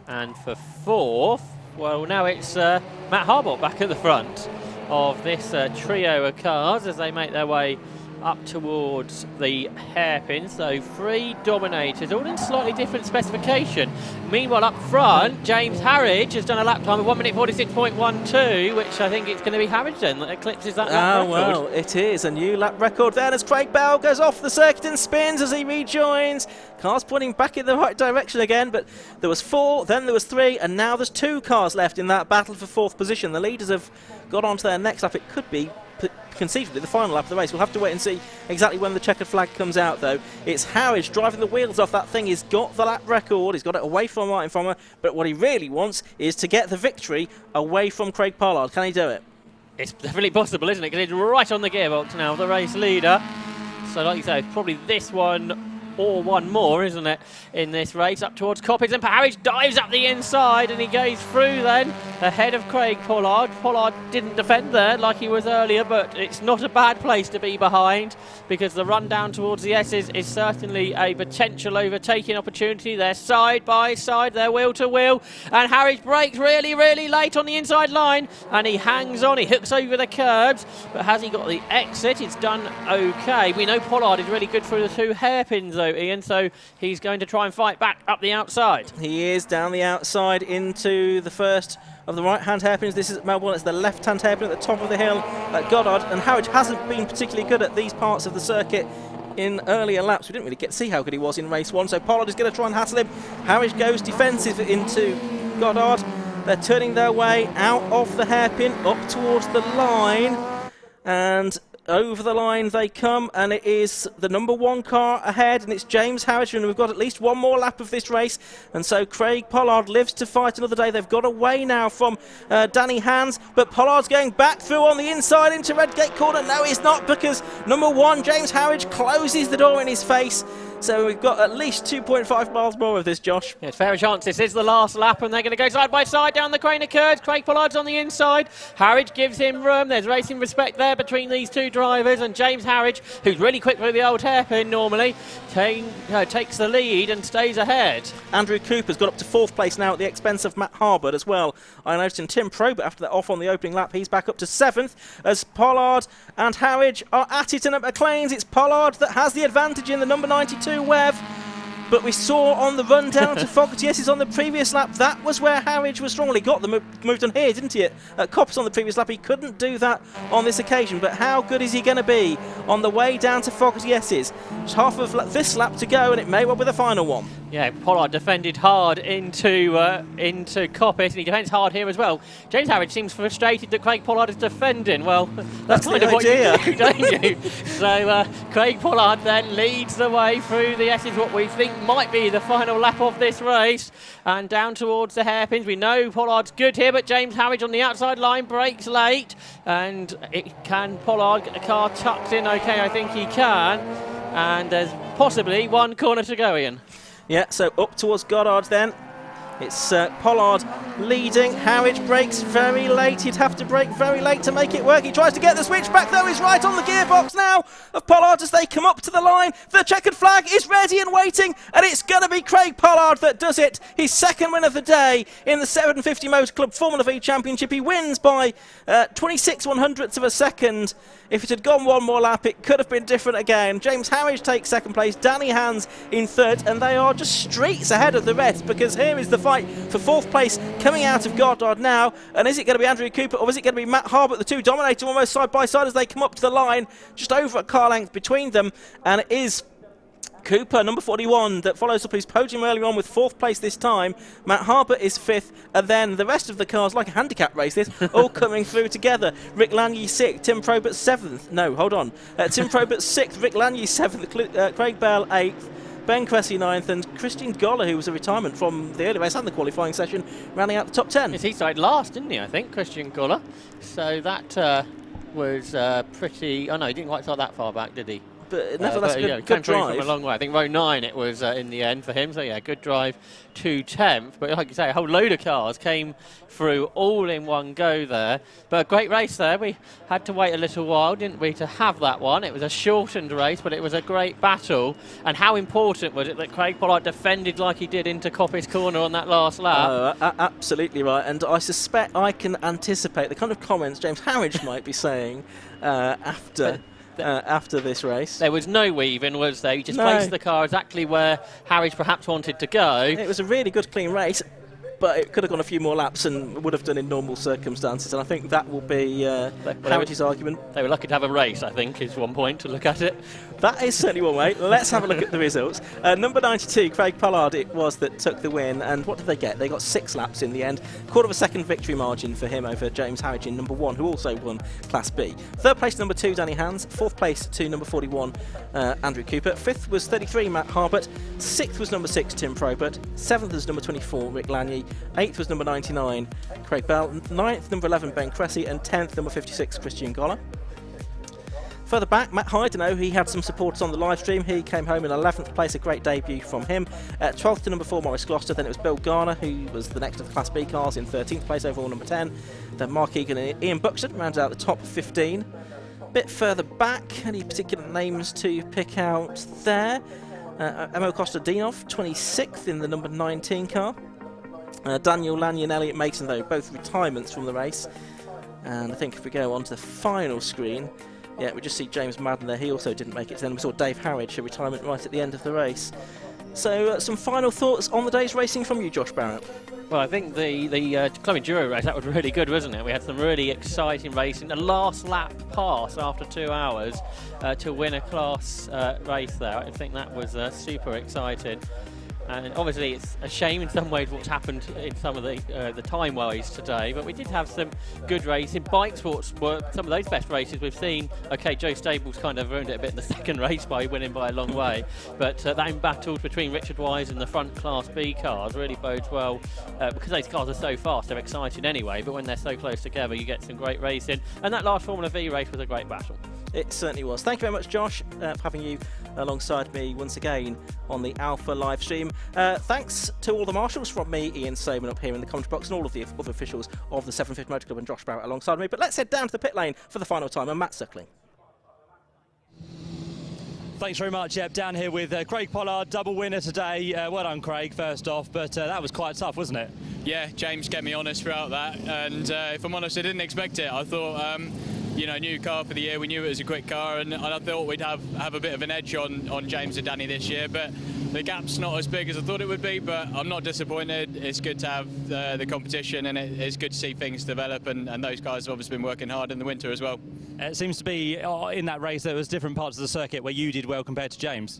And for 4th, well, now it's Matt Harbert back at the front of this trio of cars as they make their way up towards the hairpins. So 3 Dominators, all in slightly different specification. Meanwhile, up front, James Harridge has done a lap time of 1 minute 46.12, which I think it's going to be Harridge then that eclipses that lap record. Well, it is a new lap record then as Craig Bell goes off the circuit and spins as he rejoins. Cars pointing back in the right direction again, but there was 4, then there was 3, and now there's 2 cars left in that battle for 4th position. The leaders have got on to their next lap. It could be conceivably the final lap of the race. We'll have to wait and see exactly when the checkered flag comes out, though. It's Harridge driving the wheels off that thing. He's got the lap record. He's got it away from Martin Frommer, but what he really wants is to get the victory away from Craig Pollard. Can he do it? It's definitely possible, isn't it? Because he's right on the gearbox now, the race leader. So like you say, probably this one or one more, isn't it, in this race up towards Coppins, and Harridge dives up the inside and he goes through then ahead of Craig Pollard. Pollard didn't defend there like he was earlier, but it's not a bad place to be behind because the run down towards the S's is certainly a potential overtaking opportunity. They're side by side, they're wheel to wheel, and Harridge brakes really, really late on the inside line and he hangs on, he hooks over the curbs, but has he got the exit? It's done okay. We know Pollard is really good through the 2 hairpins though, Ian, so he's going to try and fight back up the outside. He is down the outside into the first of the right-hand hairpins. This is at Melbourne. It's the left-hand hairpin at the top of the hill at Goddard, and Harridge hasn't been particularly good at these parts of the circuit in earlier laps. We didn't really get to see how good he was in race 1, so Pollard is going to try and hassle him. Harridge goes defensive into Goddard. They're turning their way out of the hairpin up towards the line, and over the line they come, and it is the number 1 car ahead, and it's James Harridge, and we've got at least one more lap of this race, and so Craig Pollard lives to fight another day. They've got away now from Danny Hans, but Pollard's going back through on the inside into Redgate Corner. No, he's not, because number 1, James Harridge, closes the door in his face. So we've got at least 2.5 miles more of this, Josh. It's fair chance this is the last lap, and they're going to go side by side down the Craner curves. Craig Pollard's on the inside. Harridge gives him room. There's racing respect there between these 2 drivers, and James Harridge, who's really quick through the old hairpin normally, takes the lead and stays ahead. Andrew Cooper's got up to 4th place now at the expense of Matt Harbert as well. I noticed in Tim Probert after that off on the opening lap, he's back up to 7th as Pollard and Harridge are at it, and at McLean's it's Pollard that has the advantage in the number 92 Web. But we saw on the run down to Fogarty S's on the previous lap, that was where Harridge was strong. He got the moved on here, didn't he, at Copps on the previous lap. He couldn't do that on this occasion, but how good is he going to be on the way down to Fogarty S's? Just half of this lap to go, and it may well be the final one. Yeah, Pollard defended hard into Coppit, and he defends hard here as well. James Harridge seems frustrated that Craig Pollard is defending. Well, that's kind of what you do, don't you? So Craig Pollard then leads the way through the S's, what we think might be the final lap of this race, and down towards the hairpins. We know Pollard's good here, but James Harridge on the outside line breaks late, and can Pollard get the car tucked in? Okay, I think he can, and there's possibly 1 corner to go, Ian. Yeah, so up towards Goddard then. It's Pollard leading. Harridge brakes very late. He'd have to brake very late to make it work. He tries to get the switch back, though. He's right on the gearbox now of Pollard as they come up to the line. The checkered flag is ready and waiting, and it's going to be Craig Pollard that does it. His 2nd win of the day in the 750 Motor Club Formula V Championship. He wins by 26 100ths of a second If it had gone one more lap, it could have been different again. James Harridge takes second place, Danny Hans in third, and they are just streets ahead of the rest, because here is the fight for fourth place coming out of Goddard now. And is it going to be Andrew Cooper, or is it going to be Matt Harbert? The two dominating almost side by side as they come up to the line, just over a car length between them, and it is Cooper, number 41, that follows up his podium earlier on with fourth place this time. Matt Harbert is fifth, and then the rest of the cars, like a handicap race, this all coming through together. Rick Lanier sixth, Tim Probert seventh. No, hold on. Tim Probert sixth, Rick Lanier seventh, Craig Bell eighth, Ben Cressy ninth, and Christian Goller, who was a retirement from the early race and the qualifying session, rounding out the top 10. He started last, didn't he, I think, Christian Goller? So that was pretty... Oh, no, he didn't quite start that far back, did he? But nevertheless, good drive. From a long way. I think row 9 it was in the end for him. So yeah, good drive to 10th. But like you say, a whole load of cars came through all in one go there. But a great race there. We had to wait a little while, didn't we, to have that one. It was a shortened race, but it was a great battle. And how important was it that Craig Pollard defended like he did into Coppice Corner on that last lap? Absolutely right. And I suspect I can anticipate the kind of comments James Harridge might be saying after this race. There was no weaving, was there? You just placed the car exactly where Harridge perhaps wanted to go. It was a really good, clean race, but it could have gone a few more laps and would have done in normal circumstances, and I think that will be Harridge's argument. They were lucky to have a race, I think, is one point to look at it. That is certainly one way. Let's have a look at the results. Number 92, Craig Pollard, it was that took the win, and what did they get? They got 6 laps in the end. Quarter of a second victory margin for him over James Harridge in number 1, who also won Class B. Third place, number 2, Danny Hans. Fourth place to number 41, Andrew Cooper. Fifth was 33, Matt Harbert. Sixth was number 6, Tim Probert. Seventh was number 24, Rick Lanier. Eighth was number 99, Craig Bell. Ninth, number 11, Ben Cressy. And 10th, number 56, Christian Goller. Further back, Matt Hyde, he had some supporters on the live stream. He came home in 11th place, a great debut from him. 12th to number 4, Maurice Gloucester. Then it was Bill Garner, who was the next of the Class B cars, in 13th place, overall number 10. Then Mark Egan and Ian Buxton rounded out the top 15. Bit further back, any particular names to pick out there? Emo Kostadinov, 26th in the number 19 car. Daniel Lanyon and Elliot Mason, though, both retirements from the race. And I think if we go on to the final screen, yeah, we just see James Madden there. He also didn't make it. Then we saw Dave Harridge, a retirement right at the end of the race. So some final thoughts on the day's racing from you, Josh Barrett? Well, I think the Club Enduro race, that was really good, wasn't it? We had some really exciting racing. The last lap pass after 2 hours to win a class race there. I think that was super exciting. And obviously it's a shame in some ways what's happened in some of the time-wise today, but we did have some good racing. Bike sports were some of those best races we've seen. Okay, Joe Stables kind of ruined it a bit in the second race by winning by a long way, but that in battles between Richard Wise and the front Class B cars really bodes well, because those cars are so fast, they're exciting anyway, but when they're so close together you get some great racing, and that last Formula V race was a great battle. It certainly was. Thank you very much, Josh, for having you alongside me once again on the Alpha live stream. Thanks to all the marshals, from me, Ian Soman, up here in the commentary box, and all of the other officials of the 750 Motor Club, and Josh Barrett alongside me. But let's head down to the pit lane for the final time, and Matt Suckling. Thanks very much. Yep, down here with Craig Pollard, double winner today. Well done, Craig, first off, but that was quite tough, wasn't it? Yeah, James kept me honest throughout that, and if I'm honest, I didn't expect it. I thought, you know, new car for the year, we knew it was a quick car, and I thought we'd have a bit of an edge on James and Danny this year, but the gap's not as big as I thought it would be, but I'm not disappointed. It's good to have the competition, and it's good to see things develop, and those guys have obviously been working hard in the winter as well. It seems to be in that race there was different parts of the circuit where you did well compared to James.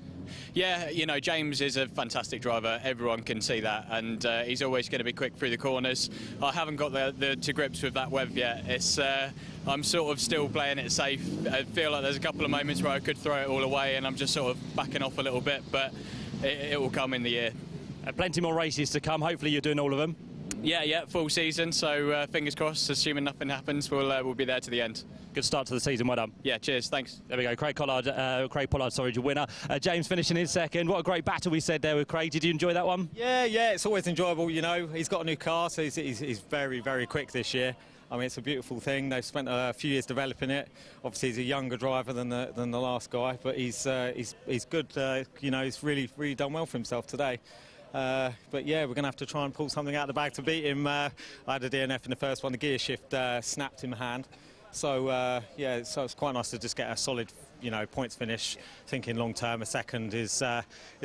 Yeah, you know, James is a fantastic driver. Everyone can see that, and he's always going to be quick through the corners. I haven't got to grips with that web yet. It's I'm sort of still playing it safe. I feel like there's a couple of moments where I could throw it all away, and I'm just sort of backing off a little bit, but it will come in the year. Plenty more races to come. Hopefully you're doing all of them. Yeah, full season, so fingers crossed, assuming nothing happens, we'll be there to the end. Good start to the season, well done. Yeah, cheers, thanks. There we go, Craig Pollard, your winner. James finishing in second. What a great battle we said there with Craig. Did you enjoy that one? Yeah, it's always enjoyable, you know. He's got a new car, so he's very, very quick this year. I mean, it's a beautiful thing. They've spent a few years developing it. Obviously, he's a younger driver than the last guy, but he's good. You know, he's really done well for himself today. But yeah, we're going to have to try and pull something out of the bag to beat him. I had a DNF in the first one. The gear shift snapped in my hand. So yeah, so it's quite nice to just get a solid, points finish. Thinking long term, a second is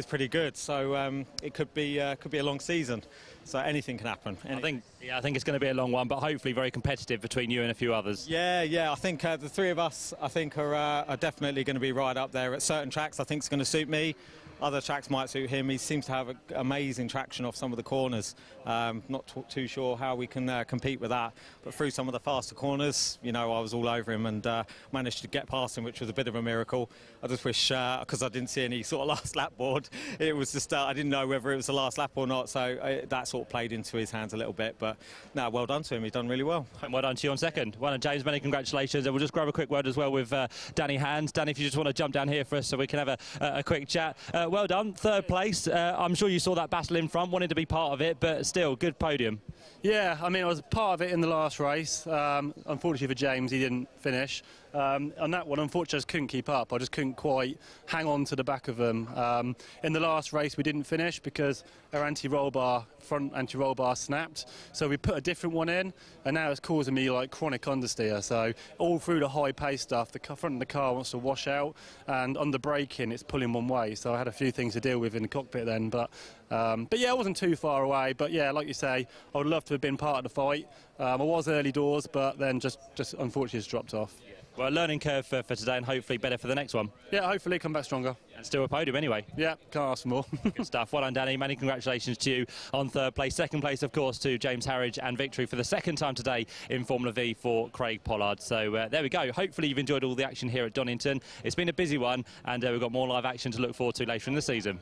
pretty good. So it could be a long season. So anything can happen. I think it's going to be a long one, but hopefully very competitive between you and a few others. Yeah. I think the three of us, are definitely going to be right up there. At certain tracks, I think it's going to suit me. Other tracks might suit him. He seems to have amazing traction off some of the corners. Not too sure how we can compete with that. But through some of the faster corners, I was all over him and managed to get past him, which was a bit of a miracle. I just wish, because I didn't see any sort of last lap board, it was just, I didn't know whether it was the last lap or not. So that sort of played into his hands a little bit. But no, well done to him. He's done really well. And well done to you on second. Well done, James. Many congratulations. And we'll just grab a quick word as well with Danny Hands. Danny, if you just want to jump down here for us so we can have a quick chat. Well done, third place. I'm sure you saw that battle in front, wanted to be part of it, but still, good podium. Yeah, I mean, I was part of it in the last race. Unfortunately for James, he didn't finish. On that one, unfortunately, I just couldn't keep up. I just couldn't quite hang on to the back of them. In the last race, we didn't finish because our front anti-roll bar snapped. So we put a different one in, and now it's causing me like chronic understeer. So all through the high-pace stuff, the front of the car wants to wash out, and under braking, it's pulling one way. So I had a few things to deal with in the cockpit then. But yeah, I wasn't too far away. But yeah, like you say, I would love to have been part of the fight. I was early doors, but then just unfortunately just dropped off. Well, a learning curve for today and hopefully better for the next one. Yeah, hopefully come back stronger. And still a podium anyway. Yeah, can't ask for more. Good stuff. Well done, Danny. Many congratulations to you on third place. Second place, of course, to James Harridge, and victory for the second time today in Formula V for Craig Pollard. So there we go. Hopefully you've enjoyed all the action here at Donington. It's been a busy one, and we've got more live action to look forward to later in the season.